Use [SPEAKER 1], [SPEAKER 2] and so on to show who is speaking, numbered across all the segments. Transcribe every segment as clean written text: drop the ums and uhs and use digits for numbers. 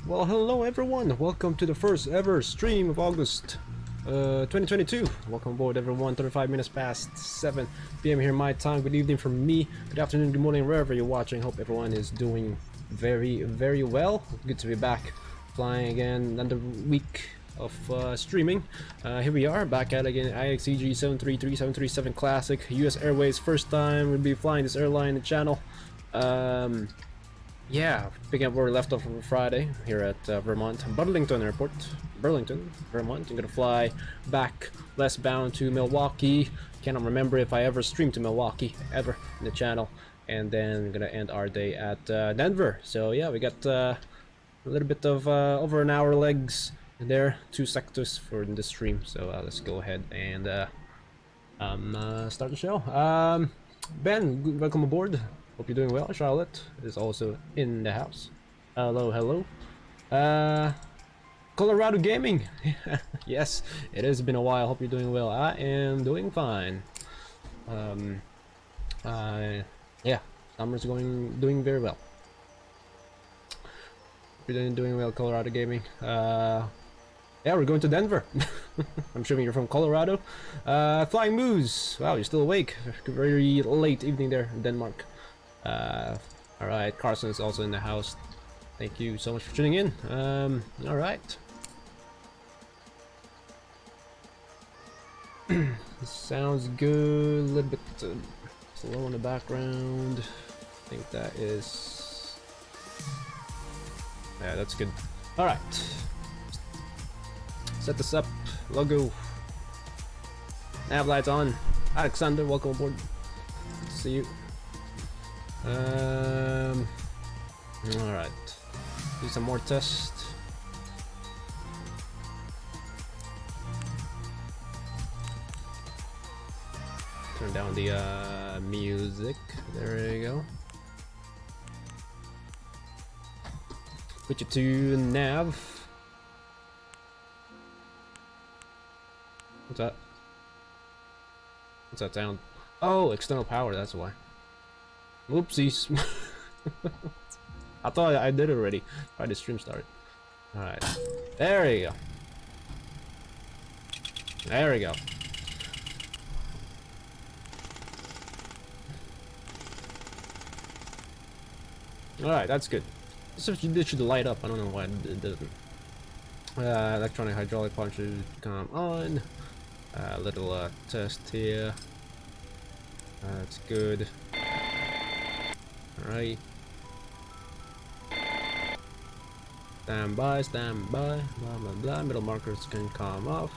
[SPEAKER 1] Well, hello everyone. Welcome to the first ever stream of August 2022. Welcome aboard everyone. 35 minutes past 7 p.m. here my time. Good evening from me. Good afternoon, good morning, wherever you're watching. Hope everyone is doing very well. Good to be back flying again. Another week of streaming. Here we are back at again. IXEG 733 737 Classic. US Airways. First time we'll be flying this airline channel. Yeah, picking up where we left off on Friday here at Vermont, Burlington Airport, Burlington, Vermont. I'm gonna fly back westbound to Milwaukee. Cannot remember if I ever streamed to Milwaukee ever in the channel, and then I'm gonna end our day at Denver. So yeah, we got a little bit of over an hour legs there, 2 sectors for this stream. So let's go ahead and start the show. Ben, welcome aboard. Hope you're doing well. Charlotte is also in the house. Hello. Colorado Gaming. Yes, it has been a while. Hope you're doing well. I am doing fine. Yeah, summer's doing very well. Hope you're doing well, Colorado Gaming. Yeah, we're going to Denver. I'm assuming you're from Colorado. Flying Moose. Wow, you're still awake. Very late evening there in Denmark. Alright, Carson is also in the house. Thank you so much for tuning in. Alright. Sounds good. A little bit slow in the background. I think that is... Yeah, that's good. Alright. Set this up. Logo. Nav lights on. Alexander, welcome aboard. Good to see you. Alright. Do some more tests. Turn down the music. There you go. Put you to nav. What's that? What's that sound? Oh, external power, that's why. Whoopsies. I thought I did it already. Why did the stream start? Alright. There you go. There we go. Alright, that's good. This should light up. I don't know why it doesn't. Electronic hydraulic pump should come on. Little test here. That's good. Alright. Stand by, blah blah blah. Middle markers can come off.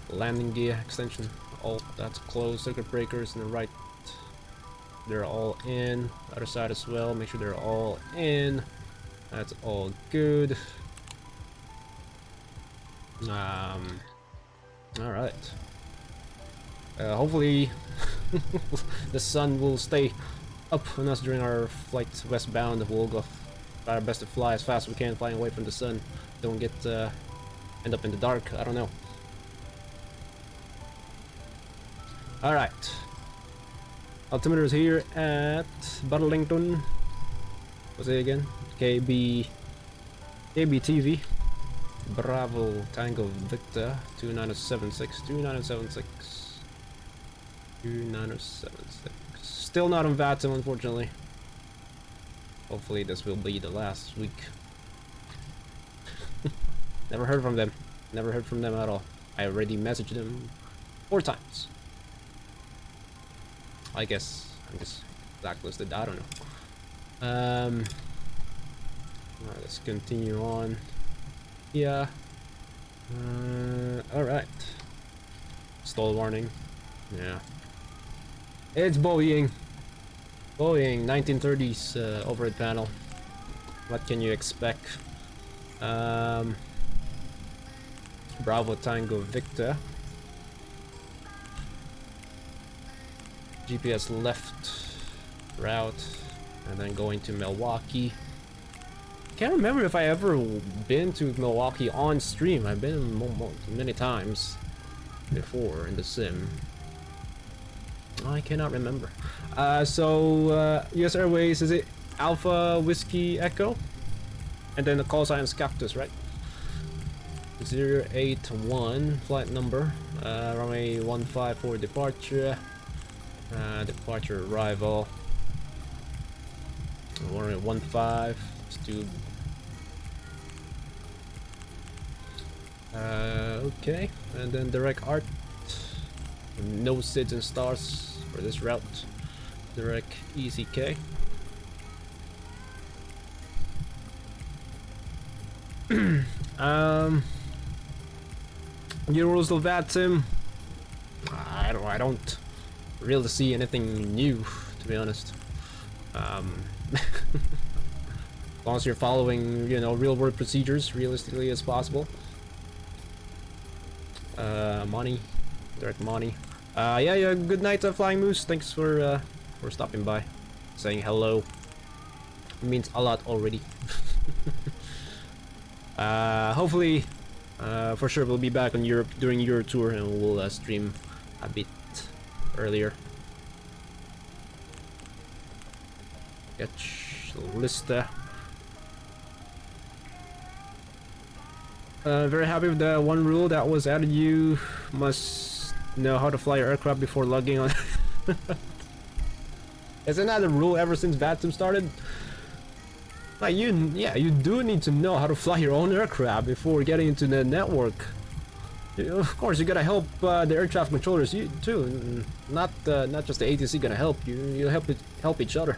[SPEAKER 1] Landing gear extension. All that's closed. Circuit breakers on the right. They're all in. Other side as well. Make sure they're all in. That's all good. Alright. Hopefully the sun will stay up on us during our flight westbound. We'll go try our best to fly as fast as we can, flying away from the sun. Don't get end up in the dark. I don't know. Alright. Altimeter is here at Burlington. What's it again? KBTV. Bravo Tango Victor 2976 2976 2976. Still not on VATSIM, unfortunately. Hopefully this will be the last week. Never heard from them. Never heard from them at all. I already messaged them 4 times. I guess I'm just blacklisted. I don't know. Alright, let's continue on. Yeah. Alright. Stall warning. Yeah. It's Boeing. Boeing 1930s overhead panel. What can you expect? Bravo Tango Victor. GPS left route, and then going to Milwaukee. Can't remember if I ever been to Milwaukee on stream. I've been many times before in the sim. I cannot remember. US Airways, is it Alpha Whiskey Echo, and then the call sign is Cactus, right? 081 flight number, runway 15 for departure, departure arrival, runway 15, let's do, okay, and then direct art, no SIDS and stars for this route, direct ECK. Universal VATSIM. I don't really see anything new, to be honest. As long as you're following, you know, real world procedures realistically as possible. Money, direct money. Yeah. Good night, Flying Moose. Thanks for stopping by, saying hello. It means a lot already. Hopefully, for sure we'll be back on Europe during your tour, and we'll stream a bit earlier. Catch Lista. Very happy with the one rule that was added. You must know how to fly your aircraft before logging on. Isn't that a rule ever since VATSIM started? Like you do need to know how to fly your own aircraft before getting into the network. Of course, you gotta help the air traffic controllers too. Not just the ATC gonna help you. You help each other.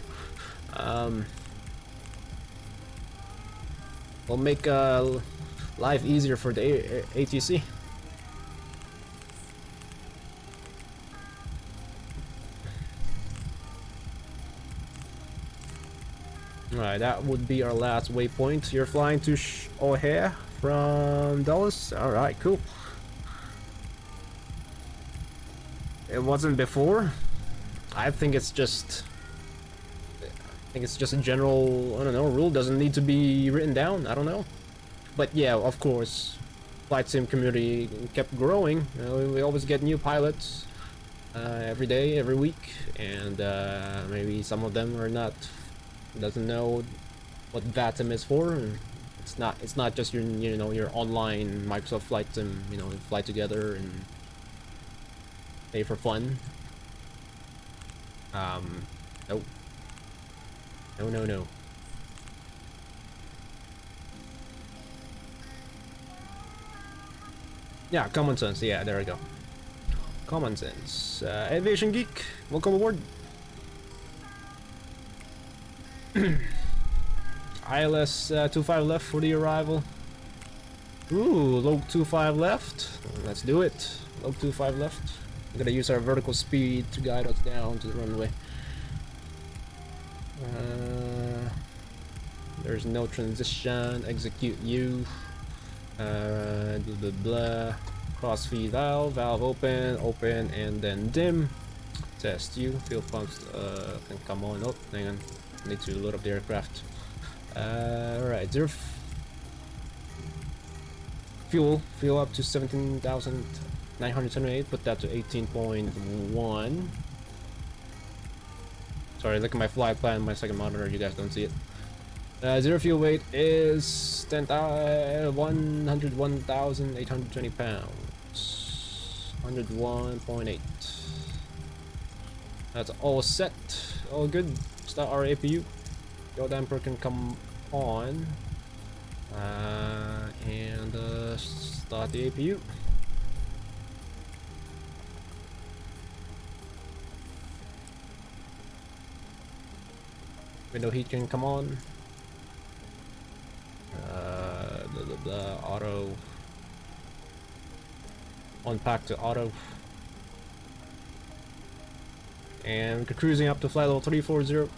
[SPEAKER 1] Will make life easier for the ATC. Alright, that would be our last waypoint. You're flying to O'Hare from Dallas? Alright, cool. It wasn't before? I think it's just a general, I don't know, rule. Doesn't need to be written down, I don't know. But yeah, of course, flight sim community kept growing. We always get new pilots every day, every week, and maybe some of them are not, doesn't know what VATSIM is for. It's not just your, you know, your online Microsoft flight sim, you know, fly together and pay for fun. Nope. No. Yeah, common sense. Yeah, there we go. Common sense. Aviation Geek, welcome aboard. ILS 25 left for the arrival. Ooh, log 25 left. Let's do it. Log 25 left. We're gonna use our vertical speed to guide us down to the runway. There's no transition. Execute U. Blah blah blah. Cross feed valve. Valve open, and then dim. Test U. Fuel pumps can come on. Oh, hang on. Need to load up the aircraft. Alright, fuel up to 17,978. Put that to 18.1. Sorry, look at my flight plan, my second monitor. You guys don't see it. Zero fuel weight is 101,820 pounds. 101.8. That's all set. All good. Start our APU. Go damper can come on. And start the APU. Window heat can come on. The auto. Unpack to auto. And we're cruising up to flight level 340.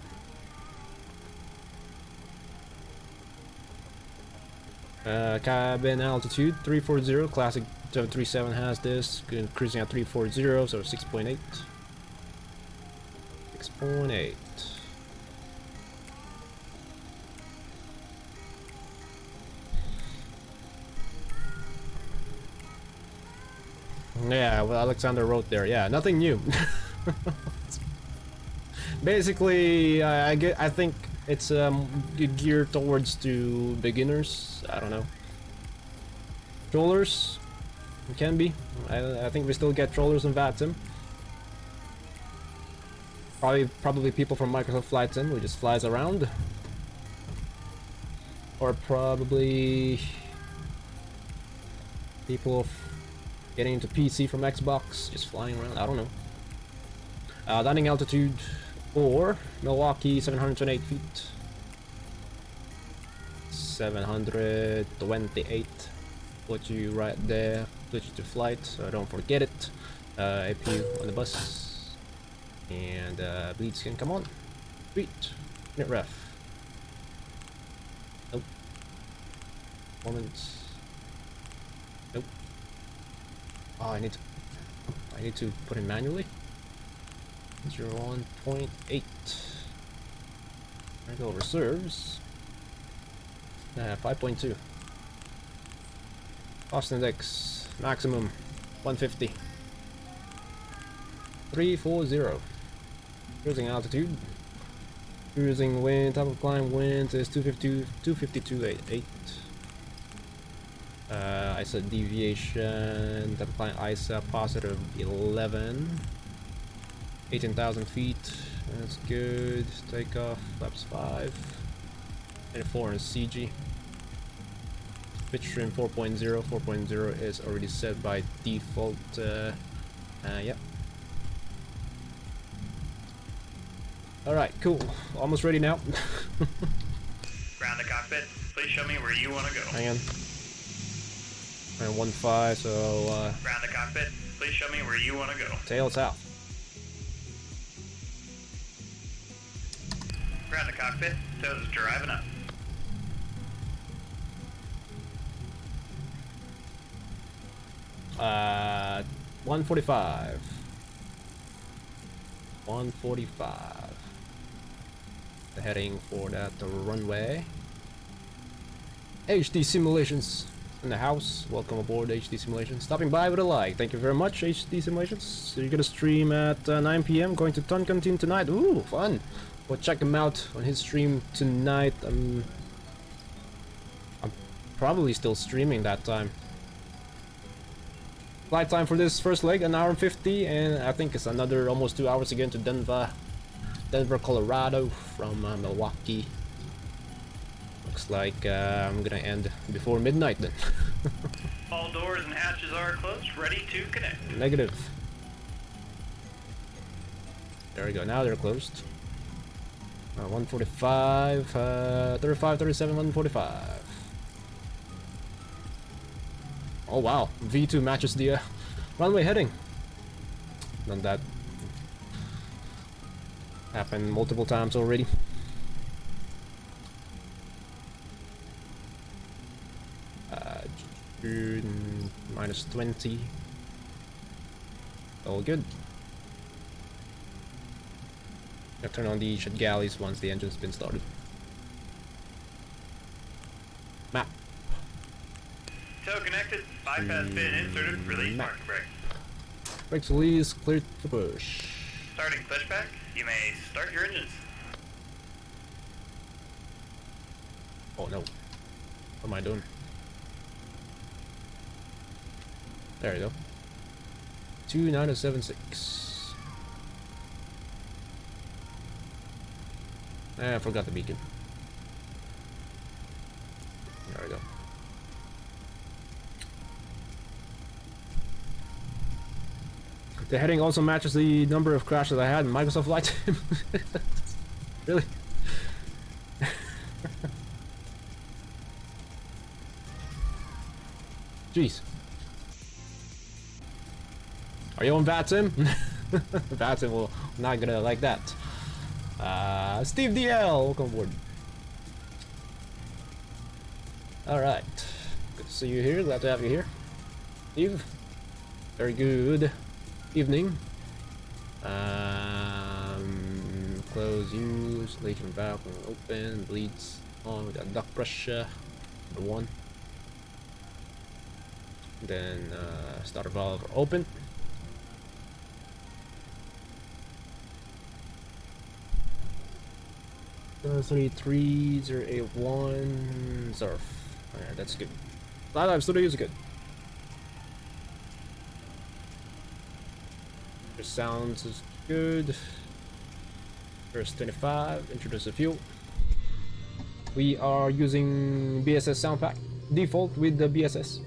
[SPEAKER 1] Cabin altitude 340. Classic 737 has this. Cruising at 340, so 6.8. 6.8. Yeah, well, Alexander wrote there. Yeah, nothing new. Basically, I think It's geared towards to beginners. I don't know. Trollers, it can be. I think we still get trollers in VATSIM. Probably people from Microsoft Flight Sim who just flies around. Or probably people getting into PC from Xbox, just flying around. I don't know. Landing altitude for Milwaukee, 728 feet. 728. Put you right there. Put you to flight, so don't forget it. APU on the bus. And bleeds can come on. Sweet. Minute ref. Nope. Moments. Nope. Oh, I need to put in manually. 01.8. There we go, reserves. 5.2. Cost index maximum 150. 340. Cruising altitude. Cruising wind, top of climb wind is 252.88. ISA deviation, top of climb ISA positive 11. 18,000 feet. That's good. Takeoff flaps 5. And 4 in CG. Pitch trim 4.0. 4.0 is already set by default. Yep. Alright, cool. Almost ready now.
[SPEAKER 2] Ground the cockpit. Please show me where you want to go.
[SPEAKER 1] Hang on. And 1.5, so
[SPEAKER 2] Ground the cockpit. Please show me where you want to go.
[SPEAKER 1] tails out.
[SPEAKER 2] Ground the cockpit. Tails is driving up.
[SPEAKER 1] Uh, 145. 145. The heading for that runway. HD Simulations in the house. Welcome aboard HD Simulations. Stopping by with a like. Thank you very much, HD Simulations. So you're gonna stream at 9 p.m. Going to Ton Canteen tonight. Ooh, fun. Go check him out on his stream tonight. I'm probably still streaming that time. Flight time for this first leg, 1 hour and 50, and I think it's another almost 2 hours again to Denver, Colorado from Milwaukee. Looks like I'm gonna end before midnight then.
[SPEAKER 2] All doors and hatches are closed, ready to connect.
[SPEAKER 1] Negative. There we go, now they're closed. 145, 35, 37, 145. Oh wow, V2 matches the runway heading. Done that. Happened multiple times already. Minus 20. All good. I'll turn on the shit galleys once the engine's been started. Map.
[SPEAKER 2] Tow connected, bypass pin inserted, release market brake.
[SPEAKER 1] Brakes release, cleared to push.
[SPEAKER 2] Starting pushback, you may start your engines.
[SPEAKER 1] Oh no. What am I doing? There we go. 29076. I forgot the beacon. There we go. The heading also matches the number of crashes I had in Microsoft Flight Sim. Really? Jeez. Are you on VATSIM? VATSIM will not gonna like that. Steve DL, welcome aboard. Alright. Good to see you here, glad to have you here. Steve. Very good evening. Close use, legion valve open, bleeds on, we got duct pressure, number 1. Then starter valve open. 33, 081, Surf. Alright, that's good. Flydive Studio is good. The sounds is good. First 25, introduce the fuel. We are using BSS Soundpack. Default with the BSS.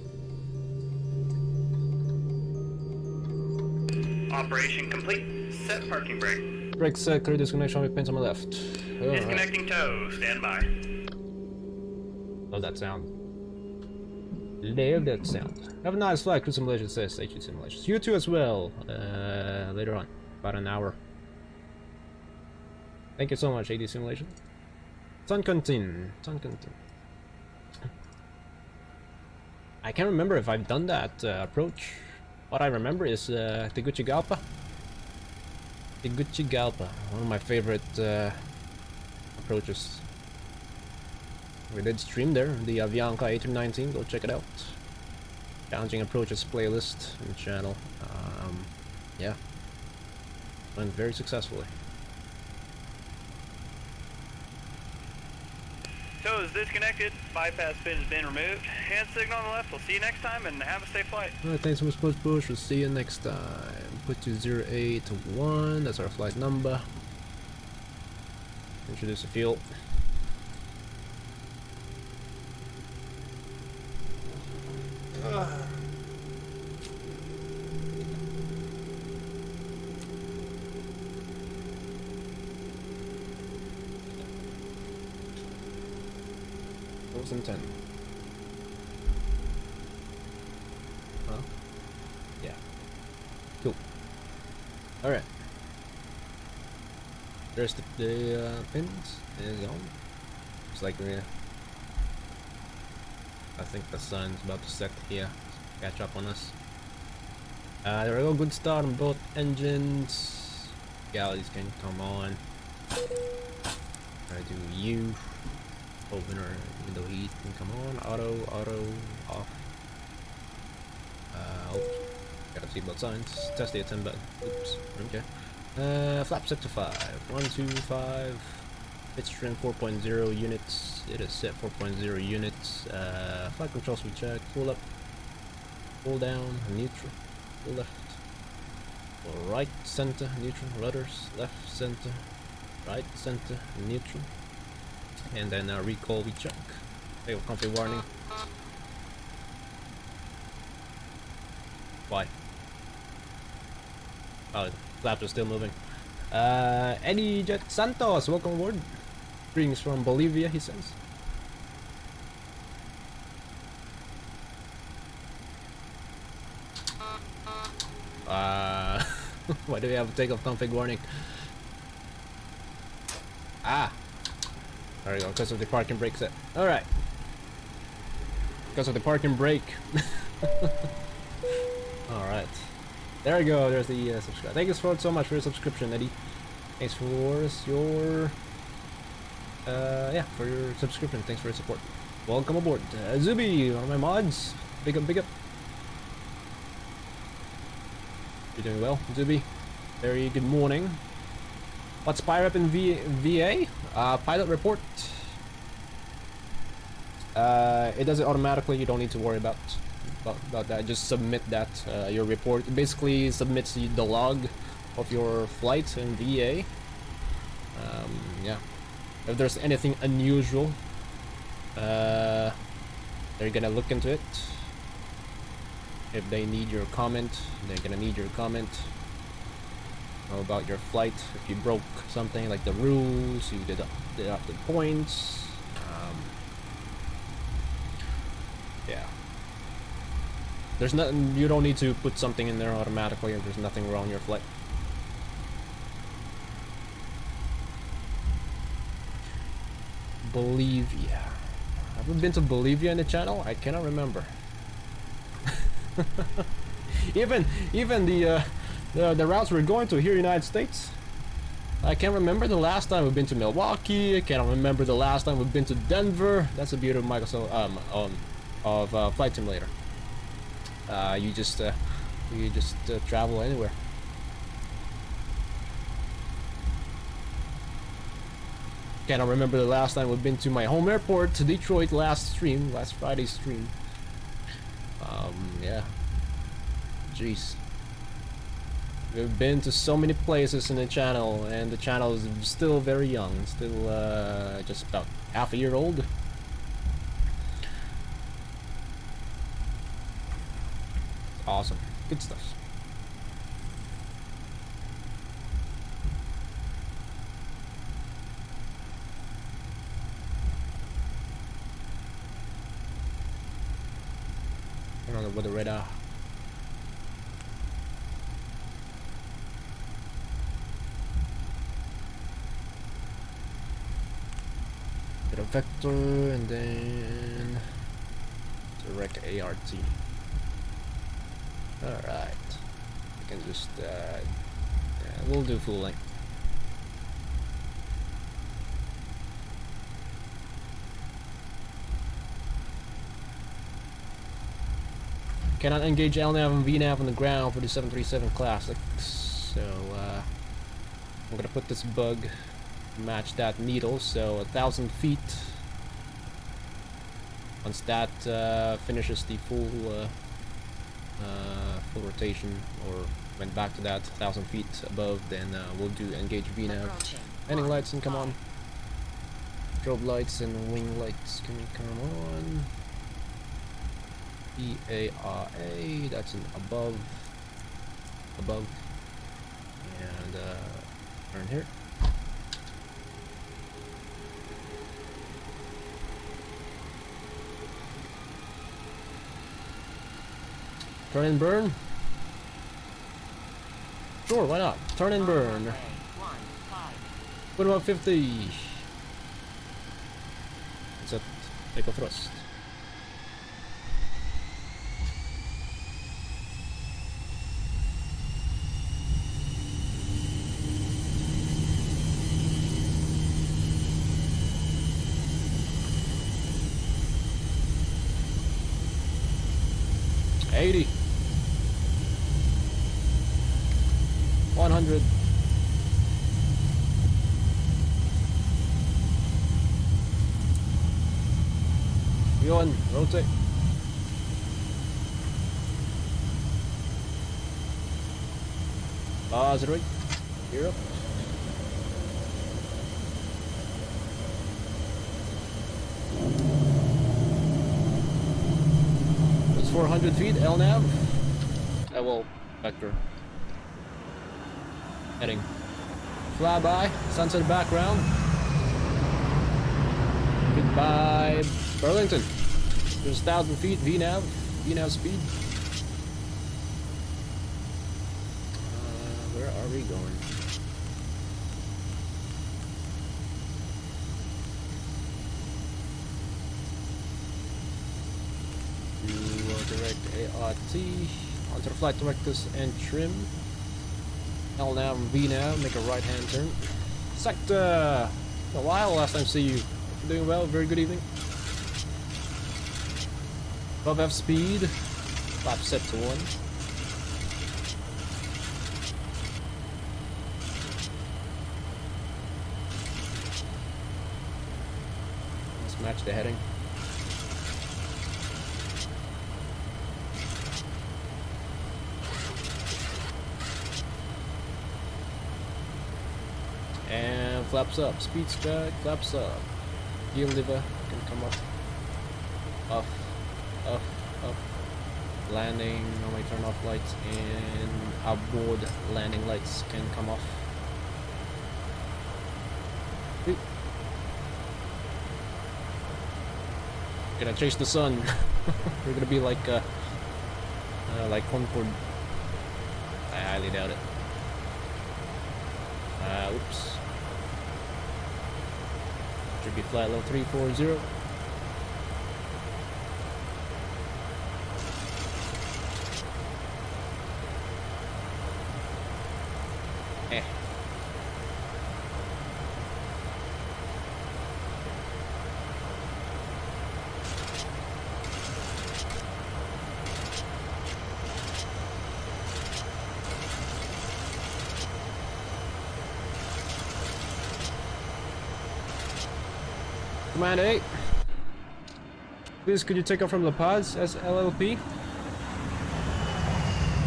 [SPEAKER 2] Operation complete. Set parking brake.
[SPEAKER 1] Brake set, clear disconnection with pins on my left.
[SPEAKER 2] Disconnecting tow. Stand by.
[SPEAKER 1] Love that sound. Love that sound. Have a nice flight, Cruise Simulation says HU Simulations. You too as well. Later on. About an hour. Thank you so much, AD Simulation. Tuncontin. I can't remember if I've done that approach. What I remember is Tegucigalpa. Tegucigalpa, one of my favorite approaches. We did stream there, the Avianca A319, go check it out. Challenging Approaches playlist on the channel. Yeah, went very successfully.
[SPEAKER 2] Tow is disconnected. Bypass pin has been removed. Hand signal on the left. We'll see you next time and have a safe flight.
[SPEAKER 1] Alright, thanks so much, Push. We'll see you next time. Put to 081. That's our flight number. Introduce the fuel. And 10. Huh? Yeah. Cool. Alright. There's the pins. Is on. It's like I think the sun's about to set here. Catch up on us. There we go. Good start on both engines. Galleys can come on. I do you. Opener window heat can come on. Auto off. Oops. Gotta see both signs. Test the attend button. Oops. Okay. Flap set to 5. 125. Pitch trim 4.0 units. It is set 4.0 units. Flight controls we check. Pull up. Pull down. Neutral. Pull left. Pull right. Center. Neutral. Rudders. Left. Center. Right. Center. Neutral. And then recall we check. Fail conflict warning. Why? Oh, the flaps are still moving. Eddie Jet Santos, welcome aboard. Greetings from Bolivia, he says. Why do we have a takeoff config warning? Ah! There we go, because of the parking brake set. Alright. Because of the parking brake. Alright. There we go, there's the subscribe. Thank you so much for your subscription, Eddie. Thanks for your for your subscription. Thanks for your support. Welcome aboard. Zuby, one of my mods. Big up, big up. You're doing well, Zuby. Very good morning. What's PIREP in VA? Pilot report. It does it automatically. You don't need to worry about that. Just submit that. Your report it basically submits the log of your flight in VA. Yeah. If there's anything unusual, they're gonna look into it. If they need your comment, they're gonna need your comment. About your flight. If you broke something like the rules, you deducted points. Yeah. There's nothing. You don't need to put something in there automatically if there's nothing wrong with your flight. Bolivia. Have we been to Bolivia in the channel? I cannot remember. even the routes we're going to here in the United States. I can't remember the last time we've been to Milwaukee. I can't remember the last time we've been to Denver. That's the beauty of Microsoft of Flight Simulator. You just travel anywhere. Cannot remember the last time we've been to my home airport, to Detroit, last Friday's stream. Yeah. Jeez. We've been to so many places in the channel, and the channel is still very young, still just about half a year old. Awesome. Good stuff. Turn on the weather radar. Get a vector and then direct ART. Alright. We can just yeah, we'll do full length. Cannot engage LNAV and VNAV on the ground for the 737 Classic, so I'm gonna put this bug, match that needle, so 1,000 feet. Once that finishes the full rotation, or went back to that 1,000 feet above, then we'll do engage VNAV. Landing lights can come on. Strobe lights and wing lights can come on. EARA, that's an above, and turn here. Turn and burn. Sure, why not? Turn and burn. What about 50? Is that take a thrust? $80. 100. Go on, rotate. Positive. Gear up. It's 400 feet, LNAV. Well, vector. Heading. Flyby, sunset background. Goodbye, Burlington. There's 1,000 feet, VNAV speed. Where are we going? To direct ART, onto the flight directives and trim. LNAV and VNAV, make a right hand turn. Sector! A while, last time see you. You're doing well, very good evening. Above F speed, flap set to 1. Let's match the heading. And flaps up, speed strike, flaps up. Heel lever can come up. Off, up, up. Landing, normally turn off lights, and outboard landing lights can come off. Oop. Gonna chase the sun. We're gonna be like Concord. I highly doubt it. Oops. Should be flight level 340. Command 8. Please, could you take off from La Paz as LLP?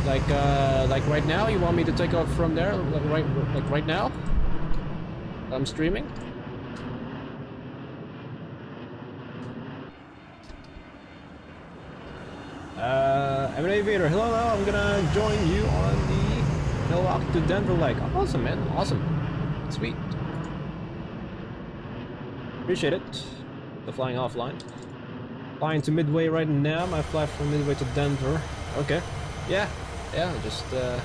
[SPEAKER 1] Like right now? You want me to take off from there? Like right now? I'm streaming? I'm an aviator. Hello, I'm gonna join you on the Milwaukee to Denver leg. Awesome, man. Awesome. Sweet. Appreciate it. The flying offline. Flying to Midway right now. My flight from Midway to Denver. Okay. Yeah. Yeah, just well,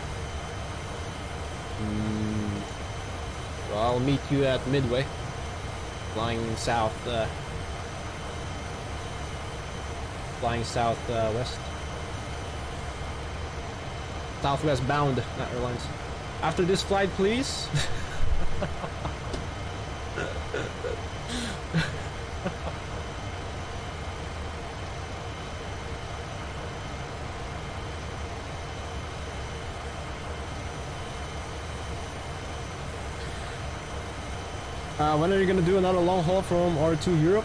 [SPEAKER 1] I'll meet you at Midway. Flying south west. Southwest bound, not airlines. After this flight, please. When are you gonna do another long haul from R2 Europe?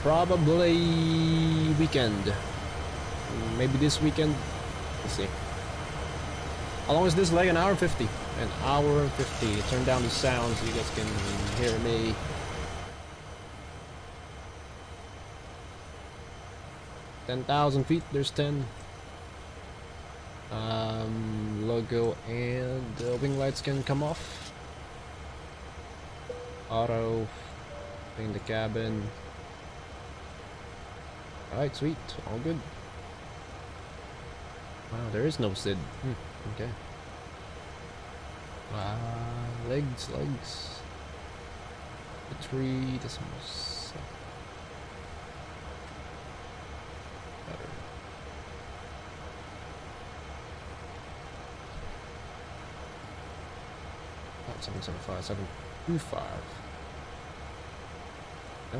[SPEAKER 1] Probably weekend. Maybe this weekend. Let's see. How long is this leg? An hour and 50. An hour and 50. Turn down the sound so you guys can hear me. $10,000 feet. There's 10. Logo and wing lights can come off. Auto, clean the cabin. Alright, sweet, all good. Wow, there is no SID. Okay. Legs. 3 decimals. Better. Oh, 775, 725. No?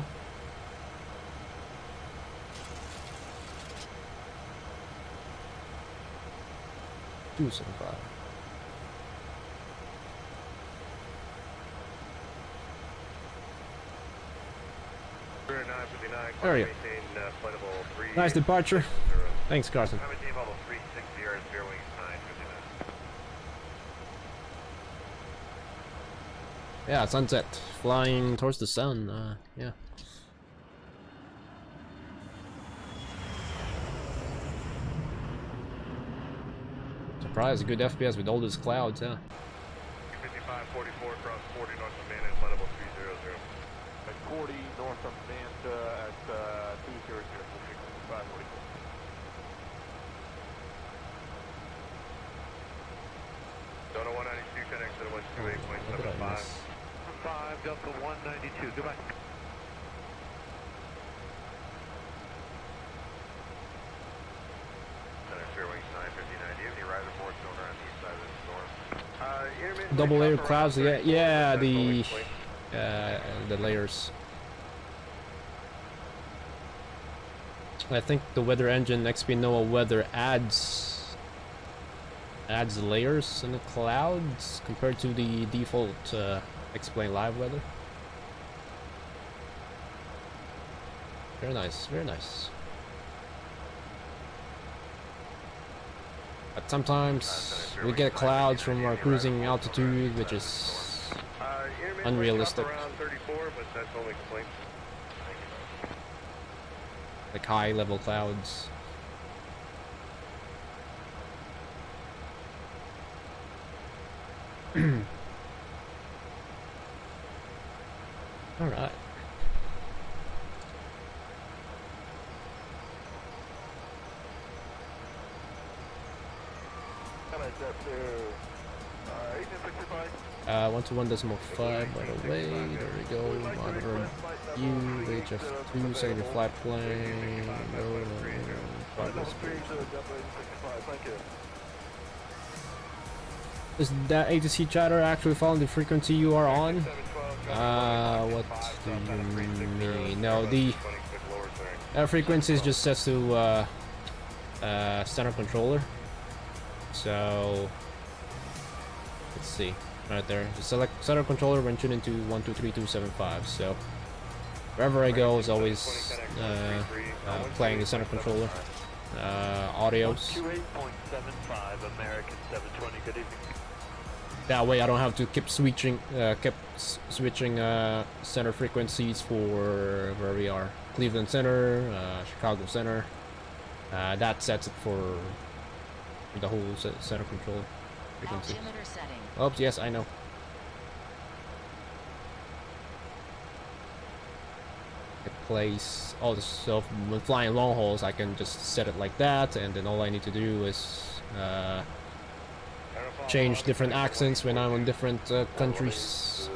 [SPEAKER 1] 275. There you go. Nice departure. Thanks, Carson. Yeah, sunset. Flying towards the sun. Yeah. Surprise, a good FPS with all these clouds, yeah.
[SPEAKER 3] 5544 across 40 north of Manta at level 300. At 40 north of Manta at 200, 5544. Delta 192 connects to the 128.75. 5 Delta 192, goodbye.
[SPEAKER 1] Double layer clouds, yeah, the layers. I think the weather engine XP NOAA weather adds layers in the clouds compared to the default explain live weather. Very nice, very nice. But sometimes we get clouds from our cruising altitude, which is unrealistic. Like high level clouds. Alright. One decimal 5, by the way. There we go. Monitor U, HF2, secondary flight plane. Progress. Is that ATC chatter actually following the frequency you are on? What do you mean? No, the frequency is just set to center controller. So let's see, right there. Just select center controller when tuned into 123275. So Wherever I go is always playing the center controller. Audios.
[SPEAKER 3] 28.75 American 720. Good evening.
[SPEAKER 1] That way I don't have to keep switching center frequencies for where we are. Cleveland Center, Chicago Center. That sets it for the whole center control frequency. Oops, yes, I know. It plays all the stuff. When flying long hauls, I can just set it like that, and then all I need to do is change different accents when I'm on different countries.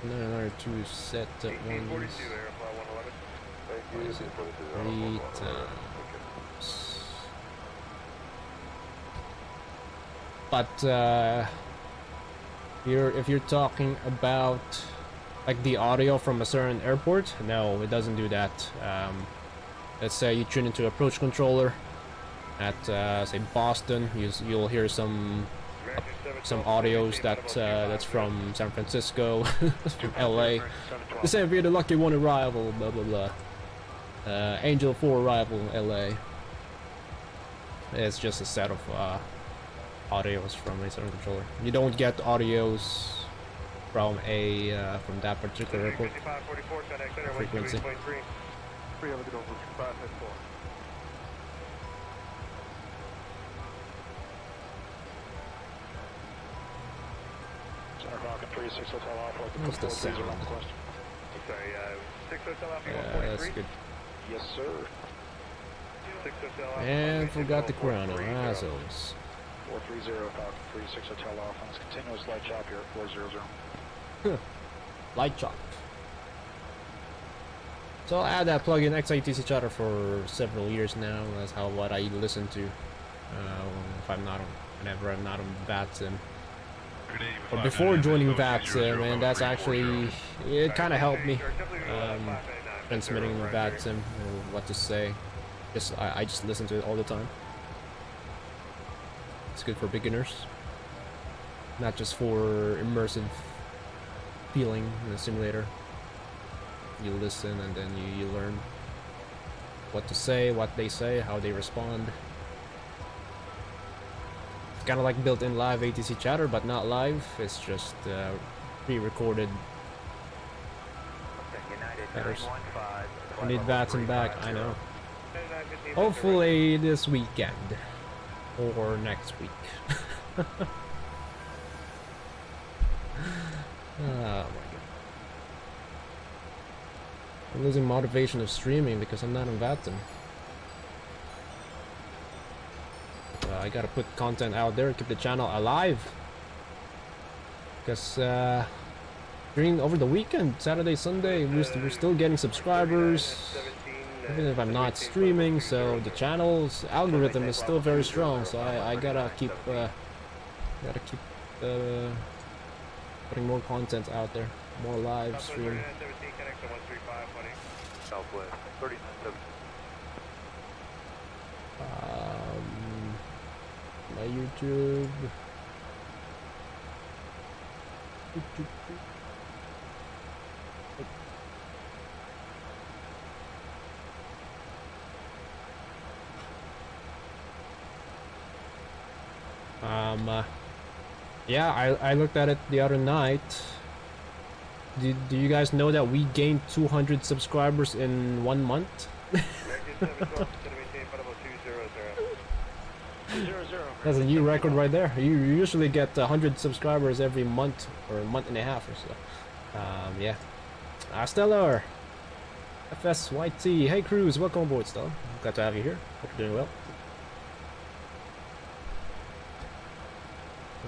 [SPEAKER 1] Another two set at once. What is it? 3 times. But if you're talking about like the audio from a certain airport, no, it doesn't do that. Let's say you tune into approach controller at say Boston, you'll hear some audios that's from San Francisco, from LA. The same via the Lucky One arrival, blah blah blah. Angel 4 arrival, LA. It's just a set of audios from a center controller. You don't get audios from that particular airport frequency. What's the sound? That's good.
[SPEAKER 3] Yes, sir.
[SPEAKER 1] And forgot the chrono, as always.
[SPEAKER 3] 430 Falcon 36 Hotel Offense. Continuous light chop here at 400.
[SPEAKER 1] Light chop. So I had that plug-in XITC chatter for several years now. That's what I listen to whenever I'm not on VATSIM. But before joining VATSIM, and that's actually, it kind of helped me transmitting VATSIM, what to say. I just listen to it all the time. It's good for beginners, not just for immersive feeling in a simulator. You listen and then you learn what to say, what they say, how they respond. It's kind of like built-in live ATC chatter, but not live. It's just pre-recorded chatters. I need VATSIM back, I know. Hopefully this weekend or next week. Oh my god. I'm losing motivation of streaming because I'm not on VATSIM. I gotta put content out there, keep the channel alive. Because over the weekend, Saturday, Sunday, we're still getting subscribers, even if I'm not streaming. So the channel's algorithm is still very strong. So I gotta keep putting more content out there, more live stream.
[SPEAKER 3] Southwest 39.7.
[SPEAKER 1] My YouTube. Yeah, I looked at it the other night. Do you guys know that we gained 200 subscribers in 1 month? That's a new record right there. You usually get 100 subscribers every month or a month and a half or so. Yeah. Stellar. FSYT. Hey Cruz, welcome aboard, Stellar. Glad to have you here. Hope you're doing well.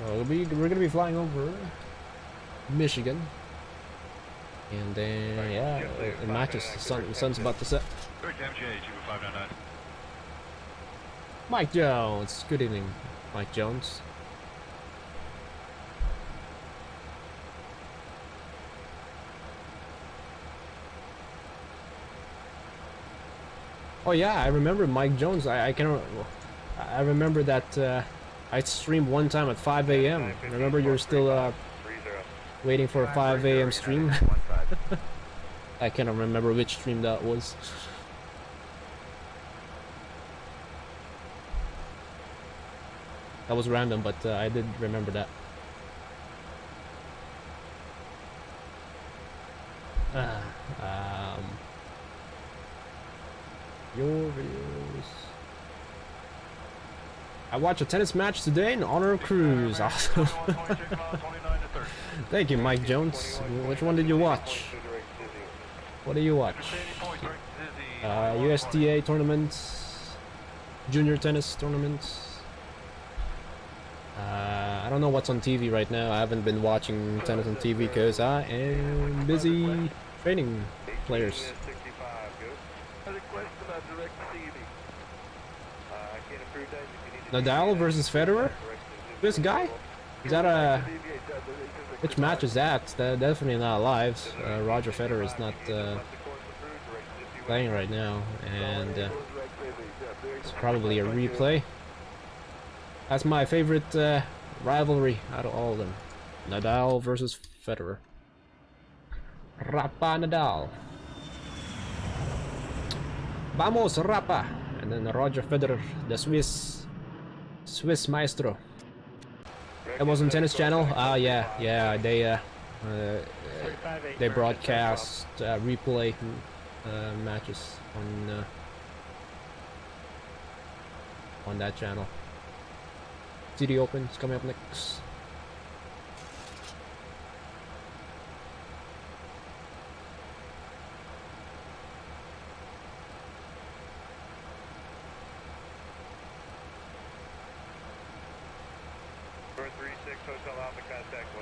[SPEAKER 1] We're gonna be flying over Michigan, and then yeah, it matches. The sun's about to set. Mike Jones, good evening, Mike Jones. Oh yeah, I remember Mike Jones. I remember that. I streamed one time at 5 a.m. Remember, you're still waiting for a 5 a.m. stream. I cannot remember which stream that was. That was random, but I did remember that. Your videos. I watched a tennis match today in honor of Cruz. Awesome. Thank you, Mike Jones. Which one did you watch? What do you watch? USTA tournaments, junior tennis tournaments. I don't know what's on TV right now. I haven't been watching tennis on TV because I am busy training players. Nadal versus Federer? This guy? Is that a... Which match is that? Definitely not live. Roger Federer is not playing right now, and it's probably a replay. That's my favorite rivalry out of all of them. Nadal versus Federer. Rafa Nadal. Vamos, Rafa! And then Roger Federer, the Swiss maestro. It was on Tennis Channel. Yeah. They broadcast replay matches on that channel. City Open is coming up next.
[SPEAKER 3] Hotel Alpha, contact 133.12.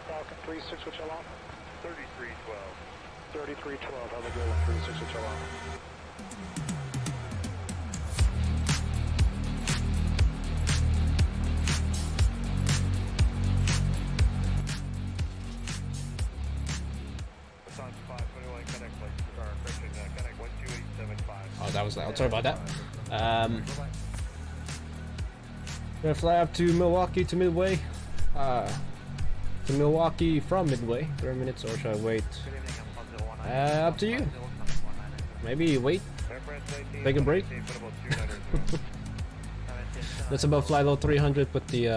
[SPEAKER 4] Falcon 36, Hotel Alpha.
[SPEAKER 3] 3312.
[SPEAKER 4] 3312, have a good one, 36, Hotel Alpha.
[SPEAKER 1] Oh, that was loud. Sorry about that. Gonna fly up to Milwaukee to Midway. To Milwaukee from Midway. 30 minutes, or should I wait? Up to you. Maybe wait. Take a break. That's about fly low 300. Put the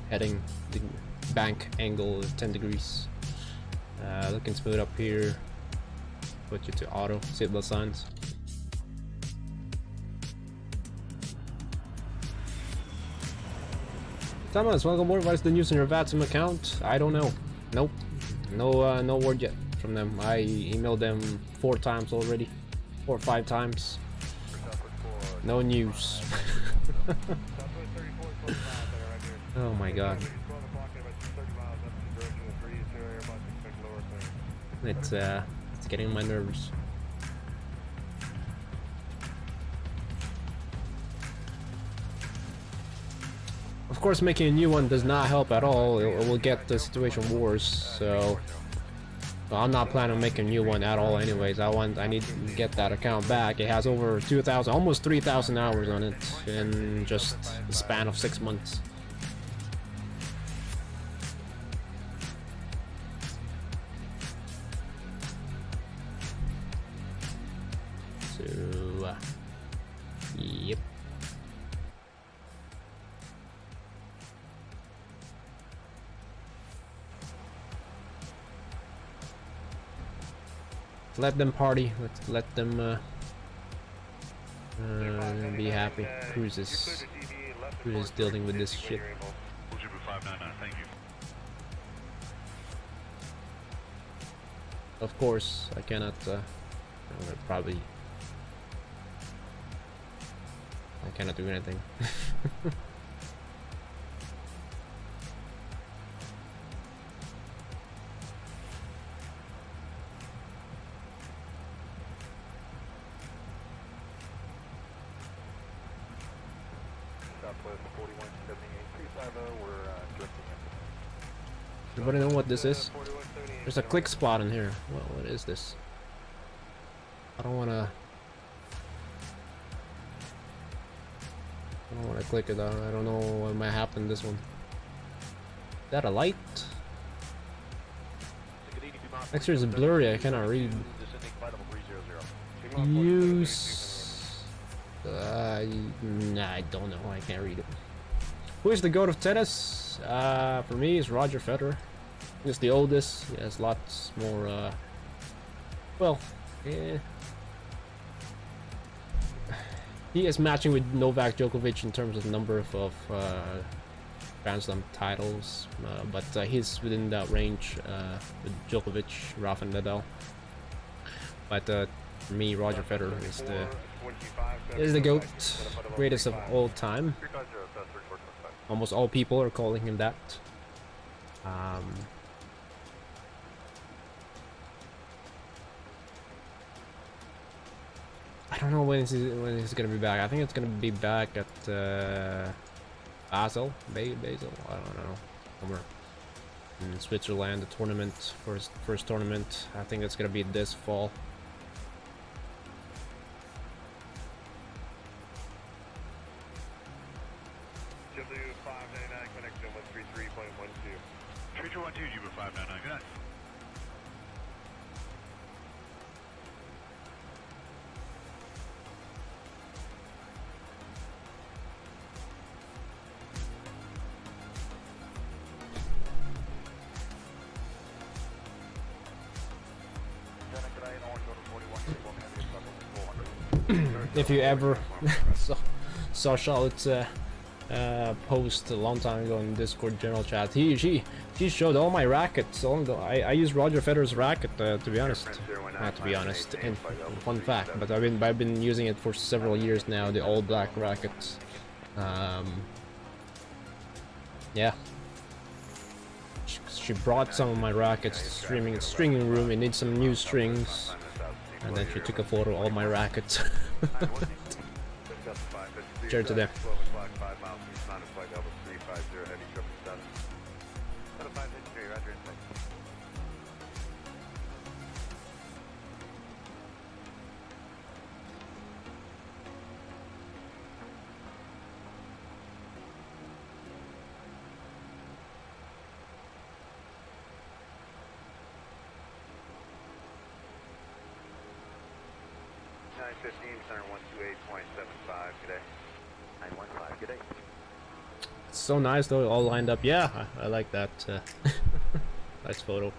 [SPEAKER 1] heading, the bank angle 10 degrees. Looking smooth up here. Put you to auto. Seatbelt signs. Thomas, welcome aboard. What is the news on your VATSIM account? I don't know. Nope. No word yet from them. I emailed them 4 times already. 4 or 5 times. No news. Oh my god. It's getting on my nerves. Of course, making a new one does not help at all. It will get the situation worse. So, well, I'm not planning on making a new one at all. Anyways, I need to get that account back. It has over 2,000, almost 3,000 hours on it in just the span of 6 months. So, yep. Let them party. Let them be happy. Cruz is dealing with this shit. Of course, I cannot. Probably, I cannot do anything. Everybody know what this is? There's a click spot in here. What is this? I don't wanna click it. I don't know what might happen this one. that a light? Next year is blurry, I cannot read. Use... nah, I don't know, I can't read it. Who is the goat of tennis? For me, it's Roger Federer. He's the oldest, he has lots more, well, yeah. He is matching with Novak Djokovic in terms of number of Grand Slam titles, but he's within that range with Djokovic, Rafa and Nadal. But for me, Roger Federer is the GOAT, greatest of all time. Almost all people are calling him that. I don't know when he's gonna be back. I think it's gonna be back at Basel. I don't know, somewhere in Switzerland. The tournament, first tournament. I think it's gonna be this fall.
[SPEAKER 3] W599 connection 133.12.
[SPEAKER 5] 3212, Uber 599, good night.
[SPEAKER 1] If you ever saw Charlotte's post a long time ago in Discord general chat, she showed all my rackets. I use Roger Federer's racket, to be honest. Not to be honest, and fun fact, but I've been using it for several years now. The all black rackets. Yeah. She brought some of my rackets to stringing room. It needs some new strings, and then she took a photo of all my rackets. Cheers to them. It's so nice though, all lined up. Yeah, I like that. Nice photo.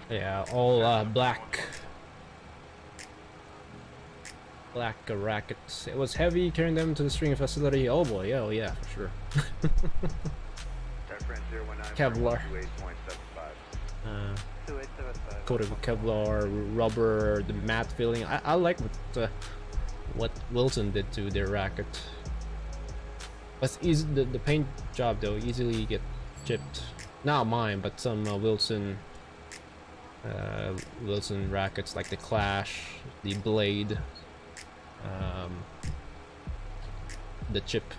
[SPEAKER 1] Yeah, all black rackets. It was heavy carrying them to the stringing facility. Oh boy, oh yeah, for sure. Kevlar. Coated with Kevlar, rubber, the matte filling. I like what Wilson did to their racket. But the paint job though easily get chipped. Not mine, but some Wilson rackets like the Clash, the Blade. The chip,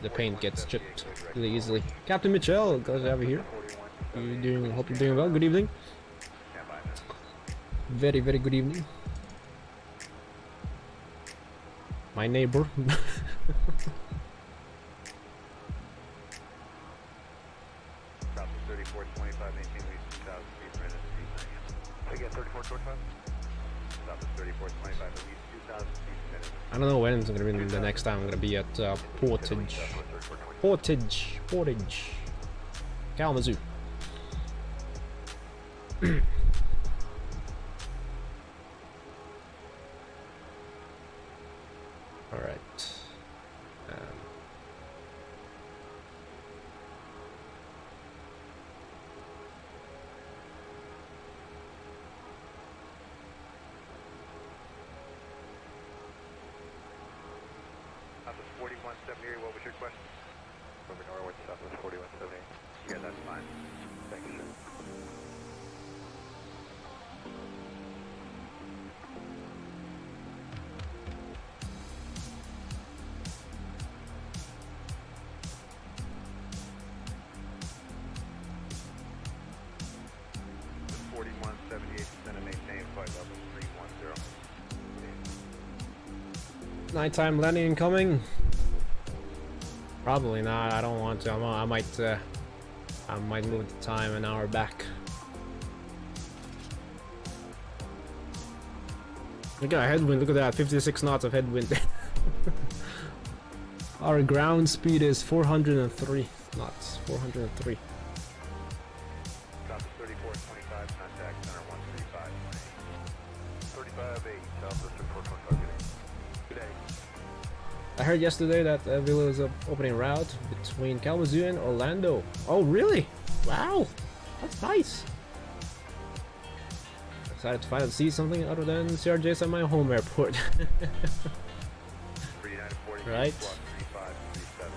[SPEAKER 1] the paint gets chipped really easily. Captain Mitchell, glad to have you here. Hope you're doing well. Good evening. Very, very good evening. My neighbor. I don't know when it's gonna be the next time I'm gonna be at Portage, Kalamazoo. All right.
[SPEAKER 3] What was your question? Moving northward, southwest 4170. Yeah, that's fine. Thank you, sir.
[SPEAKER 1] Nighttime landing incoming. Probably not. I don't want to. I might move the time an hour back. Look at our headwind. Look at that. 56 knots of headwind. Our ground speed is 403 knots. 403.
[SPEAKER 3] Copy 3425, contact center 135. 35-8, Southwest 425, good day.
[SPEAKER 1] I heard yesterday that Villa is opening route between Kalamazoo and Orlando. Oh, really? Wow, that's nice. Excited to finally see something other than CRJ's at my home airport. Right?
[SPEAKER 3] 3537,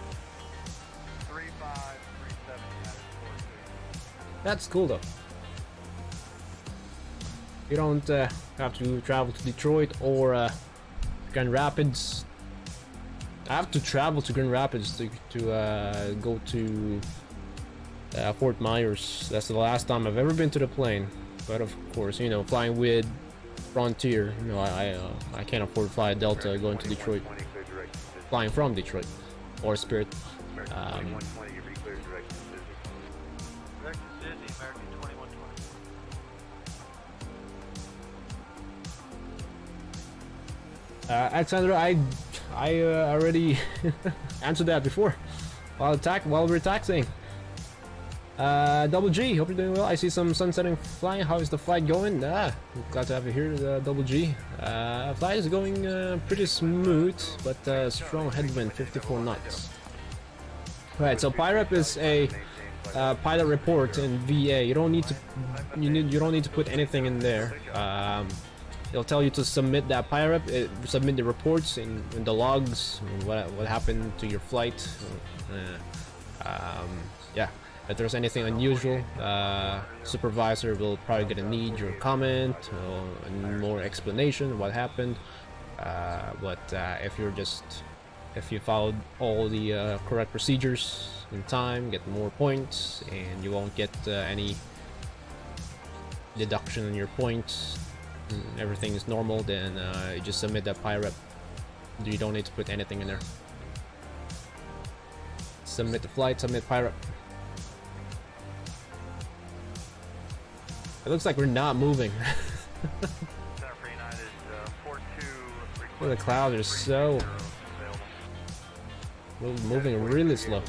[SPEAKER 1] That's cool though. You don't have to travel to Detroit or Grand Rapids. I have to travel to Grand Rapids to go to Fort Myers. That's the last time I've ever been to the plane. But of course, you know, flying with Frontier, you know, I can't afford to fly a Delta going to Detroit. Flying from Detroit or Spirit.
[SPEAKER 5] American 2120.
[SPEAKER 1] Alexandra, I already answered that before while we're taxiing. Double G, hope you're doing well. I see some sunsetting flying. How is the flight going? Glad to have you here, Double G. Flight is going pretty smooth, but strong headwind, 54 knots. Right, so PIREP is a pilot report in VA. You don't need to put anything in there. It'll tell you to submit that PIREP, submit the reports in the logs, what happened to your flight. Yeah. If there's anything unusual, supervisor will probably gonna need your comment or more explanation what happened. If you followed all the correct procedures in time, get more points, and you won't get any deduction on your points. Everything is normal, then you just submit that PIREP. You don't need to put anything in there. Submit the flight, submit PIREP. It looks like we're not moving. The clouds are so moving really slow.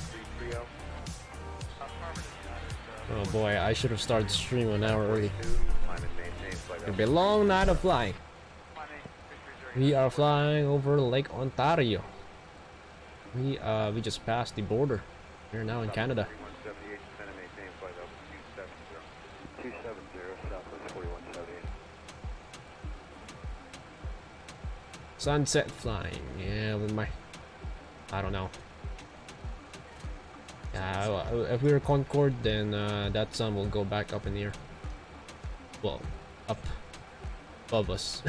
[SPEAKER 1] Oh boy, I should have started the stream an hour early. It'll be a long night of flying. We are flying over Lake Ontario. We just passed the border. We're now in Canada.
[SPEAKER 3] 270, Southwest 4178.
[SPEAKER 1] Sunset flying, yeah, with my, I don't know. Yeah, if we were Concorde, then that sun will go back up in the air. Well, up above us.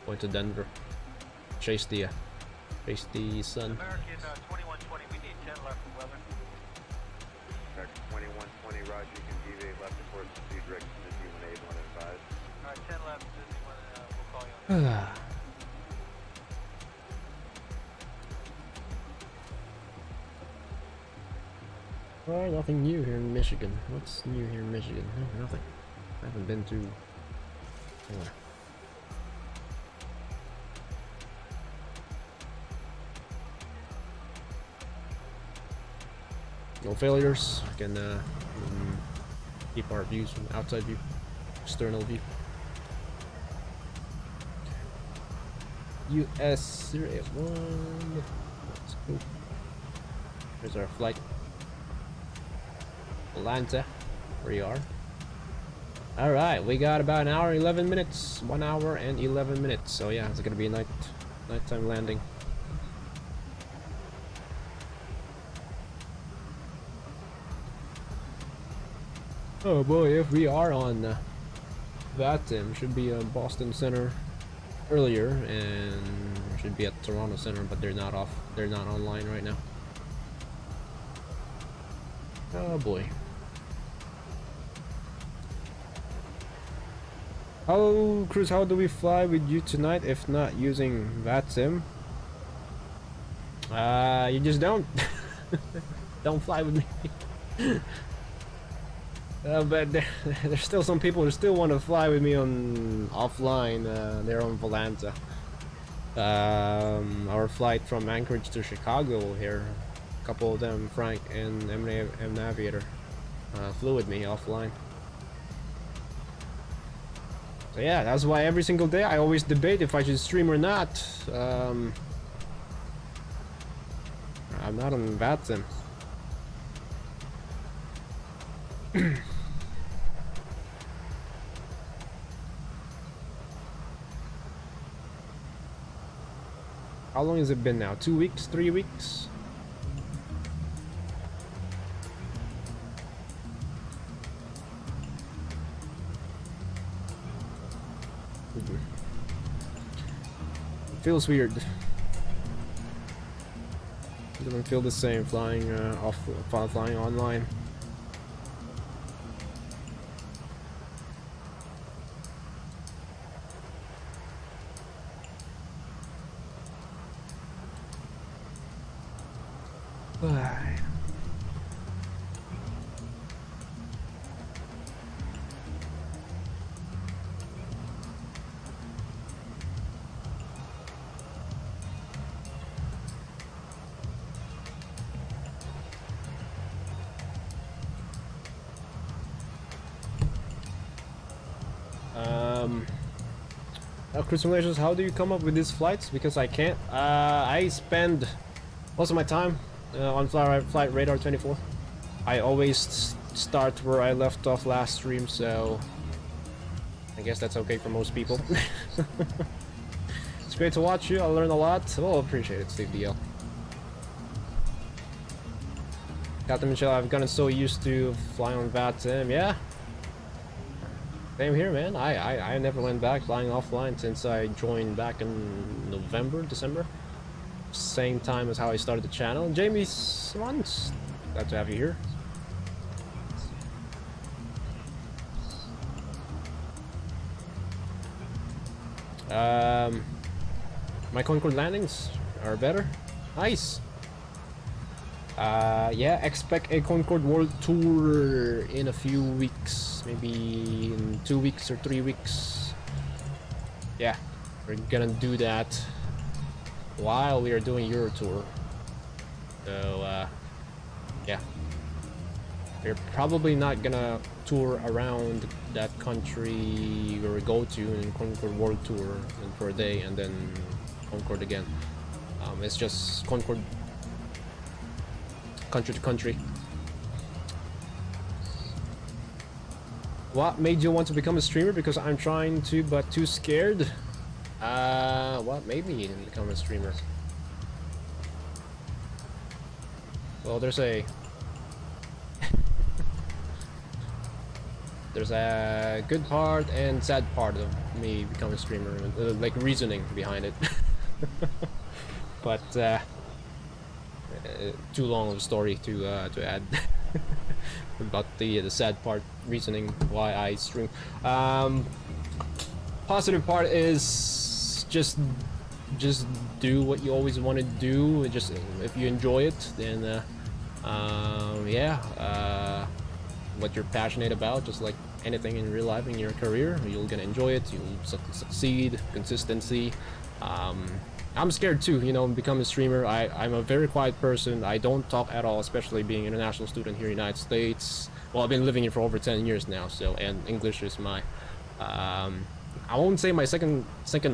[SPEAKER 1] Going to Denver. Chase the sun.
[SPEAKER 5] American 2120, we need 10 left for weather.
[SPEAKER 3] American 2120, Roger, you can deviate left of course, proceed direct to Disney 181 advised.
[SPEAKER 5] Alright, 10 left, Disney 1, we'll call you on.
[SPEAKER 1] Alright, nothing new here in Michigan. What's new here in Michigan? Nothing. I haven't been to anywhere. No failures. I can keep our views from outside view, external view. US 081. That's cool. There's our flight. Atlanta, where you are. Alright, we got about an hour 11 minutes. 1 hour and 11 minutes. So yeah, it's gonna be a nighttime landing. Oh boy, if we are on VATSIM, should be a Boston Center earlier, and should be at Toronto Center, but they're not online right now. Oh boy. Cruz, how do we fly with you tonight if not using VATSIM? You just don't. Don't fly with me. But there's still some people who still want to fly with me on offline. They're on Volanta. Our flight from Anchorage to Chicago here. A couple of them, Frank and M Navigator, flew with me offline. So yeah, that's why every single day I always debate if I should stream or not. I'm not on VATSIM. How long has it been now? 2 weeks? 3 weeks? It feels weird. It doesn't feel the same flying flying online. Cruz Simulations, how do you come up with these flights? Because I can't. I spend most of my time on Flight Radar 24. I always start where I left off last stream, so I guess that's okay for most people. It's great to watch you. I learn a lot. Well, appreciate it, Steve DL. Captain Michelle, I've gotten so used to flying on VATSIM. Yeah. Same here, man. I never went back flying offline since I joined back in November, December. Same time as how I started the channel. Jamie Swans, glad to have you here. My Concorde landings are better. Nice. Yeah, expect a Concorde World Tour in a few weeks, maybe in 2 weeks or 3 weeks. Yeah, we're gonna do that while we are doing Euro Tour. So, yeah, we're probably not gonna tour around that country where we go to in Concorde World Tour and for a day and then Concorde again. It's just Concorde country to country. What made you want to become a streamer? Because I'm trying to, but too scared. What made me become a streamer? Well, there's a good part and sad part of me becoming a streamer, like reasoning behind it. But too long of a story to add about the sad part, reasoning why I stream. Positive part is just do what you always want to do. Just if you enjoy it, then yeah, what you're passionate about, just like anything in real life in your career, you're gonna enjoy it. You'll succeed. Consistency. I'm scared too, you know, become a streamer. I'm a very quiet person. I don't talk at all, especially being an international student here in the United States. Well, I've been living here for over 10 years now, so, and English is my, I won't say my second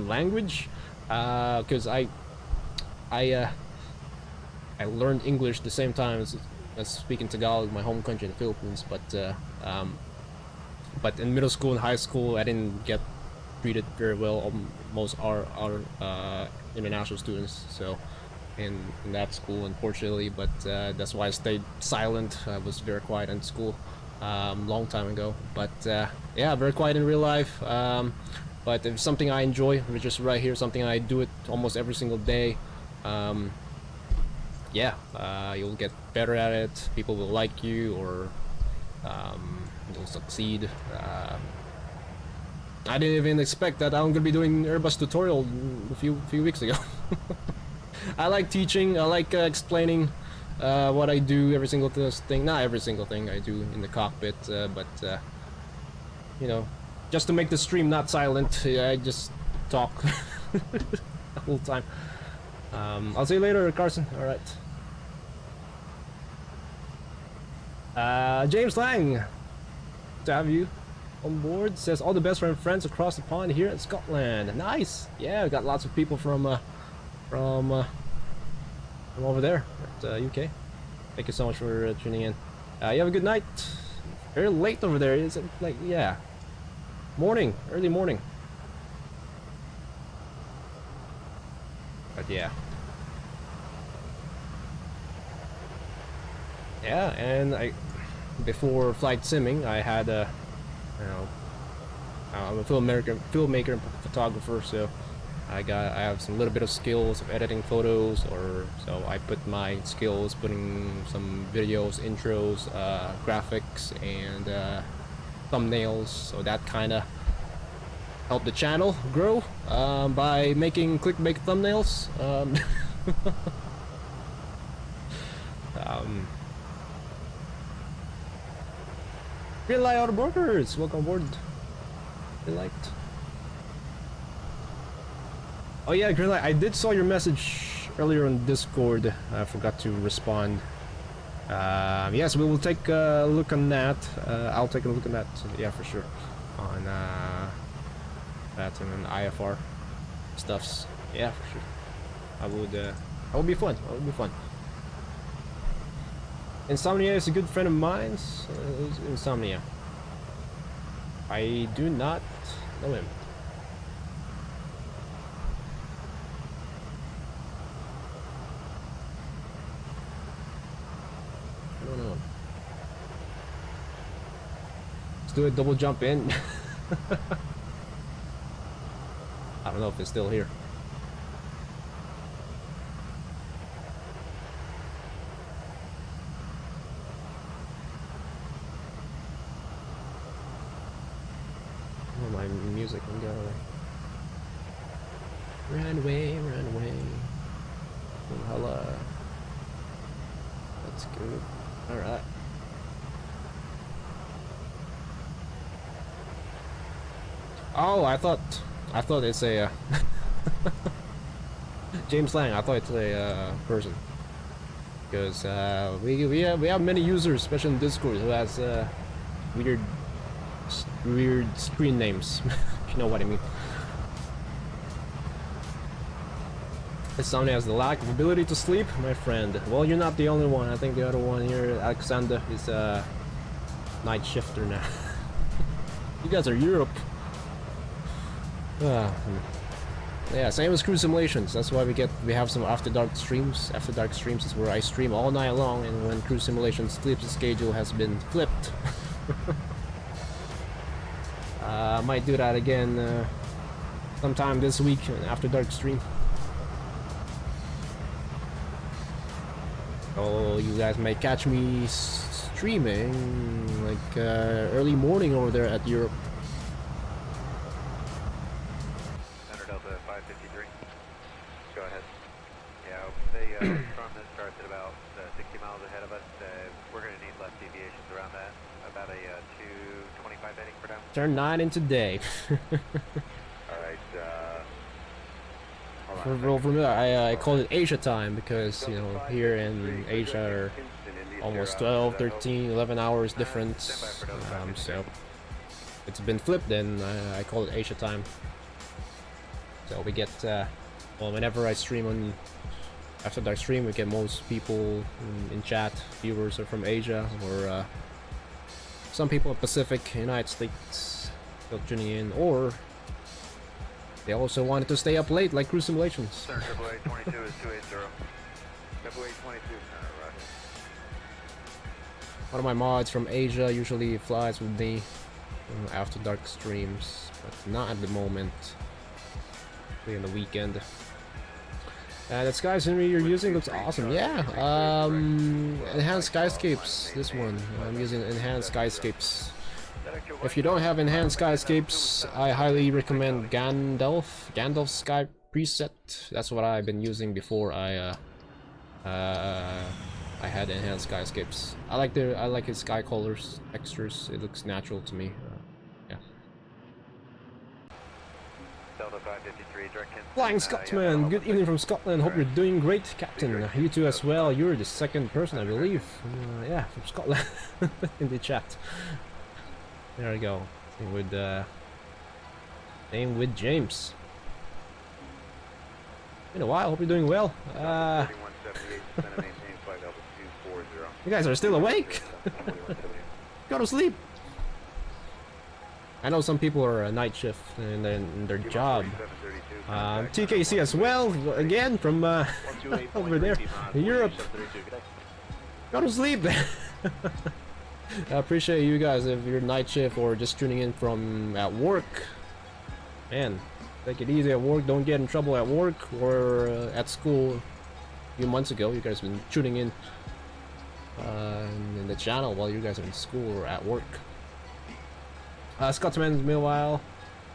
[SPEAKER 1] language, because I learned English the same time as speaking Tagalog, my home country in the Philippines, but in middle school and high school, I didn't get treated very well. Most are international students, so in that school, unfortunately, but that's why I stayed silent. I was very quiet in school long time ago, but yeah, very quiet in real life. But if something I enjoy, which is right here, something I do it almost every single day, yeah, you'll get better at it. People will like you, or you'll succeed. I didn't even expect that I'm gonna be doing Airbus tutorial a few weeks ago. I like teaching. I like explaining what I do, every single thing. Not every single thing I do in the cockpit, but you know, just to make the stream not silent, I just talk the whole time. I'll see you later, Carson. All right. James Lang, good to have you on board. Says all the best from friends across the pond here in Scotland. Nice. Yeah, we got lots of people from over there at UK. Thank you so much for tuning in. You have a good night. Very late over there. Is it like, yeah, morning, early morning. But yeah. Yeah, and before flight simming, I had a, you know, I'm a filmmaker and photographer, so I have some little bit of skills of editing photos, or so I put my skills putting some videos, intros, graphics, and thumbnails. So that kind of helped the channel grow by making clickbait thumbnails. Green Light Auto Brokers, welcome aboard. Green Light. Oh yeah, Green Light, I did saw your message earlier on Discord. I forgot to respond. Yes, we will take a look on that. I'll take a look at that, yeah, for sure. On that and IFR stuffs. Yeah, for sure. That would be fun. That would be fun. Insomnia is a good friend of mine. Insomnia. I do not know him. I don't know. Let's do a double jump in. I don't know if it's still here. Oh, my music can go away. Run away, run away. Hello. That's good. Alright. Oh, I thought it's a James Lang. I thought it's a person, because we have many users, especially in Discord, who has weird screen names. If you know what I mean. Insomnia has the lack of ability to sleep, my friend. Well, you're not the only one. I think the other one here, Alexander, is a night shifter now. You guys are Europe. Yeah, same as Cruise Simulations. That's why we have some after dark streams. After dark streams is where I stream all night long, and when Cruise Simulations sleep schedule has been flipped. I might do that again sometime this week, an after dark stream. Oh, you guys may catch me streaming like early morning over there at Europe.
[SPEAKER 5] Center Delta 553. Go ahead. Yeah, the storm that starts at about 60 miles ahead of us. We're going to need less deviations around that. About a 225 heading per down.
[SPEAKER 1] Turn 9 into day.
[SPEAKER 3] Alright,
[SPEAKER 1] For me, I call it Asia time, because, you know, here in Asia are almost 12, 13, 11 hours difference. So it's been flipped, and I call it Asia time. So we get, well, whenever I stream on After Dark stream, we get most people in chat, viewers are from Asia, or some people in Pacific, United States, still tuning in, or they also wanted to stay up late, like Cruise Simulations.
[SPEAKER 5] Center AAA 22 is 280. AAA 22, right.
[SPEAKER 1] One of my mods from Asia usually flies with me After Dark streams, but not at the moment. Only on the weekend. The sky scenery you're using looks awesome. Yeah, enhanced skyscapes. This one, I'm using enhanced skyscapes. If you don't have enhanced skyscapes, I highly recommend Gandalf preset. That's what I've been using before I had enhanced skyscapes. I like his sky colors, textures. It looks natural to me. Yeah.
[SPEAKER 5] Delta 553, direct in.
[SPEAKER 1] Flying Scotsman, good evening from Scotland. Hope you're doing great, Captain. You too as well. You're the second person, I believe. Yeah, from Scotland in the chat. There we go. Same with James. Been a while. Hope you're doing well. You guys are still awake? Go to sleep. I know some people are a night shift in their job. TKC as well, again from over there in Europe. Go to sleep. I appreciate you guys if you're night shift or just tuning in from at work. Man, take it easy at work. Don't get in trouble at work or at school. A few months ago, you guys have been tuning in the channel while you guys are in school or at work. Scotsman, meanwhile.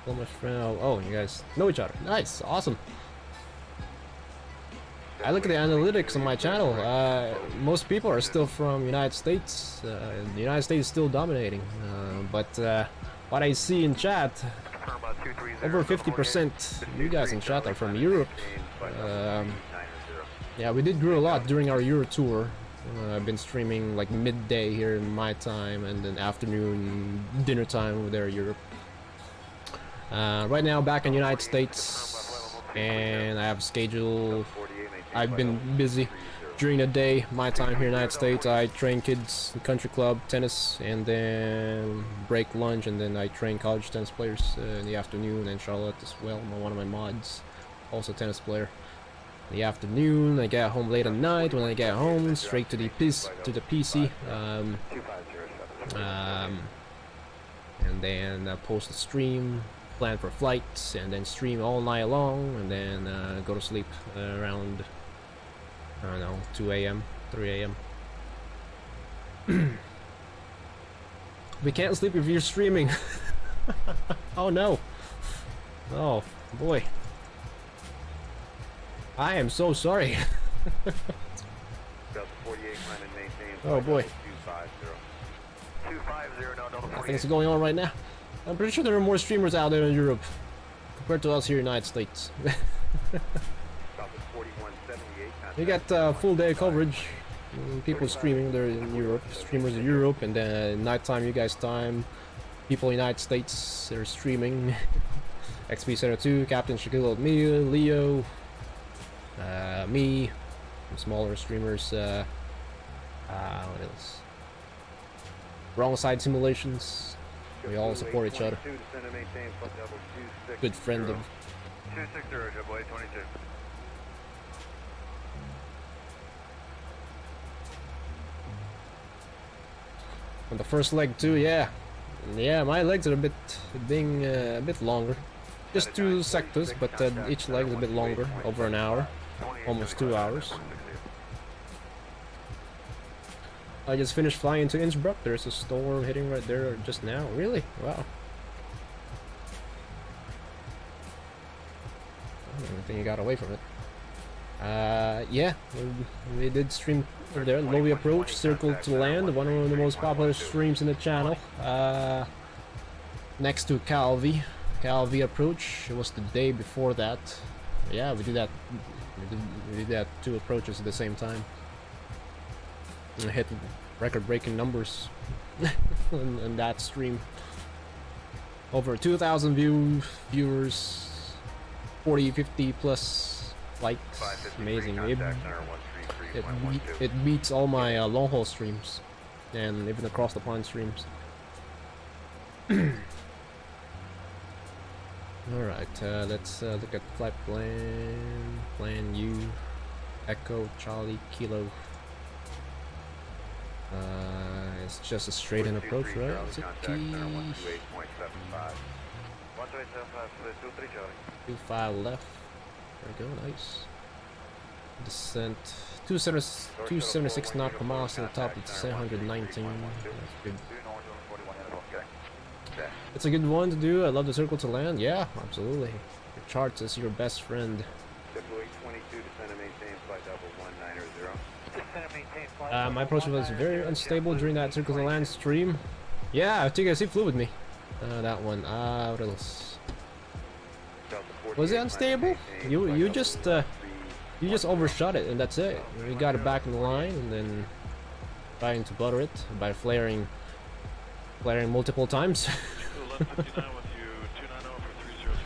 [SPEAKER 1] Hello, my friend. Oh, you guys know each other. Nice, awesome. I look at the analytics on my channel. Most people are still from United States. The United States is still dominating. But what I see in chat, over 50% you guys in chat are from Europe. Yeah, we did grow a lot during our Euro tour. I've been streaming like midday here in my time, and then afternoon, dinner time over there in Europe. Right now, back in the United States, and I have schedule. I've been busy during the day. My time here in the United States, I train kids, country club, tennis, and then break lunch, and then I train college tennis players in the afternoon, and Charlotte as well. One of my mods, also a tennis player. In the afternoon, I get home late at night. When I get home, straight to the PC, and then post a stream, plan for flights, and then stream all night long, and then go to sleep around, I don't know, 2 a.m., 3 a.m. We can't sleep if you're streaming. Oh no. Oh boy. I am so sorry. Oh boy. Things are going on right now. I'm pretty sure there are more streamers out there in Europe compared to us here in the United States. We got full day coverage. People streaming there in Europe, streamers in Europe, and then nighttime, you guys' time. People in the United States, they're streaming. XP72, Captain Shaquille O'Neal, Leo. Me, some smaller streamers, what else? Wrong Side Simulations, we all support each other. Good friend of
[SPEAKER 5] 260, boy, 22.
[SPEAKER 1] On the first leg too, yeah. My legs are a bit longer. Just 2 sectors, but each leg is a bit longer, over an hour. Almost 2 hours. I just finished flying to Innsbruck. There's a storm hitting right there just now. Really? Wow. I don't think you got away from it. Yeah, we did stream over there. Lowy Approach, Circle to Land, one of the most popular streams in the channel. Next to Calvi Approach. It was the day before that. Yeah, we did that. We did that 2 approaches at the same time. And hit record-breaking numbers in that stream. Over 2,000 viewers, 40-50 plus likes. Amazing. It beats all my long-haul streams, and even across the pond streams. Alright, let's look at flight plan U, Echo, Charlie, Kilo. It's just a straight in approach, right? 25 left. There we go, nice. Descent, 276 nautical miles to the top, it's 719. That's good. It's a good one to do. I love the circle to land. Yeah, absolutely. Your charts is your best friend.
[SPEAKER 5] Deploy 22, descend and maintain flight level 190.
[SPEAKER 4] Descend and maintain flight.
[SPEAKER 1] My approach was very unstable during that circle to land stream. Yeah, I think I see flew with me. That one. What else? Was it unstable? You just overshot it and that's it. You got it back in the line and then trying to butter it by flaring multiple times.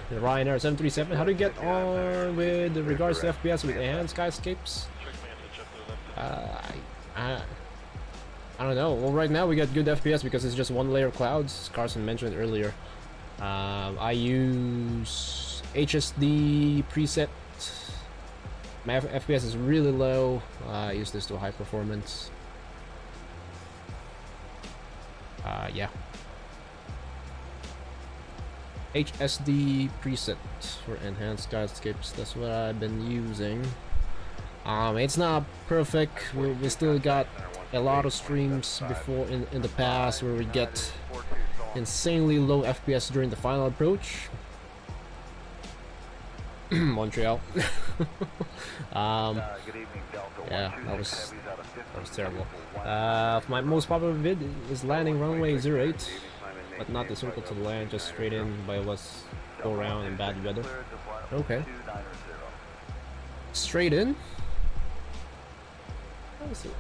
[SPEAKER 1] The Ryanair 737. How do you get on with regards to FPS with enhanced skyscapes? I don't know. Well, right now we got good FPS because it's just one layer of clouds, as Carson mentioned earlier. I use HSD preset. My FPS is really low. I use this to high performance. Yeah. HSD preset for enhanced skyscapes. That's what I've been using. It's not perfect. We still got a lot of streams before in the past where we get insanely low FPS during the final approach. Montreal. Yeah, that was terrible. My most popular vid is landing runway 08, but not the circle to land, just straight in by what's go around in bad weather. Okay. Straight in?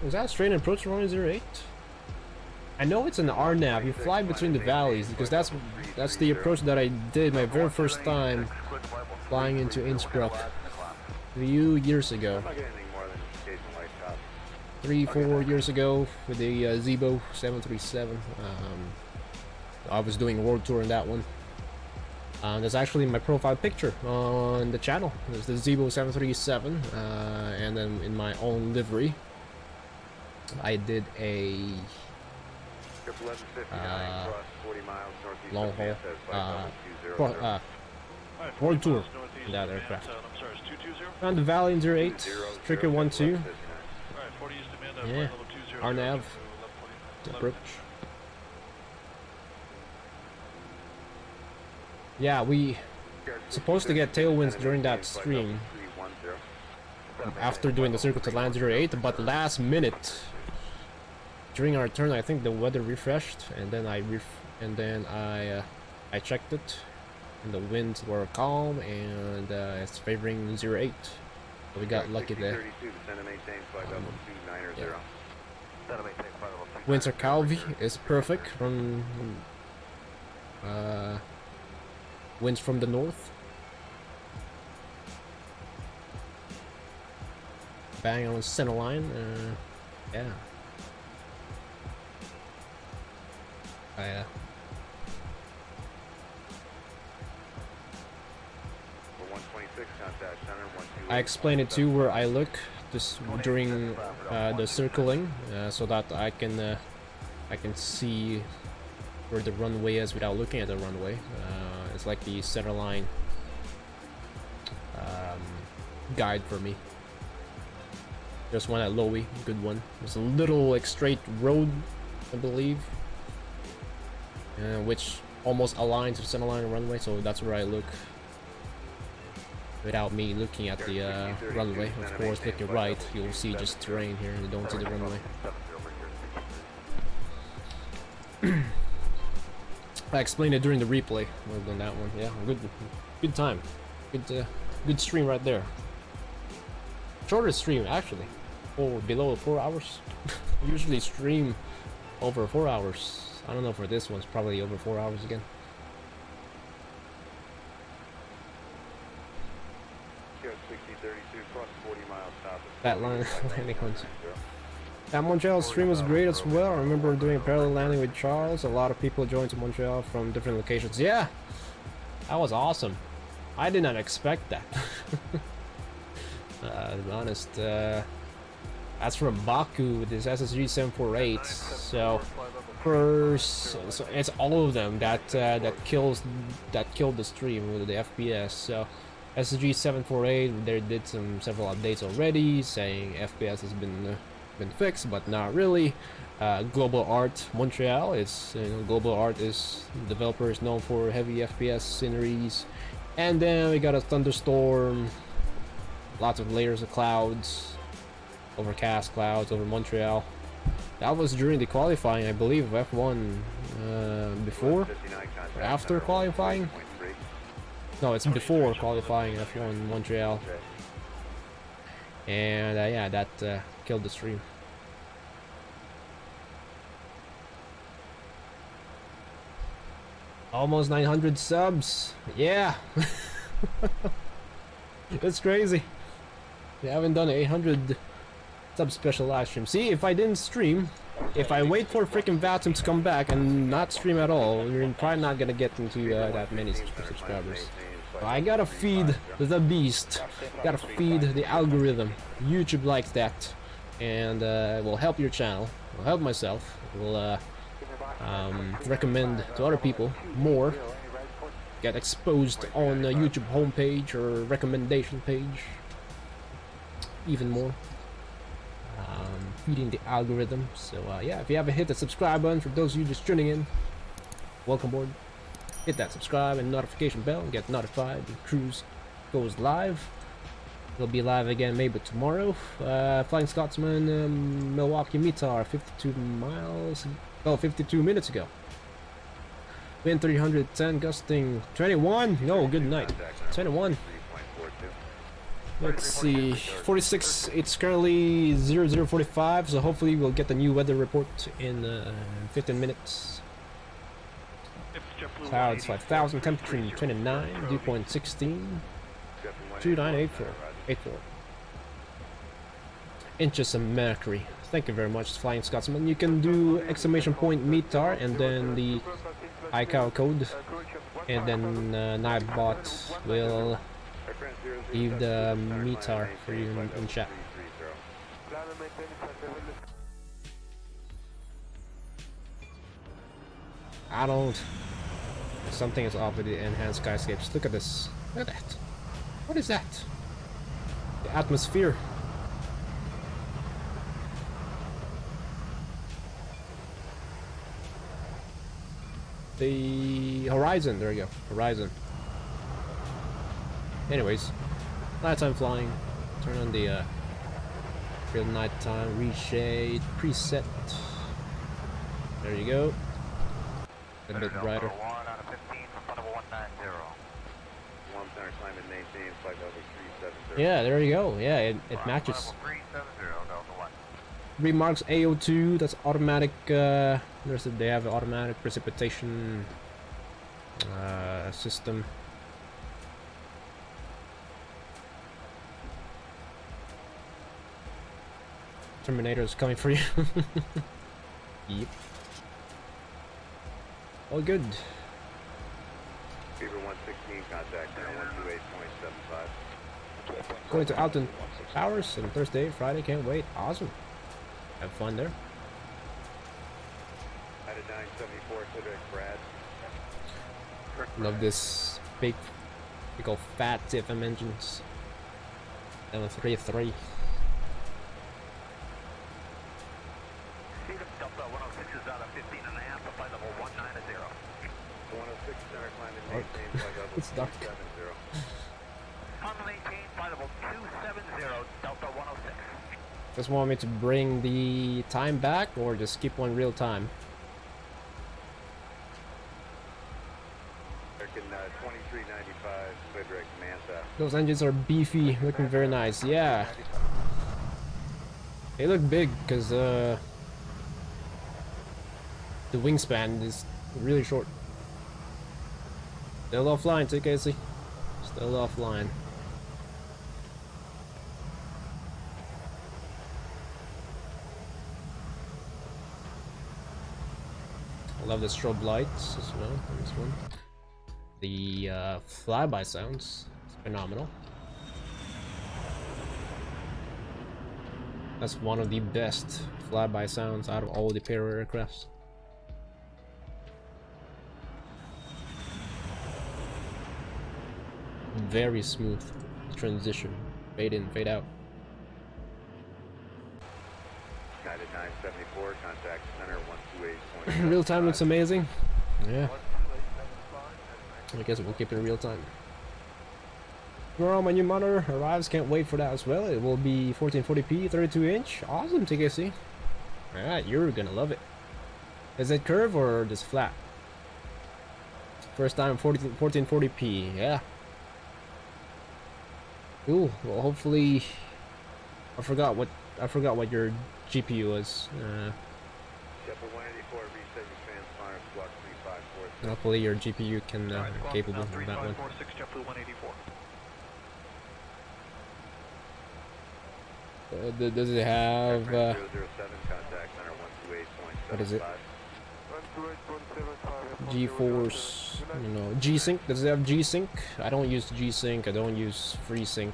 [SPEAKER 1] Was that straight in approach runway 08? I know it's an RNAV. You fly between the valleys because that's the approach that I did my very first time flying into Innsbruck a few years ago. 3-4 years ago with the Zibo 737. I was doing a world tour in that one. There's actually my profile picture on the channel. There's the Zibo 737, and then in my own livery, I did a long haul world tour in that aircraft. Around the valley in 08, Tricker 1-2. Yeah, RNAV approach. Yeah, we supposed to get tailwinds during that stream after doing the circle to land 08, but last minute during our turn I think the weather refreshed and then I checked it and the winds were calm and it's favoring 08, so we got lucky there. Yeah. Winds are Calvi is perfect from winds from the north. Bang on center line. Yeah. I explained it too where I look just during the circling, so that I can see where the runway is without looking at the runway. It's like the center line guide for me. There's one at Lowy, good one. There's a little like straight road, I believe, which almost aligns with center line runway, so that's where I look without me looking at the runway. Of course, looking right, you'll see just terrain here, and you don't see the runway. I explained it during the replay on that one. Yeah, good time, good stream right there. Shorter stream actually, below 4 hours. I usually stream over 4 hours. I don't know for this one's probably over 4 hours again. That line landing hunt. That Montreal stream was great as well. I remember doing a parallel landing with Charles. A lot of people joined to Montreal from different locations. Yeah, that was awesome. I did not expect that. To be honest, that's from Baku with this SSG 748. So first, so it's all of them that killed the stream with the FPS. So SSG 748, they did several updates already, saying FPS has been fixed, but not really. Global Art Montreal is Global Art is developer is known for heavy FPS sceneries, And then we got a thunderstorm, lots of layers of clouds, overcast clouds over Montreal. That was during the qualifying, I believe, of F1 before or after qualifying. No, it's before qualifying F1 Montreal. And yeah, that killed the stream. Almost 900 subs. Yeah. That's crazy. We haven't done an 800 sub special live stream. See, if I didn't stream, if I wait for freaking Vatum to come back and not stream at all, we're probably not gonna get into that many subscribers. So I gotta feed the beast. Gotta feed the algorithm. YouTube likes that, and it will help your channel. Will help myself. It will recommend to other people more. Get exposed on the YouTube homepage or recommendation page. Even more. Feeding the algorithm. So yeah, if you haven't hit the subscribe button, for those of you just tuning in, welcome aboard. Hit that subscribe and notification bell and get notified when Cruz goes live. It'll be live again maybe tomorrow. Flying Scotsman, Milwaukee METAR, 52 miles, well, 52 minutes ago. Wind 310, gusting 21. No, good night. 21. Let's see, 46. It's currently 0045, so hopefully we'll get the new weather report in 15 minutes. Clouds 5,000, temperature 29, dew point 16, 2984. Inches of mercury. Thank you very much, Flying Scotsman. You can do exclamation point METAR and then the ICAO code, and then Nightbot will leave the METAR for you in chat. I don't. Something is off with the enhanced skyscapes. Look at this. Look at that. What is that? The atmosphere. The horizon. There we go. Horizon. Anyways, nighttime flying. Turn on the real nighttime reshade preset. There you go. A bit brighter. Yeah, there you go. Yeah, it matches. Remarks AO2. That's automatic. They have an automatic precipitation system. Terminator is coming for you. Yep. All good.
[SPEAKER 3] Fever 116, contact now 128.75.
[SPEAKER 1] Going to Alton Towers on Thursday, Friday. Can't wait. Awesome. Have fun there.
[SPEAKER 3] At a 974 Civic, Brad.
[SPEAKER 1] Love this big old fat CFM engines. 733. It's dark. Just want me to bring the time back or just keep on real time? Those engines are beefy, looking very nice. Yeah, they look big because the wingspan is really short. Still offline, TKC. Still offline. I love the strobe lights as well on this one. The flyby sounds is phenomenal. That's one of the best flyby sounds out of all the Pero aircrafts. Very smooth transition, fade in, fade out.
[SPEAKER 3] United 974, contact center 128.75.
[SPEAKER 1] Real time looks amazing. Yeah. I guess we'll keep it in real time. Tomorrow my new monitor arrives, can't wait for that as well. It will be 1440p, 32-inch. Awesome, TKC. Alright, you're gonna love it. Is it curved or just flat? First time 1440p, yeah. Cool. Well, hopefully, I forgot what your GPU was. Hopefully your GPU can capable of that one. Does it have what is it? GeForce, you know, G-Sync. Does it have G-Sync? I don't use G-Sync. I don't use FreeSync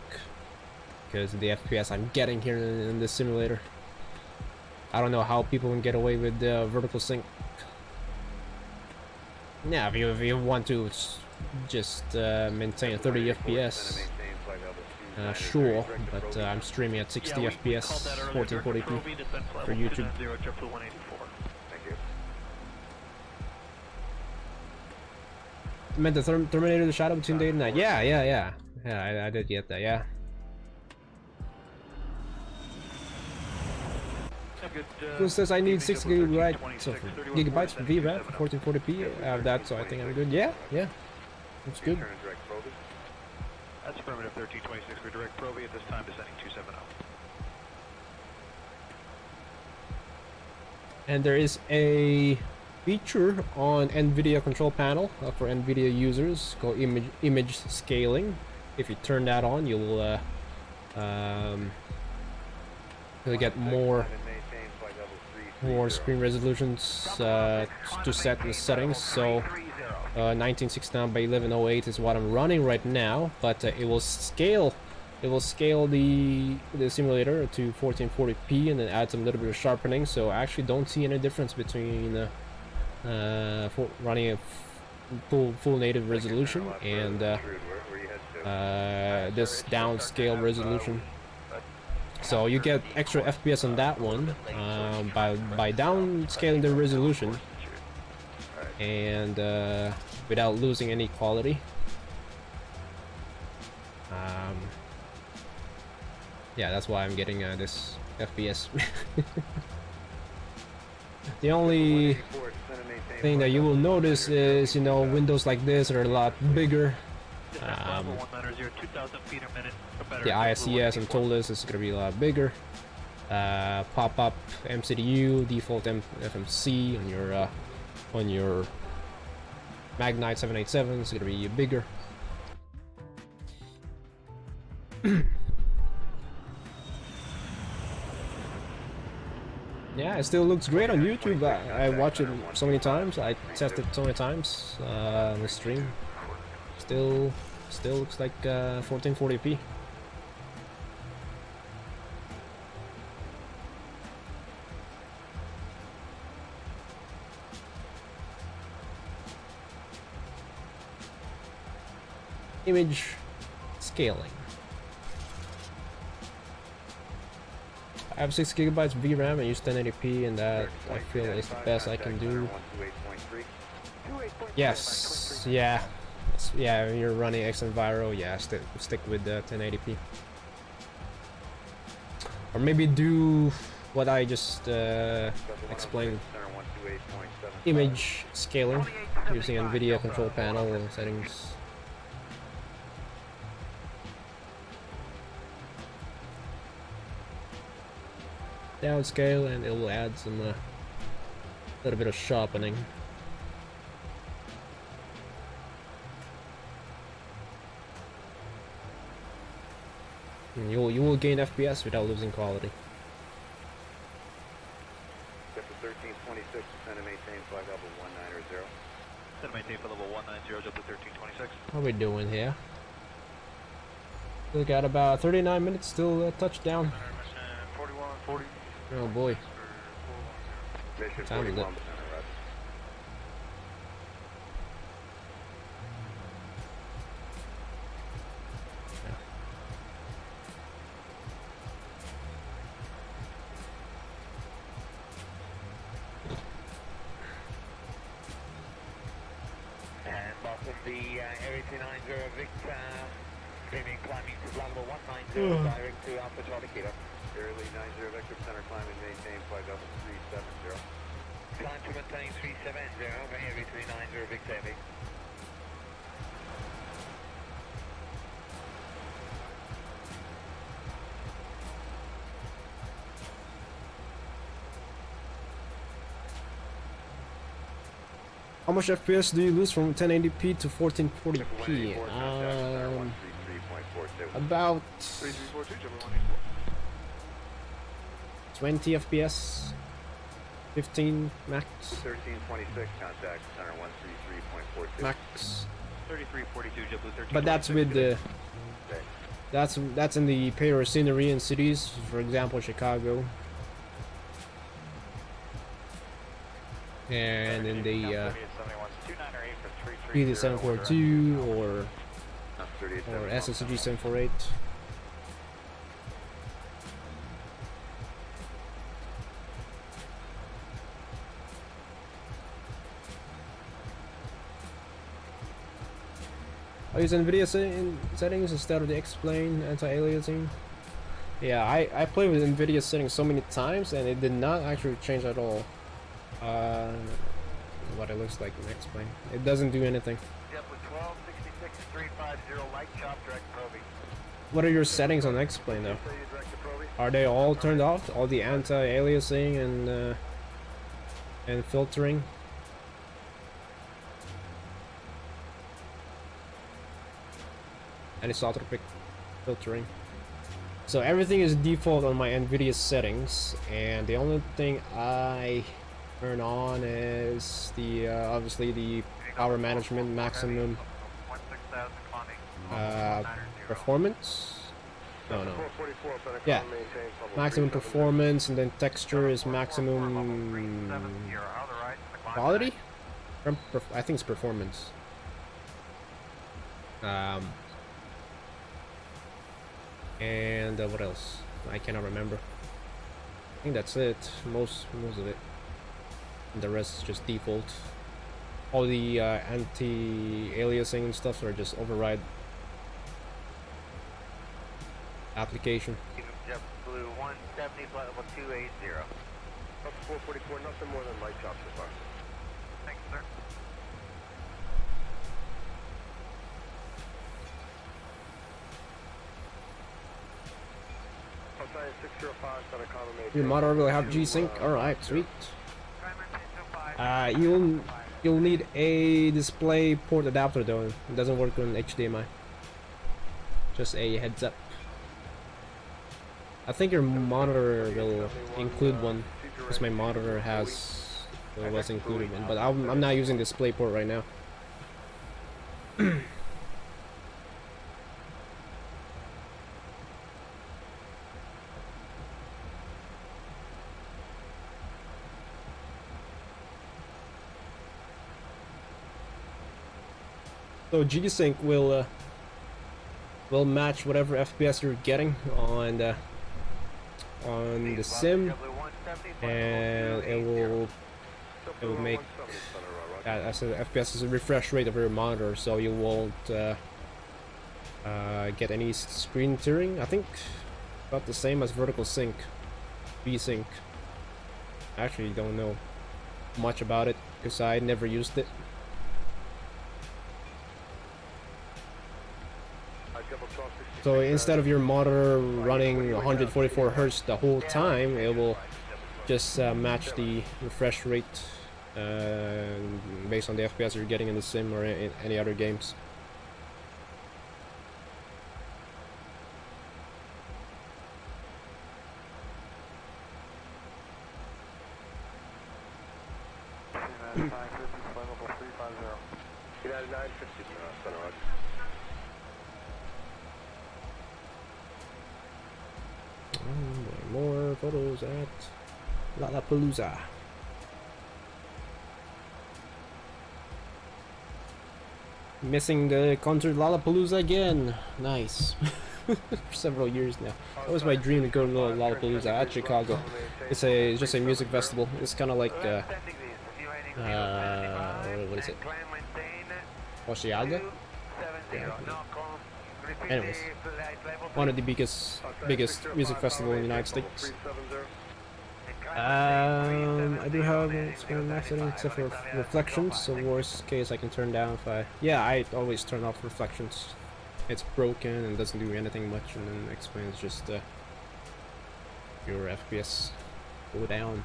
[SPEAKER 1] because of the FPS I'm getting here in this simulator. I don't know how people can get away with vertical sync. Yeah, if you want to just maintain 30 FPS, sure, but I'm streaming at 60 FPS, 1440p for YouTube. I meant the Terminator, the shadow between day and night. Yeah, I did get that, yeah. Cruz says I need 6 gigabytes of VRAM for 1440p. I have that, so I think I'm good. Yeah, that's good.
[SPEAKER 5] That's affirmative 1326 for direct probing at this time, descending 270.
[SPEAKER 1] And there is a feature on NVIDIA control panel for NVIDIA users called image scaling. If you turn that on, you'll get more screen resolutions to set in the settings. So 1969 by 1108 is what I'm running right now, but it will scale the simulator to 1440p and then add some little bit of sharpening. So I actually don't see any difference between running a full native resolution and this downscale resolution. So you get extra FPS on that one by downscaling the resolution and without losing any quality. Yeah, that's why I'm getting this FPS. The only thing that you will notice is, you know, windows like this are a lot bigger. The ISCS and told us it's gonna be a lot bigger. Pop-up MCDU, default FMC on your Magnite 787 is gonna be bigger. Yeah, it still looks great on YouTube. I watch it so many times. I test it so many times on the stream. Still looks like 1440p. Image scaling. I have 6 gigabytes VRAM and use 1080p, and that I feel is the best I can do. Yes, yeah, you're running Xenviro, yeah, stick with the 1080p. Or maybe do what I just explained. Image scaling using NVIDIA control panel settings. Downscale, and it will add some little bit of sharpening. And you will gain FPS without losing quality.
[SPEAKER 5] Get the 1326, send and maintain flag level 190. Send and maintain for level 190 up to 1326.
[SPEAKER 1] How are we doing here? We got about 39 minutes till touchdown.
[SPEAKER 3] 41, 40.
[SPEAKER 1] Oh boy. Time is it?
[SPEAKER 4] And bottom the Area 290 Victor Clearing, climbing to level 190, direct to Alpha Charlie Kilo.
[SPEAKER 5] Early 90 vector center climb and maintain flight level 370.
[SPEAKER 4] Climb to maintain 370, heavy 390, big heavy.
[SPEAKER 1] How much FPS do you lose from 1080p to 1440p? About 20 FPS, 15 max.
[SPEAKER 5] 1326 contact center 133.42.
[SPEAKER 1] Max.
[SPEAKER 2] 3342 JetBlue 13.
[SPEAKER 1] But that's with the that's in the payroll scenery in cities, for example, Chicago. And in the either 742 or SSG 748. I use NVIDIA settings instead of the X-Plane anti-aliasing. Yeah, I played with NVIDIA settings so many times and it did not actually change at all. What it looks like in X-Plane. It doesn't do anything. What are your settings on X-Plane though? Are they all turned off? All the anti-aliasing and filtering? Anisotropic filtering. So everything is default on my NVIDIA settings, and the only thing I turn on is the obviously the power management maximum performance. No. Yeah, maximum performance, and then texture is maximum quality. I think it's performance. And what else? I cannot remember. I think that's it. Most of it. And the rest is just default. All the anti-aliasing and stuff are just override application.
[SPEAKER 5] JetBlue 170, flight level 280. Up 444, nothing more than light chops so far. Thanks, sir.
[SPEAKER 1] Your motor will have G-Sync. Alright, sweet. You'll need a display port adapter though. It doesn't work on HDMI. Just a heads up. I think your monitor will include one, because my monitor was included one, but I'm not using display port right now. So G-Sync will match whatever FPS you're getting on the sim, and it will make as the FPS is a refresh rate of your monitor, so you won't get any screen tearing. I think about the same as vertical sync, V-Sync. I actually don't know much about it because I never used it. So instead of your monitor running 144 Hz the whole time, it will just match the refresh rate based on the FPS you're getting in the sim or in any other games. More photos at Lollapalooza. Missing the concert Lollapalooza again. Nice. For several years now. That was my dream to go to Lollapalooza at Chicago. It's just a music festival. It's kind of like what is it? Oshiaga? Yeah. Anyways, one of the biggest music festival in the United States. I do have expanded max setting except for reflections, so worst case I can turn down if I... Yeah, I always turn off reflections. It's broken and doesn't do anything much, and then explains just your FPS go down.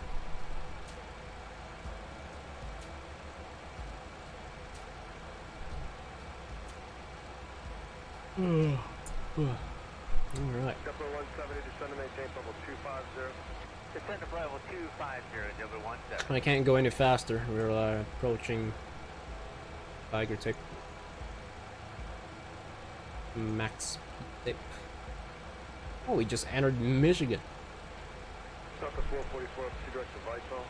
[SPEAKER 1] Alright.
[SPEAKER 3] Kepler 170, descend to maintain level 250.
[SPEAKER 5] Descend to level 250, Double 17.
[SPEAKER 1] I can't go any faster. We're approaching Tiger Tick max tip. Oh, we just entered Michigan.
[SPEAKER 3] Stop the 444, proceed direct to Vital.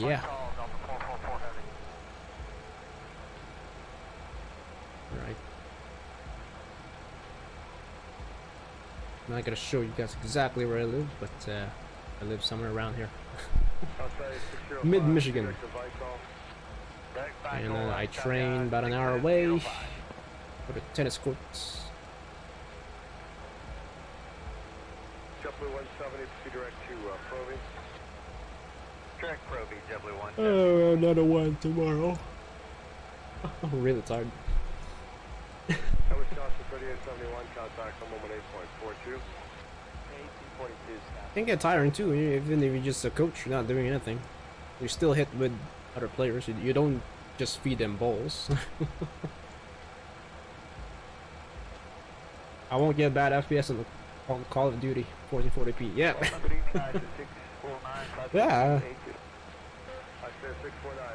[SPEAKER 1] Yeah. Right. I'm not gonna show you guys exactly where I live, but I live somewhere around here. Mid Michigan. And I train about an hour away for the tennis courts.
[SPEAKER 3] Kepler 170, proceed direct to Proby.
[SPEAKER 5] Direct Proby, Double 17.
[SPEAKER 1] Oh, another one tomorrow. I'm really tired.
[SPEAKER 3] Wisconsin 3871, contact on 118.42. 18.2.
[SPEAKER 1] It can get tiring too, even if you're just a coach, you're not doing anything. You still hit with other players, you don't just feed them balls. I won't get bad FPS on Call of Duty 1440p. Yeah. Yeah.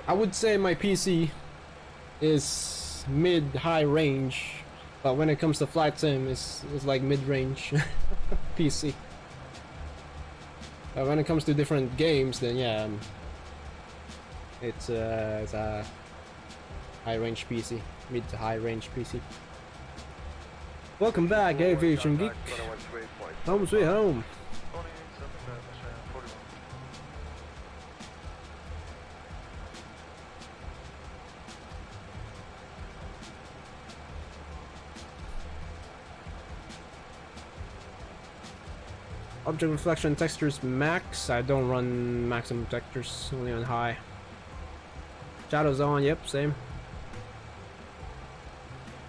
[SPEAKER 1] I would say my PC is mid-high range, but when it comes to flight sim, it's like mid-range PC. When it comes to different games, then yeah, it's a high-range PC, mid to high-range PC. Welcome back, Aviation Geek. Home sweet home. Object reflection textures max. I don't run maximum textures, only on high. Shadows on, yep, same.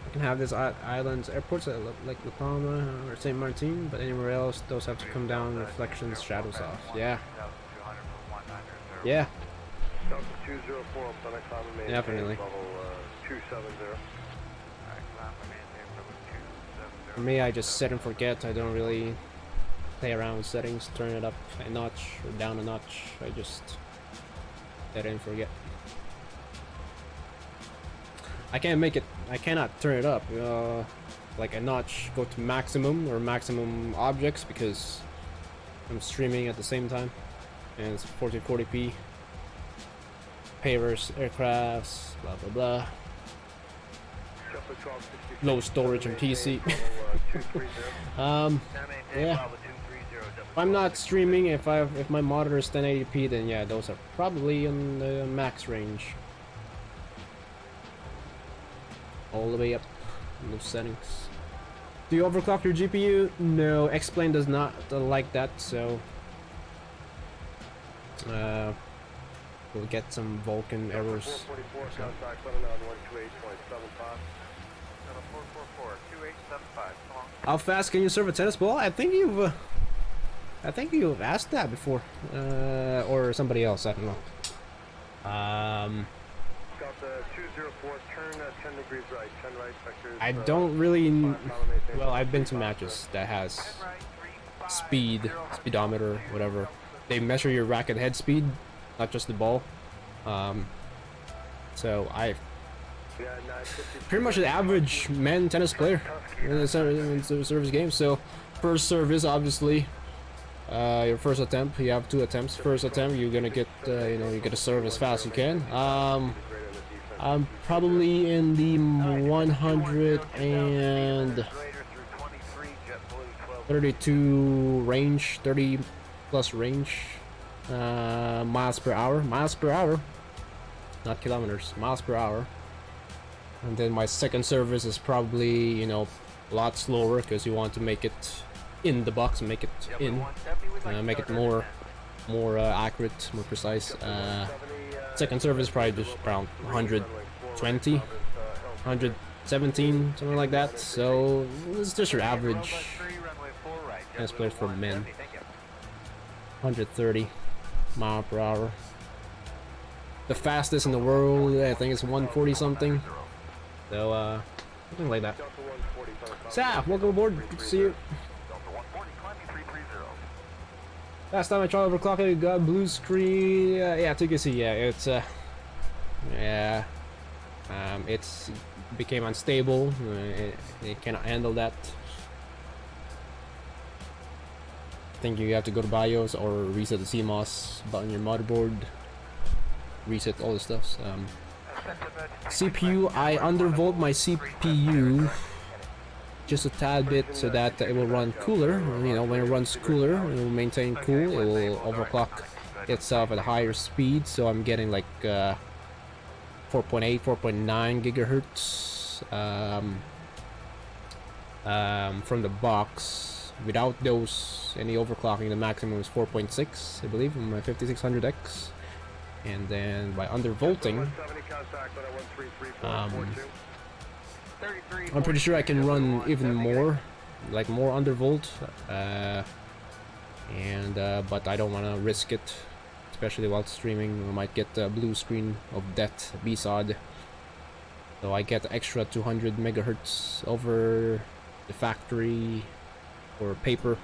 [SPEAKER 1] I can have this islands airports like La Palma or St. Martin, but anywhere else those have to come down, reflections, shadows off. Yeah. Yeah. Definitely. For me, I just set and forget. I don't really play around with settings, turn it up a notch or down a notch. I just set and forget. I can't make it, I cannot turn it up like a notch, go to maximum or maximum objects because I'm streaming at the same time and it's 1440p, pavers, aircrafts, blah blah blah, low storage and PC. Yeah. If I'm not streaming, if my monitor is 1080p, then yeah, those are probably in the max range. All the way up in those settings. Do you overclock your GPU? No, X-Plane does not like that, so we'll get some Vulkan errors. How fast can you serve a tennis ball? I think you've asked that before, or somebody else. I don't know. I don't really. Well, I've been to matches that has speedometer, whatever. They measure your racket head speed, not just the ball. So I pretty much an average men tennis player in the service game. So first service, obviously, your first attempt. You have 2 attempts. First attempt, you're gonna get you get to serve as fast as you can. I'm probably in the 132 range, 30 plus range, miles per hour, not kilometers, miles per hour. And then my second service is probably, you know, a lot slower because you want to make it in the box, make it in, make it more accurate, more precise. Second service is probably just around 120, 117, something like that. So it's just your average tennis players for men. 130 mile per hour. The fastest in the world, I think, is 140 something. So something like that. Saf, welcome aboard. Good to see you. Last time I tried overclocking, it got blue screen. Yeah, you can see. Yeah, it's it's became unstable. It cannot handle that. I think you have to go to BIOS or reset the CMOS button your motherboard. Reset all the stuff. CPU, I undervolt my CPU just a tad bit so that it will run cooler. You know, when it runs cooler, it will maintain cool. It will overclock itself at a higher speed. So I'm getting like 4.8, 4.9 gigahertz from the box. Without those, any overclocking, the maximum is 4.6, I believe, on my 5600X. And then by undervolting, I'm pretty sure I can run even more, like more undervolt, but I don't want to risk it, especially while streaming. I might get a blue screen of death, BSOD. So I get extra 200 megahertz over the factory or paper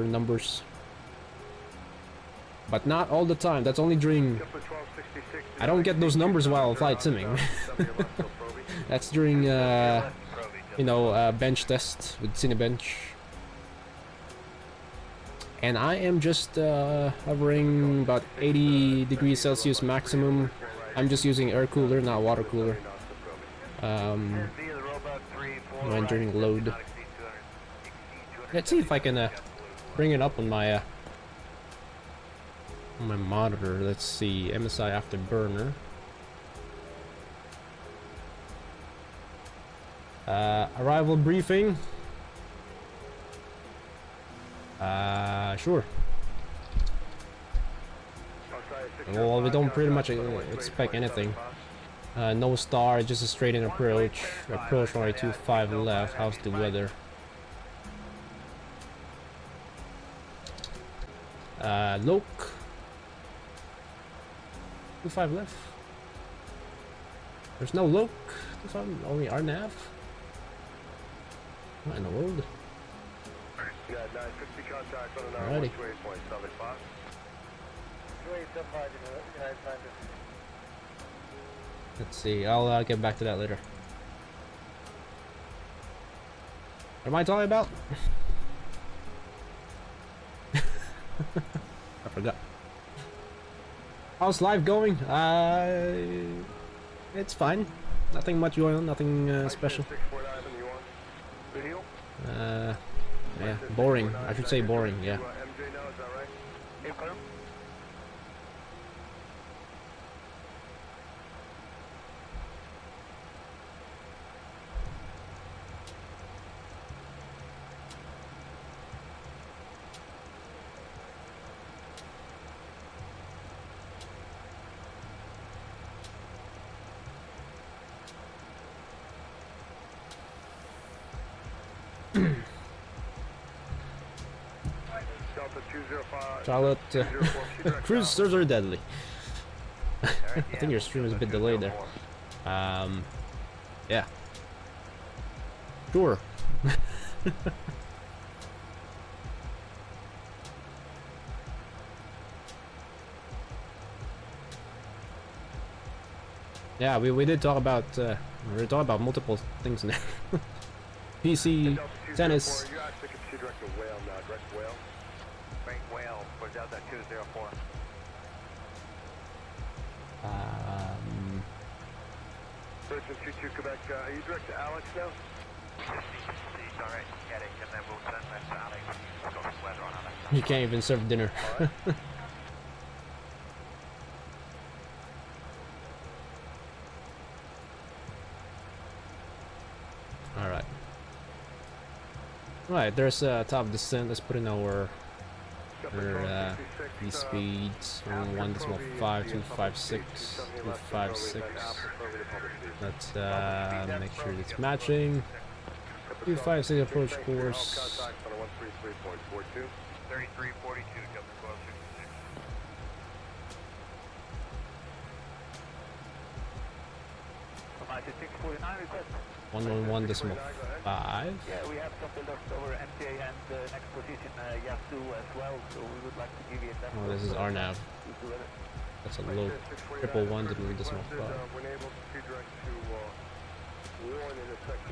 [SPEAKER 1] numbers. But not all the time. That's only during... I don't get those numbers while flight simming. That's during, you know, bench test with Cinebench. And I am just hovering about 80 degrees Celsius maximum. I'm just using air cooler, not water cooler. When during load. Let's see if I can bring it up on my monitor. Let's see, MSI afterburner. Arrival briefing. Sure. Well, we don't pretty much expect anything. No star, just a straight in approach. Approach runway 25 left. How's the weather? Look. 25 left. There's no look. There's only our nav. What in the world? Alrighty. Let's see. I'll get back to that later. What am I talking about? I forgot. How's live going? It's fine. Nothing much going on. Nothing special. Yeah, boring. I should say boring. Yeah. Charlotte, Cruz serves are deadly. I think your stream is a bit delayed there. Yeah. Sure. Yeah, we did talk about we were talking about multiple things in there. PC, tennis.
[SPEAKER 3] Person 22 Quebec, are you direct to Alex now?
[SPEAKER 1] You can't even serve dinner. Right, there's a top descent. Let's put in our these speeds. 1.5256, 256. Let's make sure it's matching. 256 approach course.
[SPEAKER 3] 3342, jump to
[SPEAKER 1] 111.5.
[SPEAKER 3] 1266.
[SPEAKER 4] Yeah, we have some build-ups over MTA and next position Yasu as well, so we would like to give you that.
[SPEAKER 1] Oh, this is RNAV. That's a low 111 decimal 5.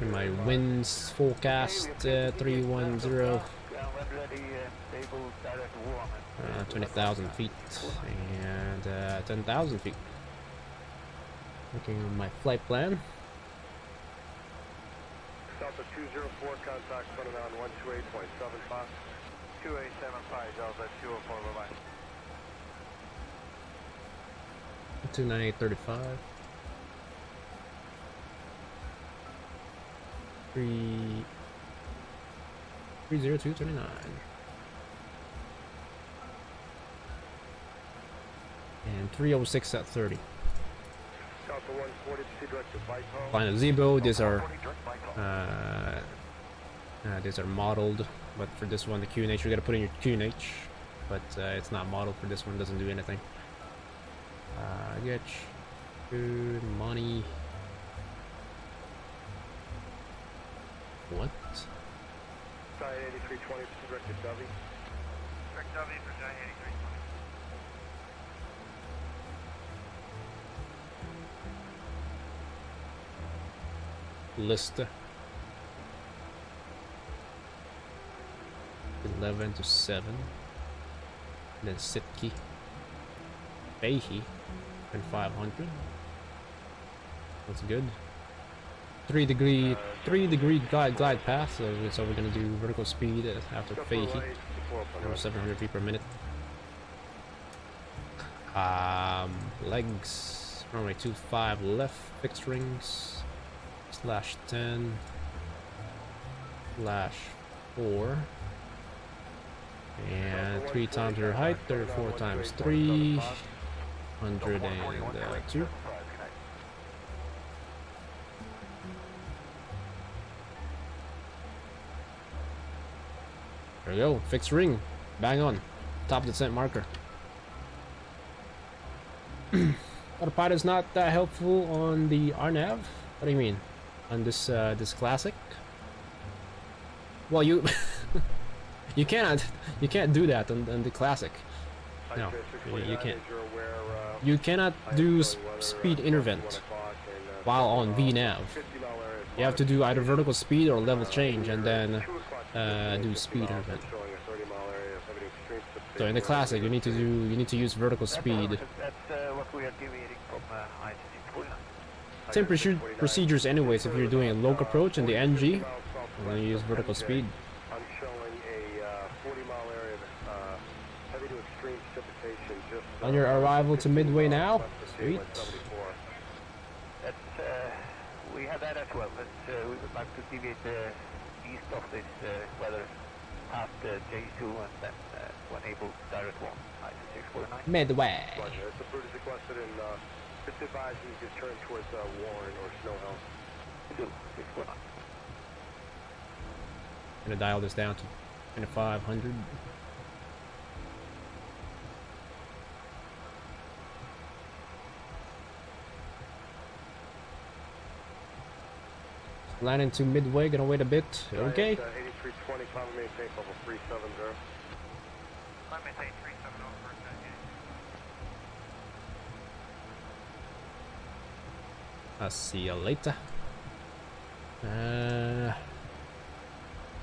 [SPEAKER 1] In my winds forecast 310. 20,000 feet and 10,000 feet. Looking at my flight plan.
[SPEAKER 3] Delta 204, contact running on 128.75. 2875, Delta 204, bye-bye.
[SPEAKER 1] 298.35. 302.29. And 306 at 30. Final Zebo, these are modeled, but for this one the QNH, you gotta put in your QNH, but it's not modeled for this one, doesn't do anything. Get good money. What?
[SPEAKER 3] 8320, directed W. Direct W for 8320.
[SPEAKER 1] Lista 11 to 7, and then Sitki Behi and 500. That's good. 3 degree glide path, so we're gonna do vertical speed after Fahey, 700 feet per minute. Legs runway 25 left, fixed rings /10 /4, and 3 times your height, 34 times 3, 102. There we go, fixed ring, bang on, top descent marker. Autopilot's not that helpful on the RNAV. What do you mean? On this this classic? Well, you you can't do that on the classic. No, you can't. You cannot do speed intervent while on VNAV. You have to do either vertical speed or level change, and then do speed intervent. So in the classic, you need to use vertical speed.
[SPEAKER 4] That's what we are deviating from
[SPEAKER 1] Same procedures anyways. If you're doing a local approach in the NG, and then you use vertical speed.
[SPEAKER 3] I'm showing a 40-mile area of heavy to extreme precipitation just
[SPEAKER 1] On your arrival to Midway now. Sweet.
[SPEAKER 4] That's we have that as well, but we would like to deviate east of this weather past J2 and then when able direct one 649.
[SPEAKER 1] Midway.
[SPEAKER 3] It's a Brutus requested and just advise you to turn towards Warren or Snow Hill.
[SPEAKER 4] 649.
[SPEAKER 1] Gonna dial this down to 2500. Landing to Midway, gonna wait a bit. Okay.
[SPEAKER 3] 8320, climb and maintain level 370.
[SPEAKER 4] Climb maintain 370 first
[SPEAKER 1] I'll see you later.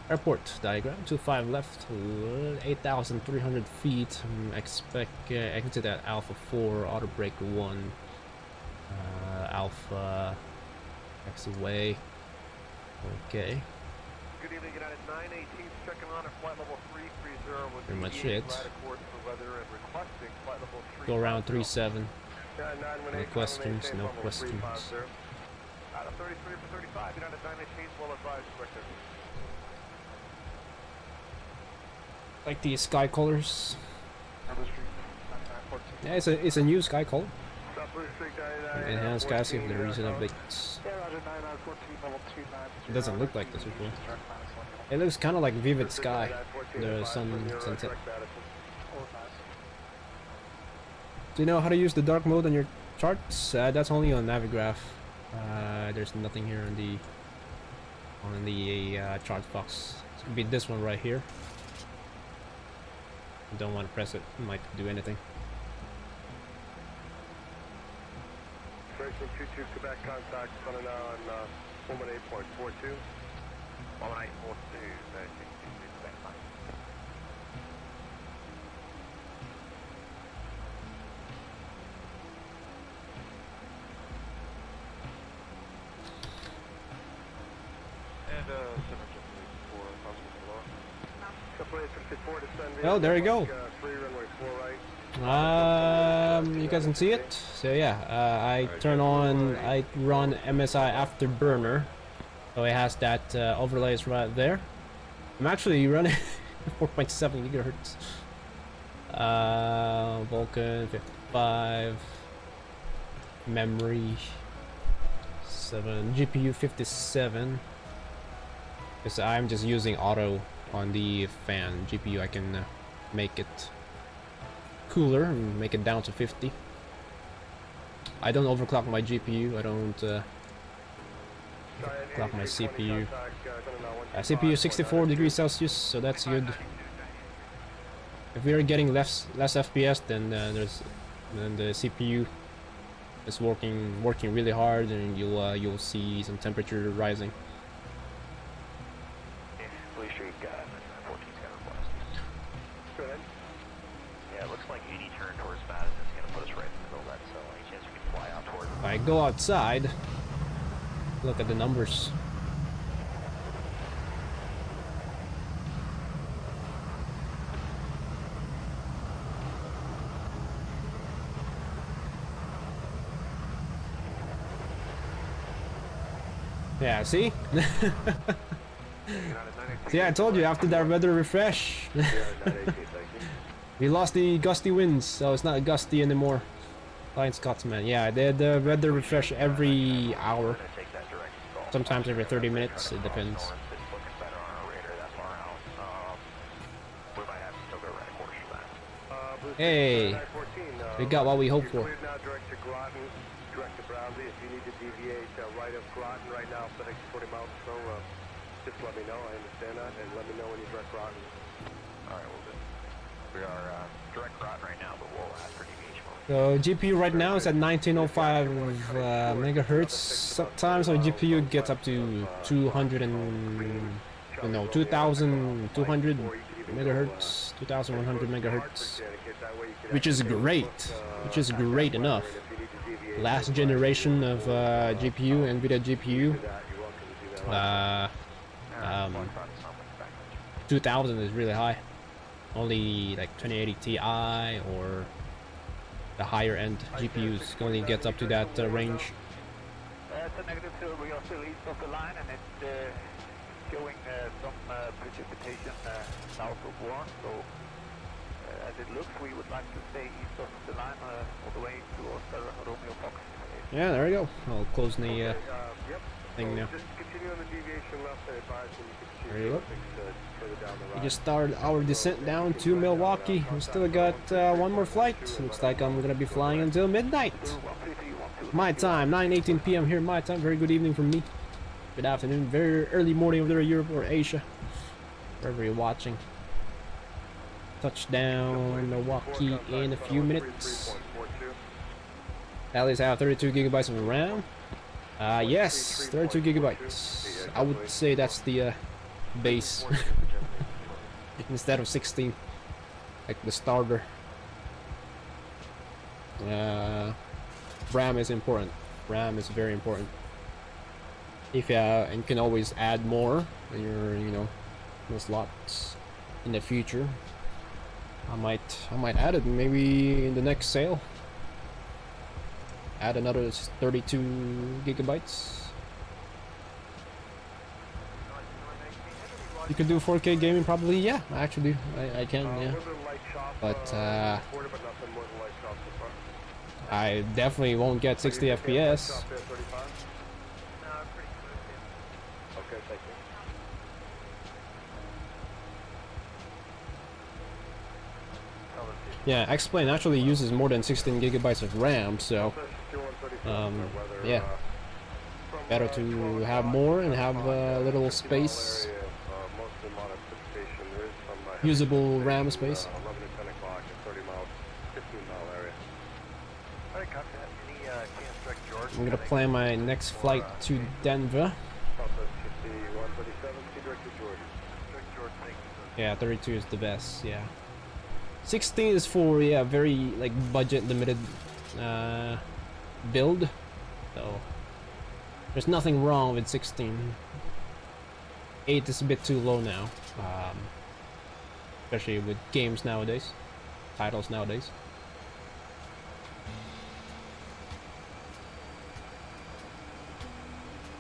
[SPEAKER 1] Airport diagram, 25 left, 8,300 feet. Expect exit at Alpha 4, auto brake 1, Alpha X away. Okay.
[SPEAKER 3] Good evening, United 918, checking on at flight level 330 with
[SPEAKER 1] pretty much it. Go around 37. Any questions? No questions.
[SPEAKER 3] Out of 33 for 35, United 918, well advised, Victor.
[SPEAKER 1] Like the sky colors.
[SPEAKER 3] Number Street, 9914.
[SPEAKER 1] Yeah, it's a new sky color.
[SPEAKER 3] South Blue Street, 99.
[SPEAKER 1] Enhanced sky if the recent updates.
[SPEAKER 3] Yeah, Roger, 9914, level 29.
[SPEAKER 1] It doesn't look like this before. It looks kind of like vivid sky. The sunset. Do you know how to use the dark mode on your charts? That's only on Navigraph. There's nothing here on the chart box. It's gonna be this one right here. Don't want to press it. It might do anything.
[SPEAKER 3] Operation 22 Quebec contact running on 118.42.
[SPEAKER 4] 1842, Quebec line.
[SPEAKER 3] And 754 possible below. Separation 54 descend.
[SPEAKER 1] Oh, there you go.
[SPEAKER 3] 3 runway 4 right.
[SPEAKER 1] You guys can see it. So yeah, I run MSI Afterburner, so it has that overlays right there. I'm actually running 4.7 gigahertz. Vulcan 55, memory 7, GPU 57. Because I'm just using auto on the fan GPU. I can make it cooler and make it down to 50. I don't overclock my GPU. I don't clock my CPU. CPU 64 degrees Celsius, so that's good. If we are getting less FPS, then the CPU is working really hard, and you'll see some temperature rising.
[SPEAKER 4] Blue Street, 14's got a request.
[SPEAKER 3] Go ahead.
[SPEAKER 4] Yeah, it looks like 80 turn towards Madison is going to put us right in the middle of that, so any chance we can fly out toward
[SPEAKER 1] If I go outside, look at the numbers. Yeah, see? See, I told you after that weather refresh. We lost the gusty winds, so it's not gusty anymore. Flying Scotsman. Yeah, they had the weather refresh every hour. Sometimes every 30 minutes, it depends. Hey, we got what we hoped for.
[SPEAKER 3] Direct to Brownlee. If you need to deviate right of Groton right now for the next 40 miles or so, just let me know. I understand that, and let me know when you direct Groton.
[SPEAKER 4] Alright, we'll do. We are direct Groton right now, but we'll ask for deviation.
[SPEAKER 1] So GPU right now is at 1905 megahertz. Sometimes our GPU gets up to 200 2200 megahertz, 2100 megahertz, which is great, enough. Last generation of GPU, NVIDIA GPU, 2000 is really high. Only like 2080 Ti or the higher end GPUs only gets up to that range.
[SPEAKER 4] It's a negative, so we are still east of the line, and it's showing some precipitation south of Warren. So as it looks, we would like to stay east of the line all the way towards Romeo Fox.
[SPEAKER 1] Yeah, there we go. I'll close the thing now.
[SPEAKER 3] Just continue on the deviation left and advise when you can see
[SPEAKER 1] There you go.
[SPEAKER 3] further down the
[SPEAKER 1] We
[SPEAKER 3] route.
[SPEAKER 1] just started our descent down to Milwaukee. We still got one more flight. Looks like I'm gonna be flying until midnight. My time, 9:18 p.m. here. My time. Very good evening from me. Good afternoon. Very early morning over there in Europe or Asia, wherever you're watching. Touchdown Milwaukee in a few minutes. At least have 32 gigabytes of RAM. Yes, 32 gigabytes. I would say that's the base instead of 16, like the starter. RAM is important. RAM is very important. If and you can always add more in your slots in the future. I might add it maybe in the next sale. Add another 32 gigabytes. You could do 4K gaming probably. Yeah, actually, I can. Yeah, but I definitely won't get 60 FPS.
[SPEAKER 3] Okay, thank you.
[SPEAKER 1] Yeah, X-Plane actually uses more than 16 gigabytes of RAM, so yeah, better to have more and have a little space, usable RAM space.
[SPEAKER 3] 11 to 10 o'clock at 30 miles, 15-mile area.
[SPEAKER 1] I'm gonna plan my next flight to Denver.
[SPEAKER 3] Southwest 137, see directed Jordan.
[SPEAKER 1] Yeah, 32 is the best. Yeah, 16 is for very like budget limited build, so there's nothing wrong with 16. 8 is a bit too low now, especially with games nowadays, titles nowadays.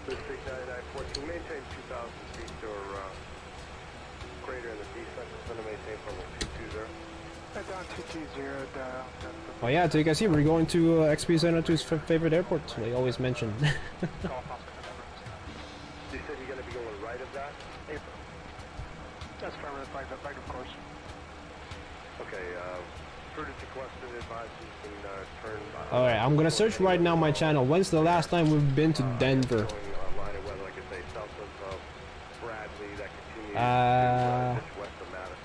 [SPEAKER 3] District 9914, maintain 2,000 feet or greater in the descent. It's going to maintain from 220.
[SPEAKER 6] Down 220 down.
[SPEAKER 1] Oh yeah, so you guys see we're going to XP72's favorite airport. They always mention.
[SPEAKER 3] You said you're going to be going right of that?
[SPEAKER 6] That's affirmative, right of course.
[SPEAKER 3] Okay, prudence requested, advised you can turn...
[SPEAKER 1] All right, I'm gonna search right now my channel. When's the last time we've been to Denver?
[SPEAKER 3] Line of weather, like I say, south of Bradley, that continues just west of Madison.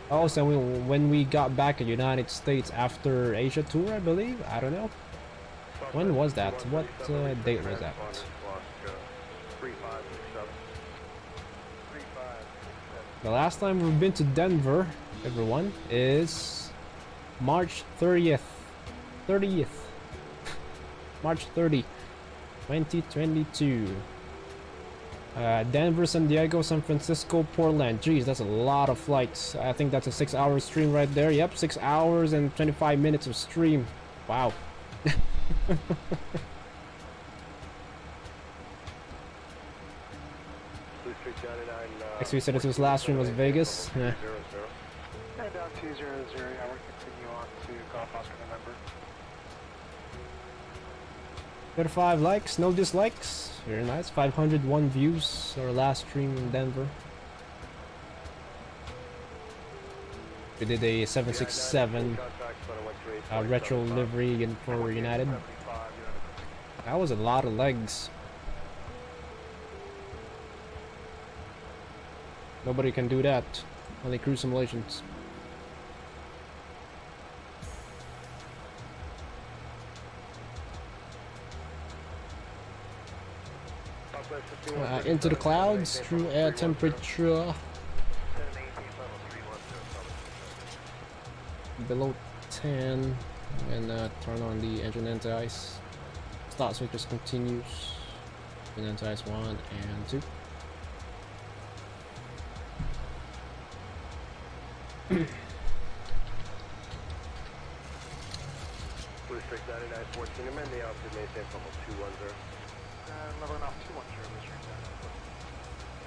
[SPEAKER 1] Oh, so when we got back in United States after Asia tour, I believe. I don't know. When was that? What date was that? The last time we've been to Denver, everyone, is March 30th. March 30, 2022. Denver, San Diego, San Francisco, Portland. Jeez, that's a lot of flights. I think that's a 6-hour stream right there. Yep, 6 hours and 25 minutes of stream. Wow. Actually, said his last stream was Vegas. Yeah.
[SPEAKER 6] And down 200, yeah, we'll continue on to Golf Oscar November.
[SPEAKER 1] 35 likes, no dislikes. Very nice. 501 views. Our last stream in Denver. We did a 767 retro livery in for United. That was a lot of legs. Nobody can do that. Only Cruise simulations. Into the clouds through air temperature below 10 and turn on the engine anti-ice. Start switches continues. Engine anti-ice 1 and 2.
[SPEAKER 3] Blue Streak 9914, amend the altitude maintain level 210.
[SPEAKER 6] Level off 210, Blue Streak 9914.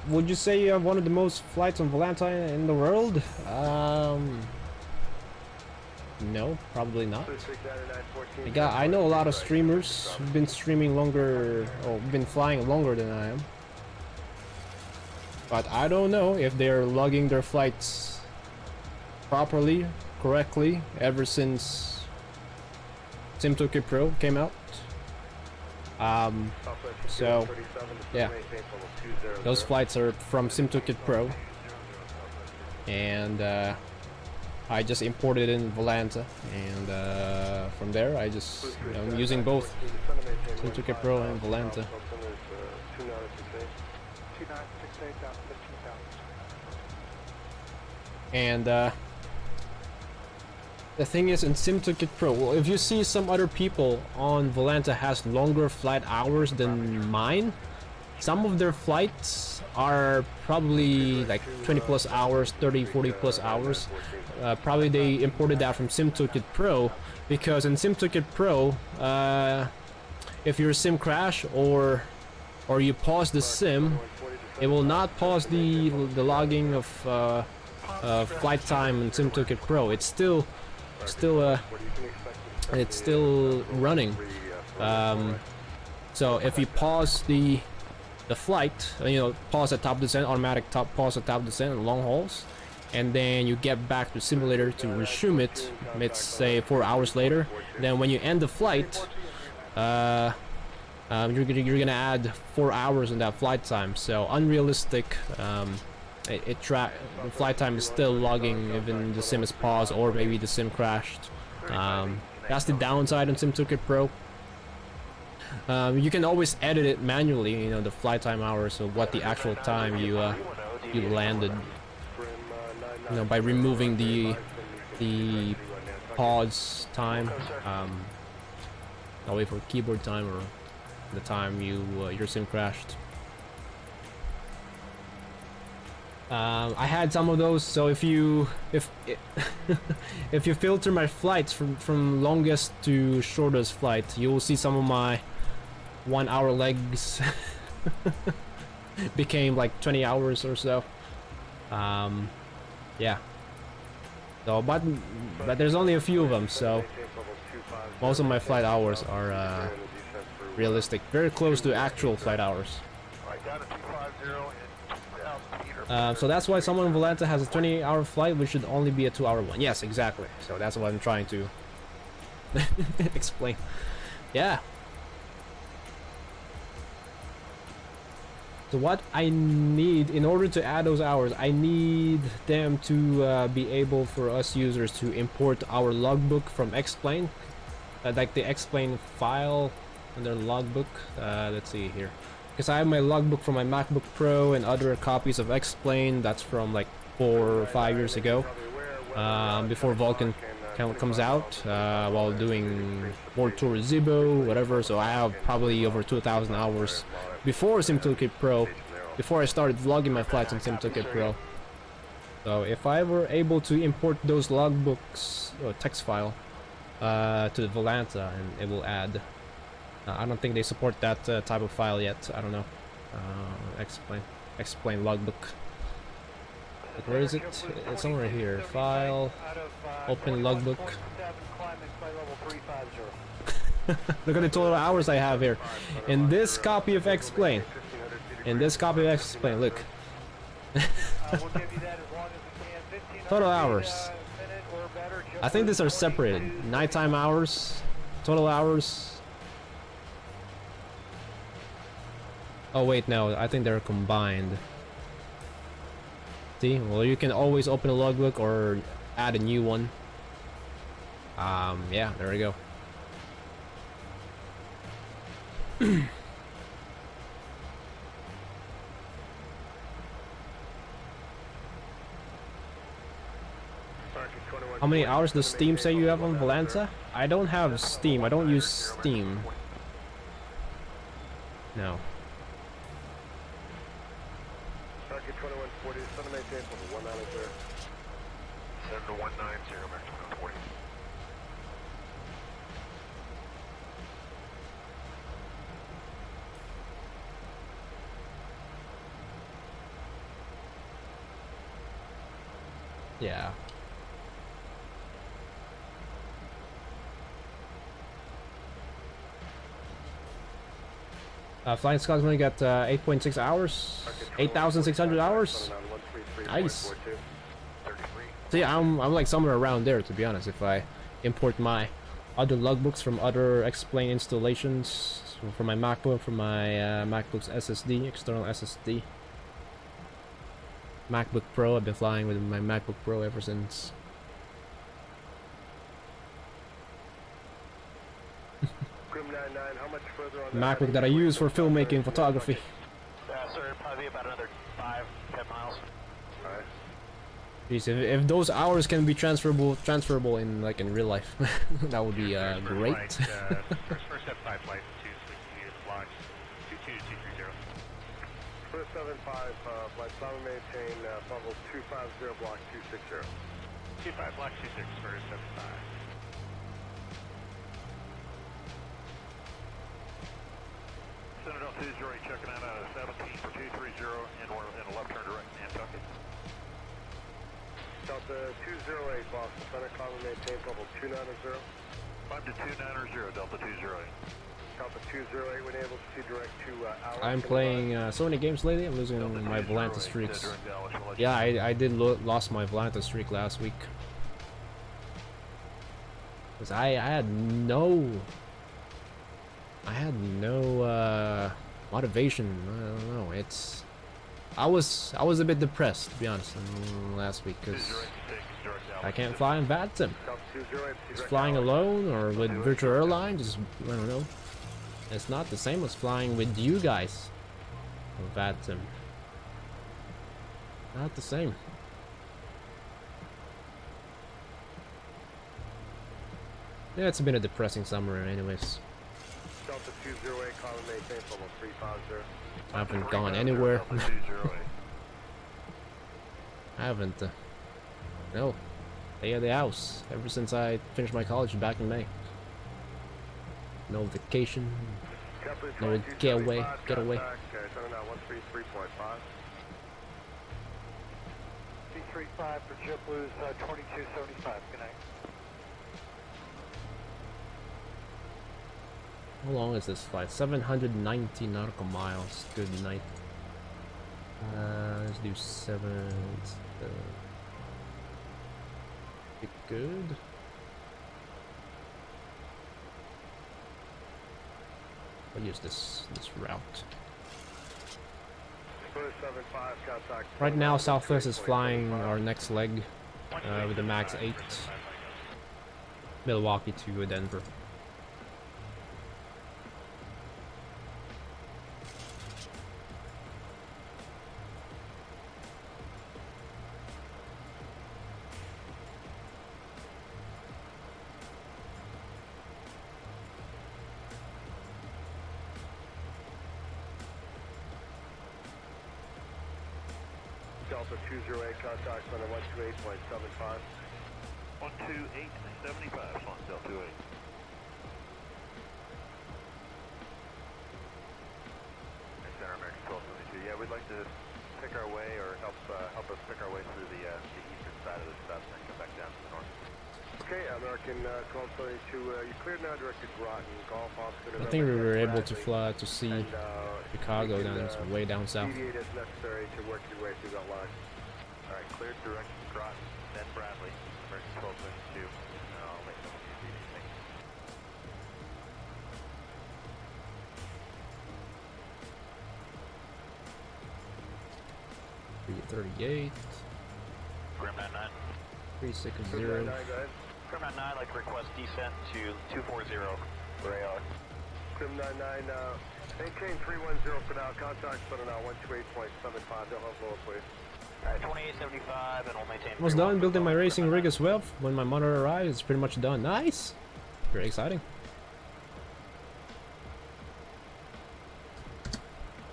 [SPEAKER 1] Would you say you have one of the most flights on Volanta in the world? No, probably not. I know a lot of streamers who've been streaming longer, or been flying longer than I am. But I don't know if they're logging their flights properly, correctly, ever since SimToolKit Pro came out. So yeah, those flights are from SimToolKit Pro, and I just imported in Volanta, and from there I'm using both SimToolKit Pro and Volanta.
[SPEAKER 6] 2968 down 15,000.
[SPEAKER 1] And The thing is, in SimToolkit Pro, well, if you see some other people on Volanta has longer flight hours than mine, some of their flights are probably like 20 plus hours, 30, 40 plus hours. Probably they imported that from SimToolkit Pro, because in SimToolkit Pro, if your sim crash or you pause the sim, it will not pause the logging of flight time in SimToolkit Pro. It's still running. So if you pause the flight, you know, pause at top descent, automatic pause at top descent and long hauls, and then you get back to simulator to resume it, let's say 4 hours later, then when you end the flight, you're gonna add 4 hours in that flight time. So unrealistic. The flight time is still logging even the sim is paused or maybe the sim crashed. That's the downside in SimToolkit Pro. You can always edit it manually, you know, the flight time hours of what the actual time you landed, you know, by removing the pause time. I'll wait for keyboard time or the time your sim crashed. I had some of those, so if you filter my flights from longest to shortest flight, you will see some of my 1 hour legs became like 20 hours or so. Yeah. So, but there's only a few of them, so most of my flight hours are realistic, very close to actual flight hours. So that's why someone in Volanta has a 20-hour flight, which should only be a 2-hour one. Yes, exactly. So that's what I'm trying to explain. Yeah. So what I need in order to add those hours, I need them to be able for us users to import our logbook from Explain, like the Explain file in their logbook. Let's see here. Because I have my logbook from my MacBook Pro and other copies of Explain that's from like 4 or 5 years ago, before Vulkan comes out, while doing World Tour Zibo, whatever. So I have probably over 2,000 hours before SimToolkit Pro, before I started vlogging my flights in SimToolkit Pro. So if I were able to import those logbooks or text file to the Volanta, and it will add. I don't think they support that type of file yet. I don't know. Explain logbook. But where is it? It's somewhere here. File. Open logbook. Look at the total hours I have here. In this copy of Explain. Look. Total hours. I think these are separated. Nighttime hours. Total hours. Oh wait, no, I think they're combined. See? Well, you can always open a logbook or add a new one. Yeah, there we go. How many hours does Steam say you have on Volanta? I don't have Steam. I don't use Steam. No.
[SPEAKER 3] 7190, American 140.
[SPEAKER 1] Yeah. Flying Scots only got 8.6 hours, 8,600 hours. Nice. So yeah, I'm like somewhere around there, to be honest. If I import my other logbooks from other Explain installations, so from my MacBook, from my MacBook's SSD, external SSD. MacBook Pro. I've been flying with my MacBook Pro ever since. MacBook that I use for filmmaking, photography.
[SPEAKER 4] Sir, probably about another 5-10 miles.
[SPEAKER 1] Jeez, if those hours can be transferable in like in real life, that would be great.
[SPEAKER 3] First step 5 flight 2, switching to block 22 to 230. First 75, flight 7 maintain, level 250, block 260. 25, block 26, first 75. Citadel 20, checking out 17 for 230 and a left turn direct Nantucket. Delta 208, Boston Center, common maintain level 290. 5 to 290, Delta 208. Delta 208, when able to see direct to Alice.
[SPEAKER 1] I'm playing so many games lately. I'm losing my Volanta streaks. Yeah, I did lost my Volanta streak last week. Cause I had no motivation. I don't know. I was a bit depressed, to be honest, last week because I can't fly in VATSIM. Just flying alone or with Virtual Airline, just I don't know. It's not the same as flying with you guys on VATSIM. Not the same. Yeah, it's been a depressing summer anyways.
[SPEAKER 3] Delta 208, common maintain level 350.
[SPEAKER 1] I haven't gone anywhere. I haven't. No. Stay at the house ever since I finished my college back in May. No vacation. No get away.
[SPEAKER 3] Turn out 133.5.
[SPEAKER 6] C35 for JetBlue's 2275. Good night.
[SPEAKER 1] How long is this flight? 790 nautical miles. Good night. Let's do 7. Be good. I'll use this route. Right now, Southwest is flying our next leg with the Max 8, Milwaukee to Denver.
[SPEAKER 3] Delta 208, contact center 128.75.
[SPEAKER 5] 128.75, on Delta 28. Center American 1272. Yeah, we'd like to pick our way, or help us pick our way through the eastern side of the stuff and come back down to the north.
[SPEAKER 3] Okay, American 1272, you cleared now directed Groton, Golf Oscar.
[SPEAKER 1] I think we were able to fly to see Chicago down way down south.
[SPEAKER 3] Deviate as necessary to work your way through that line.
[SPEAKER 5] Alright, cleared direct Groton, then Bradley, American 1272. I'll make some of
[SPEAKER 1] $338.
[SPEAKER 5] Grim 99.
[SPEAKER 1] 360.
[SPEAKER 3] Go ahead.
[SPEAKER 5] Grim 99, I'd like to request descent to 240 for AR.
[SPEAKER 3] Grim 99, maintain 310 for now, contact center now 128.75, don't have lower please.
[SPEAKER 5] Alright, 2875, and we'll maintain.
[SPEAKER 1] Almost done building my racing rig as well. When my monitor arrives, it's pretty much done. Nice! Very exciting.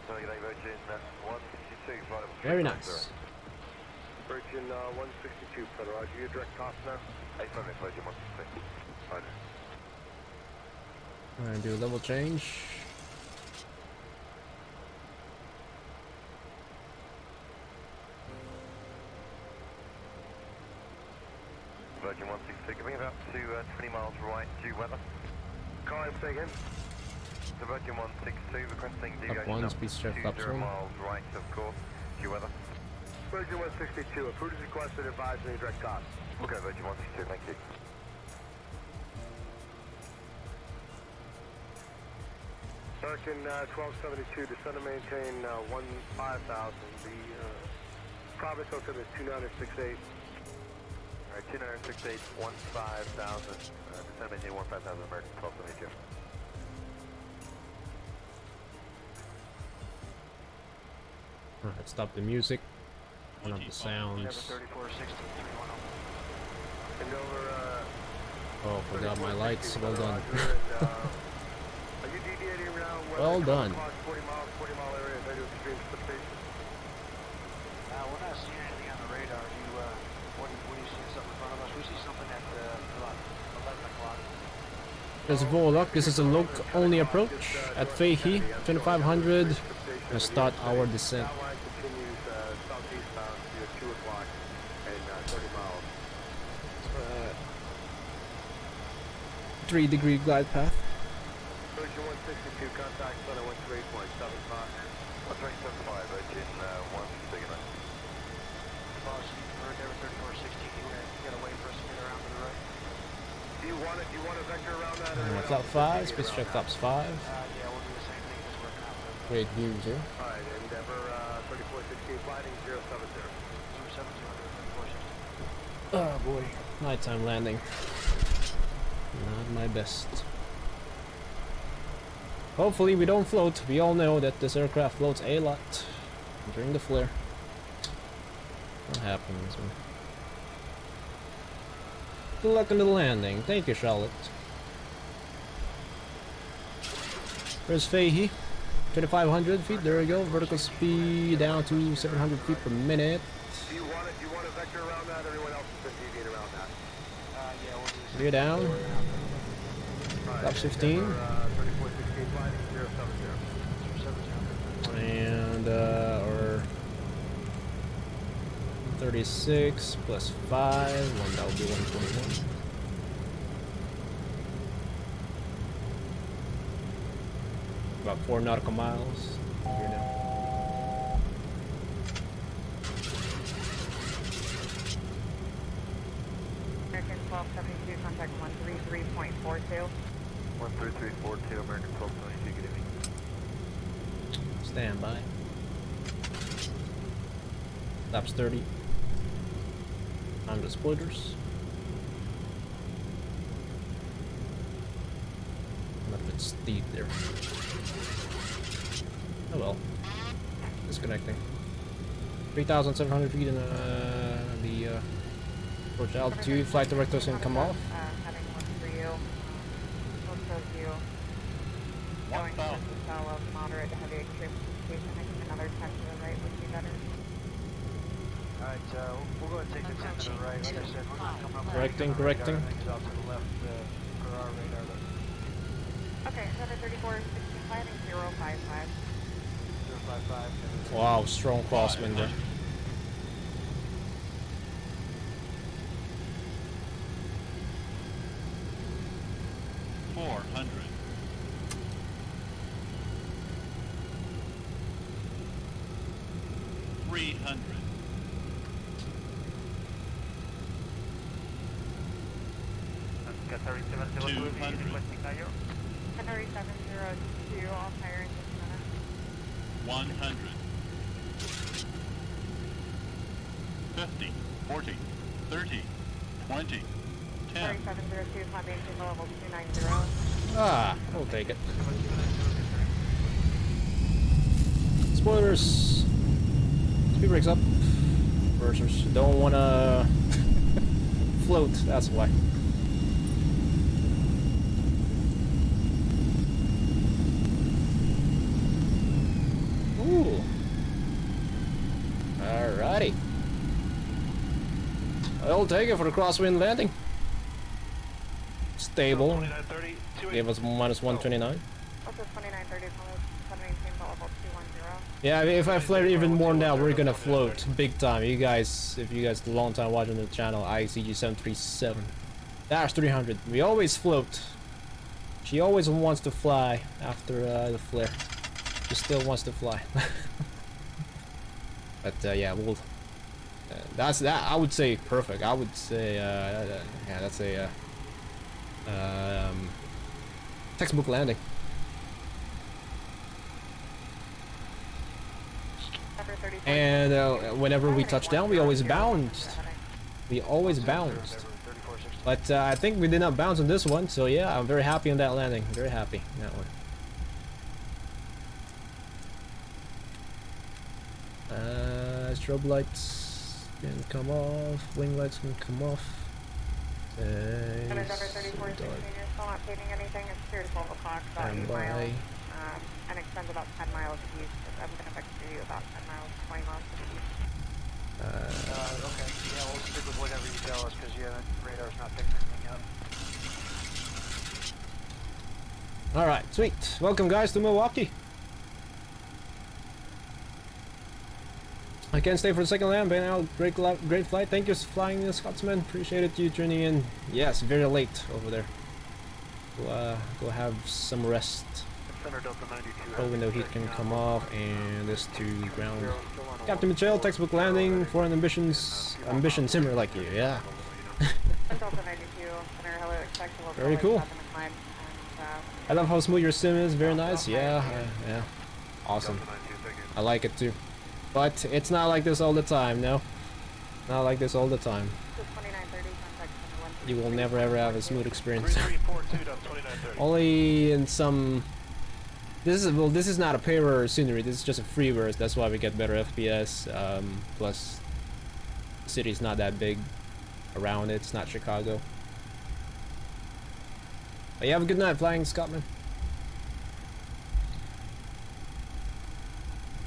[SPEAKER 5] So you like Virgin 162, right up.
[SPEAKER 1] Very nice.
[SPEAKER 3] Virgin 162, Federal, Roger, you direct cost now?
[SPEAKER 5] 878 Virgin 162. Roger.
[SPEAKER 1] Alright, do a level change.
[SPEAKER 5] Virgin 162, coming about to 20 miles right due weather.
[SPEAKER 3] Call him, say again.
[SPEAKER 5] So Virgin 162, requesting deviation
[SPEAKER 1] one,
[SPEAKER 5] up
[SPEAKER 1] speed
[SPEAKER 5] to
[SPEAKER 1] shift
[SPEAKER 5] 20
[SPEAKER 1] upstream.
[SPEAKER 5] miles right of course, due weather.
[SPEAKER 3] Virgin 162, approved as requested, advise any direct cost.
[SPEAKER 5] Okay, Virgin 162, thank you.
[SPEAKER 3] American 1272, descend and maintain 15,000. The province hotel is 2968.
[SPEAKER 5] Alright, 2968, 15,000. Descend and maintain 15,000, American 1272.
[SPEAKER 1] Alright, stop the music. One of the sounds.
[SPEAKER 6] 3460, 310.
[SPEAKER 3] And over,
[SPEAKER 1] Oh, forgot my lights. Well done.
[SPEAKER 3] Are you deviating around
[SPEAKER 1] Well done.
[SPEAKER 3] 40 mile area, radio extreme precipitation?
[SPEAKER 6] We're not seeing anything on the radar. What do you see? Something in front of us? We see something at about 11 o'clock.
[SPEAKER 1] There's Volok. This is a look-only approach at Fahey, 2500. Gonna start our descent.
[SPEAKER 3] That line continues southeastbound to 2 o'clock and 30 miles.
[SPEAKER 1] 3-degree glide path.
[SPEAKER 3] Version 162, contact center 138.75. 1375, engine 1 signal.
[SPEAKER 6] Boss, you heard there 3460. You gotta wait for us to get around to the right.
[SPEAKER 3] Do you want a vector around that?
[SPEAKER 1] Flap 5, space check flaps 5.
[SPEAKER 6] Yeah, we'll do the same thing as working out.
[SPEAKER 1] Great views here.
[SPEAKER 3] Alright, Endeavor 3416, flighting 070.
[SPEAKER 6] 070, 3460.
[SPEAKER 1] Oh boy, nighttime landing. Not my best. Hopefully we don't float. We all know that this aircraft floats a lot during the flare. What happens, man? Good luck on the landing. Thank you, Charlotte. There's Fahey. 2500 feet. There we go. Vertical speed down to 700 feet per minute.
[SPEAKER 3] Do you want a vector around that? Everyone else has been deviating around that.
[SPEAKER 6] Yeah, we'll do the same.
[SPEAKER 1] Clear down. Flaps 15.
[SPEAKER 3] 3416, flighting 070.
[SPEAKER 1] And or 36 plus 5, that would be 121. About 4 nautical miles here now.
[SPEAKER 7] American 1272, contact 133.42.
[SPEAKER 5] 13342, American 1222, good evening.
[SPEAKER 1] Stand by. Laps 30. On the spoilers. A bit steep there. Oh well. Disconnecting. 3,700 feet in the approach altitude. Flight directors can come off.
[SPEAKER 7] Having one for you. Also you. Going to follow moderate to heavy extreme precipitation. I think another 10 to the right would be better.
[SPEAKER 6] Alright, we'll go ahead and take the 10 to the right. Like I said, we're not coming up.
[SPEAKER 1] Correcting.
[SPEAKER 6] Things off to the left for our radar.
[SPEAKER 7] Okay, Center 34, 65 and 055.
[SPEAKER 6] 055.
[SPEAKER 1] Wow, strong crosswind there.
[SPEAKER 7] Center 702, all fire engine center.
[SPEAKER 8] 100. 50, 40, 30, 20, 10.
[SPEAKER 7] 3702, climb engine level 290.
[SPEAKER 1] Ah, we'll take it. Spoilers. Speed brakes up. Reversers. Don't wanna float, that's why. Ooh. Alrighty. I'll take it for the crosswind landing. Stable. Gave us minus 129.
[SPEAKER 7] Also 2930, maintain level 210.
[SPEAKER 1] Yeah, if I flare even more now, we're gonna float big time. You guys, if you guys a long time watching the channel, ICG737. Dash 300. We always float. She always wants to fly after the flare. She still wants to fly. But yeah, we'll. That's that. I would say perfect. I would say yeah, that's a textbook landing. And whenever we touch down, we always bounced. We always bounced. But I think we did not bounce on this one, so yeah, I'm very happy on that landing. Very happy on that one. Strobe lights. can come off, wing lights can come off.
[SPEAKER 7] Number 3416, you're still not paving anything. It's 3 to 12 o'clock, about 8 miles, and extends about 10 miles east. I'm going to vector you about 10 miles, 20 miles to the east.
[SPEAKER 6] Okay. Yeah, we'll stick with whatever you tell us, because yeah, radar's not picking anything up.
[SPEAKER 1] Alright, sweet. Welcome guys to Milwaukee. I can't stay for the second land, but now great flight. Thank you for flying the Scotsman. Appreciate it, you tuning in. Yes, very late over there. Go have some rest. Oh, window heat can come off, and this to ground. Captain Mitchell, textbook landing, foreign ambitions simmer like you, yeah. Very cool. I love how smooth your sim is, very nice, yeah, yeah. Awesome. I like it too. But it's not like this all the time, no? Not like this all the time. You will never ever have a smooth experience. Only in some... This is not a paver scenery, this is just a free burst, that's why we get better FPS. Plus, the city's not that big around it, it's not Chicago. But you have a good night flying, Scotland.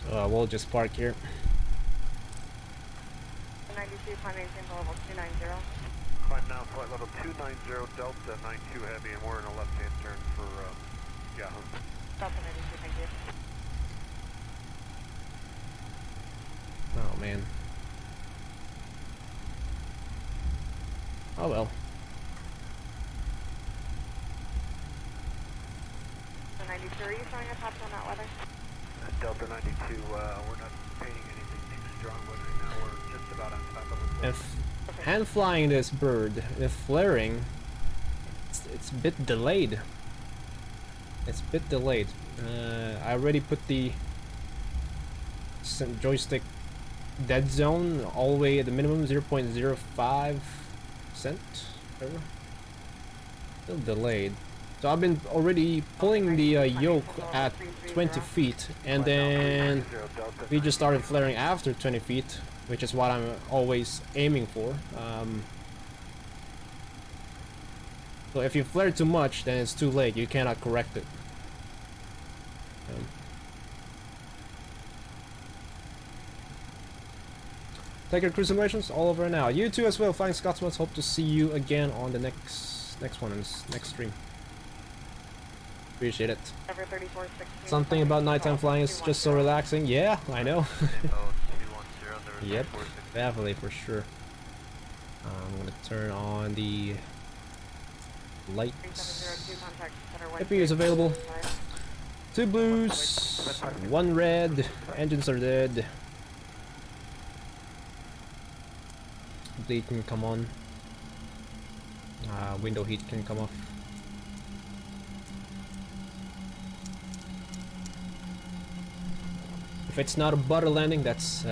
[SPEAKER 1] We'll just park here.
[SPEAKER 7] 92, climb maintain level 290.
[SPEAKER 3] Climb now, flight level 290, Delta 92 heavy, and we're in a left-hand turn for Yahoo.
[SPEAKER 7] Delta 92, thank you.
[SPEAKER 1] Oh man. Oh well.
[SPEAKER 7] 92, are you showing a top on that weather?
[SPEAKER 3] Delta 92, we're not painting anything too strong with right now. We're just about on top of it.
[SPEAKER 1] If hand flying this bird, if flaring, it's a bit delayed. It's a bit delayed. I already put the joystick dead zone all the way at the minimum, 0.05 cent. Whatever. Still delayed. So I've been already pulling the yoke at 20 feet, and then we just started flaring after 20 feet, which is what I'm always aiming for. So if you flare too much, then it's too late, you cannot correct it. Take your cruise simulations all over now. You too as well, Flying Scotsman. Hope to see you again on the next one, next stream. Appreciate it. Something about nighttime flying is just so relaxing. Yeah, I know. Yep, definitely for sure. I'm gonna turn on the lights. CPU is available. 2 blues, 1 red. Engines are dead. Bleed can come on. Window heat can come off. If it's not a butter landing, that's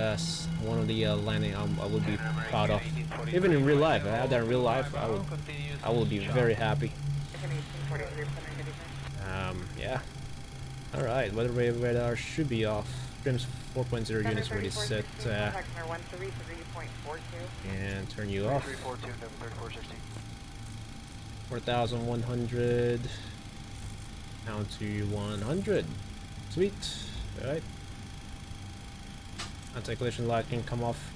[SPEAKER 1] one of the landing I would be proud of. Even in real life, if I had that in real life, I would be very happy. Yeah. All right, weather radar should be off. Trims 4.0 units already set. And turn you off. 4,100 down to 100. Sweet. All right. Anti-collision light can come off.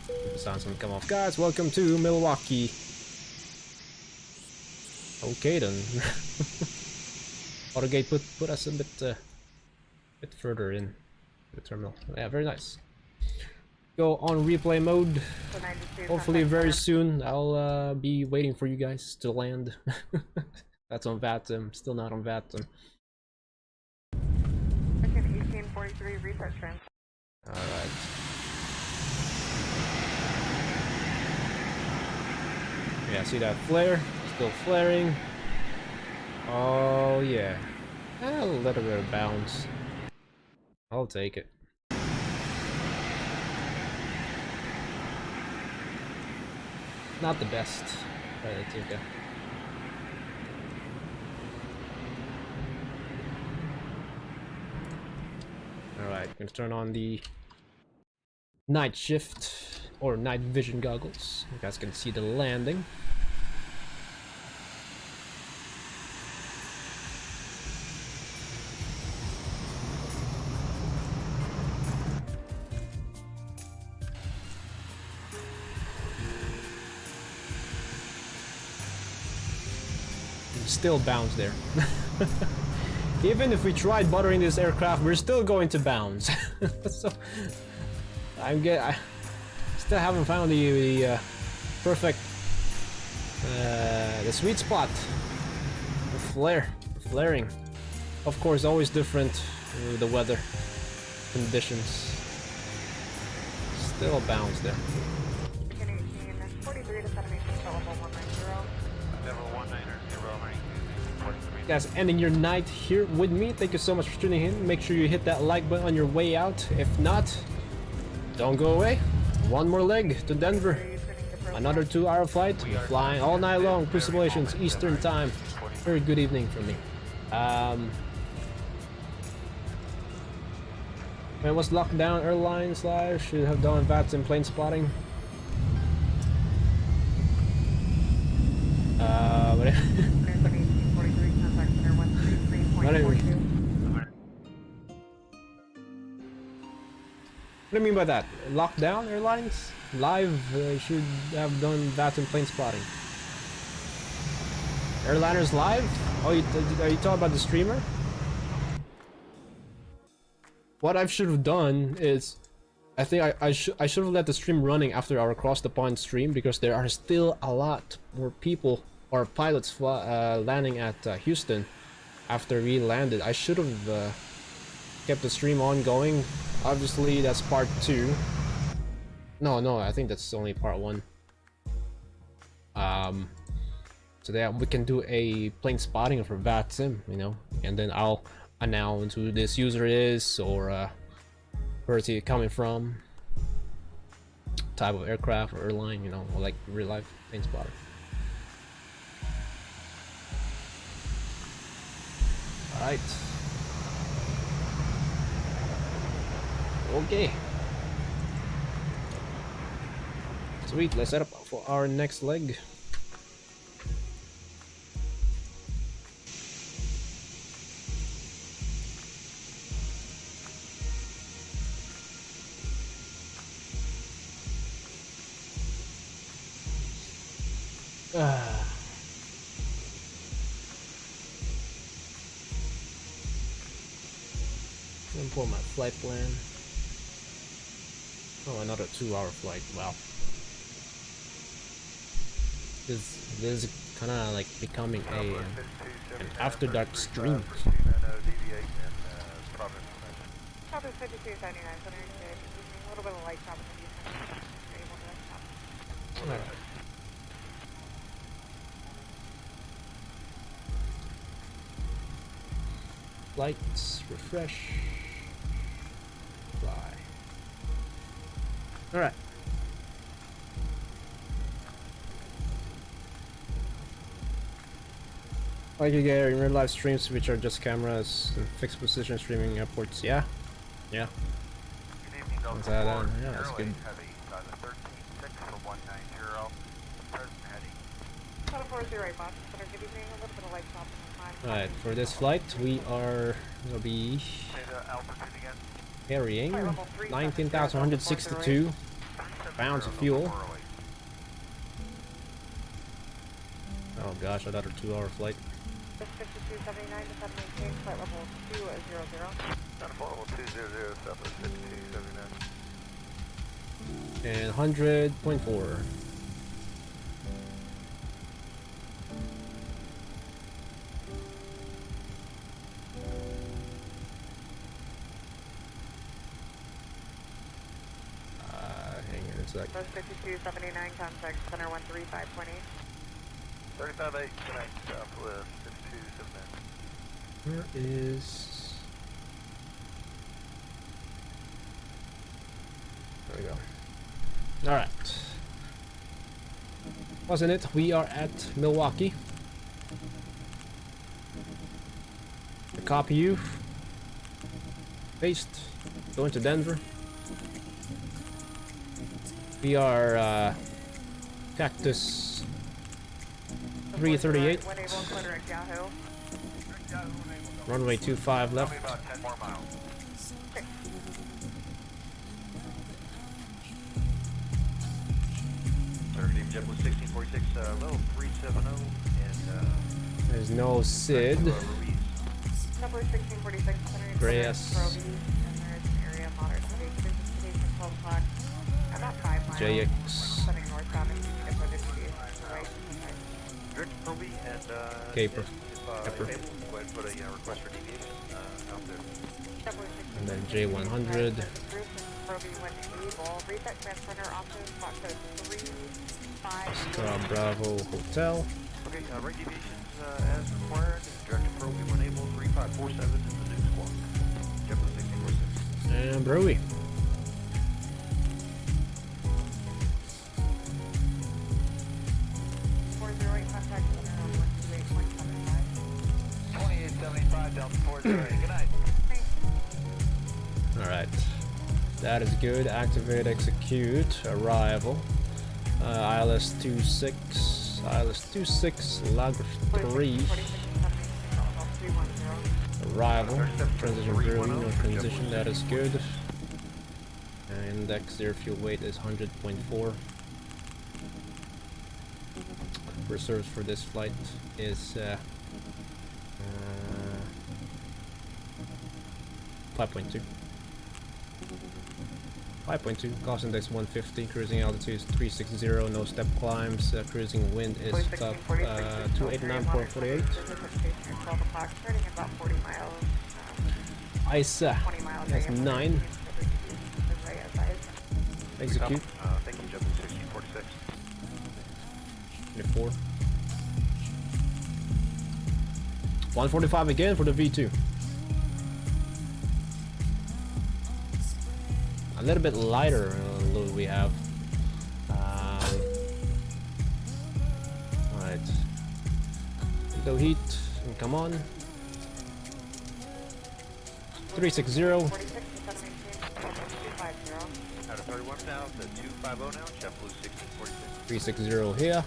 [SPEAKER 1] The sounds can come off. Guys, welcome to Milwaukee. Okay then. Autogate put us a bit further in the terminal. Yeah, very nice. Go on replay mode. Hopefully very soon. I'll be waiting for you guys to land. That's on VATM. Still not on VATM.
[SPEAKER 7] 1843 research trend.
[SPEAKER 1] Alright. Yeah, see that flare? Still flaring. Oh yeah. A little bit of bounce. I'll take it. Not the best, but it's okay. Alright, gonna turn on the night shift. or night vision goggles. You guys can see the landing. Still bounce there. Even if we tried buttering this aircraft, we're still going to bounce. So I still haven't found the perfect the sweet spot. The flaring. Of course, always different with the weather conditions. Still bounce there.
[SPEAKER 7] 43 to 78, level 190.
[SPEAKER 5] Level 190,
[SPEAKER 1] Guys, ending your night here with me. Thank you so much for tuning in. Make sure you hit that like button on your way out. If not, don't go away. One more leg to Denver. Another 2-hour flight. We're flying all night long. Pre-simulations, Eastern time. Very good evening for me. When was locked down? Airlines live should have done VATS in plane spotting. What do you mean by that? Lockdown airlines? Live should have done that in plane spotting. Airliners live? Oh, are you talking about the streamer? What I should have done is, I think I should have let the stream running after our across the pond stream, because there are still a lot more people or pilots landing at Houston after we landed. I should have kept the stream ongoing. Obviously, that's part 2. No, I think that's only part 1. So that we can do a plane spotting for VAT sim, you know, and then I'll announce who this user is, or where is he coming from, type of aircraft or airline, you know, or like real life plane spotter. Alright. Okay. Sweet, let's set up for our next leg. Import my flight plan. Oh, another 2-hour flight. Wow. This is kind of like becoming an after dark stream.
[SPEAKER 7] Traffic 5279, so there's a little bit of light traffic in Houston. You're able to stop.
[SPEAKER 1] Alright. Lights, refresh, fly. Alright. Like you get in real live streams, which are just cameras and fixed position streaming airports. Yeah. Yeah.
[SPEAKER 3] Good evening, Delta 4.
[SPEAKER 1] Yeah, that's good.
[SPEAKER 3] Heavy, 13-6 for 190. Present heading.
[SPEAKER 7] Delta 4 is your right, boss. But good evening, a little bit of light traffic in the
[SPEAKER 1] Alright, for this flight, we are gonna be carrying 19,162 pounds of fuel. Oh gosh, another 2-hour flight.
[SPEAKER 7] 5279 to 7maintain, flight level 200.
[SPEAKER 3] Level 200, Southwest 5279.
[SPEAKER 1] And 100.4. Hang on a sec.
[SPEAKER 7] 5279, contact center 135.8.
[SPEAKER 3] 35-8, connect Southwest 5279.
[SPEAKER 1] Where is... There we go. Alright. Wasn't it? We are at Milwaukee. Copy you. Paste. Going to Denver. We are Cactus 338. Runway 25 left.
[SPEAKER 3] About 10 more miles.
[SPEAKER 5] JetBlue 1646, level 370, and
[SPEAKER 1] There's no SID.
[SPEAKER 7] Number 1646,
[SPEAKER 1] Reyes.
[SPEAKER 7] and there's an area moderate station 12 o'clock, about 5 miles.
[SPEAKER 1] JX.
[SPEAKER 7] Sending northbound and keeping it for the deviation right.
[SPEAKER 5] Direct to Proby and
[SPEAKER 1] Caper.
[SPEAKER 5] if able, go ahead and put a request for deviation out there.
[SPEAKER 1] And then J100.
[SPEAKER 7] Proby when able. Reset transponder option spot code 35.
[SPEAKER 1] Star Bravo Hotel.
[SPEAKER 5] Okay, right deviations as required. Direct to Proby when able. 3547 is the new squawk. JetBlue 1646.
[SPEAKER 1] And Broey.
[SPEAKER 7] Contact center on 128.75.
[SPEAKER 4] 2875 Delta 408. Good night.
[SPEAKER 1] Alright. That is good. Activate, execute, arrival. ILS 26, ILS 26, Lager 3. Arrival. Transition brewing, no transition, that is good. Index air fuel weight is 100.4. Reserves for this flight is 5.2. 5.2, cost index 150, cruising altitude is 360, no step climbs, cruising wind is 289.48.
[SPEAKER 7] 12 o'clock, starting at about 40 miles.
[SPEAKER 1] ICE,
[SPEAKER 7] 20 miles.
[SPEAKER 1] that's 9. Execute.
[SPEAKER 5] Thank you, JetBlue 1646.
[SPEAKER 1] 24. 145 again for the V2. A little bit lighter load we have. Alright. Window heat, and come on. 360.
[SPEAKER 5] Out of 31 now, to 250 now, JetBlue 1646.
[SPEAKER 1] 360 here.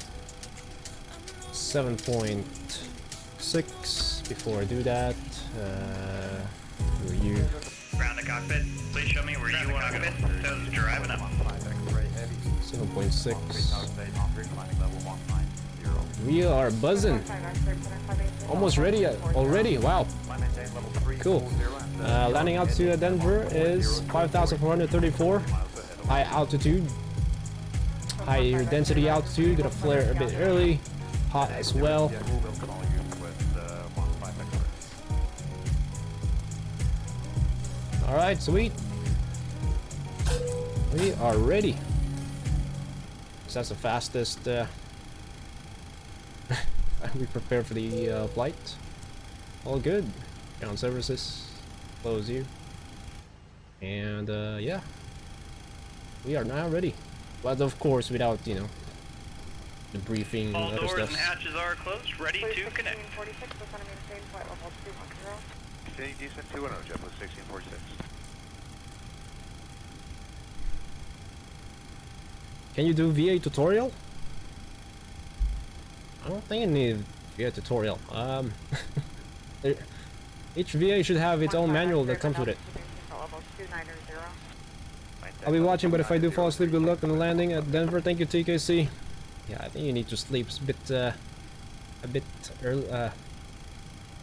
[SPEAKER 1] 7.6 before I do that. Who are you?
[SPEAKER 2] Ground the cockpit. Please show me where you want to go. So's driving up.
[SPEAKER 1] 7.6. We are buzzing. Almost ready already. Wow. Cool. Landing altitude at Denver is 5,434. High altitude. Higher density altitude. Gonna flare a bit early. Hot as well. Alright, sweet. We are ready. So that's the fastest we prepare for the flight. All good. Ground services. Close you. And yeah. We are now ready. But of course without, you know, the briefing
[SPEAKER 2] All
[SPEAKER 1] and other
[SPEAKER 2] doors
[SPEAKER 1] stuff.
[SPEAKER 2] and hatches are closed, ready to connect.
[SPEAKER 7] 46, we're going to maintain flight level 210.
[SPEAKER 5] Continue descent 210, JetBlue 1646.
[SPEAKER 1] Can you do VA tutorial? I don't think you need VA tutorial. Each VA should have its own manual that comes with it. I'll be watching, but if I do fall asleep, good luck on the landing at Denver. Thank you, TKC. Yeah, I think you need to sleep. It's a bit early,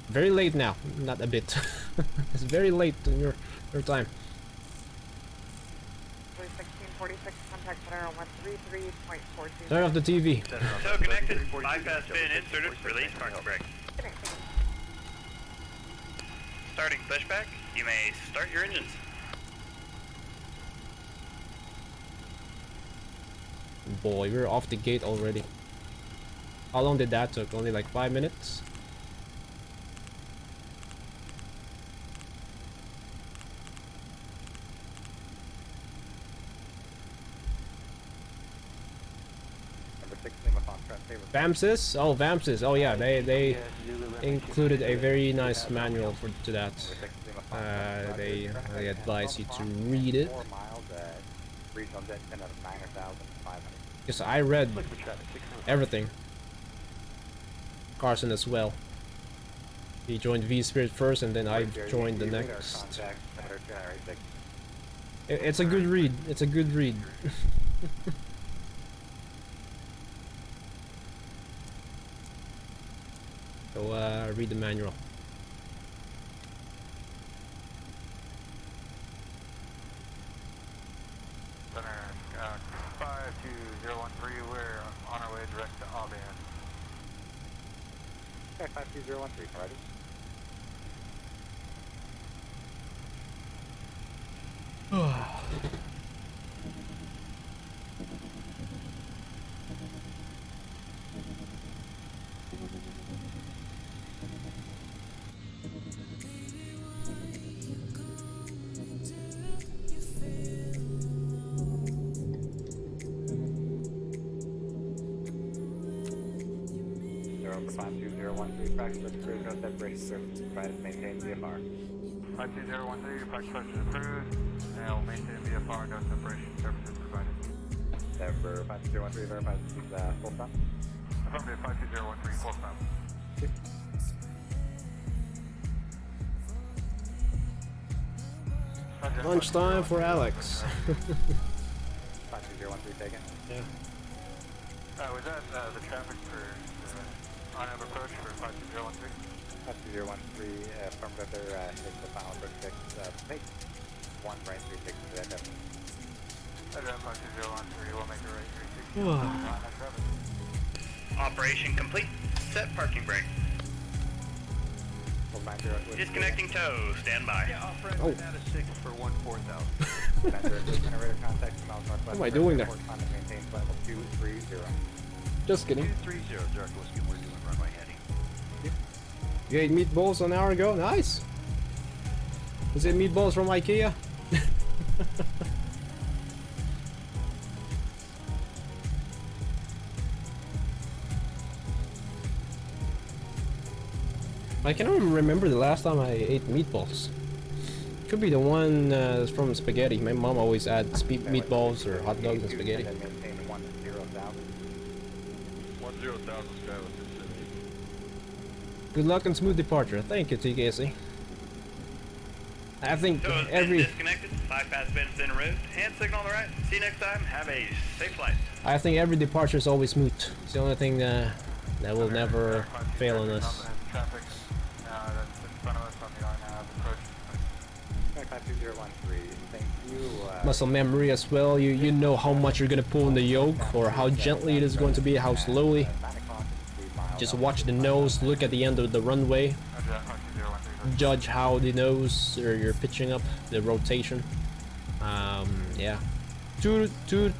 [SPEAKER 1] very late now. Not a bit. It's very late in your time.
[SPEAKER 7] 1646, contact center on 133.42.
[SPEAKER 1] Turn off the TV.
[SPEAKER 2] So connected, bypass pin inserted, release parking brake. Starting pushback, you may start your engines.
[SPEAKER 1] Boy, we're off the gate already. How long did that took? Only like 5 minutes? VAMSIS? Oh, VAMSIS. Oh yeah, they included a very nice manual to that. They advise you to read it.
[SPEAKER 5] regional jet 10 out of 9,500.
[SPEAKER 1] Because I read everything. Carson as well. He joined V Spirit first, and then I joined the next. It's a good read. It's a good read. So read the manual.
[SPEAKER 9] Center 52013, we're on our way direct to Auburn.
[SPEAKER 5] Okay, 52013, ready? Over 52013, practice with Cruz, no separation services provided, maintain VFR.
[SPEAKER 9] 52013, practice with Cruz, and we'll maintain VFR, no separation services provided.
[SPEAKER 5] Number 52013, verify this is full stop.
[SPEAKER 9] Affirmative, 52013, full stop.
[SPEAKER 1] Lunchtime for Alex.
[SPEAKER 5] 52013 taken.
[SPEAKER 1] Yeah.
[SPEAKER 9] Was that the traffic for on-up approach for 52013?
[SPEAKER 5] 52013, affirmative, they're hit the final approach fix. Make 1 right 36 to that depth.
[SPEAKER 9] Roger, 52013, we'll make a right 360 on that traffic.
[SPEAKER 2] Operation complete. Set parking brake.
[SPEAKER 5] Hold 90.
[SPEAKER 2] Disconnecting tow. Stand by.
[SPEAKER 5] Yeah, off-ramp out of 6 for 14,000. Generator contact miles northwest.
[SPEAKER 1] What am I doing there?
[SPEAKER 5] Maintain level 230.
[SPEAKER 1] Just kidding.
[SPEAKER 6] 230, Dark Whiskey, we're doing runway heading.
[SPEAKER 1] You ate meatballs an hour ago? Nice! Is it meatballs from IKEA? I cannot remember the last time I ate meatballs. Could be the one from spaghetti. My mom always adds meatballs or hot dogs and spaghetti.
[SPEAKER 5] Maintain 10,000.
[SPEAKER 3] 10,000 Skyline.
[SPEAKER 1] Good luck and smooth departure. Thank you, TKC. I think
[SPEAKER 2] Tow has
[SPEAKER 1] every...
[SPEAKER 2] been disconnected. Bypass bin's been removed. Hand signal on the right. See you next time. Have a safe flight.
[SPEAKER 1] I think every departure is always smooth. It's the only thing that will never fail on us.
[SPEAKER 9] Traffic that's in front of us on the RNAV approach.
[SPEAKER 5] 52013, thank you.
[SPEAKER 1] Muscle memory as well. You know how much you're gonna pull in the yoke, or how gently it is going to be, how slowly. Just watch the nose, look at the end of the runway, judge how the nose or you're pitching up, the rotation. Yeah, 2 to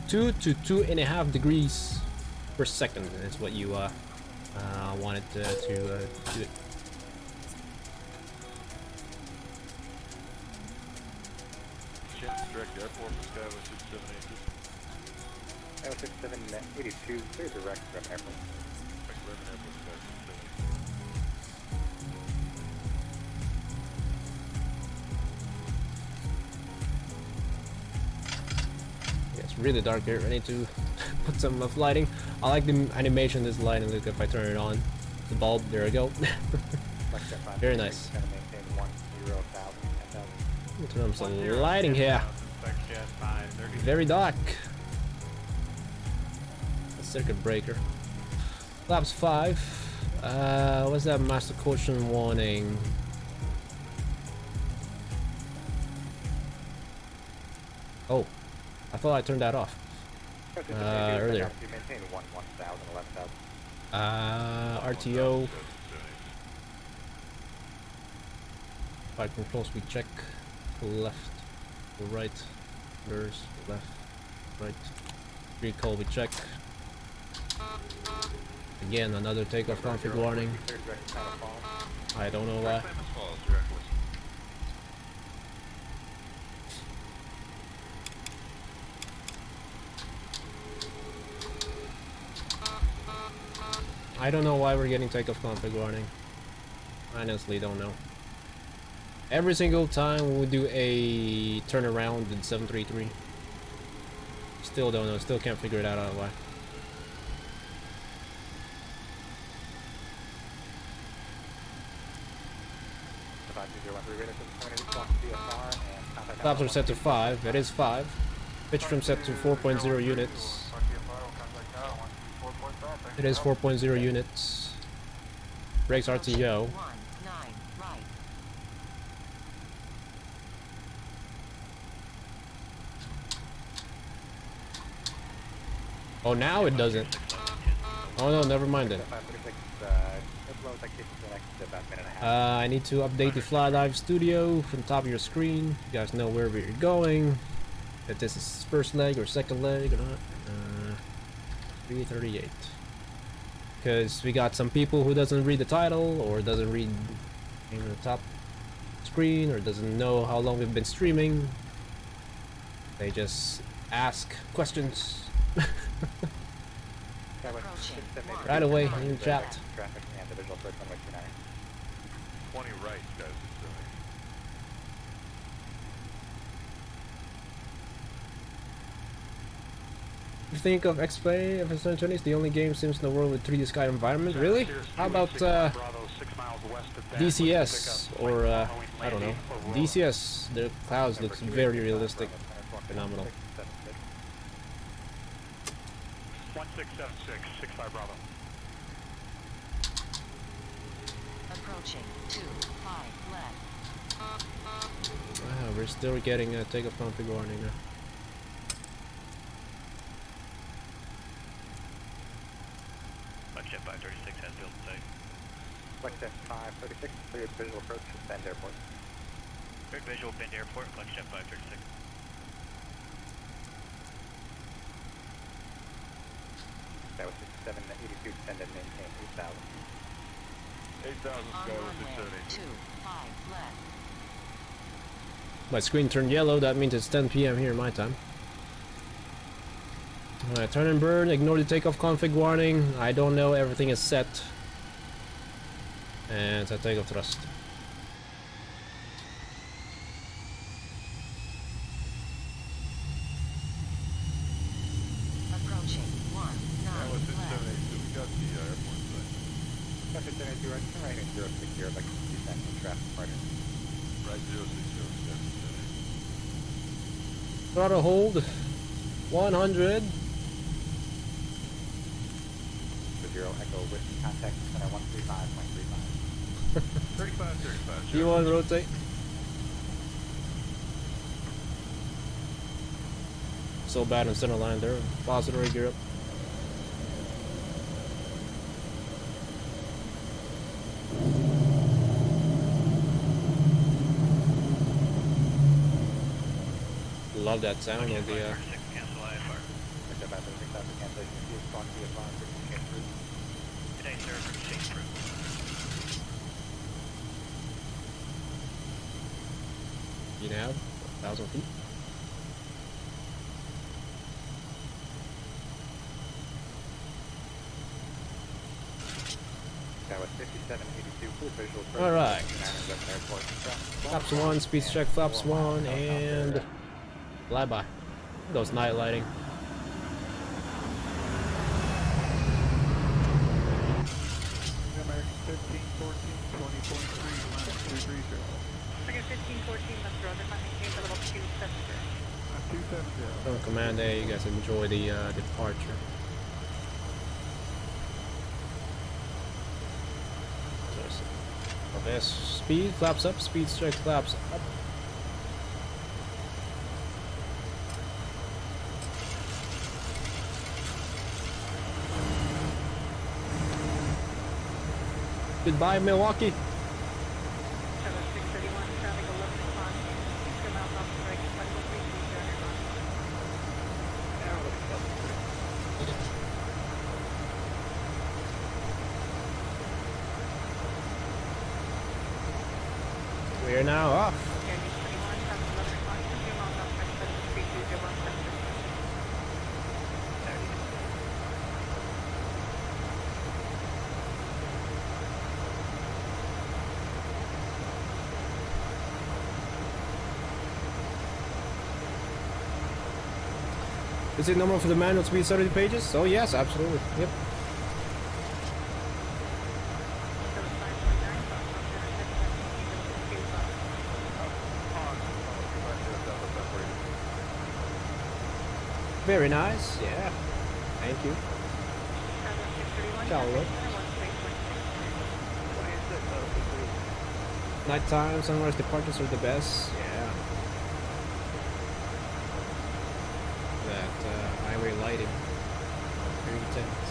[SPEAKER 1] 2.5 degrees per second is what you wanted to do it.
[SPEAKER 3] Direct airport for Skyway
[SPEAKER 5] 6782, clear direct from airport.
[SPEAKER 1] Yeah, it's really dark here. I need to put some lighting. I like the animation of this lighting. Look, if I turn it on, the bulb. There we go. Very nice. Turn on some lighting here. Very dark. A circuit breaker. Laps 5. What's that master caution warning? Oh, I thought I turned that off earlier. RTO. Flight controls we check. Left, right, reverse, left, right. Recall we check. Again, another takeoff config warning. I don't know why. I don't know why we're getting takeoff config warning. Honestly, don't know. Every single time we do a turnaround with 733, Still don't know. Still can't figure it out why. Flaps are set to 5. It is 5. Pitch trim set to 4.0 units. It is 4.0 units. Brakes RTO. Oh, now it doesn't. Oh no, never mind it. I need to update the Fly Dive Studio from the top of your screen. You guys know wherever you're going. If this is first leg or second leg or not. 338. Because we got some people who doesn't read the title or doesn't read in the top screen or doesn't know how long we've been streaming. They just ask questions. Right away in the chat.
[SPEAKER 3] 20 right, guys.
[SPEAKER 1] You think of X-Play FS2020 is the only game sims in the world with 3D sky environment? Really? How about DCS or I don't know. DCS, the clouds looks very realistic, phenomenal.
[SPEAKER 3] 1676, 65 Bravo.
[SPEAKER 10] Approaching 25 left.
[SPEAKER 1] Wow, we're still getting a takeoff config warning now.
[SPEAKER 2] Jet 536 has built safe.
[SPEAKER 5] Jet 536, cleared visual approach to Bend Airport.
[SPEAKER 2] Cleared visual Bend Airport, Jet 536.
[SPEAKER 5] That was 6782, descend and maintain 8,000.
[SPEAKER 3] 8,000 sky was 678.
[SPEAKER 10] 5 left.
[SPEAKER 1] My screen turned yellow, that means it's 10 PM here my time. Alright, turn and burn, ignore the takeoff config warning. I don't know, everything is set. And so takeoff thrust.
[SPEAKER 10] Approaching 19
[SPEAKER 3] That was
[SPEAKER 10] left.
[SPEAKER 3] 672. We got the airport side.
[SPEAKER 5] Traffic 782, right, turn right in 060, like descent from traffic partner.
[SPEAKER 3] Right 060,
[SPEAKER 1] Throttle hold 100.
[SPEAKER 5] 0 Echo with contact center 135.35.
[SPEAKER 3] 35, 35.
[SPEAKER 1] Q1 rotate. So bad in center line there. Positive gear up. Love that sound of the
[SPEAKER 2] Cancel IFR. Today, sir, for Shake Crew.
[SPEAKER 1] you know, 1,000 feet.
[SPEAKER 5] That was 5782, full visual approach.
[SPEAKER 1] All right.
[SPEAKER 5] Airport.
[SPEAKER 1] Flaps 1, speed check flaps 1, and flyby. Those night lighting.
[SPEAKER 9] American 15, 14, 20.3, minus 230.
[SPEAKER 7] Figure 1514, let's roll the money, change a little 270.
[SPEAKER 9] 270.
[SPEAKER 1] From Command A, you guys enjoy the departure. Okay, speed, flaps up, speed check, flaps up. Goodbye, Milwaukee.
[SPEAKER 7] 631, traffic 11 o'clock. Come out off the break, but we'll reach you during your
[SPEAKER 1] We are now off.
[SPEAKER 7] Okay, 21, traffic 11 o'clock. Come out off the break, but we'll reach you during your
[SPEAKER 1] Is it normal for the manual to be 30 pages? Oh yes, absolutely. Yep. Very nice. Yeah. Thank you. Ciao. Nighttime, sunrise departures are the best. Yeah. That highway lighting. Very intense.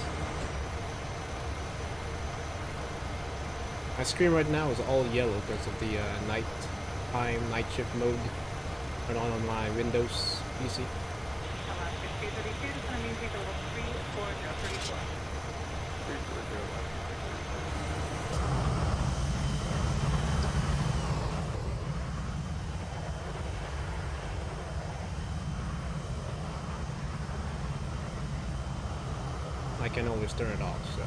[SPEAKER 1] My screen right now is all yellow because of the night shift mode run on my Windows PC. I can always turn it off, so.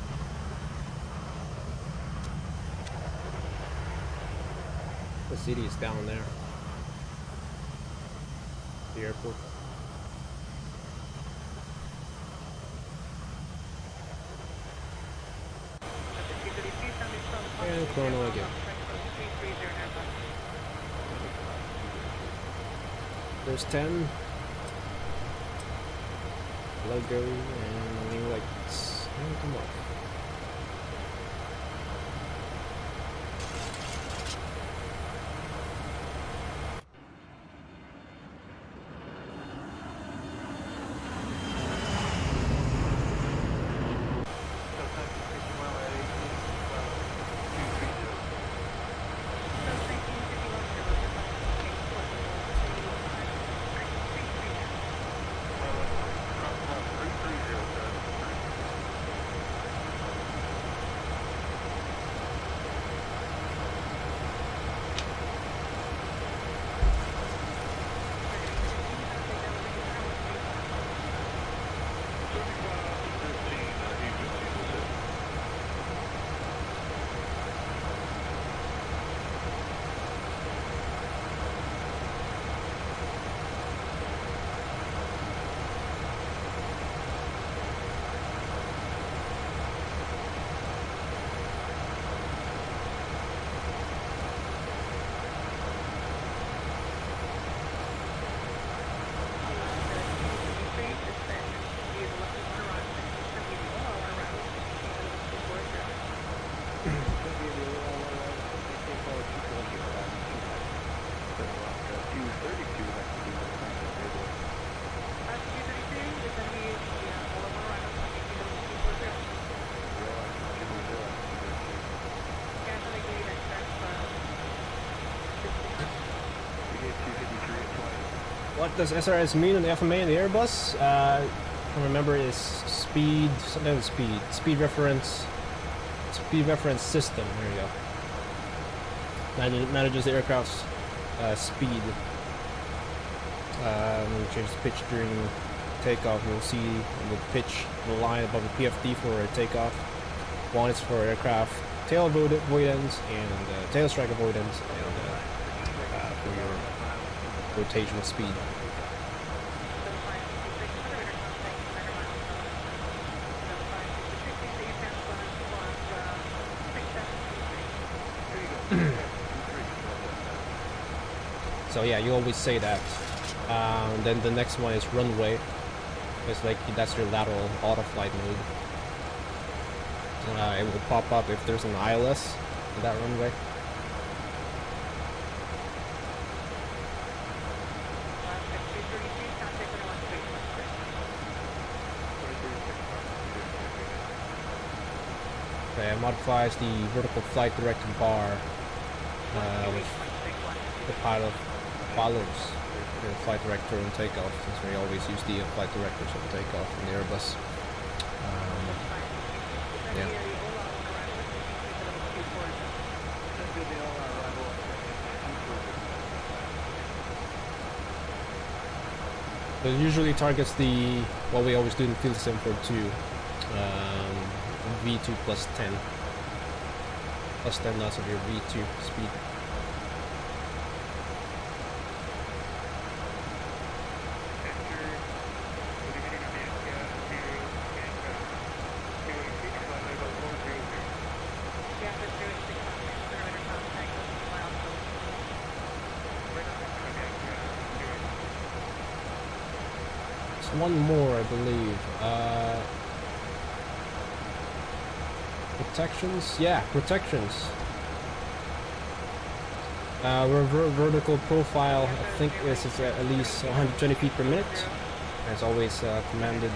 [SPEAKER 1] The city is down there. The airport. And chrono again. There's 10. Logo and new lights. And come on. What does SRS mean on the FMA and the Airbus? I remember is speed, something with speed reference system. There you go. Manages the aircraft's speed. When you change the pitch during takeoff, you'll see the pitch, the line above the PFD for takeoff. One is for aircraft tail avoidance and tail strike avoidance, and for your rotational speed. So yeah, you always say that. Then the next one is runway. It's like that's your lateral auto flight mode. It will pop up if there's an ILS in that runway. Okay, it modifies the vertical flight directed bar, which the pilot follows the flight director on takeoff, since we always use the flight directors on takeoff in the Airbus. Yeah. So it usually targets what we always do in field sim for 2, V2 plus 10. Plus 10 knots of your V2 speed. one more, I believe. Protections? Yeah, protections. Vertical profile, I think is at least 120 feet per minute. As always commanded.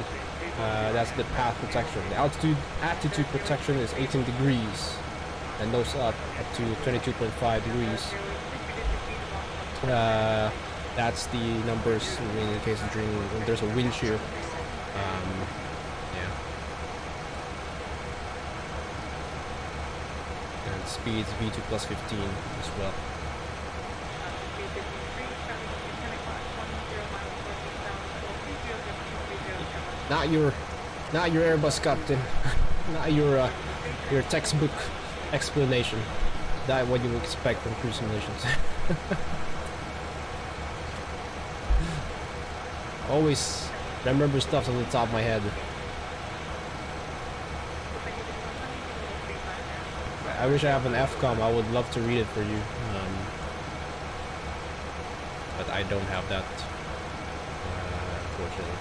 [SPEAKER 1] That's the path protection. The altitude protection is 18 degrees. And those up to 22.5 degrees. That's the numbers in the case of there's a wind shear. Yeah. And speeds V2 plus 15 as well. Not your Airbus captain. Not your textbook explanation. That's what you would expect from cruise simulations. Always remember stuff on the top of my head. I wish I have an FCOM. I would love to read it for you. But I don't have that, unfortunately.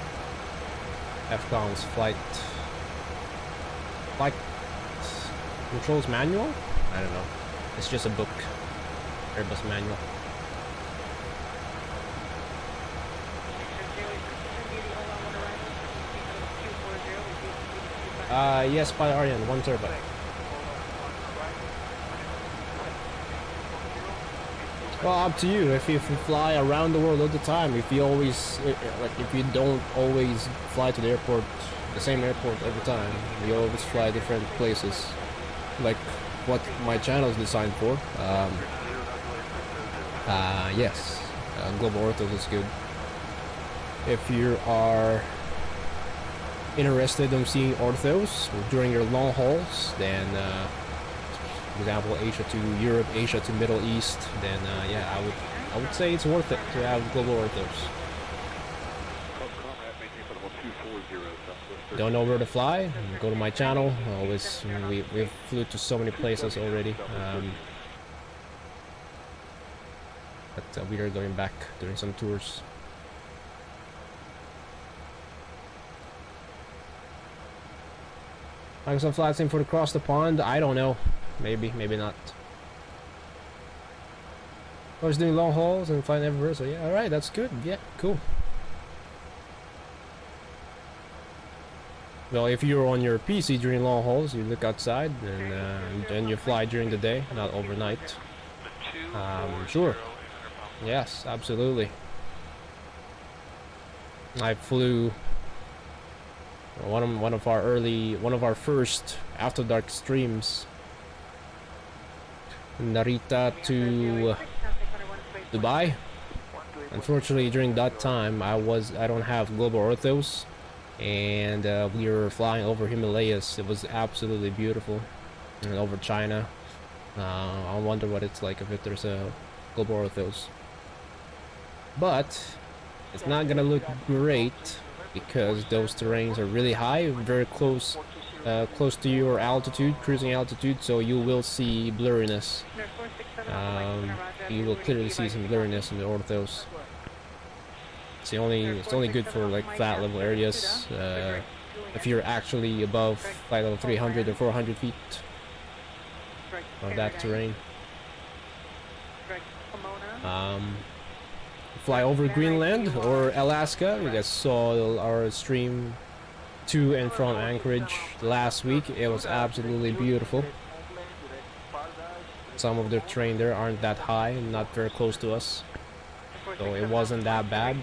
[SPEAKER 1] FCOM's flight controls manual? I don't know. It's just a book. Airbus manual. Yes, by Aryan, 1 turbine. Well, up to you. If you fly around the world all the time, if you don't always fly to the airport, the same airport every time, you always fly different places, like what my channel is designed for. Yes, Global Orthos is good. If you are interested in seeing orthos during your long hauls, then for example Asia to Europe, Asia to Middle East, then yeah, I would say it's worth it to have global orthos. Don't know where to fly? Go to my channel. We've flew to so many places already. But we are going back doing some tours. Microsoft Flight Sim for the cross the pond? I don't know. Maybe, maybe not. I was doing long hauls and flying everywhere, so yeah, alright, that's good. Yeah, cool. Well, if you're on your PC during long hauls, you look outside and then you fly during the day, not overnight. Sure. Yes, absolutely. I flew one of our first after dark streams, Narita to Dubai. Unfortunately, during that time, I don't have global orthos, and we were flying over Himalayas. It was absolutely beautiful, and over China. I wonder what it's like if there's a global orthos, but it's not gonna look great because those terrains are really high, very close to your altitude, cruising altitude, so you will see blurriness. You will clearly see some blurriness in the orthos. It's only good for like flat level areas. If you're actually above flight level 300 or 400 feet of that terrain. Fly over Greenland or Alaska. You guys saw our stream to and from Anchorage last week. It was absolutely beautiful. Some of the terrain there aren't that high and not very close to us, so it wasn't that bad.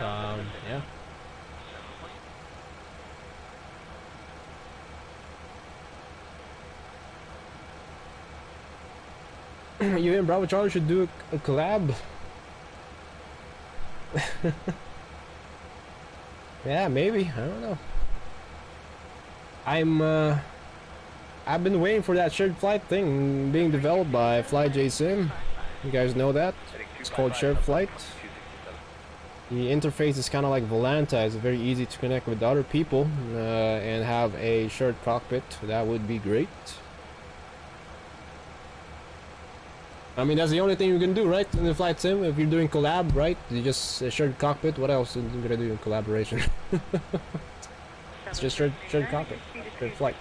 [SPEAKER 1] Yeah. You and Bravo Charlie should do a collab. Yeah, maybe. I don't know. I've been waiting for that shared flight thing being developed by FlyJSim. You guys know that? It's called shared flight. The interface is kind of like Volanta. It's very easy to connect with other people and have a shared cockpit. That would be great. I mean, that's the only thing you can do, right? In the flight sim, if you're doing collab, right? You just shared cockpit. What else are you gonna do in collaboration? It's just shared cockpit, shared flight.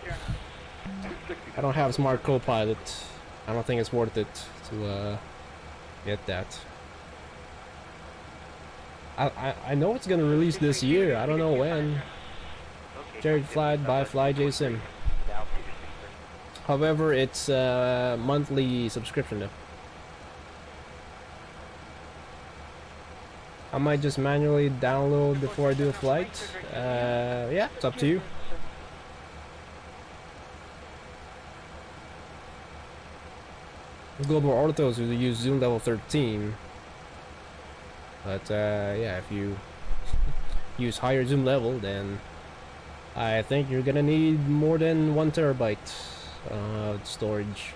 [SPEAKER 1] I don't have smart co-pilot. I don't think it's worth it to get that. I know it's gonna release this year. I don't know when. Shared flight by FlyJSim. However, it's a monthly subscription though. I might just manually download before I do a flight. Yeah, it's up to you. Global Orthos who use Zoom level 13. But yeah, if you use higher Zoom level, then I think you're gonna need more than 1 terabyte storage.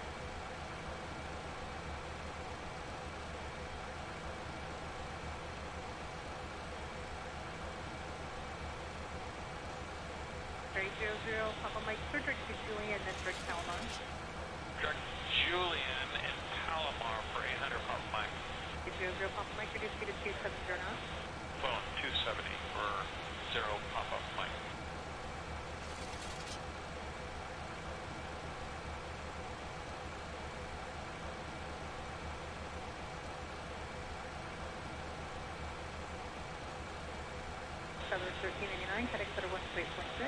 [SPEAKER 7] Papa Mike, Cedric to Julian, then Rick Palomar.
[SPEAKER 9] Julian and Palomar for 800 Papa Mike.
[SPEAKER 7] 00 Papa Mike, reduce speed to 270 knots.
[SPEAKER 9] Phone 270 for 0 Papa Mike.
[SPEAKER 7] Southern 1399, heading for 128.6.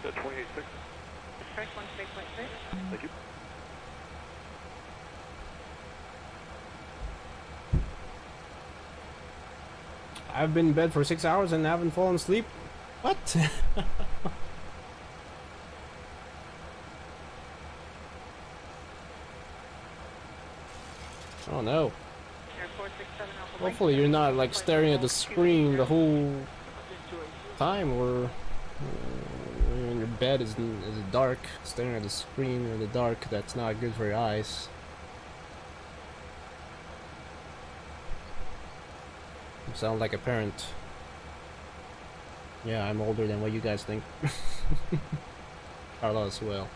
[SPEAKER 3] 28.6.
[SPEAKER 7] Correct, 128.6.
[SPEAKER 3] Thank you.
[SPEAKER 1] I've been in bed for 6 hours and haven't fallen asleep. What? Oh no. Hopefully you're not like staring at the screen the whole time, or when your bed is dark, staring at the screen in the dark. That's not good for your eyes. You sound like a parent. Yeah, I'm older than what you guys think. Carla as well.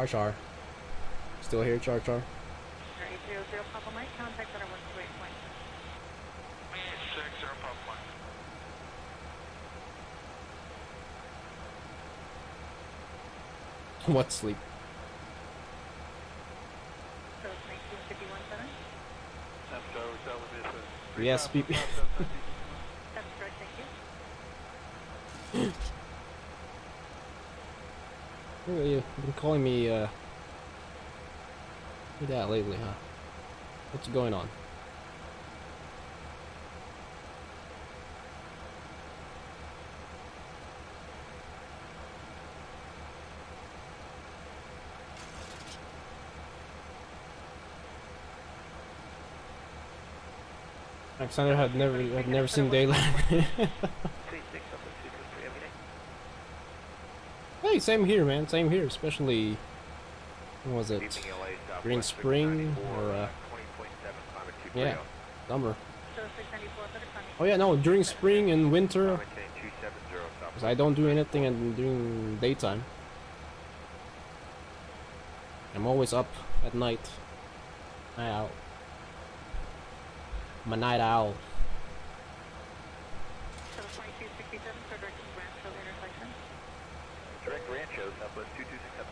[SPEAKER 1] Char. Still here, Char.
[SPEAKER 7] 800 Papa Mike, contact center 128.6.
[SPEAKER 9] 60 Papa Mike.
[SPEAKER 1] What sleep?
[SPEAKER 7] So it's 1951 center?
[SPEAKER 1] Yes, people.
[SPEAKER 7] That's correct, thank you.
[SPEAKER 1] You've been calling me that lately, huh? What's going on? Alexander had never seen daylight. Hey, same here, man. Same here, especially when was it? During spring or yeah, summer. Oh yeah, no, during spring and winter. Because I don't do anything during daytime. I'm always up at night. Night out. I'm a night owl.
[SPEAKER 4] Direct Rancho, Southwest 2267.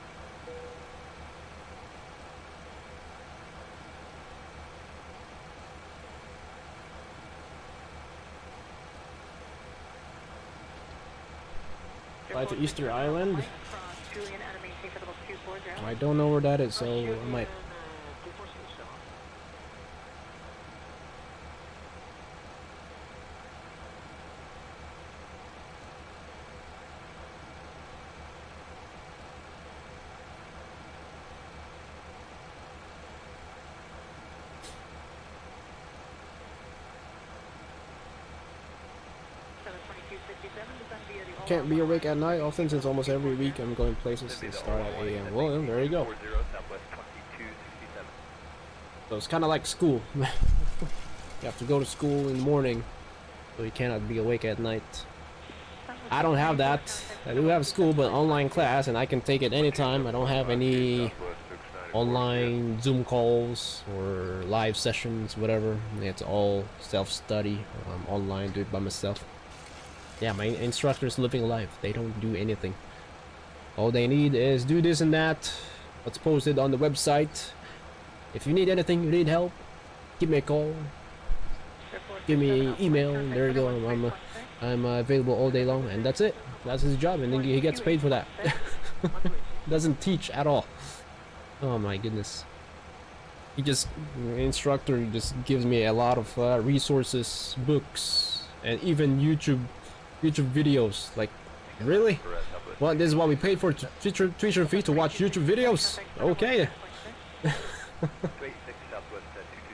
[SPEAKER 1] Fly to Easter Island. I don't know where that is, so I might. Can't be awake at night often since almost every week I'm going places that start at 8 a.m. Well, there you go. So it's kind of like school. You have to go to school in the morning, so you cannot be awake at night. I don't have that. I do have school, but online class, and I can take it anytime. I don't have any online Zoom calls or live sessions, whatever. It's all self-study, online, do it by myself. Yeah, my instructor's living life. They don't do anything. All they need is do this and that. What's posted on the website. If you need anything, you need help, give me a call. Give me an email. There you go. I'm available all day long, and that's it. That's his job, and then he gets paid for that. Doesn't teach at all. Oh my goodness. Instructor just gives me a lot of resources, books, and even YouTube videos. Like, really? Well, this is what we paid for tuition fee to watch YouTube videos? Okay.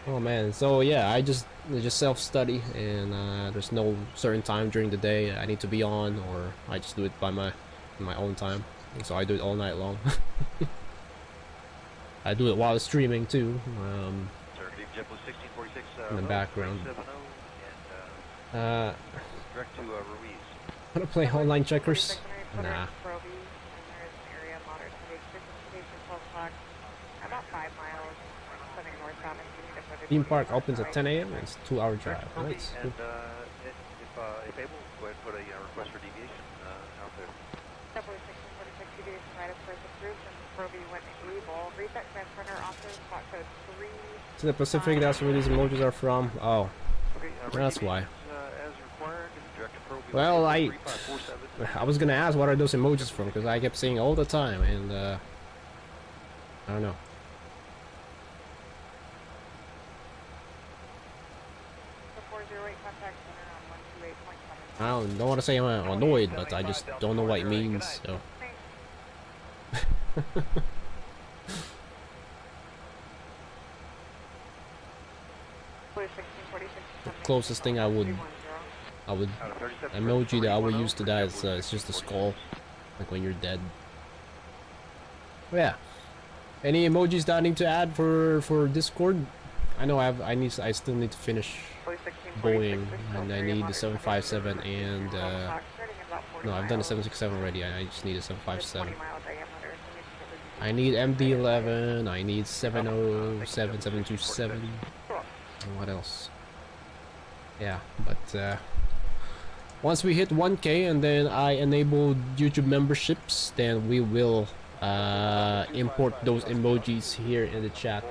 [SPEAKER 1] Oh man, so yeah, I just self-study, and there's no certain time during the day I need to be on, or I just do it by my own time. So I do it all night long. I do it while streaming too, in the background. Wanna play online checkers? Nah. Theme park opens at 10 a.m. It's a 2-hour drive. Nice.
[SPEAKER 5] And if able, go ahead and put a request for deviation out there.
[SPEAKER 7] Double 1646 deviation right of course approved and Roby when able. Reset transponder offers spot code 3.
[SPEAKER 1] To the Pacific, that's where these emojis are from. Oh,
[SPEAKER 5] Okay,
[SPEAKER 1] that's why.
[SPEAKER 5] As required, Director Proby.
[SPEAKER 1] Well, I was gonna ask what are those emojis from, because I kept seeing all the time, and I don't know. I don't want to say I'm annoyed, but I just don't know what it means, so. The closest thing I would emoji that I would use to that is it's just a skull, like when you're dead. But yeah, any emojis that I need to add for Discord? I know I still need to finish Boeing, and I need the 757 and no, I've done the 767 already. I just need a 757. I need MD-11. I need 707, 727. And what else? Yeah, but once we hit 1K and then I enable YouTube memberships, then we will import those emojis here in the chat.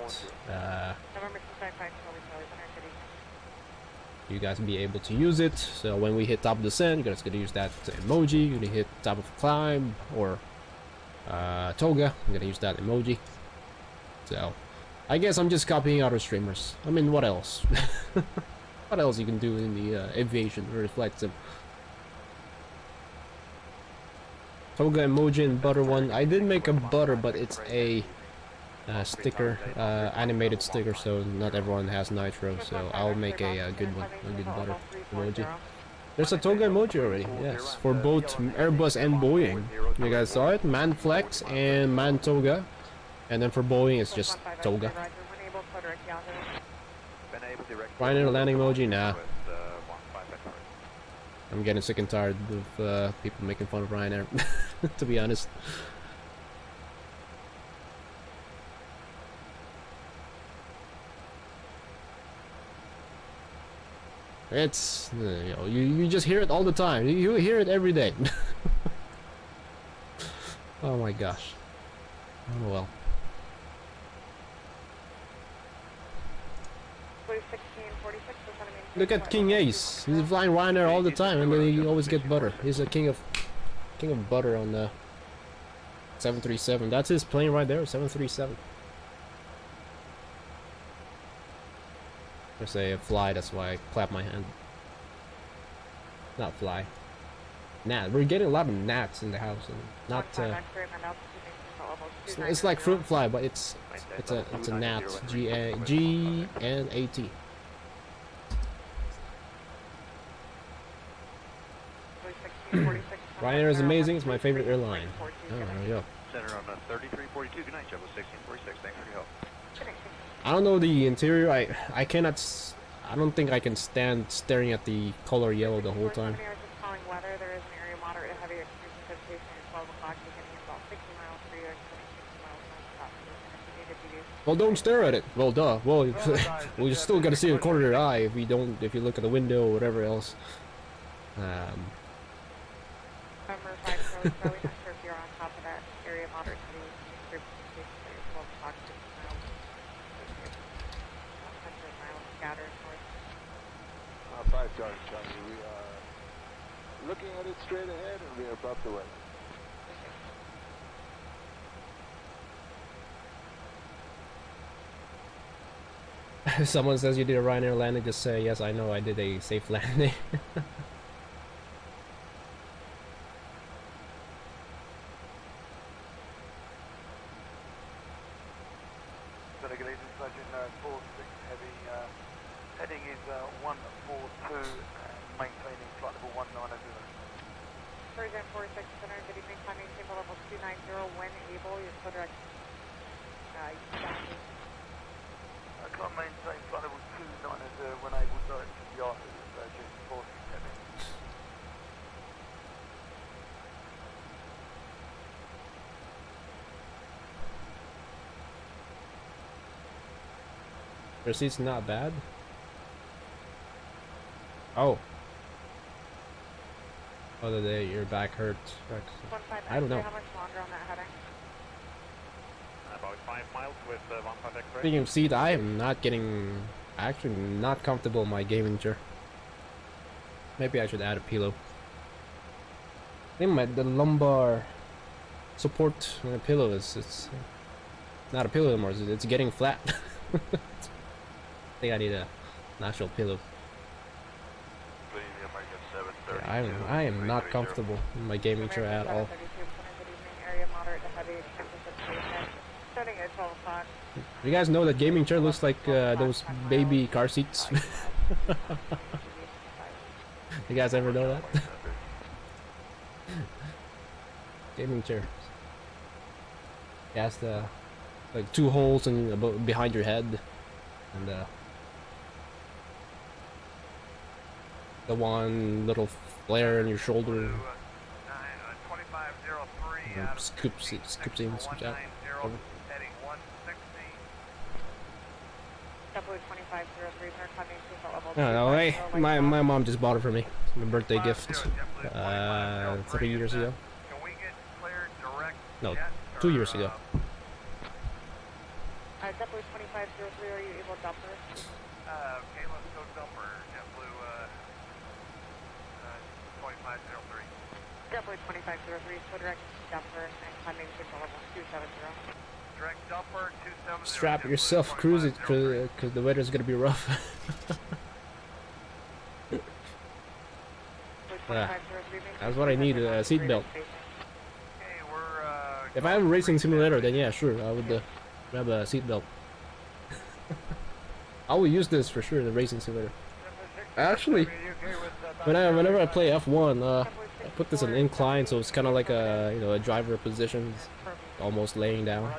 [SPEAKER 1] You guys be able to use it. So when we hit top descent, you guys gonna use that emoji. You're gonna hit top of climb or toga, I'm gonna use that emoji. So I guess I'm just copying other streamers. I mean, what else? What else you can do in the aviation or the flight sim? Toga emoji and butter one. I did make a butter, but it's a sticker, animated sticker, so not everyone has nitro, so I'll make a good one, a good butter emoji. There's a toga emoji already, yes, for both Airbus and Boeing. You guys saw it? Man flex and man toga, and then for Boeing it's just toga. Ryanair landing emoji? Nah. I'm getting sick and tired of people making fun of Ryanair, to be honest. It's, you know, you just hear it all the time. You hear it every day. Oh my gosh. Oh well. Look at King Ace. He's flying Ryanair all the time, and then he always gets butter. He's a king of butter on the 737. That's his plane right there, 737. I say fly, that's why I clap my hand. Not fly. Gnat. We're getting a lot of gnats in the house, and not it's like fruit fly, but it's a gnat. G-N-A-T. Ryanair is amazing. It's my favorite airline. Oh, there we go.
[SPEAKER 5] Center on 3342. Good night, Jumbo 1646. Thanks for your help.
[SPEAKER 1] I don't know the interior. I cannot. I don't think I can stand staring at the color yellow the whole time. Well, don't stare at it. Well, duh. Well, well, you still gotta see the corner of your eye if you don't. If you look at the window or whatever else.
[SPEAKER 7] Number 5, Charlie, Charlie, not sure if you're on top of that area moderate to the group for your 12 o'clock 6 miles. 100 miles scattered north.
[SPEAKER 3] 5 Charlie, Charlie. We are looking at it straight ahead and we are above the weather.
[SPEAKER 1] If someone says you did a Ryanair landing, just say yes. I know I did a safe landing.
[SPEAKER 6] Heavy, heading is 142, maintaining flight level 190.
[SPEAKER 7] Persian 46 Center, good evening, climbing table level 290, when able, your code direct,
[SPEAKER 6] I can't maintain flight level 290 when able, direct to Yahoo, Virgin 46 Heavy.
[SPEAKER 1] Your seat's not bad. Oh. Other day, your back hurt. I don't know.
[SPEAKER 7] How much longer on that heading?
[SPEAKER 5] About 5 miles with 15 X-ray.
[SPEAKER 1] Speaking of seat, I am not getting, actually not comfortable in my gaming chair. Maybe I should add a pillow. I think the lumbar support on the pillow it's not a pillow anymore. It's getting flat. I think I need a natural pillow. Yeah, I am not comfortable in my gaming chair at all. You guys know that gaming chair looks like those baby car seats? You guys ever know that? Gaming chair. It has the like 2 holes in behind your head, and the one little flare in your shoulder.
[SPEAKER 6] 2503
[SPEAKER 1] Scoops in, scoops out.
[SPEAKER 6] Heading 160.
[SPEAKER 1] I don't know, hey, my mom just bought it for me. It's my birthday gift. 3 years ago.
[SPEAKER 6] Can we get cleared direct?
[SPEAKER 1] No, 2 years ago.
[SPEAKER 7] JetBlue 2503, are you able to dumper?
[SPEAKER 6] Okay, let's go dumper. JetBlue 2503.
[SPEAKER 7] JetBlue 2503, so direct dumper and climbing signal level 270.
[SPEAKER 6] Direct dumper 270.
[SPEAKER 1] Strap yourself, Cruz, because the weather's gonna be rough. That's what I need, a seatbelt. If I have a racing simulator, then yeah, sure, I would grab a seatbelt. I will use this for sure, the racing simulator. Actually, whenever I play F1, I put this in incline, so it's kind of like a a driver position, almost laying down.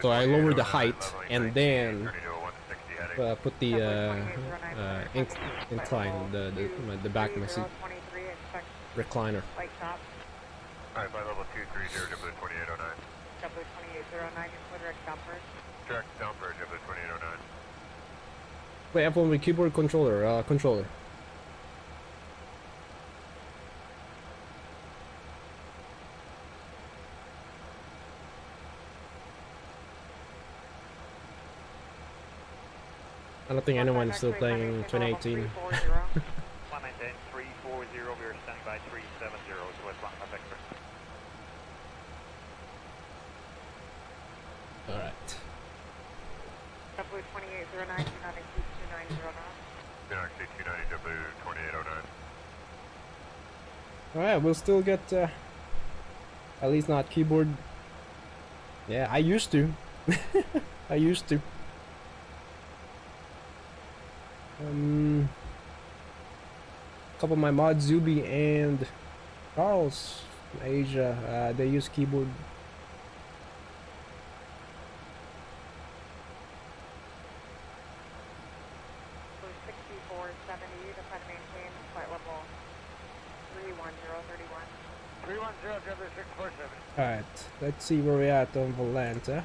[SPEAKER 1] So I lower the height and then put the incline, the back of my seat, recliner.
[SPEAKER 3] Alright, by level 230, W2809.
[SPEAKER 7] W2809, you direct dumper.
[SPEAKER 3] Direct dumper, W2809.
[SPEAKER 1] Wait, F1 with keyboard controller, controller. I don't think anyone's still playing 2018.
[SPEAKER 5] 119, 340, we are standing by 370, so it's 1 vector.
[SPEAKER 1] Alright.
[SPEAKER 7] W2809, do not exceed 2909.
[SPEAKER 3] Do not exceed 290, W2809.
[SPEAKER 1] Alright, we'll still get, at least not keyboard. Yeah, I used to. I used to. A couple of my mods, Zuby and Charles from Asia, they use keyboard.
[SPEAKER 7] So 6470, to try to maintain flight level 31031.
[SPEAKER 4] 310, Jeffrey 647.
[SPEAKER 1] Alright, let's see where we're at on Volanta.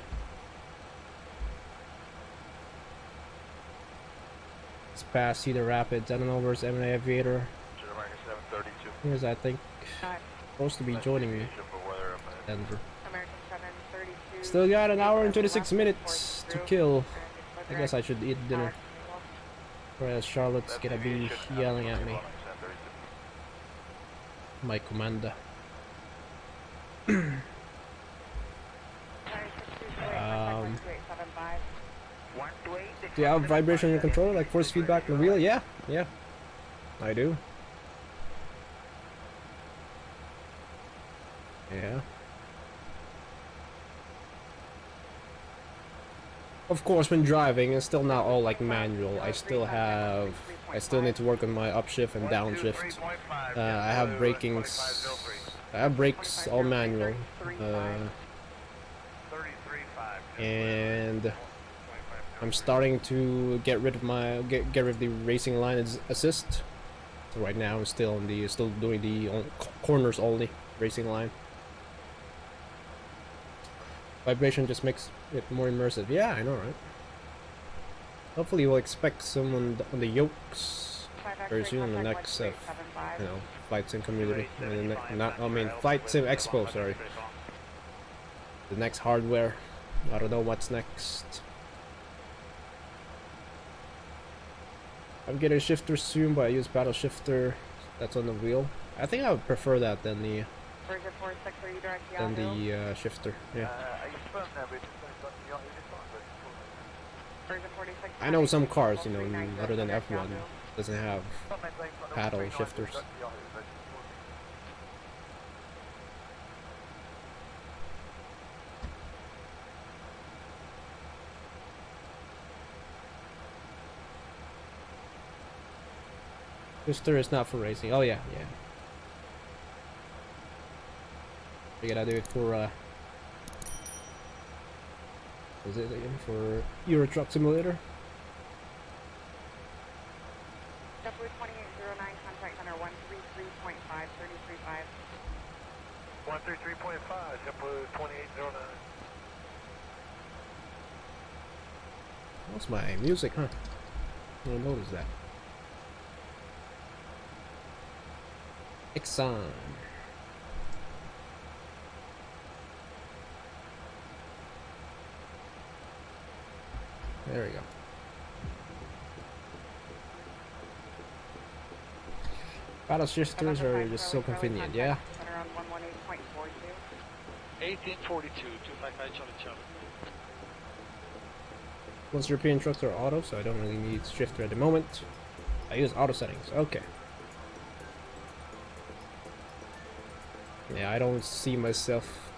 [SPEAKER 1] It's past Cedar Rapids. I don't know where's M&A Aviator.
[SPEAKER 3] 732.
[SPEAKER 1] Here's, I think, supposed to be joining me. Denver.
[SPEAKER 7] American 732.
[SPEAKER 1] Still got an hour and 26 minutes to kill. I guess I should eat dinner. Whereas Charlotte's gonna be yelling at me. My commander. Do you have vibration in your controller, like force feedback in the wheel? Yeah, yeah, I do. Yeah. Of course, when driving, it's still not all like manual. I still need to work on my upshift and downshift. I have brakes all manual. And I'm starting to get rid of the racing line assist. So right now I'm still doing the corners only racing line. Vibration just makes it more immersive. Yeah, I know, right? Hopefully we'll expect someone on the yokes very soon in the next Flight Sim community. Flight Sim Expo, sorry. The next hardware. I don't know what's next. I'm getting a shifter soon, but I use paddle shifter that's on the wheel. I think I would prefer that than the shifter. Yeah. I know some cars, you know, other than F1, doesn't have paddle shifters. Shifter is not for racing. Oh yeah, yeah. We gotta do it for what is it again? For Euro Truck Simulator.
[SPEAKER 7] JetBlue 2809, contact center 133.5, 335.
[SPEAKER 3] 133.5, JetBlue 2809.
[SPEAKER 1] What's my music, huh? I didn't notice that. Exxon. There we go. Paddle shifters are just so convenient, yeah.
[SPEAKER 6] 1842, 255 Charlie Charlie.
[SPEAKER 1] Most European trucks are auto, so I don't really need shifter at the moment. I use auto settings, okay. Yeah, I don't see myself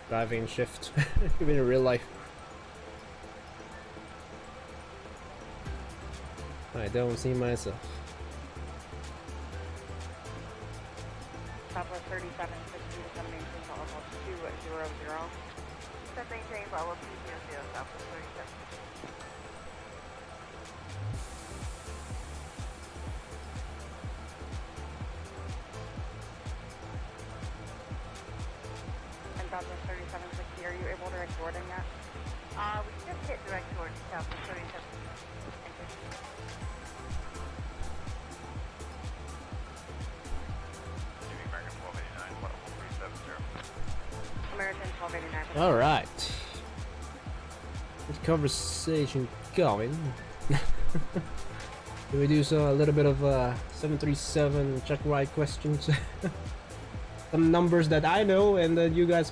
[SPEAKER 1] driving shift even in real life. I don't see myself.
[SPEAKER 7] Southwest 3760 to maintain level 200. Set maintain level 200, Southwest 3760. And Southwest 3760, are you able to direct boarding yet? We just hit direct board, Southwest 3760. Thank you. American 1289.
[SPEAKER 1] All right. Good conversation going. Can we do a little bit of 737 check ride questions? Some numbers that I know and that you guys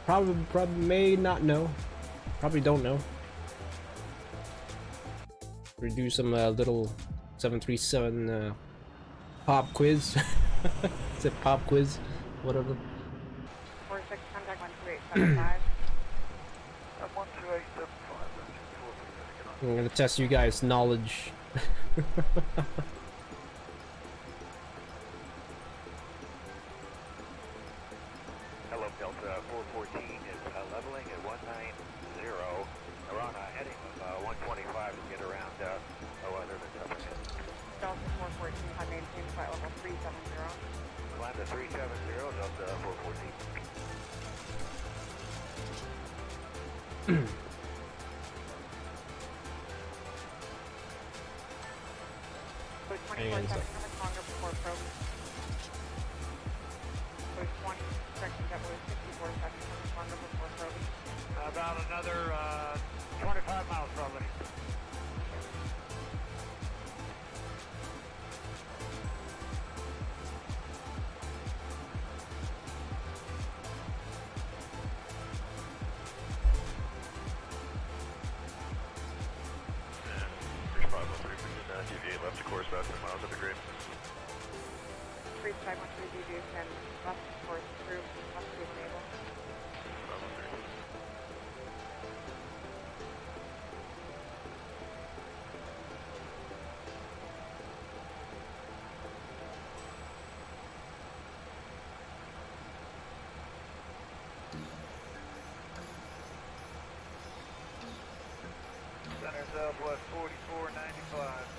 [SPEAKER 1] probably may not know. Probably don't know. We do some little 737 pop quiz. Is it pop quiz? Whatever.
[SPEAKER 7] 46, contact 12875.
[SPEAKER 3] 12875.
[SPEAKER 1] I'm gonna test you guys' knowledge.
[SPEAKER 4] Hello, Delta 414 is leveling at 190. We're on a heading of 125 to get around weather that's up ahead.
[SPEAKER 7] Delta 414, high maintain flight level 370.
[SPEAKER 4] Land 370, Delta 414.
[SPEAKER 7] So
[SPEAKER 1] Hang on a
[SPEAKER 7] 24-7
[SPEAKER 1] sec.
[SPEAKER 7] coming longer before probe. So 20, correction, that was 54-7 coming longer before probe.
[SPEAKER 6] About another 25 miles probably.
[SPEAKER 3] Deviate left to course about 10 miles at the grade.
[SPEAKER 7] 35 to the deviation and left course through left to enable.
[SPEAKER 6] Center Southwest 4495,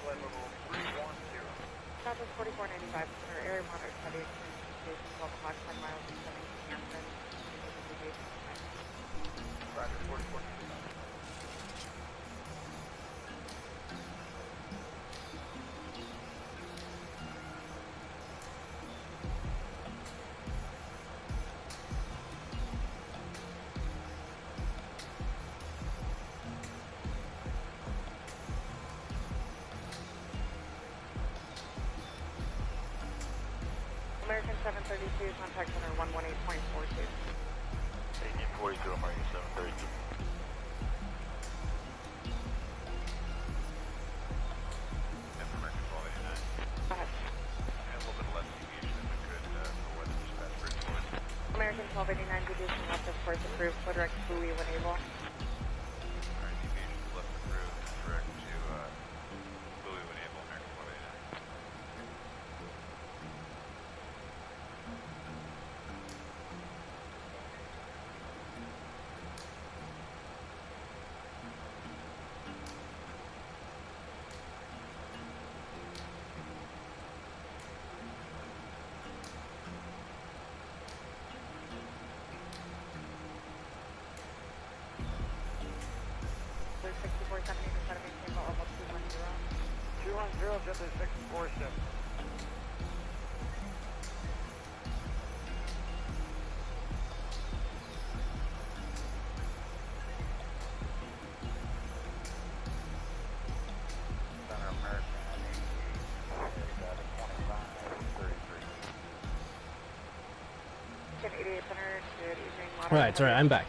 [SPEAKER 6] flight level 310.
[SPEAKER 7] Southwest 4495, center area monitor study extension 12 o'clock, 10 miles descending to Hampton. Deviation.
[SPEAKER 6] Roger, 4495.
[SPEAKER 7] American 732, contact center 118.42.
[SPEAKER 3] 1842, American 732. And American 1289.
[SPEAKER 7] Go ahead.
[SPEAKER 3] And a little bit less deviation if we could for weather dispatch bridge forward.
[SPEAKER 7] American 1289, deviation left of course approved, flow direct buoy when able.
[SPEAKER 3] Alright, deviation left approved, direct to buoy when able, American 1289.
[SPEAKER 7] There's 6470 to set a maintain about level 210.
[SPEAKER 6] 210, Delta 647. Center American
[SPEAKER 7] 1088 center, good evening.
[SPEAKER 1] Alright, sorry, I'm back.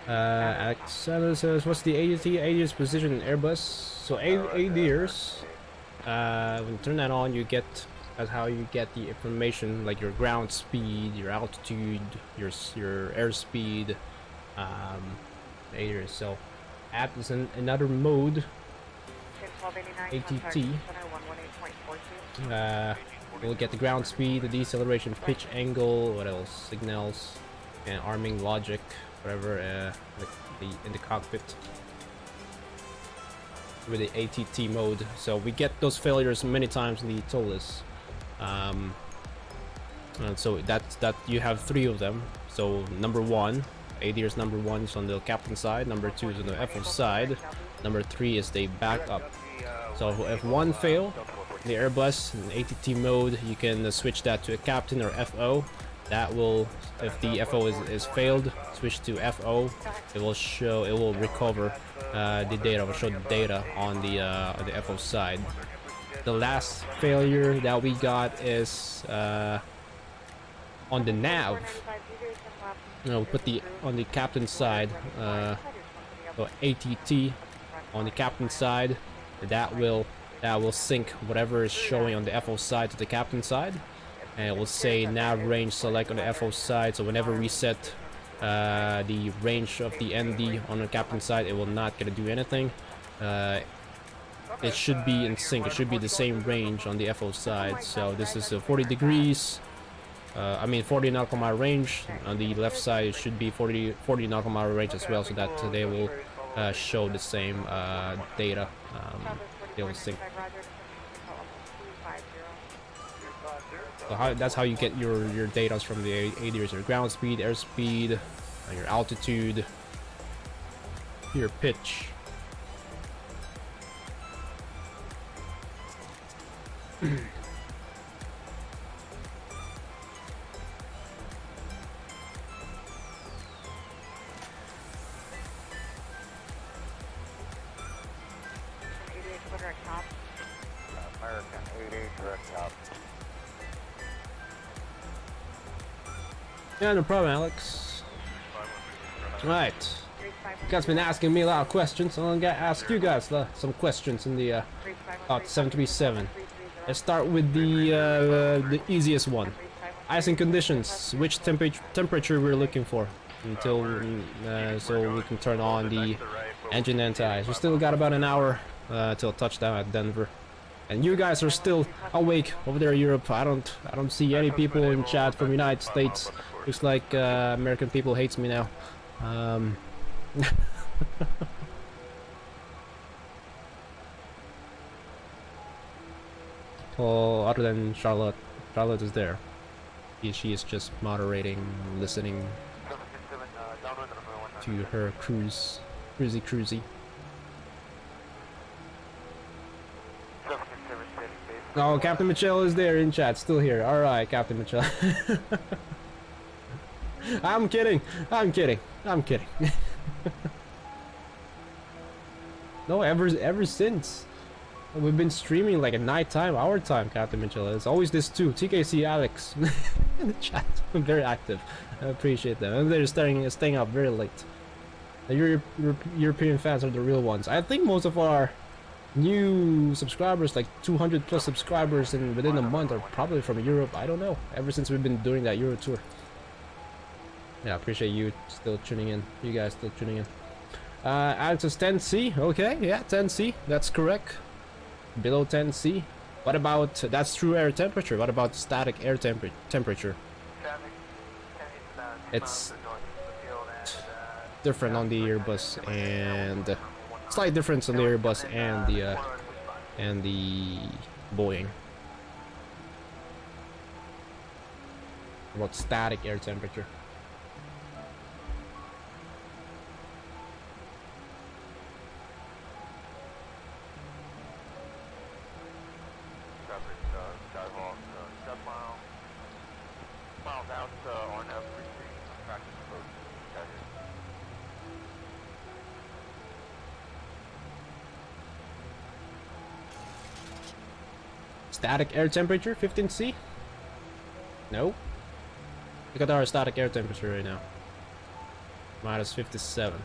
[SPEAKER 1] Alexander says, what's the ADS position in Airbus? So ADS, when you turn that on, you get, that's how you get the information, like your ground speed, your altitude, your airspeed, ADS. So app is another mode, ATT. We'll get the ground speed, the deceleration, pitch angle, what else, signals, and arming logic, whatever, in the cockpit with the ATT mode. So we get those failures many times in the toll list. And so that you have 3 of them. So number 1, ADR's number 1 is on the captain side, number 2 is on the FO side, number 3 is the backup. So if one fail, the Airbus in ATT mode, you can switch that to a captain or FO. That will, if the FO is failed, switch to FO. It will show, it will recover the data, will show the data on the FO side. The last failure that we got is on the nav. We put the on the captain side, so ATT on the captain side. That will sync whatever is showing on the FO side to the captain side, and it will say nav range select on the FO side. So whenever we set the range of the ND on the captain side, it will not gonna do anything. It should be in sync. It should be the same range on the FO side. So this is 40 degrees. 40 nautical mile range. On the left side, it should be 40 nautical mile range as well, so that they will show the same data. They will sync. So that's how you get your data from the ADRs: your ground speed, airspeed, your altitude, your pitch.
[SPEAKER 4] American 88 direct top.
[SPEAKER 1] Yeah, no problem, Alex. Right. You guys been asking me a lot of questions, so I'm gonna ask you guys some questions in the about 737. Let's start with the easiest one. Icing conditions. Which temperature we're looking for until so we can turn on the engine anti-ice. We still got about an hour till touchdown at Denver. And you guys are still awake over there in Europe. I don't see any people in chat from United States. Looks like American people hates me now. Well, other than Charlotte is there. She is just moderating, listening to her cruisy. Oh, Captain Michelle is there in chat, still here. All right, Captain Michelle. I'm kidding. No, ever since we've been streaming like at nighttime, our time, Captain Michelle. It's always this too. TKC Alex in the chat, very active. I appreciate them, and they're staying up very late. The European fans are the real ones. I think most of our new subscribers, like 200 plus subscribers within a month, are probably from Europe. I don't know. Ever since we've been doing that Euro tour. Yeah, I appreciate you still tuning in. You guys still tuning in. Alex is 10C. Okay, yeah, 10C. That's correct. Below 10C. What about that's true air temperature? What about static air temperature? It's different on the Airbus, and slight difference on the Airbus and the Boeing. About static air temperature. Static air temperature, 15C? No. Look at our static air temperature right now. Minus 57.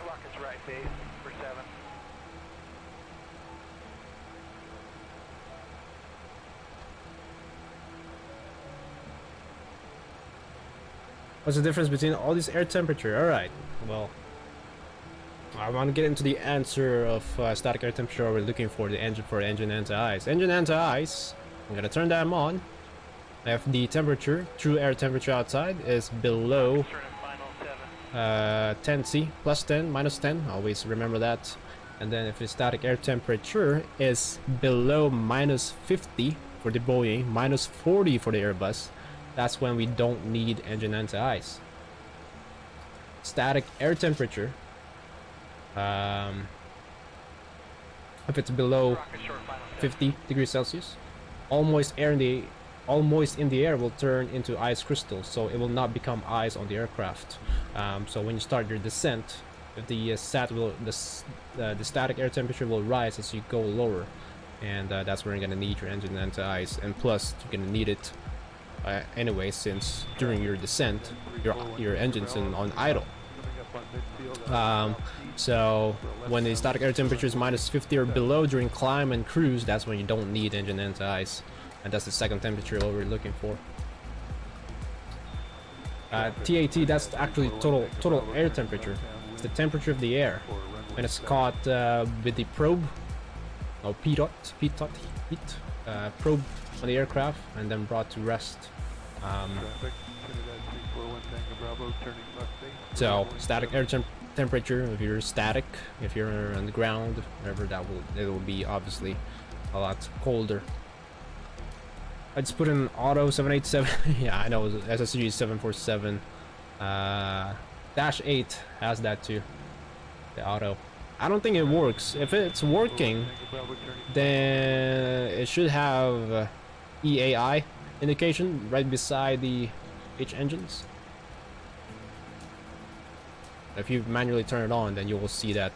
[SPEAKER 6] Rocket's right base for 7.
[SPEAKER 1] What's the difference between all this air temperature? Alright, well, I want to get into the answer of static air temperature we're looking for the engine anti-ice. Engine anti-ice, I'm gonna turn them on. If the temperature, true air temperature outside, is below 10C, plus 10, minus 10, always remember that. And then if the static air temperature is below minus 50 for the Boeing, minus 40 for the Airbus, that's when we don't need engine anti-ice. Static air temperature, if it's below 50 degrees Celsius, all moist in the air will turn into ice crystals, so it will not become ice on the aircraft. So when you start your descent, the static air temperature will rise as you go lower, and that's where you're gonna need your engine anti-ice. And plus, you're gonna need it anyway, since during your descent your engine's on idle. So when the static air temperature is minus 50 or below during climb and cruise, that's when you don't need engine anti-ice, and that's the second temperature what we're looking for. TAT, that's actually total air temperature. It's the temperature of the air, and it's caught with the probe, or PTOT, probe on the aircraft, and then brought to rest.
[SPEAKER 9] Bravo, turning left base.
[SPEAKER 1] So static air temperature, if you're static, if you're on the ground, whatever, it will be obviously a lot colder. I just put in auto 787. Yeah, I know SSG 747 -8 has that too, the auto. I don't think it works. If it's working, then it should have EAI indication right beside the H engines. If you manually turn it on, then you will see that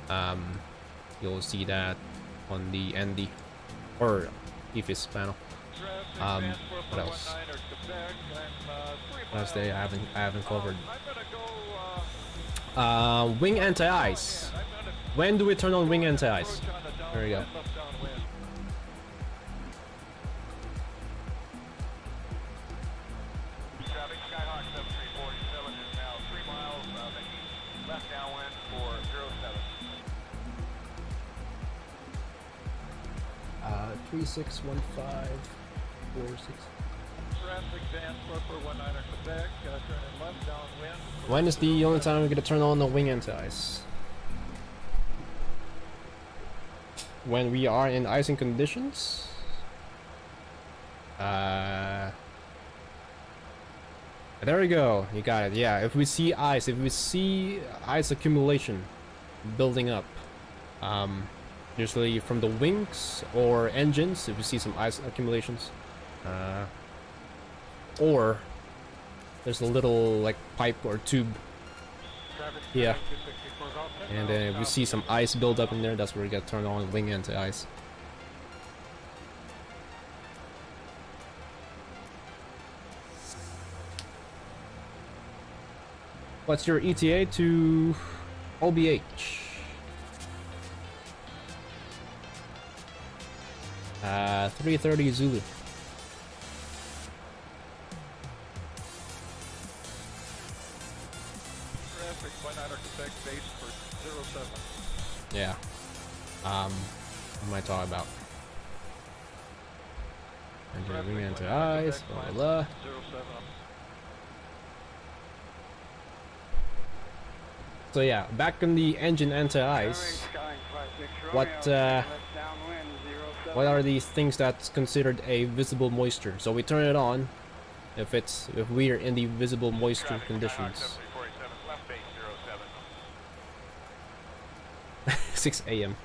[SPEAKER 1] on the ND or EFIS panel. What else? Last day I haven't covered. Wing anti-ice. When do we turn on wing anti-ice? There we go.
[SPEAKER 9] Traffic Skyhawk 7347 is now 3 miles left downwind for 07.
[SPEAKER 1] 361546.
[SPEAKER 9] Traffic Van 4419 Quebec, turning left downwind.
[SPEAKER 1] When is the only time we're gonna turn on the wing anti-ice? When we are in icing conditions? There we go. You got it. Yeah, if we see ice accumulation building up, usually from the wings or engines, if you see some ice accumulations, or there's a little like pipe or tube here, and then if we see some ice build up in there, that's where we get turned on wing anti-ice. What's your ETA to OBH? 3:30 Zulu.
[SPEAKER 9] Traffic 19 Quebec base for 07.
[SPEAKER 1] Yeah. What am I talking about? Engine wing anti-ice, blah blah blah.
[SPEAKER 9] 07.
[SPEAKER 1] So yeah, back on the engine anti-ice. What are these things that's considered a visible moisture? So we turn it on if we are in the visible moisture conditions. 6 a.m.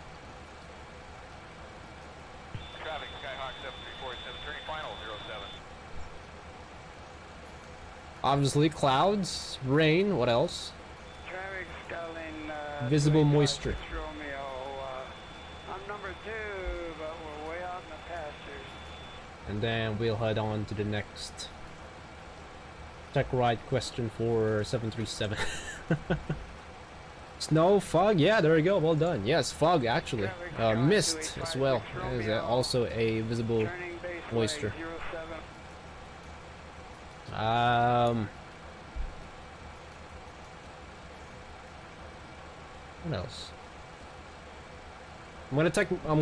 [SPEAKER 9] Traffic Skyhawk 7347, turning final 07.
[SPEAKER 1] Obviously clouds, rain, what else?
[SPEAKER 6] Traffic Skyline,
[SPEAKER 1] Visible moisture.
[SPEAKER 6] Romeo, I'm number 2, but we're way out in the pastures.
[SPEAKER 1] And then we'll head on to the next tech ride question for 737. Snow, fog, yeah, there we go, well done. Yes, fog actually. Mist as well. That is also a visible moisture. What else? I'm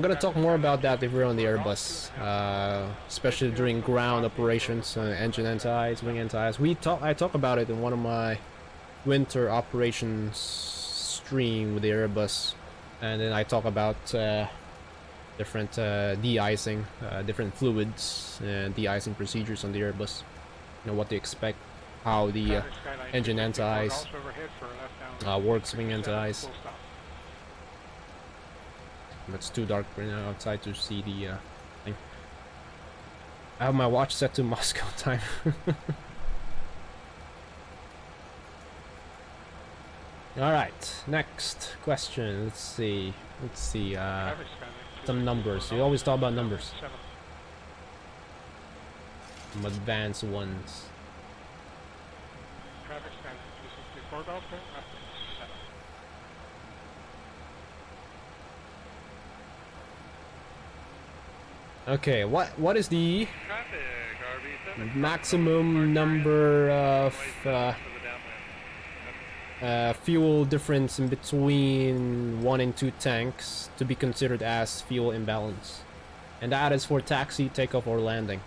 [SPEAKER 1] gonna talk more about that if we're on the Airbus, especially during ground operations, engine anti-ice, wing anti-ice. I talk about it in one of my winter operations stream with the Airbus, and then I talk about different de-icing, different fluids and de-icing procedures on the Airbus. You know what to expect, how the engine anti-ice works, wing anti-ice. It's too dark right now outside to see the thing. I have my watch set to Moscow time. Alright, next question. Let's see. Some numbers. We always talk about numbers. Some advanced ones. Okay, what is the maximum number of fuel difference in between 1 and 2 tanks to be considered as fuel imbalance? And that is for taxi, takeoff, or landing.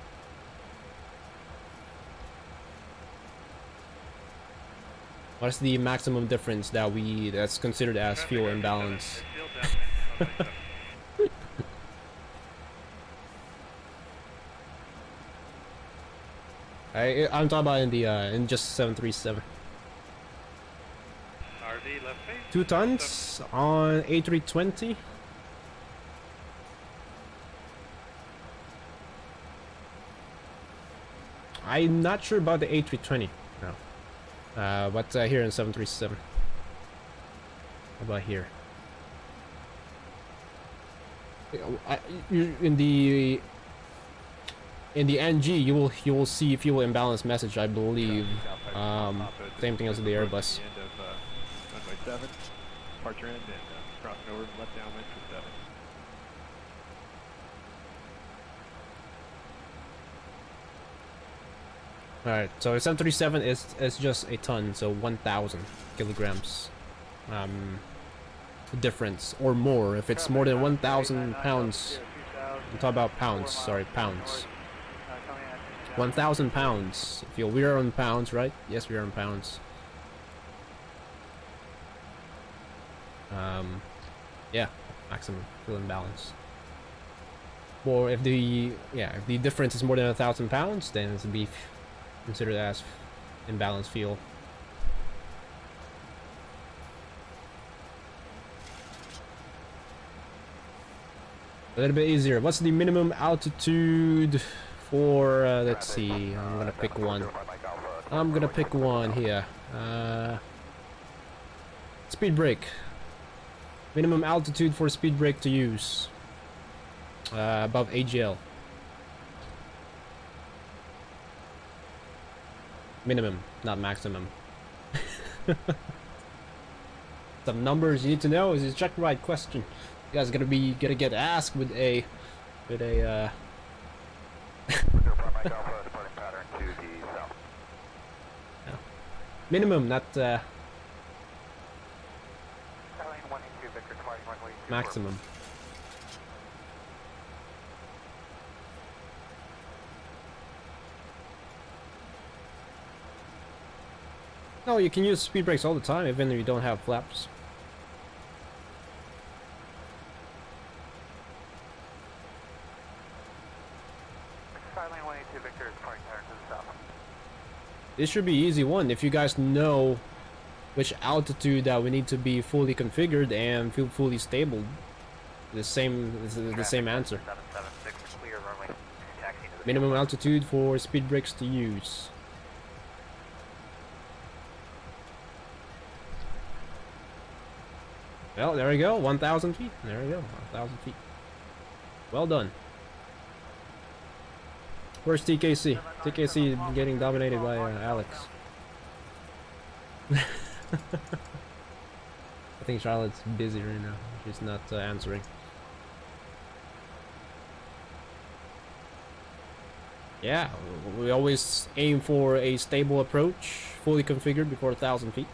[SPEAKER 1] What's the maximum difference that's considered as fuel imbalance? I'm talking about in just 737.
[SPEAKER 2] RV left face.
[SPEAKER 1] 2 tons on A320. I'm not sure about the A320. No. But here in 737. How about here? In the NG, you will see fuel imbalance message, I believe. Same thing as the Airbus.
[SPEAKER 5] End of runway 7, departure end, and crossing over left downwind for 7.
[SPEAKER 1] Alright, so a 737 is just a ton, so 1,000 kilograms difference or more. If it's more than 1,000 pounds, I'm talking about pounds, sorry, pounds. 1,000 pounds. We are on pounds, right? Yes, we are on pounds. Yeah, maximum fuel imbalance. Or if the difference is more than 1,000 pounds, then it's be considered as imbalanced fuel. A little bit easier. What's the minimum altitude for? Let's see. I'm gonna pick one. I'm gonna pick one here. Speed brake. Minimum altitude for speed brake to use. Above AGL. Minimum, not maximum. Some numbers you need to know. Is a check right question. You guys gonna get asked with a yeah. Minimum, not maximum. No, you can use speed brakes all the time, even if you don't have flaps. This should be easy one if you guys know which altitude that we need to be fully configured and feel fully stable. The same answer. Minimum altitude for speed brakes to use. Well, there we go, 1,000 feet. There we go, 1,000 feet. Well done. Where's TKC? TKC getting dominated by Alex. I think Charlotte's busy right now. She's not answering. Yeah, we always aim for a stable approach, fully configured before 1,000 feet.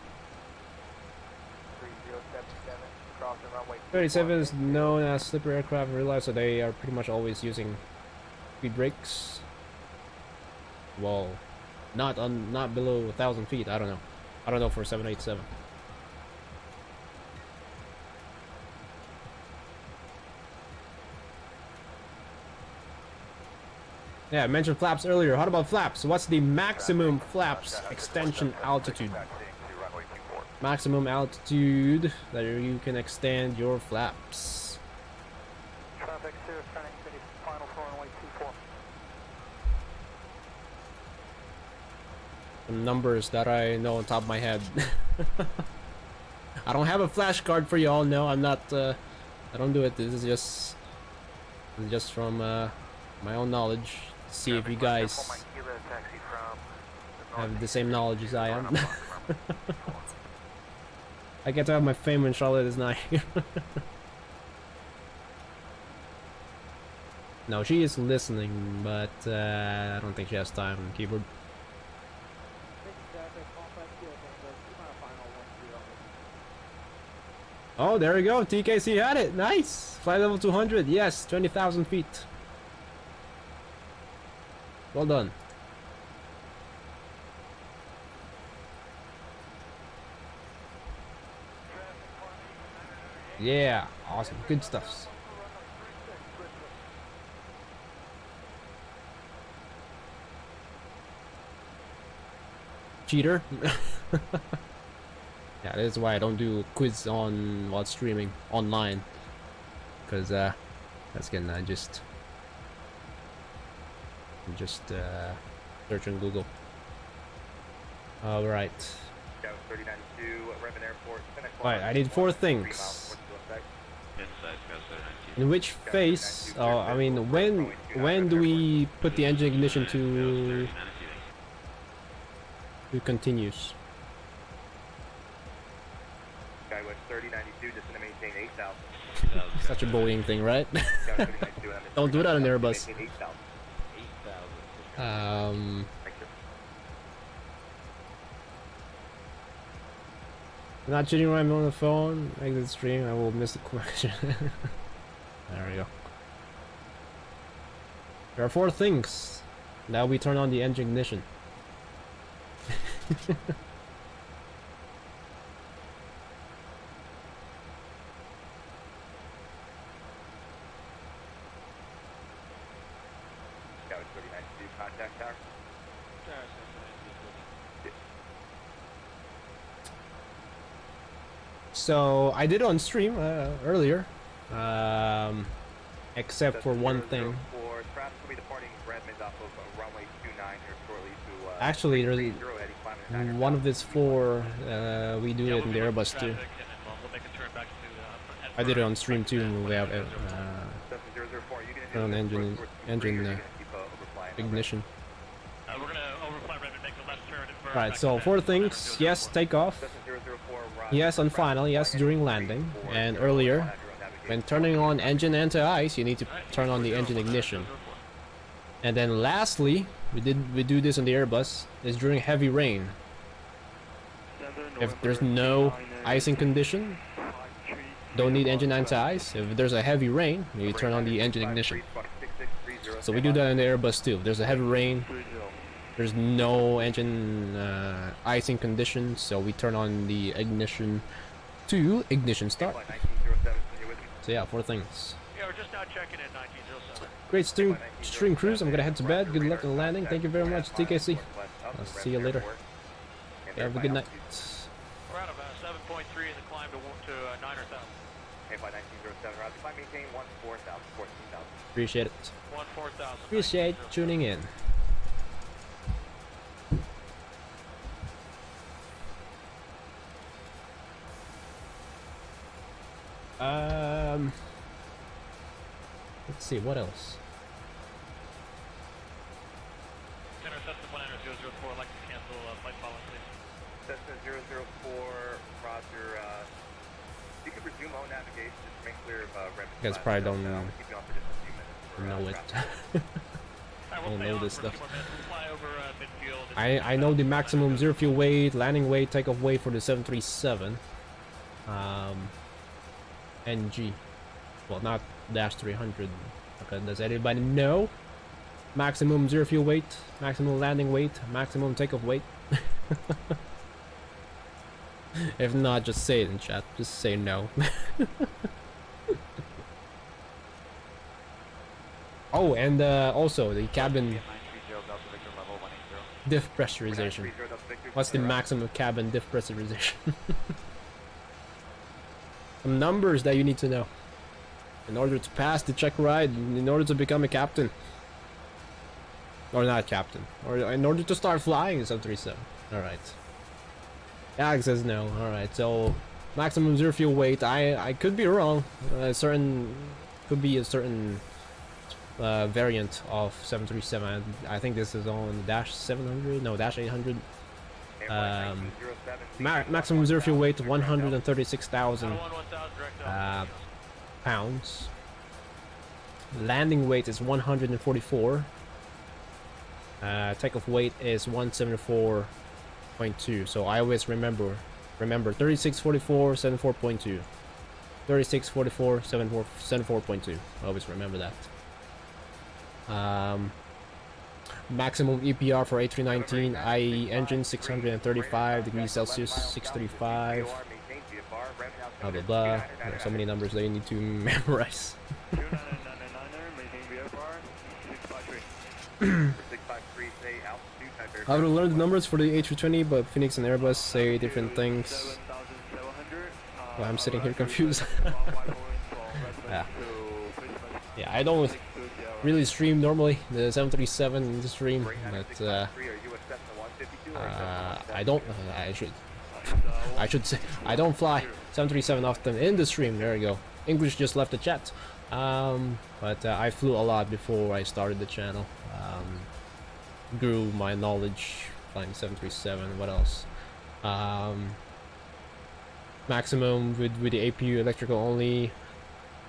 [SPEAKER 1] 37 is known as slippery aircraft in real life, so they are pretty much always using speed brakes. Well, not below 1,000 feet. I don't know. I don't know for 787. Yeah, I mentioned flaps earlier. How about flaps? What's the maximum flaps extension altitude? Maximum altitude that you can extend your flaps.
[SPEAKER 6] Traffic 2, turning city, final floor runway 24.
[SPEAKER 1] Some numbers that I know on top of my head. I don't have a flashcard for y'all. No, I'm not. I don't do it. This is just from my own knowledge. See if you guys have the same knowledge as I am. I get to have my fame when Charlotte is not here. No, she is listening, but I don't think she has time on the keyboard. Oh, there we go. TKC had it. Nice. Flight level 200. Yes, 20,000 feet. Well done. Yeah, awesome, good stuff. Cheater. Yeah, that is why I don't do quiz on while streaming online, because that's gonna just search on Google. All right. Right, I need 4 things. In which phase? I mean, when do we put the engine ignition to continues?
[SPEAKER 3] Skywest 3092, just gonna maintain 8,000.
[SPEAKER 1] Such a bullying thing, right? Don't do that on Airbus. I'm not cheating when I'm on the phone. Exit stream, I will miss the question. There we go. There are 4 things. Now we turn on the engine ignition. So I did it on stream earlier, except for one thing. Actually, there's one of these 4. We do it in the Airbus too. I did it on stream too. We have on engine ignition. Right. So 4 things. Yes, takeoff. Yes, on final. Yes, during landing. And earlier, when turning on engine anti-ice, you need to turn on the engine ignition. And then lastly, we do this on the Airbus, is during heavy rain. If there's no icing condition, don't need engine anti-ice. If there's a heavy rain, you turn on the engine ignition. So we do that in the Airbus too. If there's a heavy rain, there's no engine icing condition, so we turn on the ignition to ignition start. So yeah, 4 things.
[SPEAKER 6] Yeah, we're just now checking in 1907.
[SPEAKER 1] Great stream Cruz. I'm gonna head to bed. Good luck on the landing. Thank you very much, TKC. I'll see you later. Have a good night.
[SPEAKER 6] We're at about 7.3 in the climb to 9,000.
[SPEAKER 3] Okay, by 1907, route the climb maintain 14,000, 14,000.
[SPEAKER 1] Appreciate it.
[SPEAKER 6] 14,000.
[SPEAKER 1] Appreciate tuning in. Let's see, what else?
[SPEAKER 6] Cessna 004, I'd like to cancel flight policy.
[SPEAKER 3] Cessna 004, roger, you can resume on navigation, just make clear of revenue.
[SPEAKER 1] You guys probably don't
[SPEAKER 3] keep you on for just a few minutes.
[SPEAKER 1] know it.
[SPEAKER 6] I
[SPEAKER 1] don't know this stuff.
[SPEAKER 6] Fly over midfield.
[SPEAKER 1] I know the maximum zero fuel weight, landing weight, takeoff weight for the 737. NG. Well, not dash 300. Okay, does anybody know? Maximum zero fuel weight, maximum landing weight, maximum takeoff weight. If not, just say it in chat. Just say no. Oh, and also the cabin diff pressurization. What's the maximum cabin diff pressurization? Some numbers that you need to know in order to pass the check ride, in order to become a captain. Or not captain. Or in order to start flying the 737. Alright. Alex says no. Alright, so maximum zero fuel weight. I could be wrong. Could be a certain variant of 737. I think this is on dash 700. No, dash 800. Maximum zero fuel weight 136,000 pounds. Landing weight is 144. Takeoff weight is 174.2. So I always remember 3644 74.2. 3644 74.2. Always remember that. Maximum EPR for A319 IE engine 635 degrees Celsius, 635. blah blah blah. There are so many numbers that you need to memorize.
[SPEAKER 2] 2999er, maintain VFR, 653.
[SPEAKER 5] 653, say altitude, type
[SPEAKER 1] I would learn the numbers for the A320, but Phoenix and Airbus say different things.
[SPEAKER 2] 7700.
[SPEAKER 1] Well, I'm sitting here confused. Yeah, I don't really stream normally the 737 in the stream, but I don't. I should say I don't fly 737 often in the stream. There we go. English just left the chat. But I flew a lot before I started the channel. Grew my knowledge flying 737. What else? Maximum with the APU electrical only.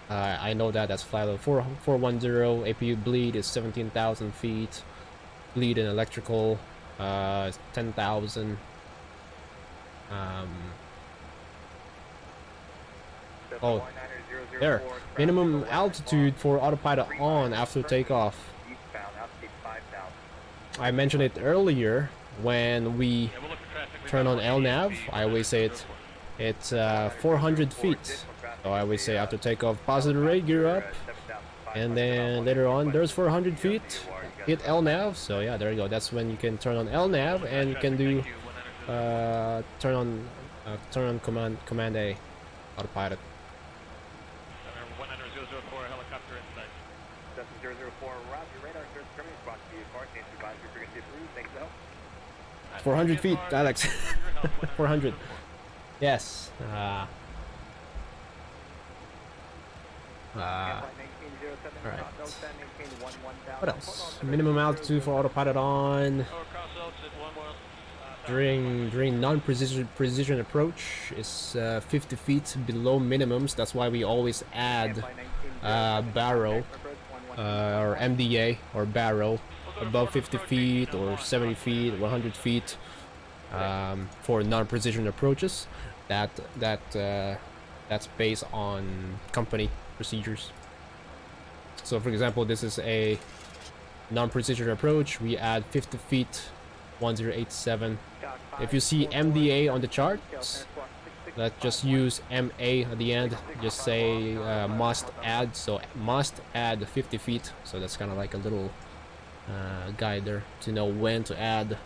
[SPEAKER 1] I know that's flight level 410. APU bleed is 17,000 feet. Bleed in electrical 10,000. Oh, there. Minimum altitude for autopilot on after takeoff. I mentioned it earlier when we turn on LNAV. I always say it's 400 feet. So I always say after takeoff, positive rate, gear up, and then later on there's 400 feet. Hit LNAV. So yeah, there you go. That's when you can turn on LNAV and you can do turn on command A autopilot.
[SPEAKER 9] 10004 helicopter in sight.
[SPEAKER 5] 7004, roger, radar, search, terminus, box, VFR, change advisory, frequency approved, thanks for help.
[SPEAKER 1] 400 feet, Alex. 400. Yes. Alright. What else? Minimum altitude for autopilot on. During non-precision approach is 50 feet below minimums. That's why we always add barrow or MDA or barrow above 50 feet or 70 feet, 100 feet for non-precision approaches. That's based on company procedures. So for example, this is a non-precision approach. We add 50 feet, 1087. If you see MDA on the charts, let's just use MA at the end. Just say must add. So must add 50 feet. So that's kind of like a little guide there to know when to add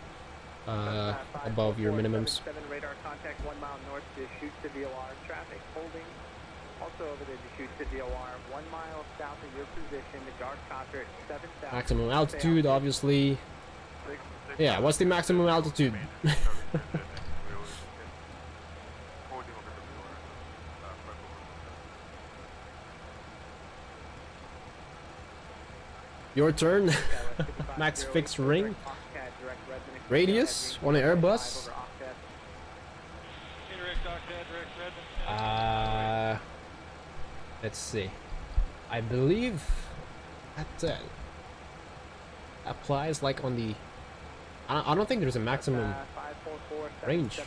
[SPEAKER 1] above your minimums.
[SPEAKER 4] Radar contact 1 mile north to shoot to VOR traffic holding. Also over there to shoot to VOR 1 mile south of your position. The guard copter at 7,000.
[SPEAKER 1] Maximum altitude, obviously. Yeah, what's the maximum altitude? Your turn. Max fixed ring. Radius on an Airbus. Let's see. I believe that applies like on the. I don't think there's a maximum range.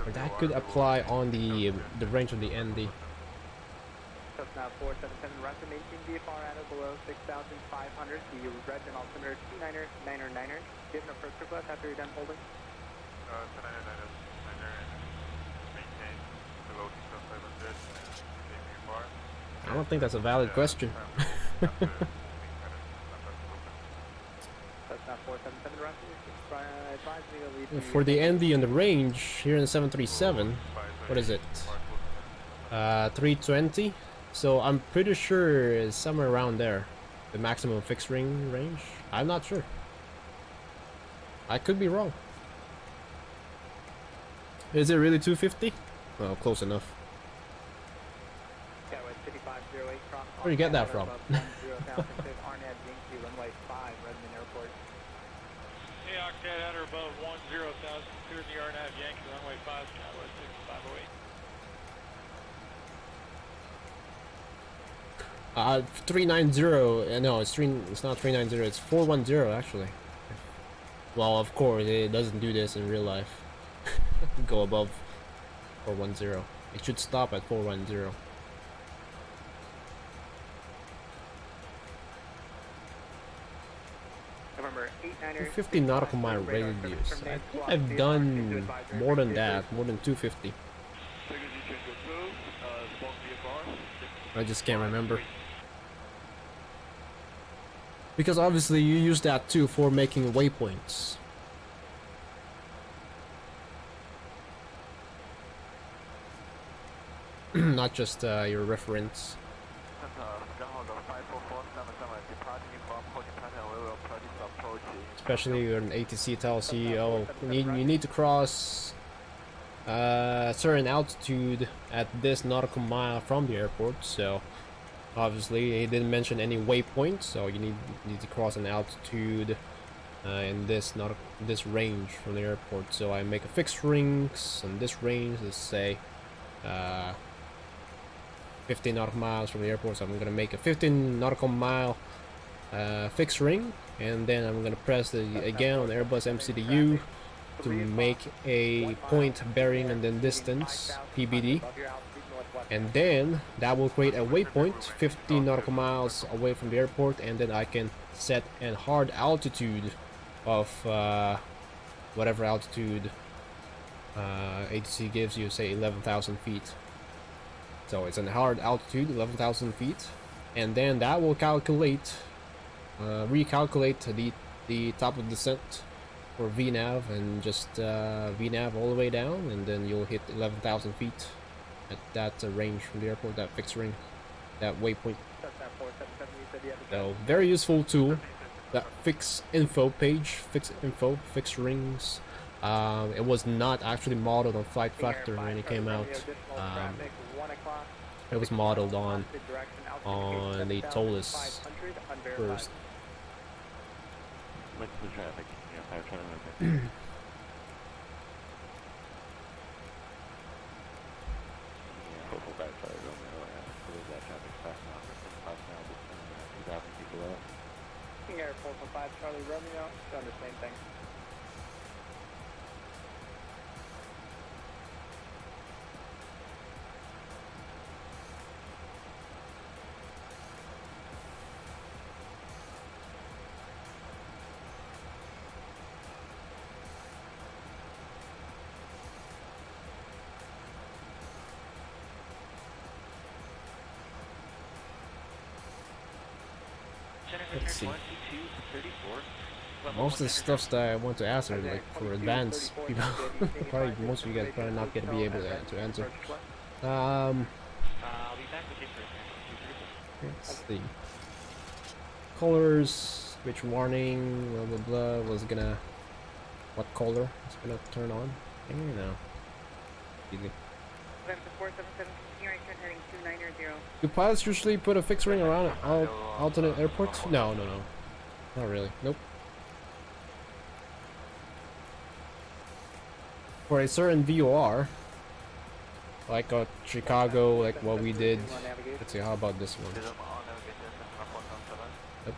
[SPEAKER 1] Or that could apply on the range of the ND.
[SPEAKER 4] Now 477 Russell, maintain VFR at or below 6,500. The red and altimeter 29er. Given a first request after you're done holding.
[SPEAKER 9] 29er, maintain below 6,500. VFR.
[SPEAKER 1] I don't think that's a valid question. For the ND and the range here in the 737, what is it? 320. So I'm pretty sure it's somewhere around there, the maximum fixed ring range. I'm not sure. I could be wrong. Is it really 250? Well, close enough. Where do you get that from?
[SPEAKER 9] Hey, Octet, at or above 10,000, clear the RNAV Yankee, runway 5, Southwest 6508.
[SPEAKER 1] 390. No, it's not 390. It's 410 actually. Well, of course it doesn't do this in real life. Go above 410. It should stop at 410.
[SPEAKER 4] November 890
[SPEAKER 1] 250 nautical mile radius. I think I've done more than that, more than 250. I just can't remember. Because obviously you use that too for making waypoints. Not just your reference. Especially when ATC tells you, oh, you need to cross a certain altitude at this nautical mile from the airport. So obviously he didn't mention any waypoint, so you need to cross an altitude in this range from the airport. So I make a fixed rings on this range. Let's say 15 nautical miles from the airport, so I'm gonna make a 15 nautical mile fixed ring, and then I'm gonna press again on Airbus MCDU to make a point bearing and then distance PBD, and then that will create a waypoint 15 nautical miles away from the airport, and then I can set a hard altitude of whatever altitude ATC gives you, say 11,000 feet. So it's a hard altitude, 11,000 feet, and then that will calculate, recalculate the top of descent for VNAV, and just VNAV all the way down, and then you'll hit 11,000 feet at that range from the airport, that fixed ring, that waypoint. So very useful tool, that fix info page, fix info, fixed rings. It was not actually modeled on Flight Factor when it came out. It was modeled on the TOLUS first.
[SPEAKER 4] What's the traffic? Yeah, 520. Hopeful backside, Romeo. So there's that traffic fast now. Fast now, just 2,000 people out.
[SPEAKER 2] King Air 445 Charlie Romeo, done the same thing.
[SPEAKER 1] Let's see. Most of the stuff that I want to ask are like for advanced people. Probably most of you guys probably not gonna be able to answer. Let's see. Colors, which warning, blah blah blah, was gonna, what color is gonna turn on? I don't know. Easy. Do pilots usually put a fixed ring around an alternate airport? No, not really. Nope. For a certain VOR, like Chicago, like what we did. Let's see, how about this one? Yep.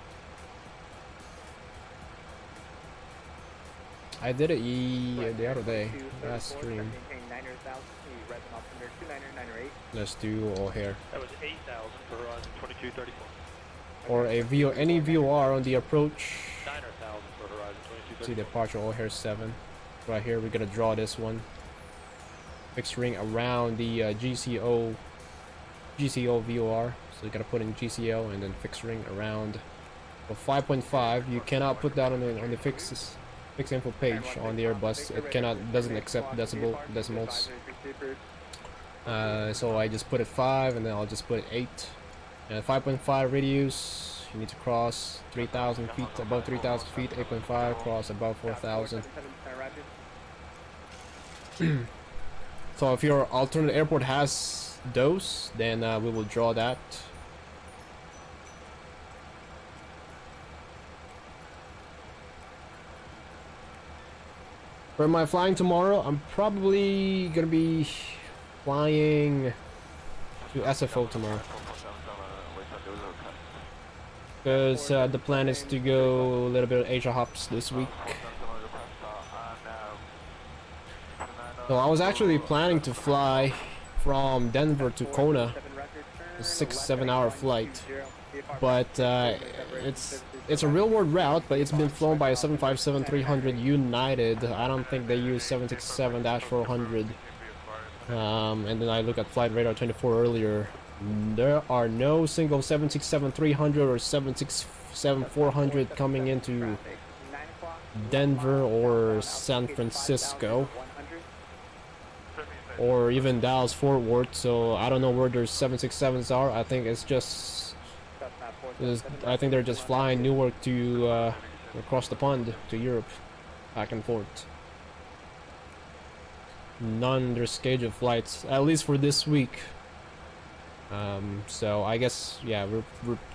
[SPEAKER 1] I did it the other day, last stream. Let's do O'Hare.
[SPEAKER 9] That was 8,000 for Horizon 2234.
[SPEAKER 1] Or any VOR on the approach.
[SPEAKER 9] 9,000 for Horizon 2234.
[SPEAKER 1] See departure O'Hare 7. Right here, we're gonna draw this one. Fixed ring around the GCO VOR. So you gotta put in GCO and then fixed ring around. For 5.5, you cannot put that on the fix info page on the Airbus. It doesn't accept decimals. So I just put it 5, and then I'll just put it 8. And 5.5 radius, you need to cross 3,000 feet, above 3,000 feet. 8.5, cross above 4,000. So if your alternate airport has those, then we will draw that. Where am I flying tomorrow? I'm probably gonna be flying to SFO tomorrow, because the plan is to go a little bit of Asia hops this week. So I was actually planning to fly from Denver to Kona, a 6-7 hour flight, but it's it's a real-world route, but it's been flown by a 757-300 United. I don't think they use 767-400. And then I look at Flight Radar 24 earlier. There are no single 767-300 or 767-400 coming into Denver or San Francisco, or even Dallas Fort Worth. So I don't know where their 767s are. I think it's just, I think they're just flying Newark to across the pond to Europe, back and forth. None their scheduled flights, at least for this week. So I guess, yeah,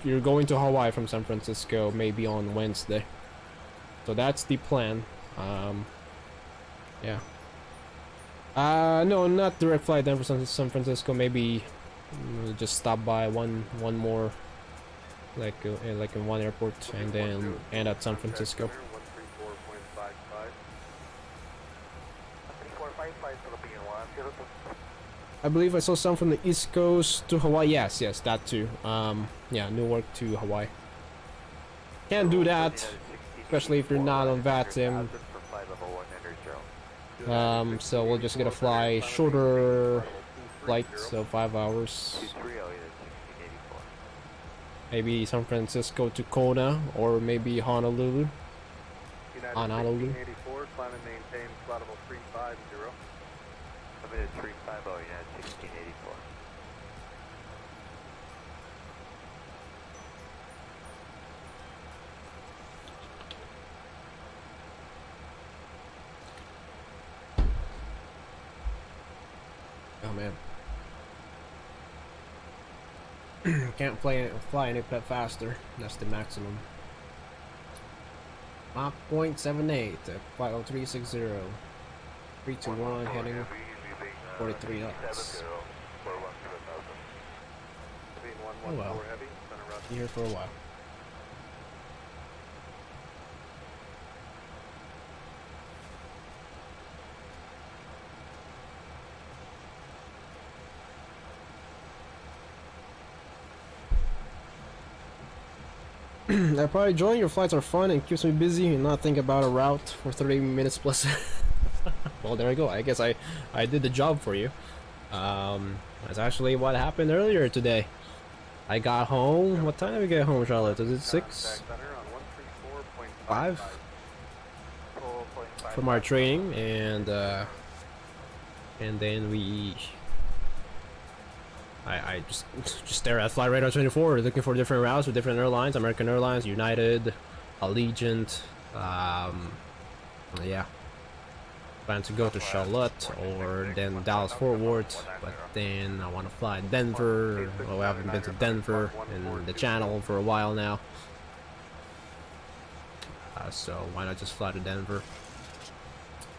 [SPEAKER 1] you're going to Hawaii from San Francisco maybe on Wednesday. So that's the plan. Yeah. No, not direct flight Denver San Francisco. Maybe just stop by one more, like in one airport, and then end at San Francisco. I believe I saw some from the East Coast to Hawaii. Yes, that too. Yeah, Newark to Hawaii. Can't do that, especially if you're not on VATSIM. So we'll just get a fly shorter flight, so 5 hours. Maybe San Francisco to Kona, or maybe Honolulu. Honolulu.
[SPEAKER 3] Climb and maintain flight level 350.
[SPEAKER 5] Limited 350, United 1684.
[SPEAKER 1] Oh man. Can't fly any bit faster. That's the maximum. Mach 0.78 at flight level 360. 321 heading 43 knots. Oh well. Be here for a while. I probably join. Your flights are fun and keeps me busy and not think about a route for 30 minutes plus. Well, there I go. I guess I did the job for you. That's actually what happened earlier today. I got home. What time did we get home, Charlotte? Is it 6? 5? From our training, and then I just stare at Flight Radar 24, looking for different routes with different airlines: American Airlines, United, Allegiant. Yeah. Plan to go to Charlotte or then Dallas Fort Worth, but then I want to fly Denver. Well, I haven't been to Denver in the channel for a while now, so why not just fly to Denver?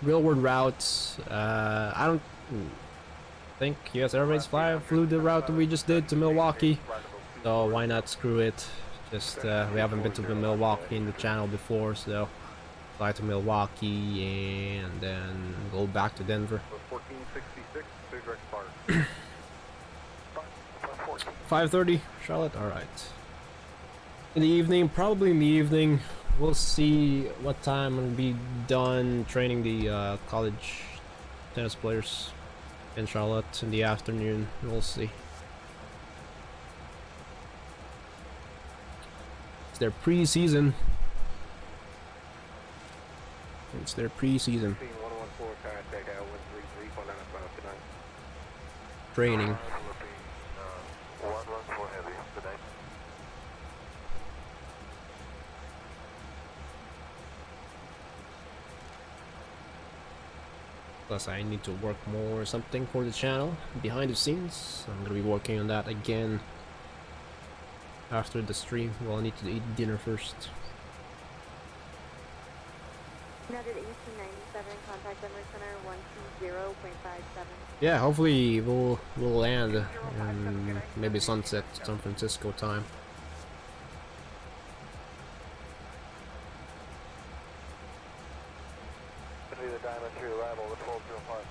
[SPEAKER 1] Real world routes. I don't think US Airways flew the route that we just did to Milwaukee, so why not screw it? Just we haven't been to Milwaukee in the channel before, so fly to Milwaukee and then go back to Denver.
[SPEAKER 3] 1466, direct bar.
[SPEAKER 1] 5:30, Charlotte. All right. In the evening, probably in the evening. We'll see what time I'll be done training the college tennis players in Charlotte in the afternoon. We'll see. It's their pre-season. It's their pre-season training. Plus I need to work more or something for the channel behind the scenes. I'm gonna be working on that again after the stream. Well, I need to eat dinner first.
[SPEAKER 7] United 1897, contact Denver Center 120.57.
[SPEAKER 1] Yeah, hopefully we'll land in maybe sunset San Francisco time.
[SPEAKER 3] The diamond to arrival with 1205.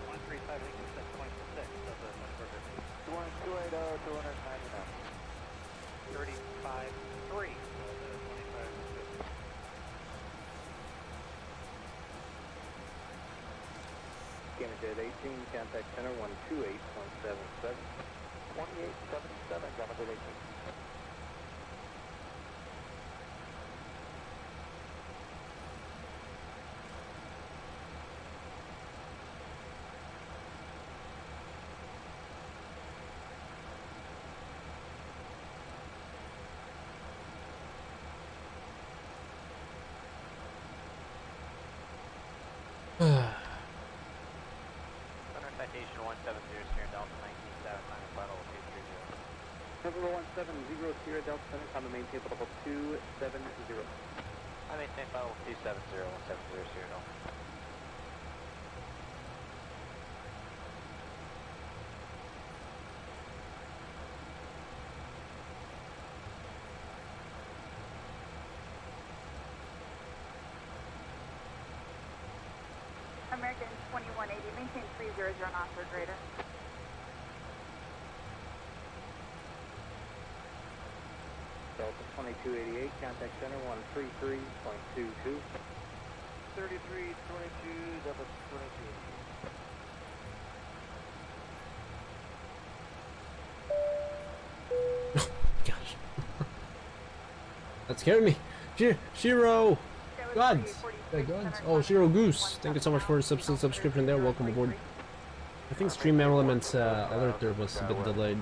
[SPEAKER 4] 135.6 of the 280, 299.
[SPEAKER 5] 35-3.
[SPEAKER 4] Candidate 18, contact center 128.77. 2877, Candidate 18.
[SPEAKER 5] Citation 170, Sierra Delta 197, minus level 230.
[SPEAKER 4] Number 170, Sierra Delta Center, common maintain level 270.
[SPEAKER 5] I maintain level 270, 170, Sierra Delta.
[SPEAKER 7] American 2180, maintain 300 knots or greater.
[SPEAKER 4] Delta 2288, contact center 133.22.
[SPEAKER 6] 3322, Delta 2288.
[SPEAKER 1] Gosh. That scared me. Shiro! Gods! Gods! Oh, Shiro Goose! Thank you so much for the subscription there. Welcome aboard. I think Stream Elements alert there was a bit delayed.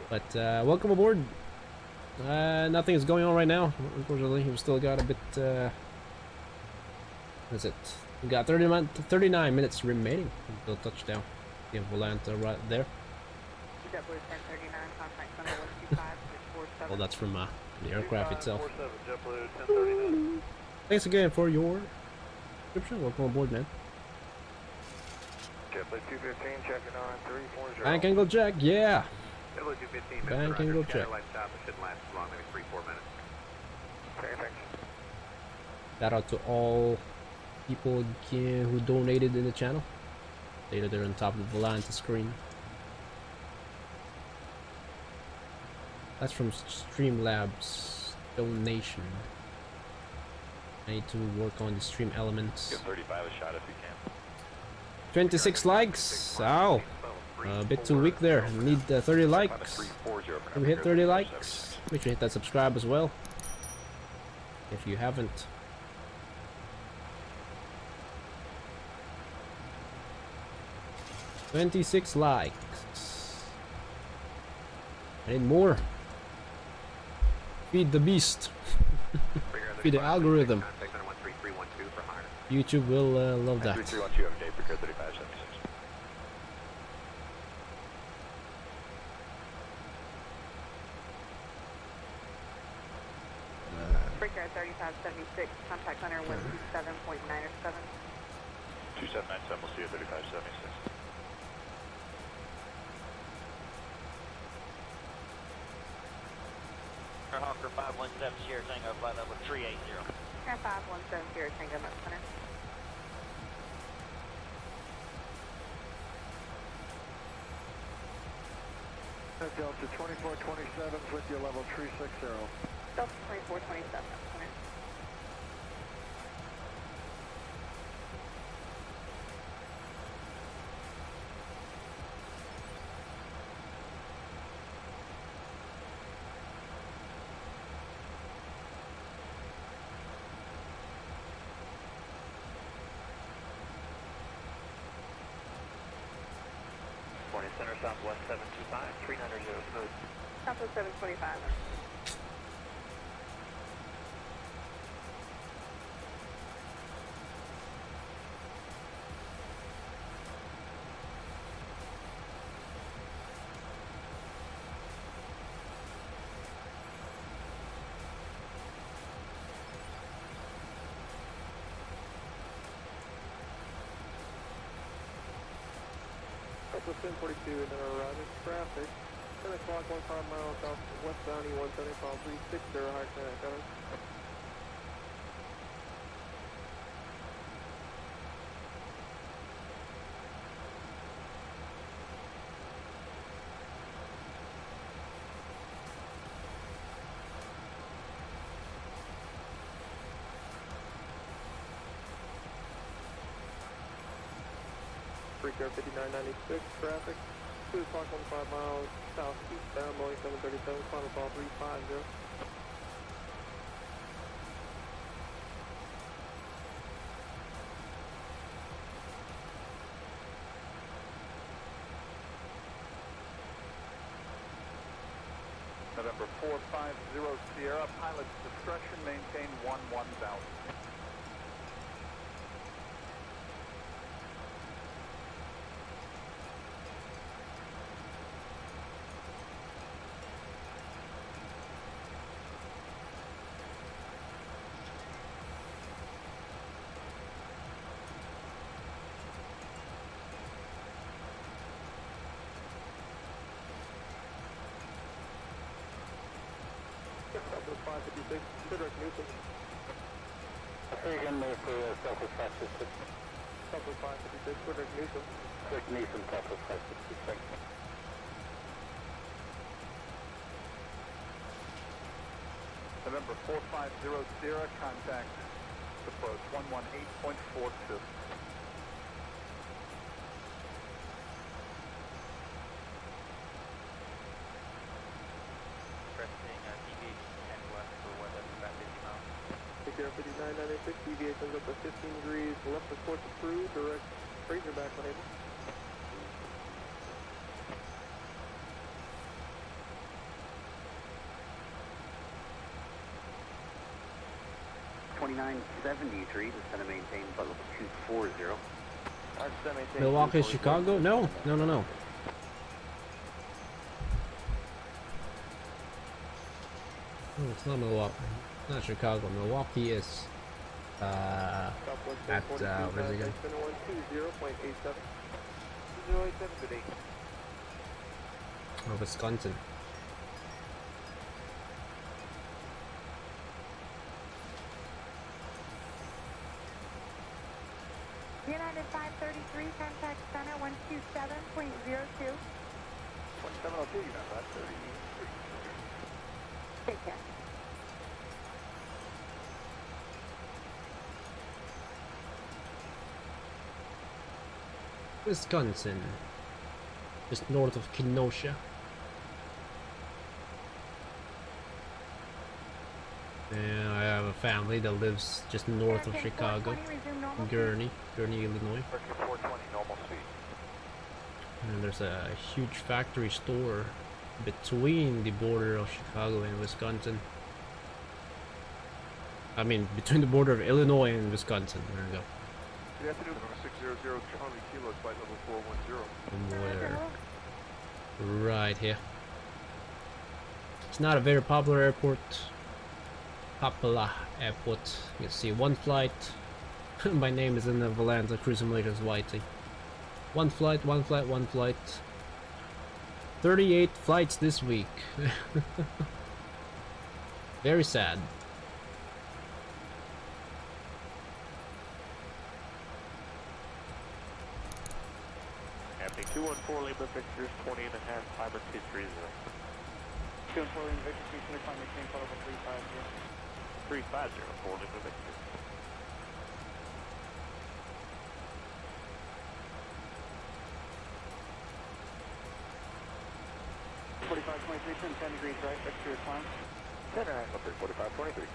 [SPEAKER 1] But welcome aboard. Nothing is going on right now, unfortunately. We've still got a bit. That's it. We got 39 minutes remaining until touchdown. The Volanta right there. Well, that's from the aircraft itself. Thanks again for your subscription. Welcome aboard, man.
[SPEAKER 3] JetBlue 215 checking on 340.
[SPEAKER 1] Bank angle check, yeah.
[SPEAKER 5] JetBlue 215,
[SPEAKER 1] Bank angle check.
[SPEAKER 5] Light stop, it shouldn't last as long, maybe 3-4 minutes.
[SPEAKER 3] Okay, thanks.
[SPEAKER 1] Shout out to all people who donated in the channel. Data there on top of the Volanta screen. That's from Streamlabs donation. I need to work on the stream elements.
[SPEAKER 5] Give 35 a shot if you can.
[SPEAKER 1] 26 likes. Ow. A bit too weak there. Need 30 likes. Can we hit 30 likes? Make sure you hit that subscribe as well, if you haven't. $26 likes. I need more. Feed the beast. Feed the algorithm. YouTube will love that.
[SPEAKER 7] Breaker 3576, contact center 127.907.
[SPEAKER 5] 2797, we'll see you at 3576. Hawker 517 Sierra Tango, flight level 380.
[SPEAKER 7] Air 517 Sierra Tango, Met Center.
[SPEAKER 3] Delta 2427 with you, level 360.
[SPEAKER 7] Delta 2427, Met Center.
[SPEAKER 5] Center Southwest 725, 300 smooth.
[SPEAKER 7] Southwest 725.
[SPEAKER 3] Southwest 1042 and then arriving traffic. 10 o'clock, 15 miles south westbound E175 360, high coming. Freak Air 5996 traffic. 2 o'clock 15 miles southeastbound, Boeing 737, final call 350.
[SPEAKER 11] November 450 Sierra, pilot's discretion, maintain 11,000.
[SPEAKER 3] Southwest 556, Cedric Newsom.
[SPEAKER 4] Say again there for Southwest 556.
[SPEAKER 3] Southwest 556, Cedric Newsom.
[SPEAKER 4] Cedric Newsom, Southwest 556.
[SPEAKER 11] November 450 Sierra, contact approach 118.42.
[SPEAKER 5] Requesting deviation 10 left for weather about 50 miles.
[SPEAKER 3] Freak Air 5996, deviations up to 15 degrees left of course of Cruz, direct Razorback unable.
[SPEAKER 4] Descend and maintain flight level 240.
[SPEAKER 1] Milwaukee, Chicago? No. Oh, it's not Milwaukee. It's not Chicago. Milwaukee is at where's it again?
[SPEAKER 3] 120.87.
[SPEAKER 1] Oh, Wisconsin.
[SPEAKER 7] United 533, contact center 127.02.
[SPEAKER 11] 2702, United 533.
[SPEAKER 7] Take care.
[SPEAKER 1] Wisconsin. Just north of Kenosha. And I have a family that lives just north of Chicago, Gurney, Illinois.
[SPEAKER 11] 420, normal speed.
[SPEAKER 1] And there's a huge factory store between the border of Chicago and Wisconsin. I mean, between the border of Illinois and Wisconsin. There we go.
[SPEAKER 3] Good afternoon, number 600 Charlie Kilo, flight level 410.
[SPEAKER 1] Somewhere right here. It's not a very popular airport. Popular airport. You see one flight. My name is in the Valanza Cruise Simulator's Whitey. One flight. 38 flights this week. Very sad.
[SPEAKER 3] Happy 214 Lima Victor's 20 and a half, climber 230. 214 Lima Victor's 20 climber maintain flight level 350. 350 for Lima Victor.
[SPEAKER 11] Turn 10 degrees right, exterior climb.
[SPEAKER 3] 10 and a half, up there, 4523.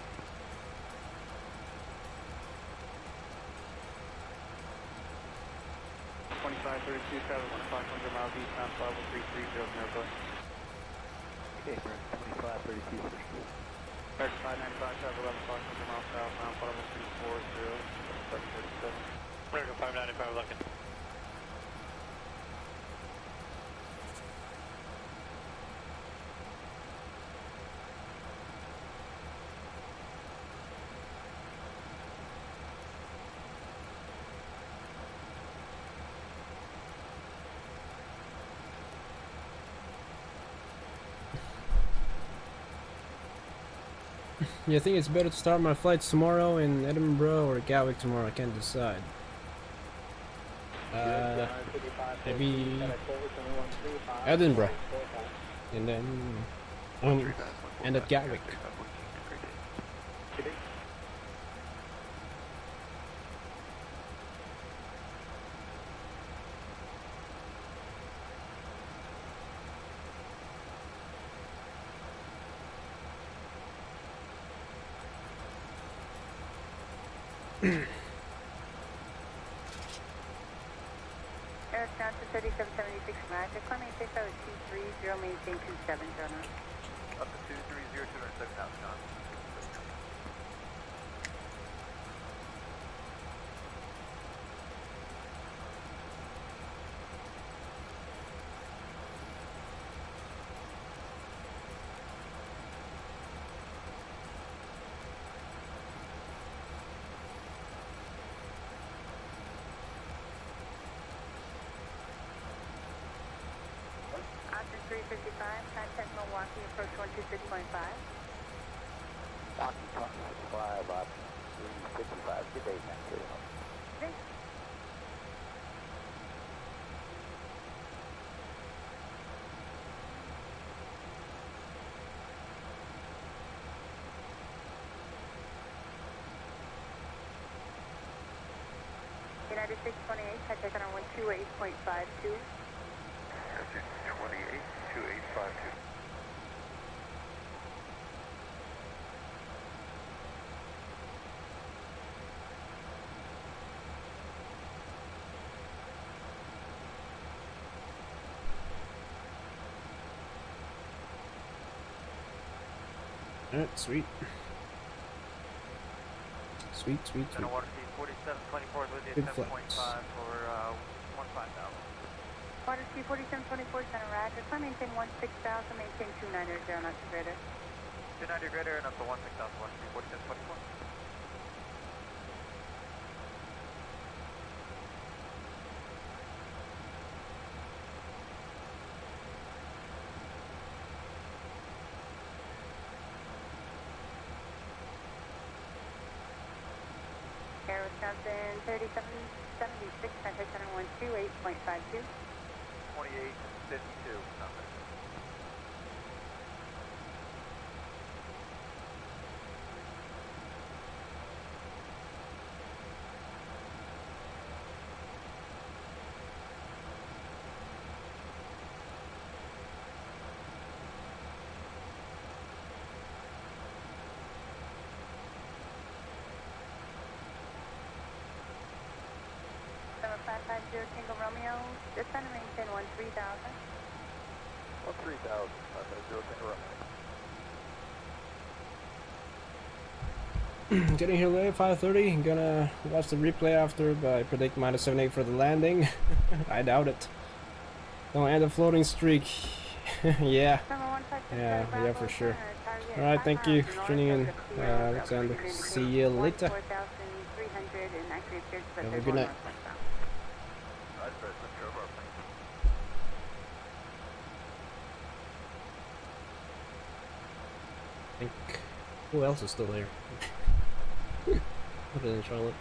[SPEAKER 11] Travel 1 o'clock, 100 miles eastbound, flight level 330, Mirabel.
[SPEAKER 3] Okay, Brent, 2532.
[SPEAKER 11] American 595, travel 11 o'clock, 100 miles southbound, flight level 340, 737.
[SPEAKER 9] American 595 looking.
[SPEAKER 1] You think it's better to start my flights tomorrow in Edinburgh or Gatwick tomorrow? I can't decide. Maybe Edinburgh, and then end at Gatwick.
[SPEAKER 7] Air Johnson 3776, Roger. Climb maintain tower 230, maintain 27, Jonah.
[SPEAKER 5] Up to 230, 207,000 knots.
[SPEAKER 7] Option 355, contact Milwaukee, approach 126.5.
[SPEAKER 4] Milwaukee 165, option 355. Good day, thank you.
[SPEAKER 7] Okay. United 628, contact on 128.52.
[SPEAKER 3] 282852.
[SPEAKER 1] Alright, sweet. Sweet, sweet, sweet.
[SPEAKER 5] Center Water C 4724 with you
[SPEAKER 1] Good
[SPEAKER 5] 10.5
[SPEAKER 1] flight.
[SPEAKER 5] for 15,000.
[SPEAKER 7] Water C 4724, center Roger. Climb maintain 16,000, maintain 290, knots greater.
[SPEAKER 5] 290 greater and up to 16,000 Water C 4724.
[SPEAKER 7] Air Wisconsin 3776, contact center 128.52.
[SPEAKER 5] 2852.
[SPEAKER 7] Number 550 Tango Romeo, descend and maintain 13,000.
[SPEAKER 4] 13,000, 550 Tango Romeo.
[SPEAKER 1] Getting here late, 5:30. I'm gonna watch the replay after, but I predict -78 for the landing. I doubt it. Don't end the floating streak. Yeah. Yeah, for sure. Alright, thank you for tuning in, Alexander. See you later. Have a good night. I think, who else is still here? Other than Charlotte.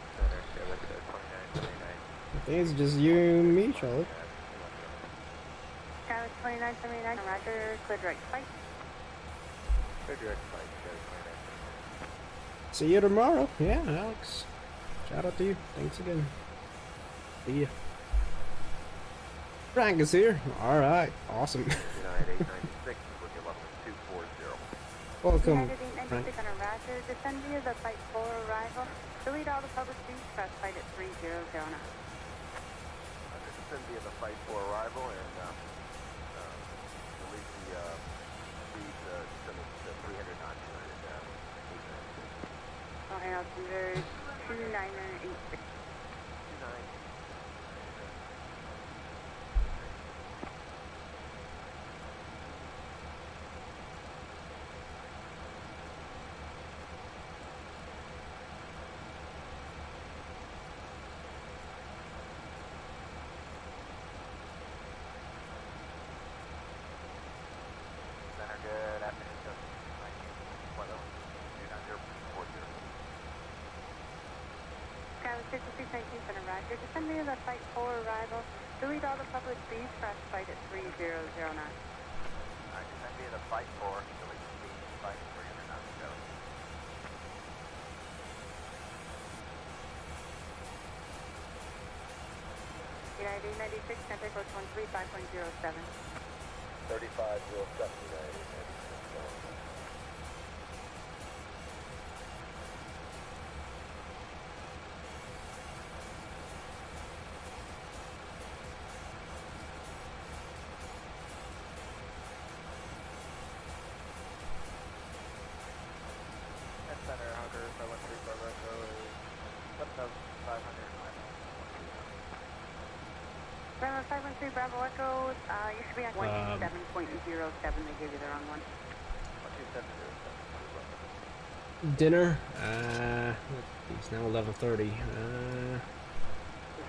[SPEAKER 1] I think it's just you and me, Charlotte.
[SPEAKER 7] Travis 2979, Roger, clear direct flight.
[SPEAKER 4] Clear direct flight, 29.
[SPEAKER 1] See you tomorrow. Yeah, Alex. Shout out to you. Thanks again. See ya. Frank is here. Alright, awesome.
[SPEAKER 3] 29896 with you level 240.
[SPEAKER 1] Welcome,
[SPEAKER 7] United
[SPEAKER 1] Frank.
[SPEAKER 7] 896 on a Roger, descend via the flight 4 arrival. Delete all the public speech, cross flight at 30 Jonah.
[SPEAKER 3] Descend via the flight 4 arrival and delete the speed to 300 knots.
[SPEAKER 7] Okay, altimeter 29986.
[SPEAKER 3] 29.
[SPEAKER 5] Center, good afternoon. Justin. 19. What level? 29040.
[SPEAKER 7] Travis 5619 center Roger, descend via the flight 4 arrival. Delete all the public speech, cross flight at 300 knots.
[SPEAKER 5] Alright, descend via the flight 4, delete the speed, flight 300 knots, go.
[SPEAKER 7] United 896, contact approach 135.07.
[SPEAKER 3] 3507 United 896.
[SPEAKER 7] 513 Bravo Echo, you should be on 127.07. They gave you the wrong one.
[SPEAKER 4] 12707.
[SPEAKER 1] Dinner. It's now 11:30.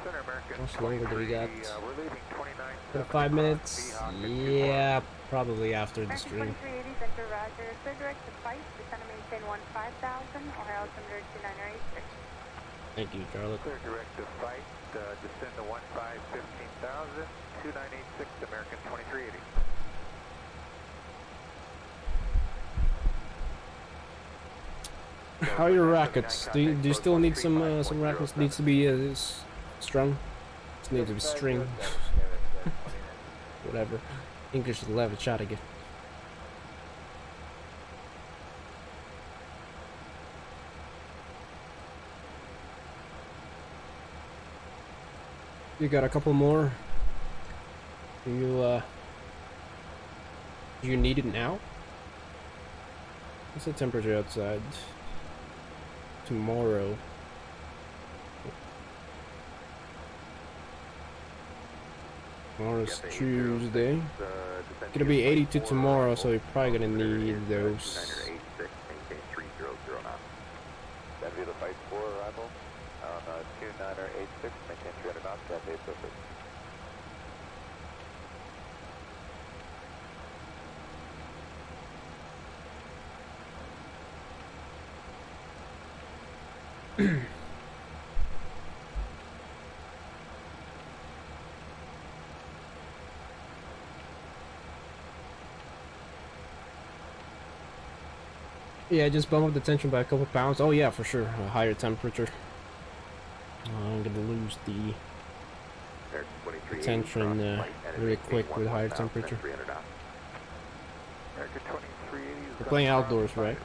[SPEAKER 4] Center American.
[SPEAKER 1] How much longer do we got?
[SPEAKER 4] We're leaving 29.
[SPEAKER 1] 5 minutes. Yeah, probably after the stream.
[SPEAKER 7] 2380 Center Roger. Clear direct to Fife. Descend and maintain 15,000. Ohio altimeter 2986.
[SPEAKER 1] Thank you, Charlotte.
[SPEAKER 4] Clear direct to Fife. Descend to 15,000. 2986 American 2380.
[SPEAKER 1] How are your rackets? Do you still need some rackets? Needs to be strung. Just need to be string. Whatever. English is 11 shot again. You got a couple more. Do you need it now? What's the temperature outside? Tomorrow. Tomorrow's Tuesday. Gonna be 82 tomorrow, so you're probably gonna need those.
[SPEAKER 4] That'd be the Fight 4 arrival on 2986, maintain 300 knots, gas 806.
[SPEAKER 1] Yeah, just bump up the tension by a couple pounds. Oh yeah, for sure. A higher temperature. I'm gonna lose the tension really quick with higher temperature. We're playing outdoors, right?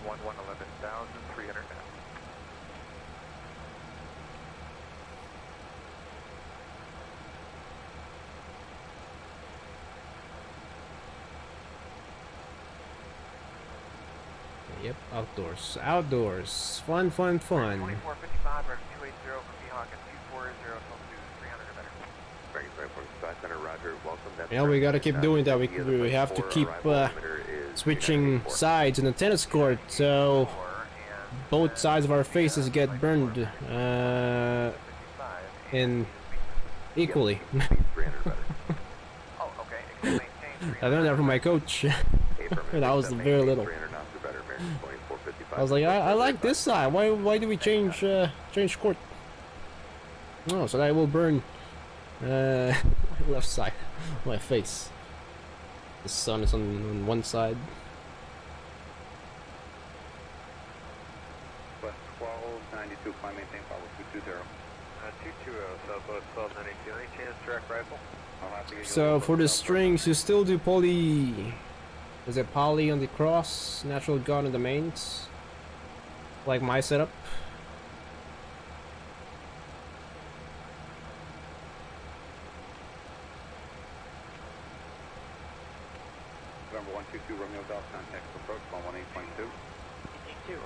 [SPEAKER 1] Yep, outdoors. Outdoors. Fun, fun, fun.
[SPEAKER 4] 2455, we're 280 from Seahawk and 240, close to 300 or better. Right, 45 Center, Roger, welcome.
[SPEAKER 1] Yeah, we gotta keep doing that. We have to keep switching sides in the tennis court, so both sides of our faces get burned in equally. I learned that from my coach. And I was very little. I was like, I like this side. Why do we change court? Oh, so that I will burn my left side, my face. The sun is on one side.
[SPEAKER 3] West 1292, climb maintain, follow 220.
[SPEAKER 5] 220, Southwest 1292. Any chance direct rifle?
[SPEAKER 3] I'll have to get you
[SPEAKER 1] So for the strings, you still do poly. Is it poly on the cross, natural gun on the mains? Like my setup?
[SPEAKER 3] November 122, Romeo Golf, contact approach, 118.2.
[SPEAKER 4] 2,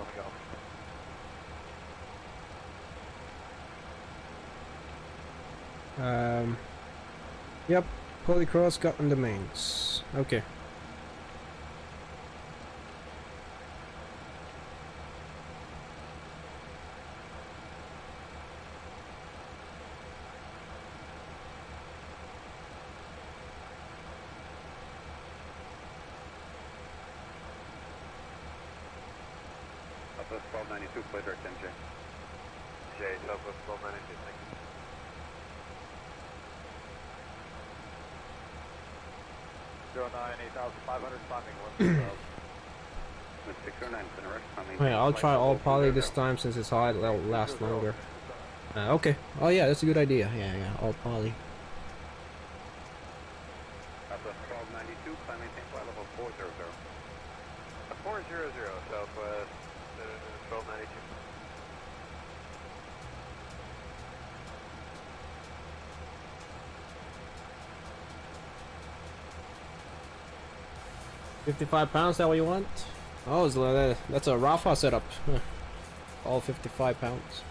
[SPEAKER 4] Romeo.
[SPEAKER 1] Yep, poly cross got on the mains. Okay.
[SPEAKER 3] Southwest 1292, play direct 10J.
[SPEAKER 5] Jay, Southwest 1292, thank you.
[SPEAKER 4] 09, 8500, climbing
[SPEAKER 3] 609, center rest, climb
[SPEAKER 1] Oh, yeah, I'll try all poly this time since it's high, it'll last longer. Okay. Oh yeah, that's a good idea. Yeah, all poly.
[SPEAKER 3] Southwest 1292, climb maintain, flight level 400.
[SPEAKER 5] 400, Southwest 1292.
[SPEAKER 1] £55, that what you want? Oh, so that's a Rafa setup. All 55 pounds.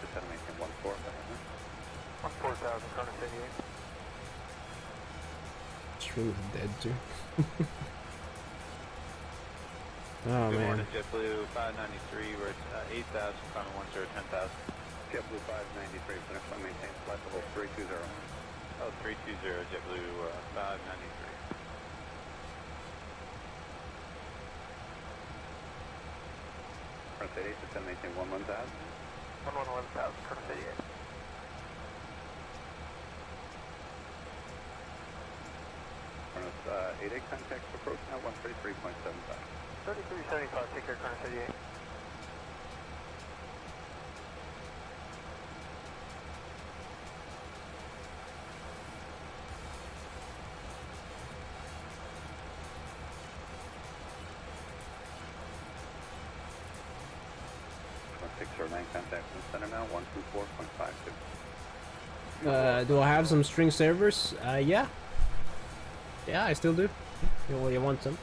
[SPEAKER 5] descend maintain 14.
[SPEAKER 11] 14,000, current 88.
[SPEAKER 1] True, dead too. Oh
[SPEAKER 5] Good
[SPEAKER 1] man.
[SPEAKER 5] morning, JetBlue 593. We're at 8,000, final 10, 10,000.
[SPEAKER 3] JetBlue 593, finish line maintain flight level 320.
[SPEAKER 5] Oh, 320, JetBlue 593.
[SPEAKER 3] Current 88, descend maintain 11,000.
[SPEAKER 11] 11,000, current 88.
[SPEAKER 3] Current 88, contact approach now 133.75.
[SPEAKER 11] 3375, take care, current 88.
[SPEAKER 3] Current 609, contact from center now 124.52.
[SPEAKER 1] Do I have some string servers? Yeah. Yeah, I still do. You want some?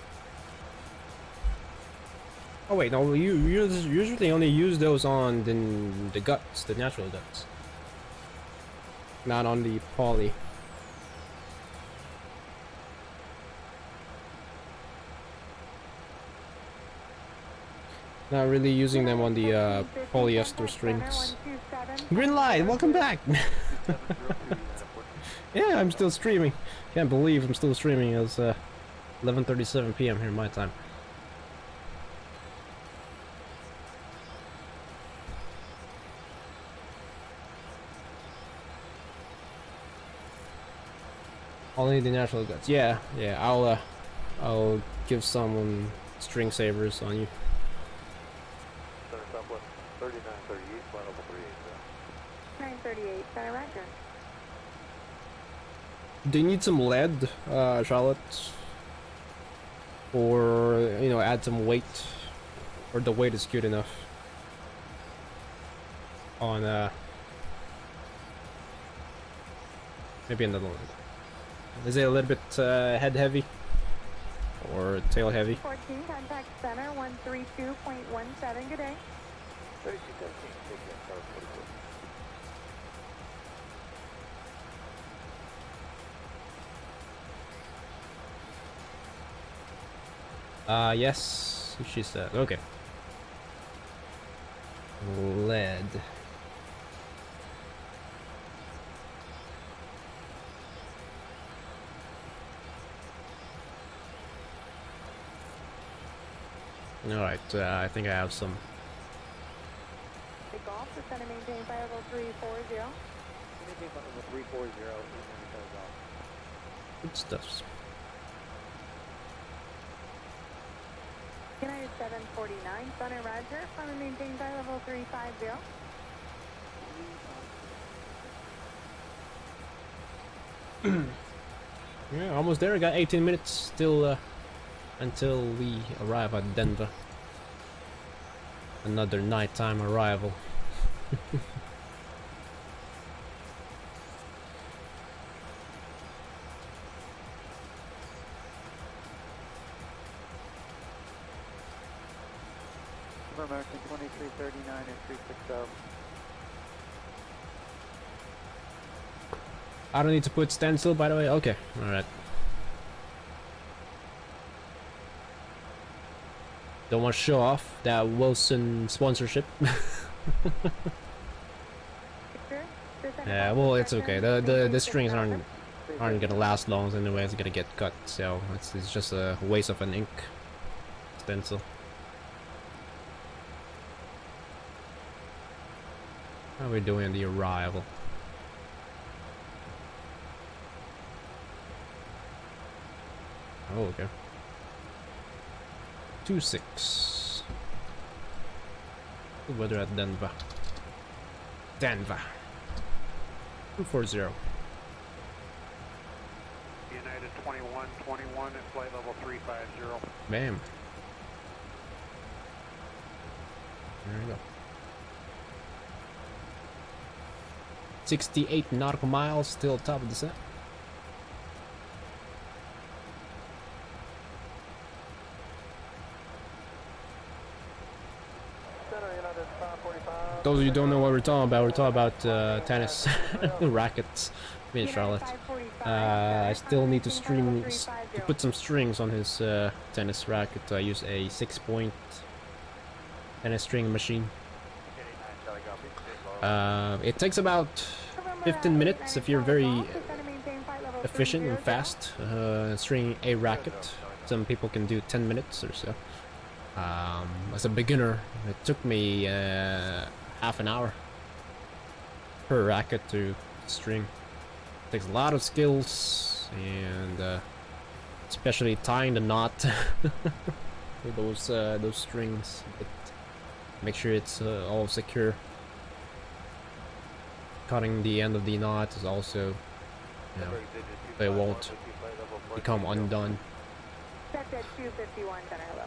[SPEAKER 1] Oh wait, no, you usually only use those on the guts, the natural guts. Not on the poly. Not really using them on the polyester strings. Green light, welcome back! Yeah, I'm still streaming. Can't believe I'm still streaming. It's 11:37 p.m. here my time. Only the natural guts. Yeah, yeah. I'll give someone string savers on you.
[SPEAKER 11] Center Southwest 3938, flight level 380.
[SPEAKER 7] 938, Center Roger.
[SPEAKER 1] Do you need some lead, Charlotte? Or, you know, add some weight? Or the weight is good enough? On, maybe another one. Is it a little bit, head heavy? Or tail heavy?
[SPEAKER 7] 14, contact center 132.17, good day.
[SPEAKER 11] 3217, take care, tower 44.
[SPEAKER 1] Yes, she said. Okay. Lead. Alright, I think I have some.
[SPEAKER 7] Take off, descend and maintain flight level 340.
[SPEAKER 11] Maintain flight level 340, 890 goes off.
[SPEAKER 1] Good stuff.
[SPEAKER 7] United 749, Center Roger, climb and maintain flight level 350.
[SPEAKER 1] Yeah, almost there. I got 18 minutes still until we arrive at Denver. Another nighttime arrival.
[SPEAKER 11] American 2339 and 360.
[SPEAKER 1] I don't need to put standstill, by the way. Okay, all right. Don't want to show off that Wilson sponsorship. Yeah, well, it's okay. The strings aren't gonna last long anyway. It's gonna get cut, so it's just a waste of an ink stencil. How are we doing on the arrival? Oh, okay. 26. Good weather at Denver. Denver. 240.
[SPEAKER 11] United 2121 at flight level 350.
[SPEAKER 1] Bam. There we go. 68 nautical miles, still top of the set. Those of you who don't know what we're talking about tennis rackets in Charlotte. I still need to put some strings on his tennis racket. I use a 6-point tennis string machine. It takes about 15 minutes if you're very efficient and fast stringing a racket. Some people can do 10 minutes or so. As a beginner, it took me half an hour per racket to string. It takes a lot of skills, and especially tying the knot with those strings. But make sure it's all secure. Cutting the end of the knot is also, you know, it won't become undone.
[SPEAKER 7] Check at 251, center, hello.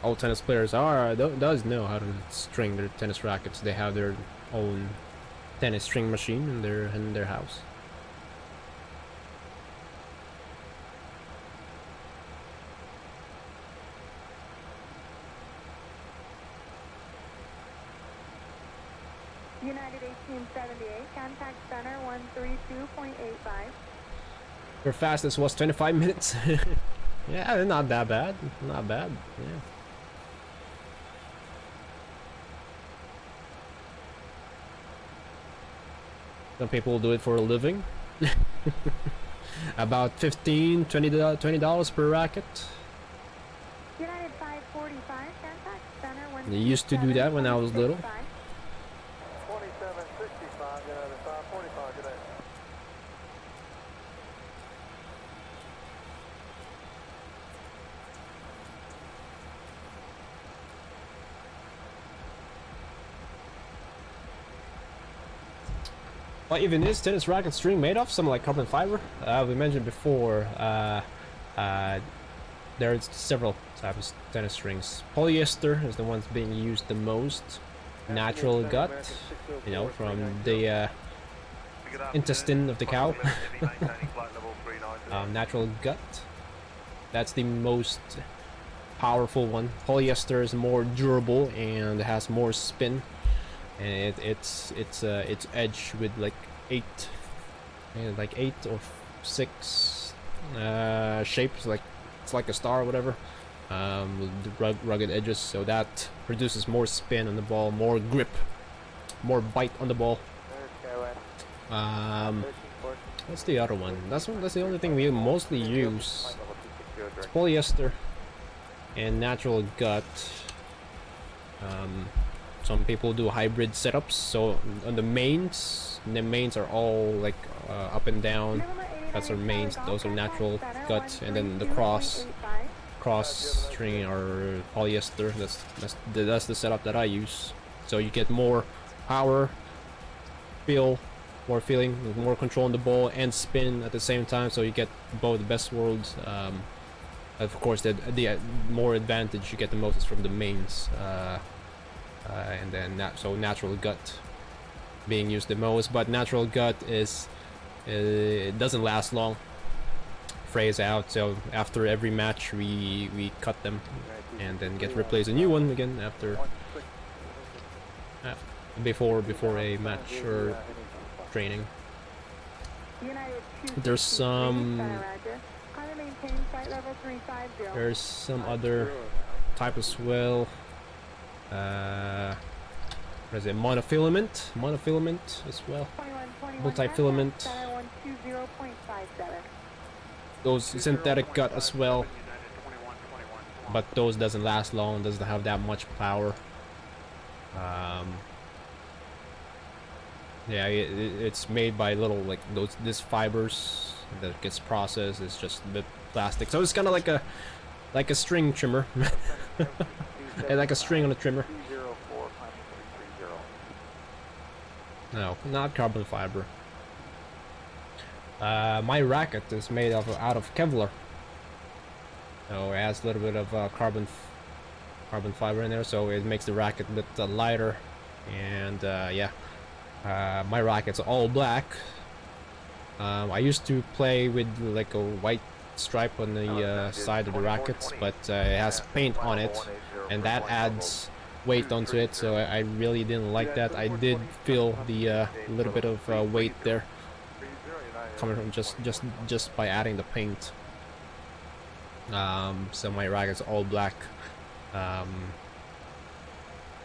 [SPEAKER 1] All tennis players does know how to string their tennis rackets. They have their own tennis string machine in their house.
[SPEAKER 7] United 1878, contact center 132.85.
[SPEAKER 1] Your fastest was 25 minutes. Yeah, not that bad. Not bad. Yeah. Some people do it for a living. About $20 per racket.
[SPEAKER 7] United 545, contact center 1.
[SPEAKER 1] I used to do that when I was little.
[SPEAKER 3] 2765, United 545, good day.
[SPEAKER 1] What even is tennis racket string made of? Something like carbon fiber? We mentioned before, there's several types of tennis strings. Polyester is the one's being used the most. Natural gut, you know, from the intestine of the cow. Natural gut. That's the most powerful one. Polyester is more durable and has more spin. And it's edged with like 8 or 6 shapes, like it's like a star or whatever, with the rugged edges, so that produces more spin on the ball, more grip, more bite on the ball. What's the other one? That's the only thing we mostly use. It's polyester and natural gut. Some people do hybrid setups, so on the mains are all like up and down. That's our mains. Those are natural gut, and then the cross string are polyester. That's the setup that I use. So you get more power, more feeling, more control on the ball, and spin at the same time. So you get both the best worlds. Of course, the more advantage you get the most is from the mains. And then natural gut being used the most, but natural gut it doesn't last long. Phrase out, so after every match we cut them and then get replaced a new one again after before a match or training. There's some other type as well. What is it? Monofilament as well. Multi-filament. Those synthetic gut as well, but those doesn't last long. Doesn't have that much power. Yeah, it's made by little this fibers that gets processed. It's just a bit plastic, so it's kind of like a string trimmer. And like a string on a trimmer. No, not carbon fiber. My racket is made out of Kevlar. So it has a little bit of carbon fiber in there, so it makes the racket a bit lighter. And yeah, my racket's all black. I used to play with like a white stripe on the side of the rackets, but it has paint on it, and that adds weight onto it, so I really didn't like that. I did feel the little bit of weight there coming from just by adding the paint. So my rackets are all black,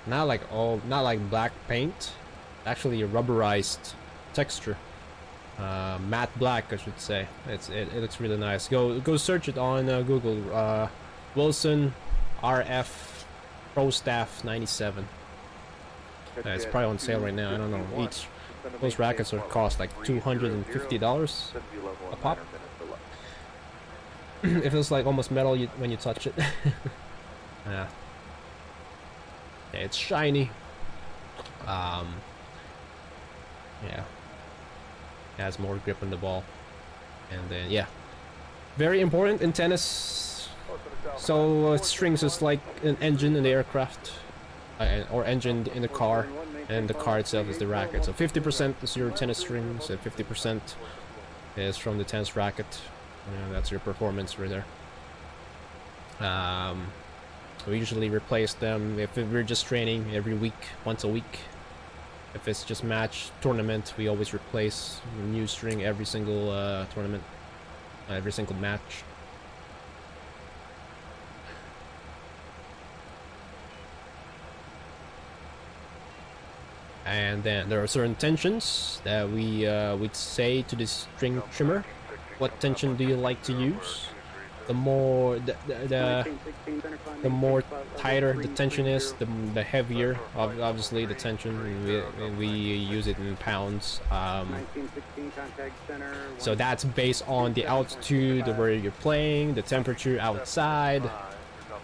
[SPEAKER 1] not like black paint, actually a rubberized texture, matte black I should say. It looks really nice. Go search it on Google, Wilson RF Pro Staff 97. It's probably on sale right now. I don't know. Each those rackets would cost like $250 a pop. It feels like almost metal when you touch it. Yeah, it's shiny. Yeah, it has more grip on the ball, and then yeah, very important in tennis. So strings is like an engine in the aircraft, or engine in the car, and the car itself is the racket. So 50% is your tennis strings, and 50% is from the tennis racket. That's your performance right there. We usually replace them if we're just training every week, once a week. If it's just match tournament, we always replace new string every single tournament, every single match. And then there are certain tensions that we would say to the string trimmer. What tension do you like to use? The more the more tighter the tension is, the heavier obviously the tension. We use it in pounds. So that's based on the altitude where you're playing, the temperature outside.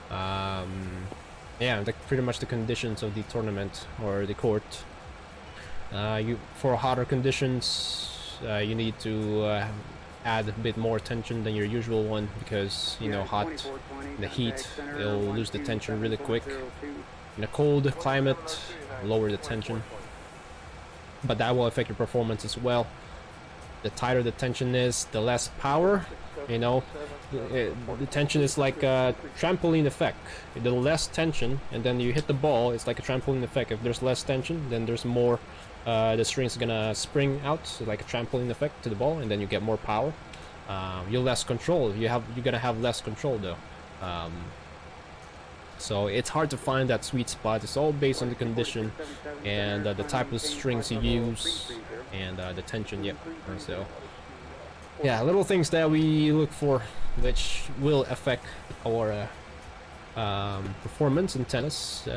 [SPEAKER 1] Yeah, pretty much the conditions of the tournament or the court. For hotter conditions, you need to add a bit more tension than your usual one, because hot, the heat, it'll lose the tension really quick. In a cold climate, lower the tension, but that will affect your performance as well. The tighter the tension is, the less power. The tension is like a trampoline effect. The less tension, and then you hit the ball, it's like a trampoline effect. If there's less tension, then there's more. The string's gonna spring out, so like a trampoline effect to the ball, and then you get more power. You're less control. You're gonna have less control though. So it's hard to find that sweet spot. It's all based on the condition and the type of strings you use and the tension. Yep. So yeah, little things that we look for, which will affect our performance in tennis.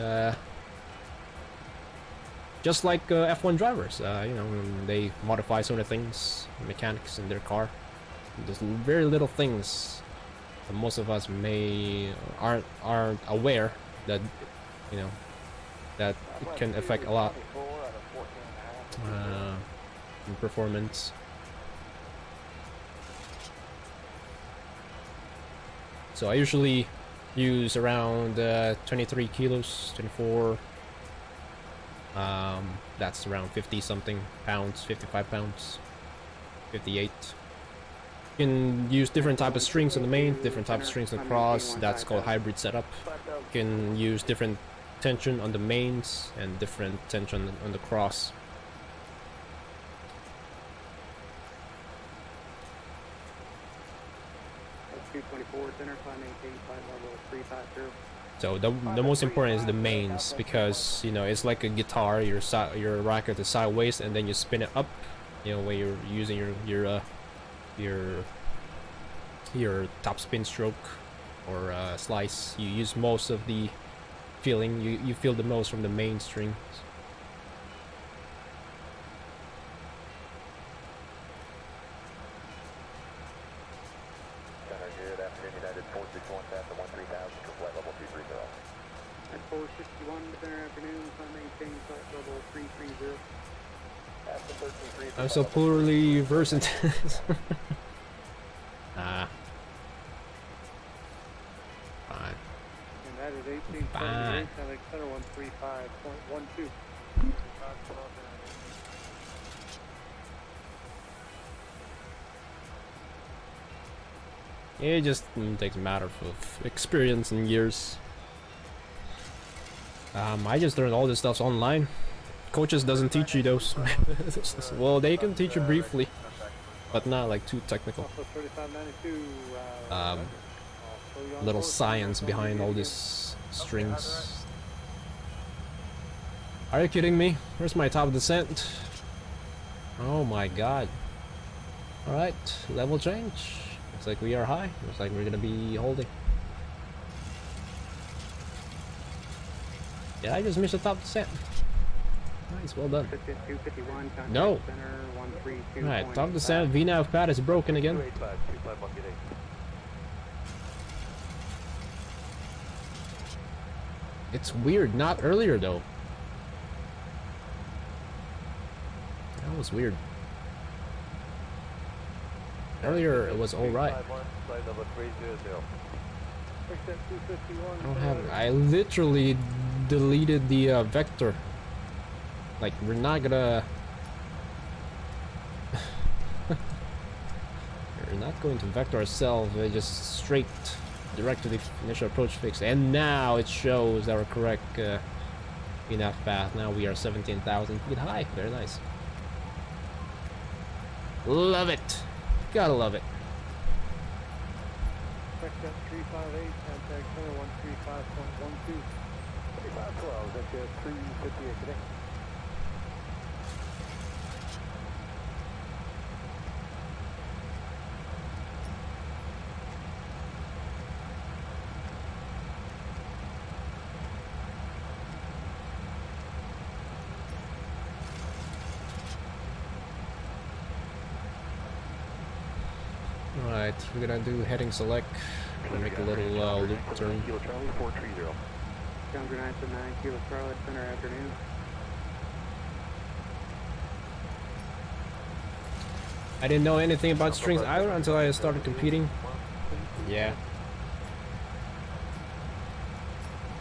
[SPEAKER 1] Just like F1 drivers, they modify certain things, mechanics in their car. There's very little things that most of us aren't aware that that it can affect a lot in performance. So I usually use around 23 kilos, 24. That's around 50 something pounds, 55 pounds, 58. You can use different type of strings on the main, different type of strings on the cross. That's called hybrid setup. You can use different tension on the mains and different tension on the cross. So the most important is the mains, because it's like a guitar. Your racket is sideways, and then you spin it up. When you're using your top spin stroke or slice, you use most of the feeling. You feel the most from the main strings. I'm so poorly versed in tennis. Fine.
[SPEAKER 11] And that is 18.
[SPEAKER 1] Fine.
[SPEAKER 11] Center 135.12.
[SPEAKER 1] It just takes a matter of experience and years. I just learned all this stuff online. Coaches doesn't teach you those. Well, they can teach you briefly, but not like too technical. Little science behind all these strings. Are you kidding me? Where's my top descent? Oh my god. Alright, level change. Looks like we are high. Looks like we're gonna be holding. Yeah, I just missed the top descent. Nice, well done. No! Alright, top descent, VNAV pad is broken again. It's weird, not earlier though. That was weird. Earlier it was alright. I don't have. I literally deleted the vector. Like, we're not gonna. We're not going to vector ourselves. We're just straight direct to the initial approach fix. And now it shows our correct VNAV path. Now we are 17,000 feet high. Very nice. Love it. Gotta love it.
[SPEAKER 3] Section 358, contact center 135.12. 3512, that's 358 today.
[SPEAKER 1] Alright, we're gonna do heading select. We're gonna make a little loop turn.
[SPEAKER 3] Kilo Charlie 430.
[SPEAKER 11] Challenger 979, Kilo Charlie, center afternoon.
[SPEAKER 1] I didn't know anything about strings either until I started competing. Yeah.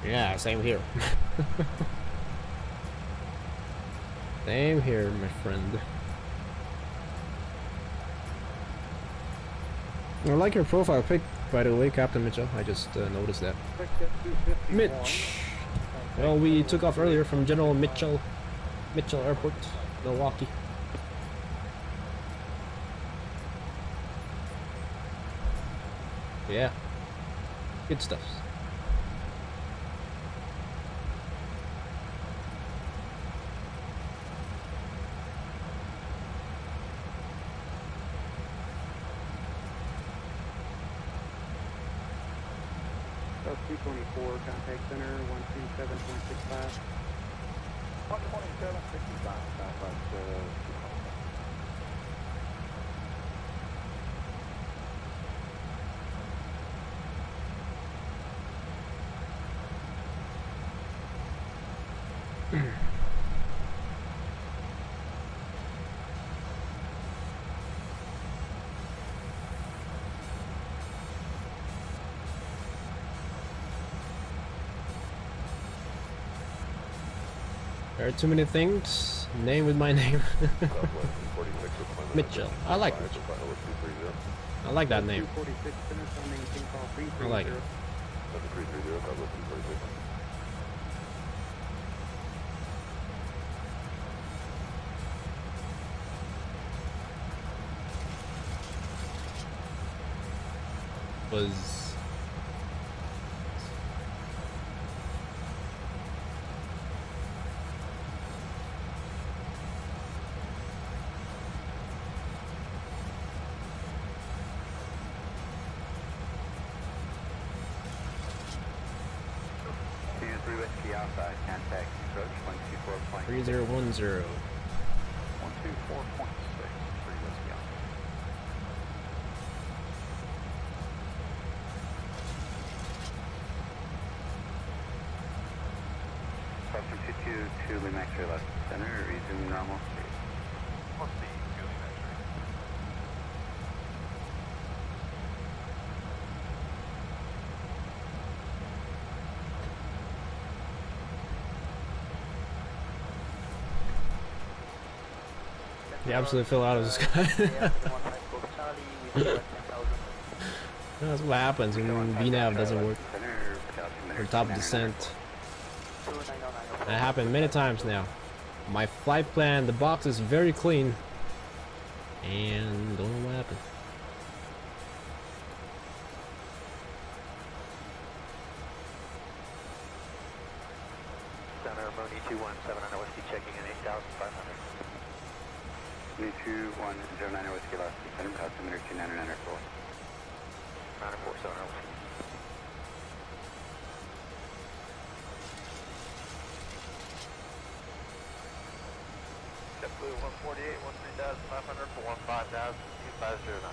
[SPEAKER 1] Yeah, same here. Same here, my friend. I like your profile pic, by the way, Captain Mitchell. I just noticed that. Mitch! Well, we took off earlier from General Mitchell Airport, Milwaukee. Yeah. Good stuff.
[SPEAKER 11] South 224, contact center 127.65.
[SPEAKER 3] 127.65, Southwest 225.
[SPEAKER 1] There are too many things. Name with my name. Mitchell. I like Mitchell. I like that name. I like it. Was
[SPEAKER 4] outside, contact approach 124.6.
[SPEAKER 1] 3010.
[SPEAKER 4] 124.6, 3 Whiskey Alpha. Southern 222, Lima X-ray left center, resume normal speed. What's the Lima X-ray?
[SPEAKER 1] he absolutely fell out of the sky. That's what happens when VNAV doesn't work. Or top descent. That happened many times now. My flight plan, the box is very clean. And don't know what happened.
[SPEAKER 4] Center Moni 217 on Whiskey checking in 8,500.
[SPEAKER 5] Moni 210 Whiskey last descent, altimeter 2994.
[SPEAKER 4] 904 Center Whiskey. JetBlue 148, 13,500 for 15,000, 2509.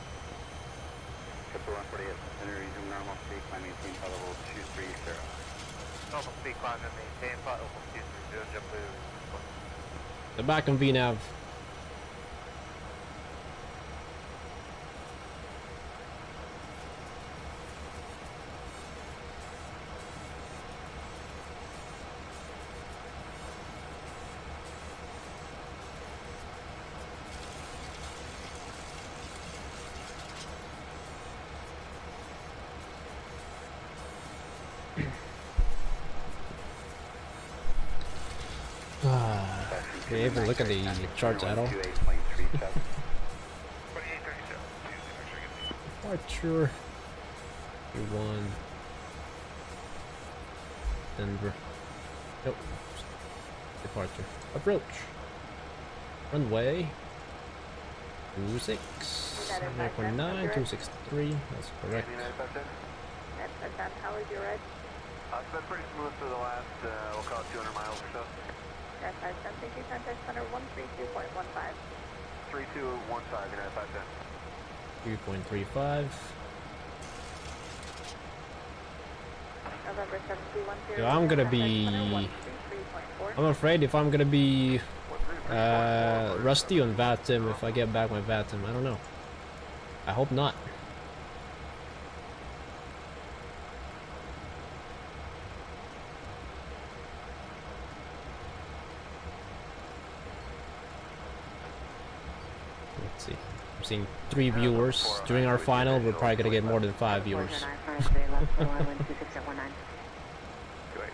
[SPEAKER 5] JetBlue 148, center resume normal speed, climb maintain flight level 230.
[SPEAKER 4] Normal speed climb and maintain flight level 230, JetBlue.
[SPEAKER 1] They're back on VNAV. Can you even look at the charts at all? Departure. U1. Denver. Nope. Departure. Approach. Runway. 26. 9.9, 263. That's correct.
[SPEAKER 7] How was your ride?
[SPEAKER 4] It's been pretty smooth for the last, we'll call it 200 miles or so.
[SPEAKER 7] Yes, I've sent you contact center 132.15.
[SPEAKER 4] 3215, United 510.
[SPEAKER 1] 3.35.
[SPEAKER 7] November 7210.
[SPEAKER 1] So I'm gonna be. I'm afraid if I'm gonna be rusty on VATIM if I get back my VATIM. I don't know. I hope not. Let's see. I'm seeing 3 viewers. During our final, we're probably gonna get more than 5 viewers.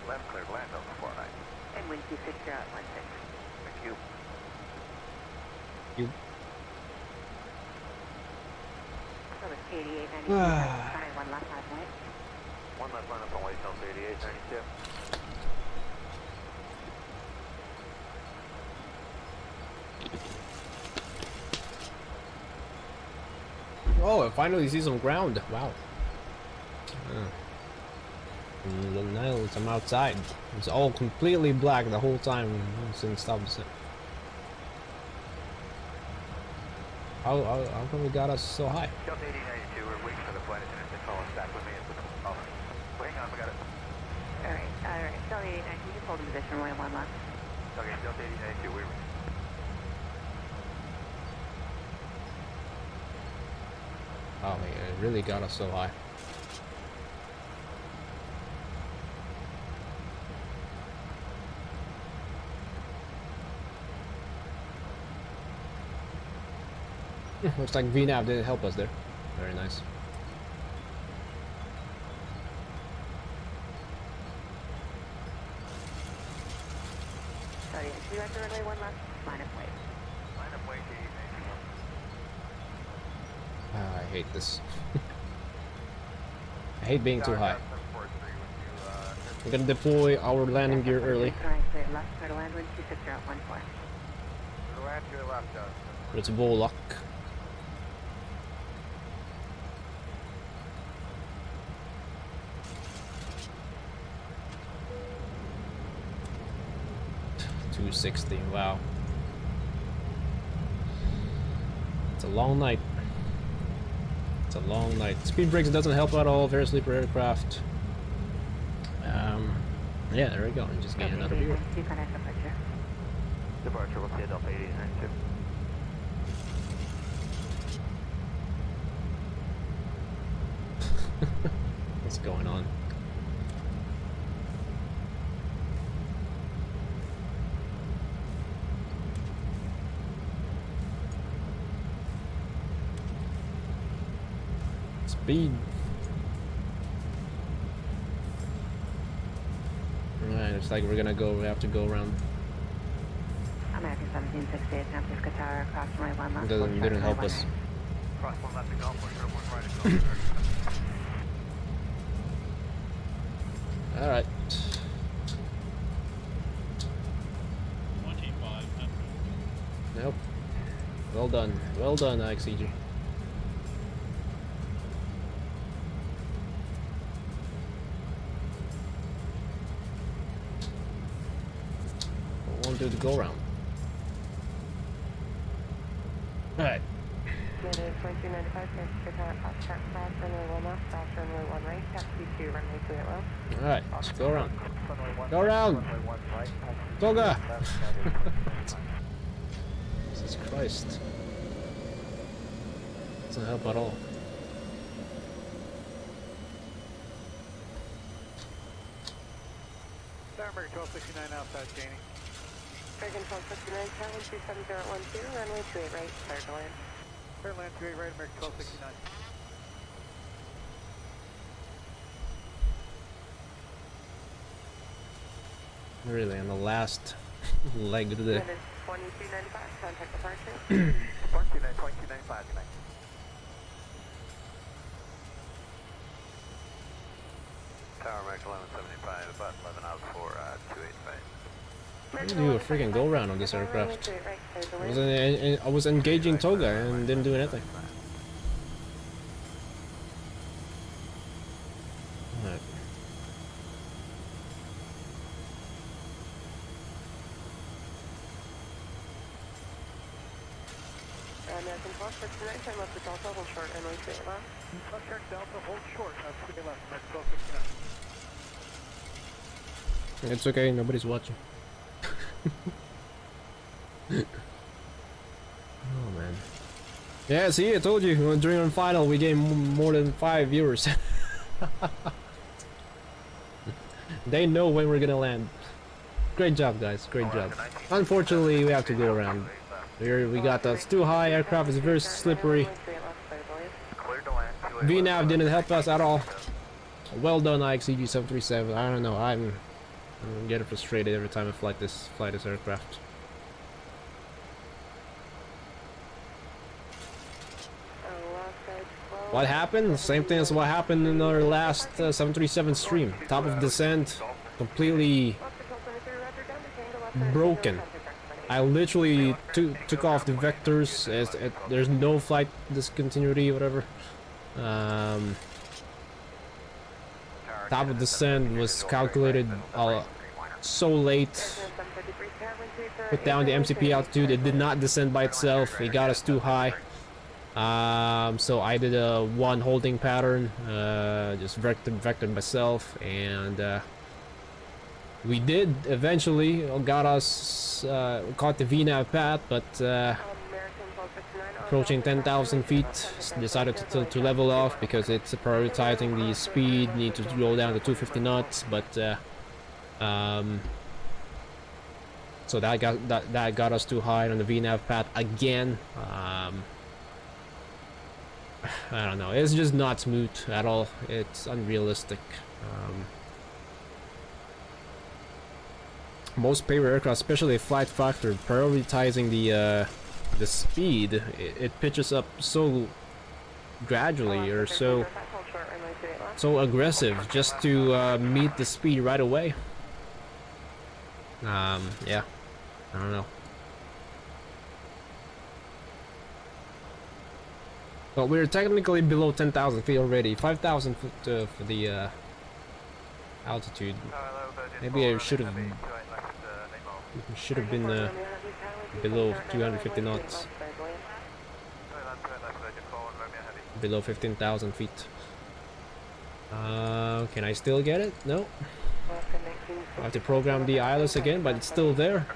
[SPEAKER 4] Left clear, land over 49.
[SPEAKER 7] And wind 26, you're at 16.
[SPEAKER 4] Thank you.
[SPEAKER 1] You.
[SPEAKER 7] So it's KDEN 92, sorry, one last line point.
[SPEAKER 4] One left line up on White Hills 8892.
[SPEAKER 1] Oh, I finally see some ground. Wow. The Niles, I'm outside. It's all completely black the whole time since stop descent. How come we got us so high?
[SPEAKER 4] Delta 8092, we're waiting for the flight attendant to call us back with me at the office. Wait, hang on, we got it.
[SPEAKER 7] Alright, Delta 8092, just hold in position, runway 1 left.
[SPEAKER 4] Okay, Delta 8092, we're
[SPEAKER 1] Oh man, it really got us so high. Looks like VNAV didn't help us there. Very nice.
[SPEAKER 7] Sorry, you got the runway 1 left, line up wait.
[SPEAKER 4] line up wait to 8091.
[SPEAKER 1] I hate this. I hate being too high. We're gonna deploy our landing gear early.
[SPEAKER 7] Alright, clear left, clear to land, wind 26, you're at 14.
[SPEAKER 4] To the land, to your left,
[SPEAKER 1] It's bull luck. $260, wow. It's a long night. It's a long night. Speed brakes doesn't help at all. Very sleeper aircraft. Yeah, there we go. And just getting another viewer.
[SPEAKER 4] Departure, we'll see you Delta 8092.
[SPEAKER 1] What's going on? Speed. and it's like we have to go around.
[SPEAKER 7] American 1768, San Francisco Tower, cross runway 1 left.
[SPEAKER 1] Didn't help us.
[SPEAKER 4] Cross 1 left to golf, 1 right to golf.
[SPEAKER 1] Alright.
[SPEAKER 8] 2500.
[SPEAKER 1] Nope. Well done. Well done, IXEG. Won't do the go round. Alright.
[SPEAKER 7] 2295, runway 1 left, cross runway 1 right, taxi 2, runway 2 at low.
[SPEAKER 1] Alright, let's go around. Go around! Toga! Jesus Christ. Doesn't help at all.
[SPEAKER 11] American 1269 outside Cheney.
[SPEAKER 7] American 1269, Tower 27012, runway 28 right, clear to land.
[SPEAKER 11] Clear land 28 right, American 1269.
[SPEAKER 1] Really, on the last leg of the...
[SPEAKER 7] 2295, contact departure.
[SPEAKER 4] 2295 tonight. Tower American 1175, about 11 out for 285.
[SPEAKER 1] I didn't do a freaking go round on this aircraft. I was engaging Toga and didn't do anything. Alright.
[SPEAKER 7] American 1269, time up to Delta, hold short, runway 28 left.
[SPEAKER 11] Left shark Delta, hold short, 28 left, American 1269.
[SPEAKER 1] It's okay, nobody's watching. Oh man. Yeah, see, I told you, during our final we gained more than 5 viewers. They know when we're gonna land. Great job, guys, great job. Unfortunately, we have to go around. Here we got that's too high, aircraft is very slippery. VNAV didn't help us at all. Well done, IXEG 737. I don't know, I'm getting frustrated every time I fly this aircraft. What happened? Same thing as what happened in our last 737 stream. Top of descent, completely broken. I literally took off the vectors. There's no flight discontinuity, whatever. Top of descent was calculated so late. Put down the MCP altitude. It did not descend by itself. It got us too high. So I did a one holding pattern, just vectored myself, and we did eventually got us caught the VNAV path, but approaching 10,000 feet, decided to level off because it's prioritizing the speed. Need to roll down to 250 knots, but so that got us too high on the VNAV path again. I don't know, it's just not smooth at all. It's unrealistic. Most paper aircraft, especially flight factor, prioritizing the speed, it pitches up so gradually or so aggressive just to meet the speed right away. Yeah, I don't know. Well, we're technically below 10,000 feet already. 5,000 foot for the altitude. Maybe I should have been below 250 knots. Below 15,000 feet. Can I still get it? No. I have to program the ILS again, but it's still there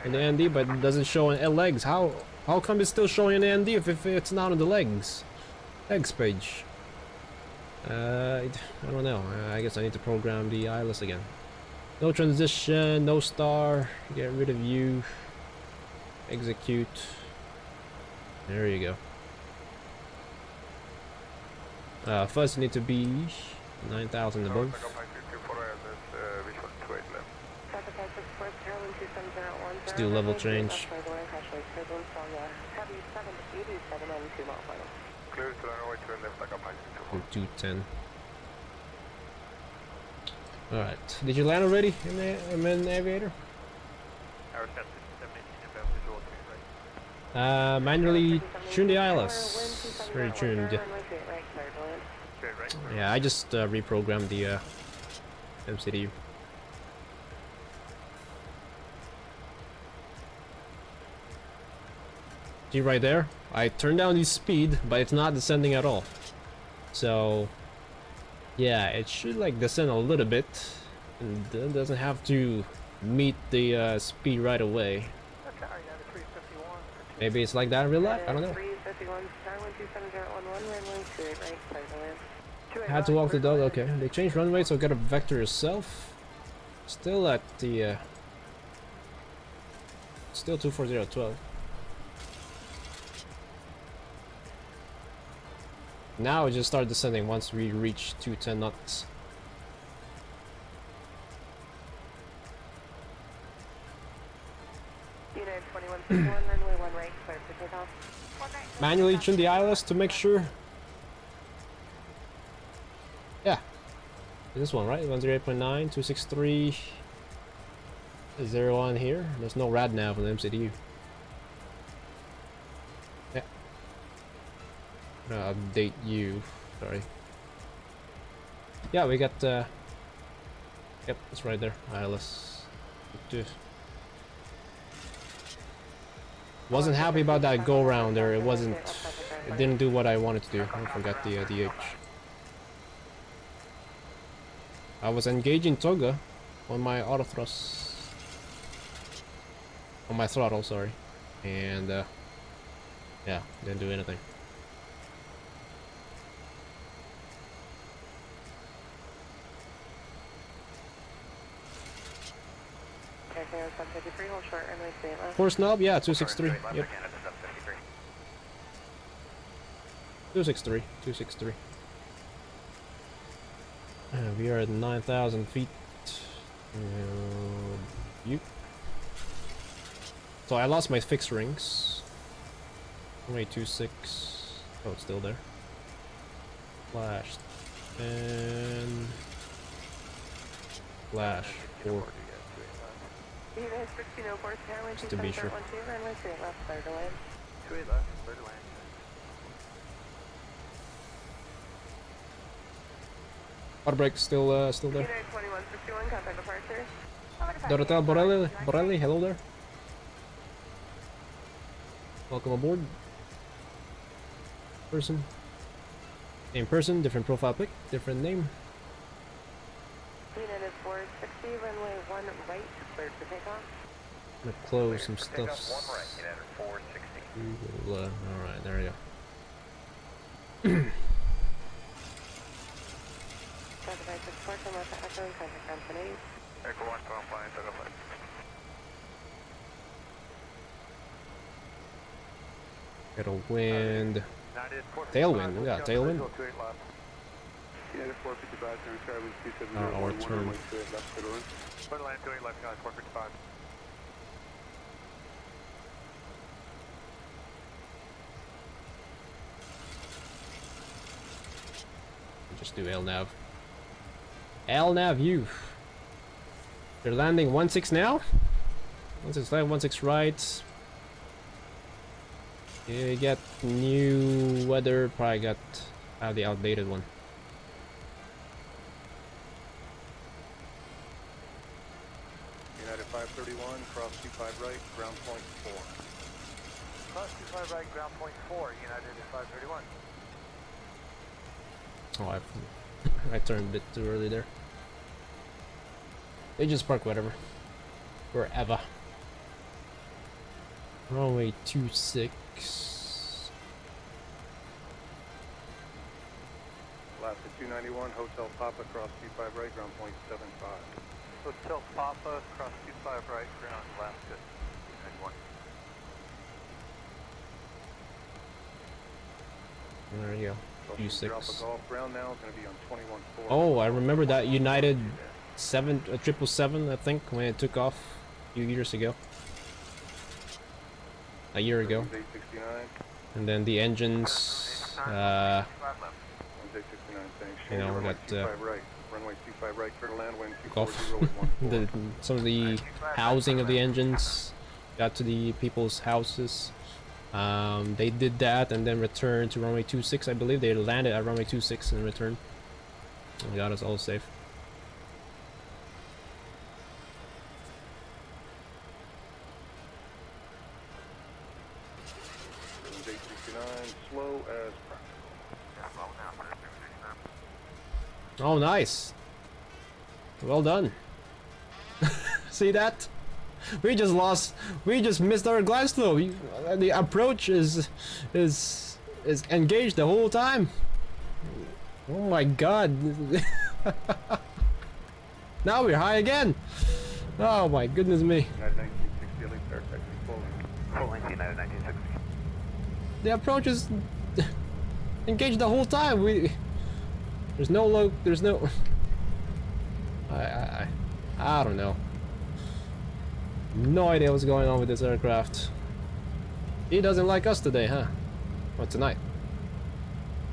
[SPEAKER 1] in the ND, but it doesn't show on legs. How come it's still showing in the ND if it's not on the legs page? I don't know. I guess I need to program the ILS again. No transition, no star. Get rid of you. Execute. There you go. First need to be 9,000 above. Let's do level change.
[SPEAKER 3] Clear to runway 2 and left, like up
[SPEAKER 1] Or 210. Alright. Did you land already in the aviator?
[SPEAKER 5] Our set 718 about visual 3 right.
[SPEAKER 1] Manually tune the ILS. Very tuned. Yeah, I just reprogrammed the MCD. See right there? I turned down the speed, but it's not descending at all. So, yeah, it should like descend a little bit, and then doesn't have to meet the speed right away. Maybe it's like that in real life. I don't know. Had to walk the dog. Okay, they changed runway, so get a vector yourself. Still at the still 24012. Now it just start descending once we reach 210 knots. Manually trim the ILS to make sure. Yeah. This one, right? 108.9, 263. 01 here. There's no rad nav on the MCDU. Yeah. I'm gonna update you. Sorry. Yeah, we got yep, it's right there. ILS. Wasn't happy about that go round there. It didn't do what I wanted to do. I forgot the DH. I was engaging Toga on my auto thrust, on my throttle, sorry, and yeah, didn't do anything. Force knob, yeah, 263. Yep. 263. 263. We are at 9,000 feet. So I lost my fixed rings. Only 26. Oh, it's still there. Flash. And flash. 4. Just to be sure. Auto brake still there. Dorotel Borelli, hello there. Welcome aboard. Person. Same person, different profile pic, different name.
[SPEAKER 7] United 460, runway 1 right, cleared for takeoff.
[SPEAKER 1] I'm gonna close some stuff.
[SPEAKER 5] 1 right, United 460.
[SPEAKER 1] Alright, there we go.
[SPEAKER 3] Echo 1, flying,
[SPEAKER 1] Got a wind. Tailwind, we got a tailwind. Our turn. Just do LNAV. LNAV U. They're landing 16 now? 16 left, 16 right. You get new weather, probably got the outdated one.
[SPEAKER 3] United 531, cross 25 right, ground point 4.
[SPEAKER 6] Cross 25 right, ground point 4, United 531.
[SPEAKER 1] Oh, I turned a bit too early there. They just park whatever. Wherever. Runway 26.
[SPEAKER 3] Last at 291, Hotel Papa, cross 25 right, ground point 75.
[SPEAKER 6] Hotel Papa, cross 25 right, ground Alaska 291.
[SPEAKER 1] There you go.
[SPEAKER 3] Drop a
[SPEAKER 1] 26.
[SPEAKER 3] golf ground now, going to be on 21-4.
[SPEAKER 1] Oh, I remember that United 777, I think, when it took off a few years ago. a year ago. And then the engines, you know, got took off. Some of the housing of the engines got to the people's houses. They did that and then returned to runway 26. I believe they landed at runway 26 and returned. And got us all safe.
[SPEAKER 3] Slow as
[SPEAKER 1] Oh, nice. Well done. See that? We just missed our glide slope. The approach is engaged the whole time. Oh my god. Now we're high again. Oh my goodness me. The approach is engaged the whole time. There's no I don't know. No idea what's going on with this aircraft. He doesn't like us today, huh? Or tonight.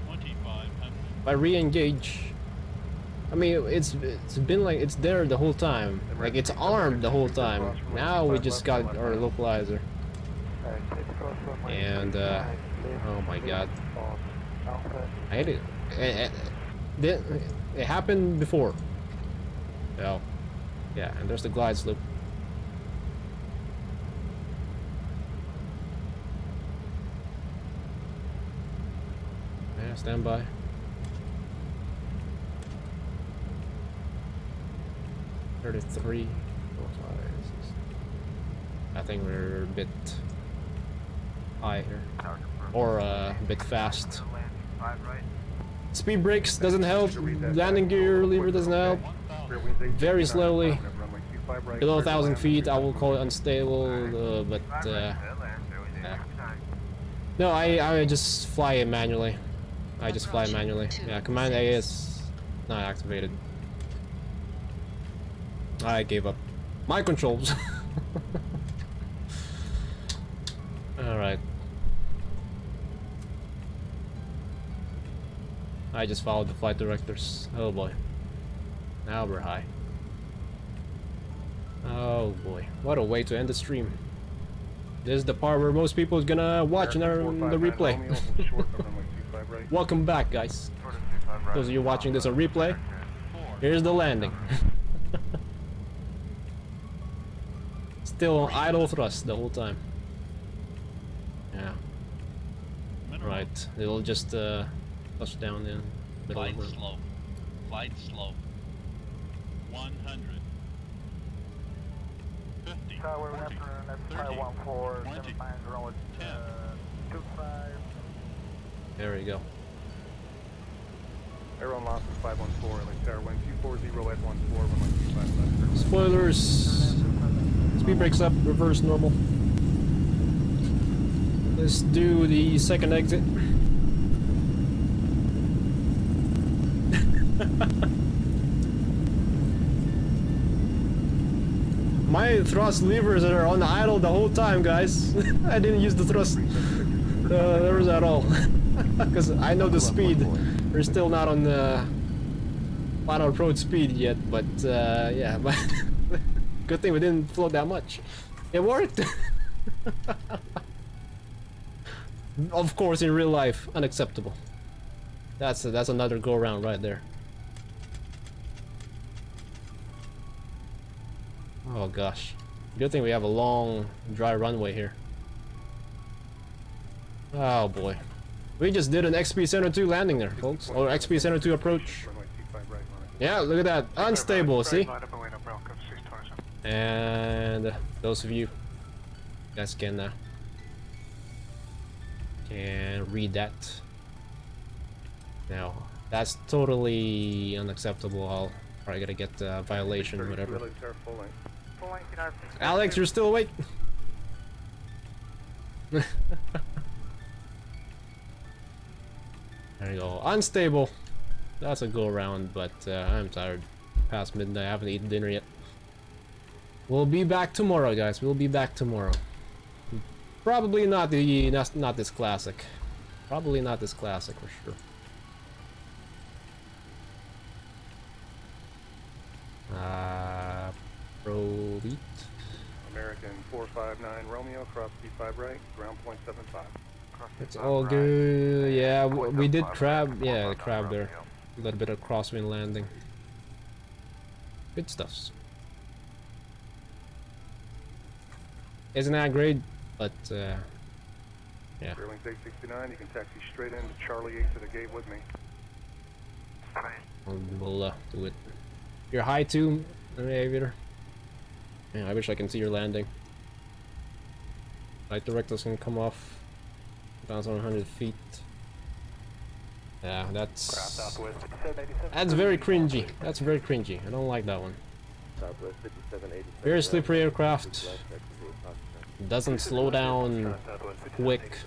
[SPEAKER 8] 2500.
[SPEAKER 1] By re-engage, I mean it's been like it's there the whole time. Like it's armed the whole time. Now we just got our localizer. And oh my god. I hate it. It happened before. So yeah, and there's the glide slope. Yeah, stand by. $33. I think we're a bit high here, or a bit fast. Speed brakes doesn't help. Landing gear lever doesn't help. Very slowly. Below 1,000 feet, I will call it unstable. But no, I just fly it manually. I just fly manually. Yeah, command A is not activated. I gave up. My controls. Alright. I just followed the flight directors. Oh boy. Now we're high. Oh boy. What a way to end the stream. This is the part where most people is gonna watch in the replay. Welcome back, guys. Those of you watching this on replay, here's the landing. Still on idle thrust the whole time. Yeah. Right. It'll just touch down in middle of the
[SPEAKER 8] slow. Flight slow. 100. 50.
[SPEAKER 11] Tower,
[SPEAKER 8] 40,
[SPEAKER 11] that's
[SPEAKER 8] 30,
[SPEAKER 11] 514,
[SPEAKER 8] 20,
[SPEAKER 11] 10. 25.
[SPEAKER 1] There we go.
[SPEAKER 3] Air losses 514, like tower wind 240 at 14, runway 25 left.
[SPEAKER 1] Spoilers. Speed brakes up, reverse normal. Let's do the second exit. My thrust levers are on idle the whole time, guys. I didn't use the thrust levers at all. Because I know the speed. We're still not on the final approach speed yet, but yeah, but good thing we didn't float that much. It worked! Of course, in real life, unacceptable. That's another go around right there. Oh gosh. Good thing we have a long dry runway here. Oh boy. We just did an XP-72 landing there, folks. Or XP-72 approach. Yeah, look at that. Unstable, see? And those of you guys can read that. Now, that's totally unacceptable. I'll probably gotta get a violation or whatever. Alex, you're still awake? There you go. Unstable. That's a go around, but I'm tired. Past midnight, I haven't eaten dinner yet. We'll be back tomorrow, guys. We'll be back tomorrow. Probably not the not this classic. Probably not this classic for sure. Pro beat.
[SPEAKER 3] American 459 Romeo, cross B5 right, ground point 75.
[SPEAKER 1] It's all good. Yeah, we did crab. Yeah, the crab there. A little bit of crosswind landing. Good stuff. Isn't that great? But yeah.
[SPEAKER 3] Burlington 869, you can taxi straight into Charlie 8 to the gate with me.
[SPEAKER 1] We'll do it. You're high too, aviator. Yeah, I wish I can see your landing. Light directors can come off 1,100 feet. Yeah, that's very cringy. That's very cringy. I don't like that one. Very slippery aircraft. Doesn't slow down quick.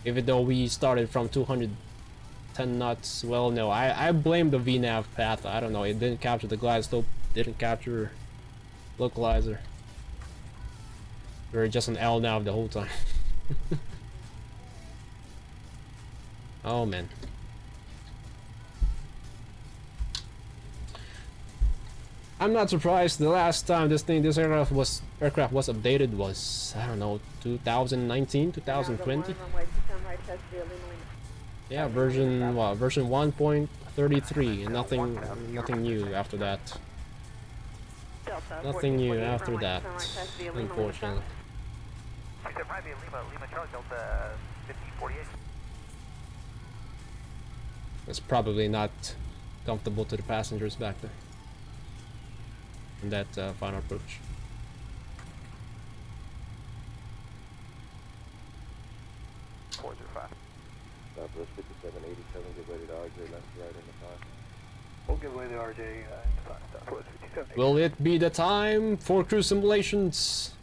[SPEAKER 1] Even though we started from 210 knots. Well, no, I blame the VNAV path. I don't know. It didn't capture the glide slope. Didn't capture localizer. We were just an LNAV the whole time. Oh man. I'm not surprised. The last time this aircraft was updated was, I don't know, 2019, 2020. Yeah, version 1.33, and nothing new after that. Nothing new after that, unfortunately. It's probably not comfortable to the passengers back there in that final approach.
[SPEAKER 3] Southwest 5787, get ready to RJ left right in the 5.
[SPEAKER 4] We'll give away the RJ Southwest 57.
[SPEAKER 1] Will it be the time for cruise simulations?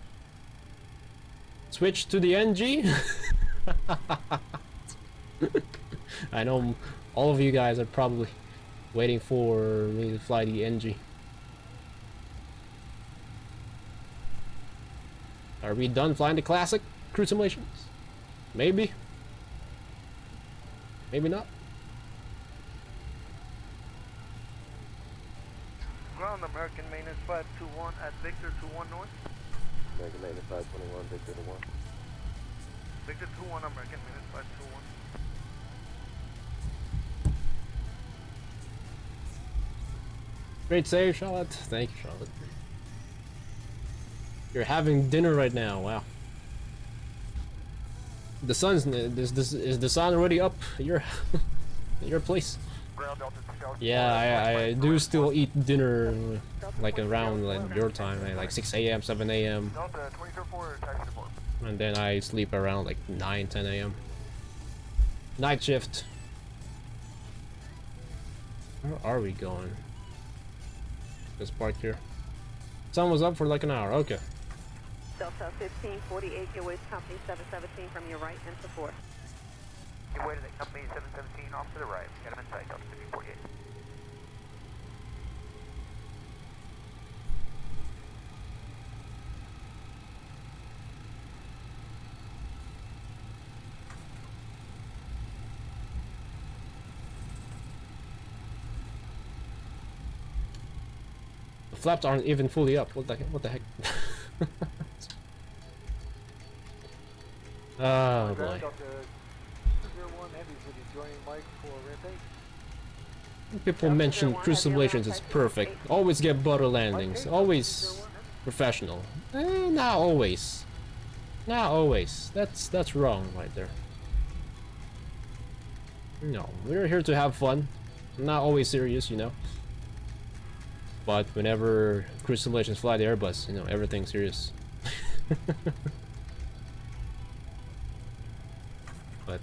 [SPEAKER 1] Switch to the NG? I know all of you guys are probably waiting for me to fly the NG. Are we done flying the classic cruise simulations? Maybe. Maybe not.
[SPEAKER 6] Ground American maintenance 521 at Victor 21 North.
[SPEAKER 3] American maintenance 521, Victor to 1.
[SPEAKER 6] Victor 21, American maintenance 521.
[SPEAKER 1] Great save, Charlotte. Thank you, Charlotte. You're having dinner right now. Wow. The sun's is the sun already up at your your place? Yeah, I do still eat dinner like around like your time, like 6 a.m., 7 a.m. And then I sleep around like 9, 10 a.m. Night shift. Where are we going? Just park here. Sun was up for like an hour. Okay.
[SPEAKER 7] Delta 1548, your waste company 717 from your right into 4.
[SPEAKER 4] Your way to the company 717 off to the right. Get him in sight, Delta 1548.
[SPEAKER 1] The flaps aren't even fully up. What the heck? Oh boy. People mention cruise simulations is perfect. Always get butter landings. Always professional. Not always. Not always. That's wrong right there. No, we're here to have fun. Not always serious, you know. But whenever cruise simulations fly the Airbus, you know, everything's serious. But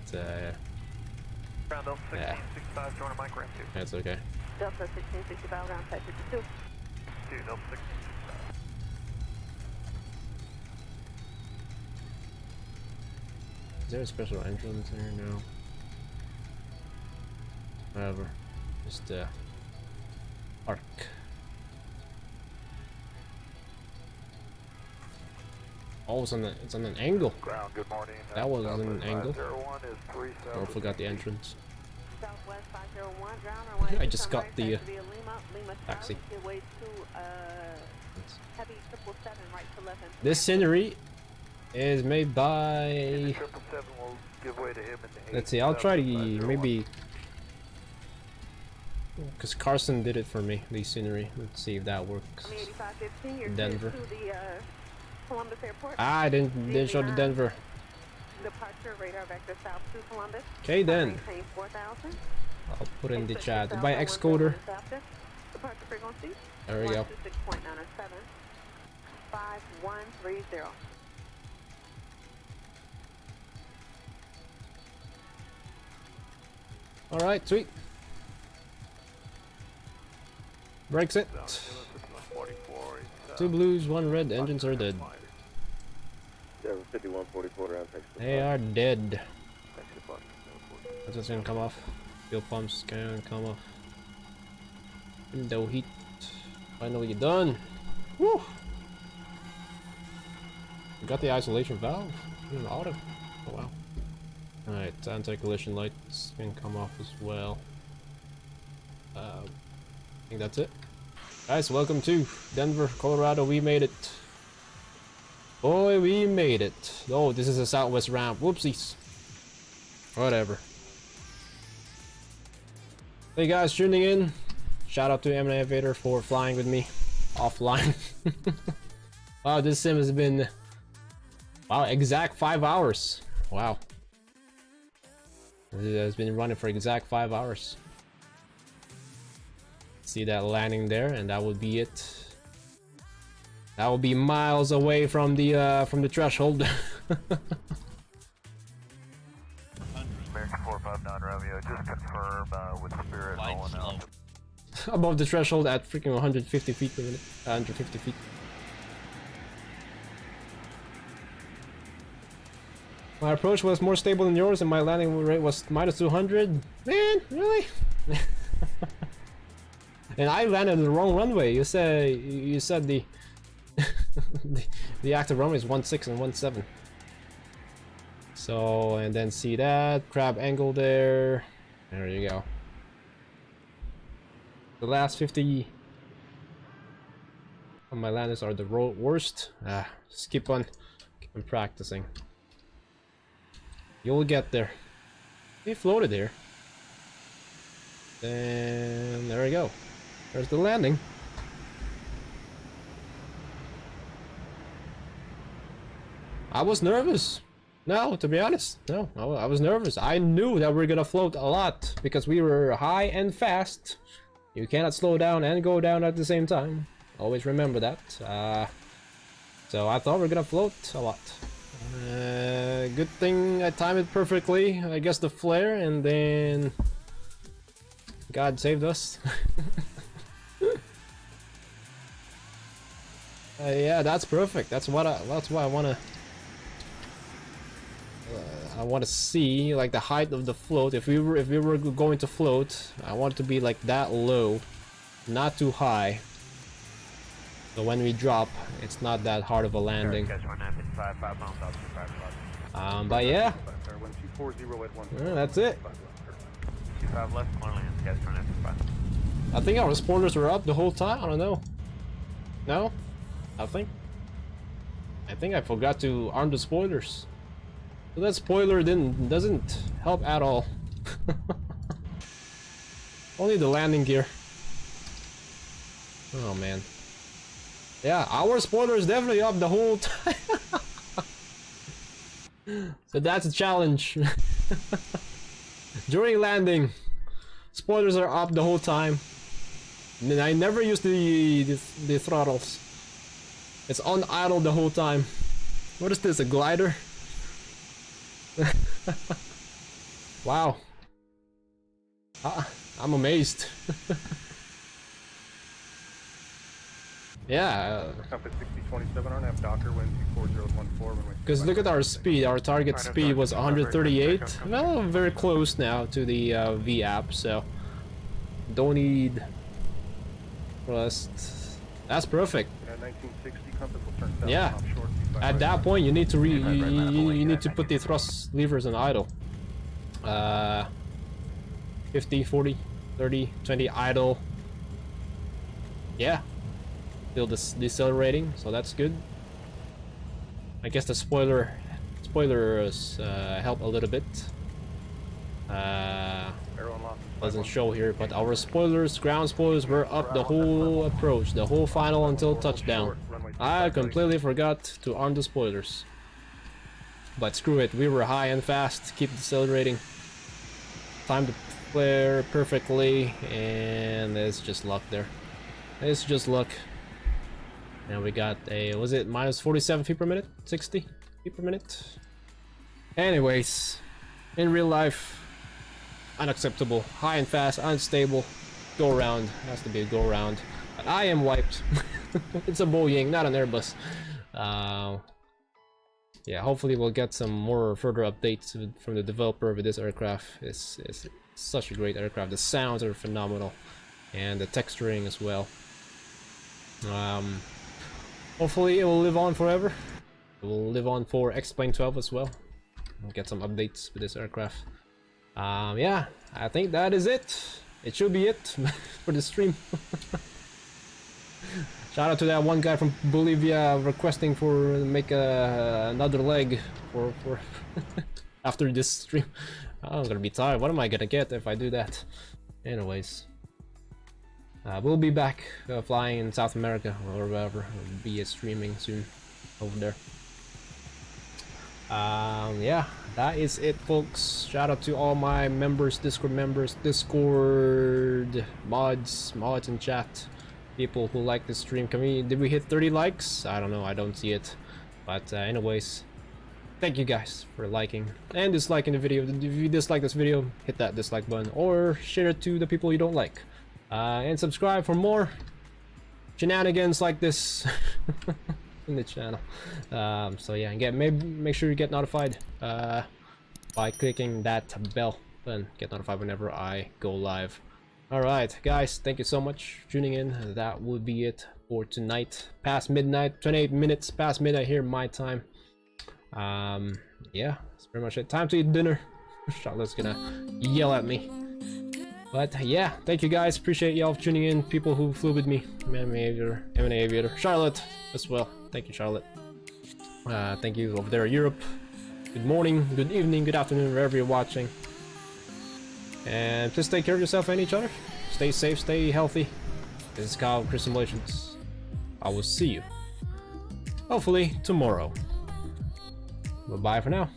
[SPEAKER 4] Ground Delta 1665, join a mic ramp 2.
[SPEAKER 1] That's okay.
[SPEAKER 7] Delta 1665, ground type 52.
[SPEAKER 4] 2, Delta 1665.
[SPEAKER 1] Is there a special entrance here? No. Whatever. Just park. Oh, it's on an angle.
[SPEAKER 3] Ground, good morning.
[SPEAKER 1] That was on an angle.
[SPEAKER 3] 501 is 3
[SPEAKER 1] Or I forgot the entrance.
[SPEAKER 7] Southwest 501, ground
[SPEAKER 1] I just got the taxi. This scenery is made by.
[SPEAKER 3] 777 will give way to him in the
[SPEAKER 1] Let's see. I'll try to maybe. Because Carson did it for me, the scenery. Let's see if that works. Denver. Ah, I didn't show the Denver.
[SPEAKER 7] Departure radar vector south to Columbus.
[SPEAKER 1] KDEN.
[SPEAKER 7] 4000.
[SPEAKER 1] I'll put in the chat. By Xcoder.
[SPEAKER 7] Departure frequency.
[SPEAKER 1] There we go.
[SPEAKER 7] 126.907. 5130.
[SPEAKER 1] Alright, sweet. Brakes it. 2 blues, 1 red, engines are dead.
[SPEAKER 3] 5144 round text.
[SPEAKER 1] They are dead. That's what's gonna come off. Fuel pumps can come off. Window heat. Finally done. Woo! Got the isolation valve in the auto. Oh wow. Alright, anti-collision lights can come off as well. I think that's it. Guys, welcome to Denver, Colorado. We made it. Boy, we made it. Oh, this is a Southwest ramp. Whoopsies. Whatever. Hey guys, tuning in. Shout out to M&A Vader for flying with me offline. Wow, this sim has been exact 5 hours. Wow. It has been running for exact 5 hours. See that landing there, and that would be it. That will be miles away from the threshold.
[SPEAKER 3] American 459 Romeo, just confirm with Spirit rolling out.
[SPEAKER 1] Above the threshold at freaking 150 feet per minute. 150 feet. My approach was more stable than yours, and my landing rate was -200. Man, really? And I landed the wrong runway. You said the the active runway is 16 and 17. So, and then see that crab angle there. There you go. The last 50 of my landings are the worst. Just keep on practicing. You'll get there. We floated here. Then there we go. There's the landing. I was nervous. No, to be honest, no, I was nervous. I knew that we were gonna float a lot because we were high and fast. You cannot slow down and go down at the same time. Always remember that. So I thought we were gonna float a lot. Good thing I timed it perfectly. I guess the flare, and then God saved us. Yeah, that's perfect. That's why I wanna. I want to see like the height of the float. If we were going to float, I want it to be like that low, not too high. So when we drop, it's not that hard of a landing. But yeah, that's it. I think our spoilers were up the whole time. I don't know. No, I think I forgot to arm the spoilers. So that spoiler doesn't help at all. Only the landing gear. Oh man. Yeah, our spoiler is definitely up the whole time. So that's a challenge. During landing, spoilers are up the whole time. And I never use the throttles. It's on idle the whole time. What is this, a glider? Wow. I'm amazed. Yeah. Because look at our speed. Our target speed was 138. Well, very close now to the V app, so don't need rust. That's perfect.
[SPEAKER 3] Yeah, 1960 compass will turn south
[SPEAKER 1] yeah.
[SPEAKER 3] offshore.
[SPEAKER 1] At that point, you need to you need to put the thrust levers on idle. 50, 40, 30, 20 idle. Yeah, still decelerating, so that's good. I guess the spoilers help a little bit. Doesn't show here, but our spoilers, ground spoilers, were up the whole approach, the whole final until touchdown. I completely forgot to arm the spoilers. But screw it, we were high and fast, keep decelerating. Time to flare perfectly, and it's just luck there. It's just luck. And we got a, was it minus 47 feet per minute? 60 feet per minute? Anyways, in real life, unacceptable. High and fast, unstable. Go around. Has to be a go around. But I am wiped. It's a Boeing, not an Airbus. Yeah, hopefully we'll get some more further updates from the developer of this aircraft. It's such a great aircraft. The sounds are phenomenal, and the texturing as well. Hopefully it will live on forever. It will live on for X-Plane 12 as well. We'll get some updates with this aircraft. Yeah, I think that is it. It should be it for the stream. Shout out to that one guy from Bolivia requesting for make another leg for after this stream. I'm gonna be tired. What am I gonna get if I do that? Anyways, we'll be back flying in South America or wherever. We'll be streaming soon over there. Yeah, that is it, folks. Shout out to all my members, Discord mods in chat, people who like this stream. Did we hit 30 likes? I don't know, I don't see it, but anyways, thank you guys for liking and disliking the video. If you dislike this video, hit that dislike button or share it to the people you don't like, and subscribe for more shenanigans like this in the channel. So yeah, and make sure you get notified by clicking that bell button. Get notified whenever I go live. Alright guys, thank you so much for tuning in. That would be it for tonight. Past midnight, 28 minutes past midnight here my time. Yeah, that's pretty much it. Time to eat dinner. Charlotte's gonna yell at me. But yeah, thank you guys, appreciate y'all tuning in, people who flew with me, M&A Aviator, Charlotte as well. Thank you, Charlotte. Thank you over there, Europe. Good morning, good evening, good afternoon, wherever you're watching. And please take care of yourself and each other. Stay safe, stay healthy. This is Kyle, Chris Simulations. I will see you, hopefully, tomorrow. Bye-bye for now.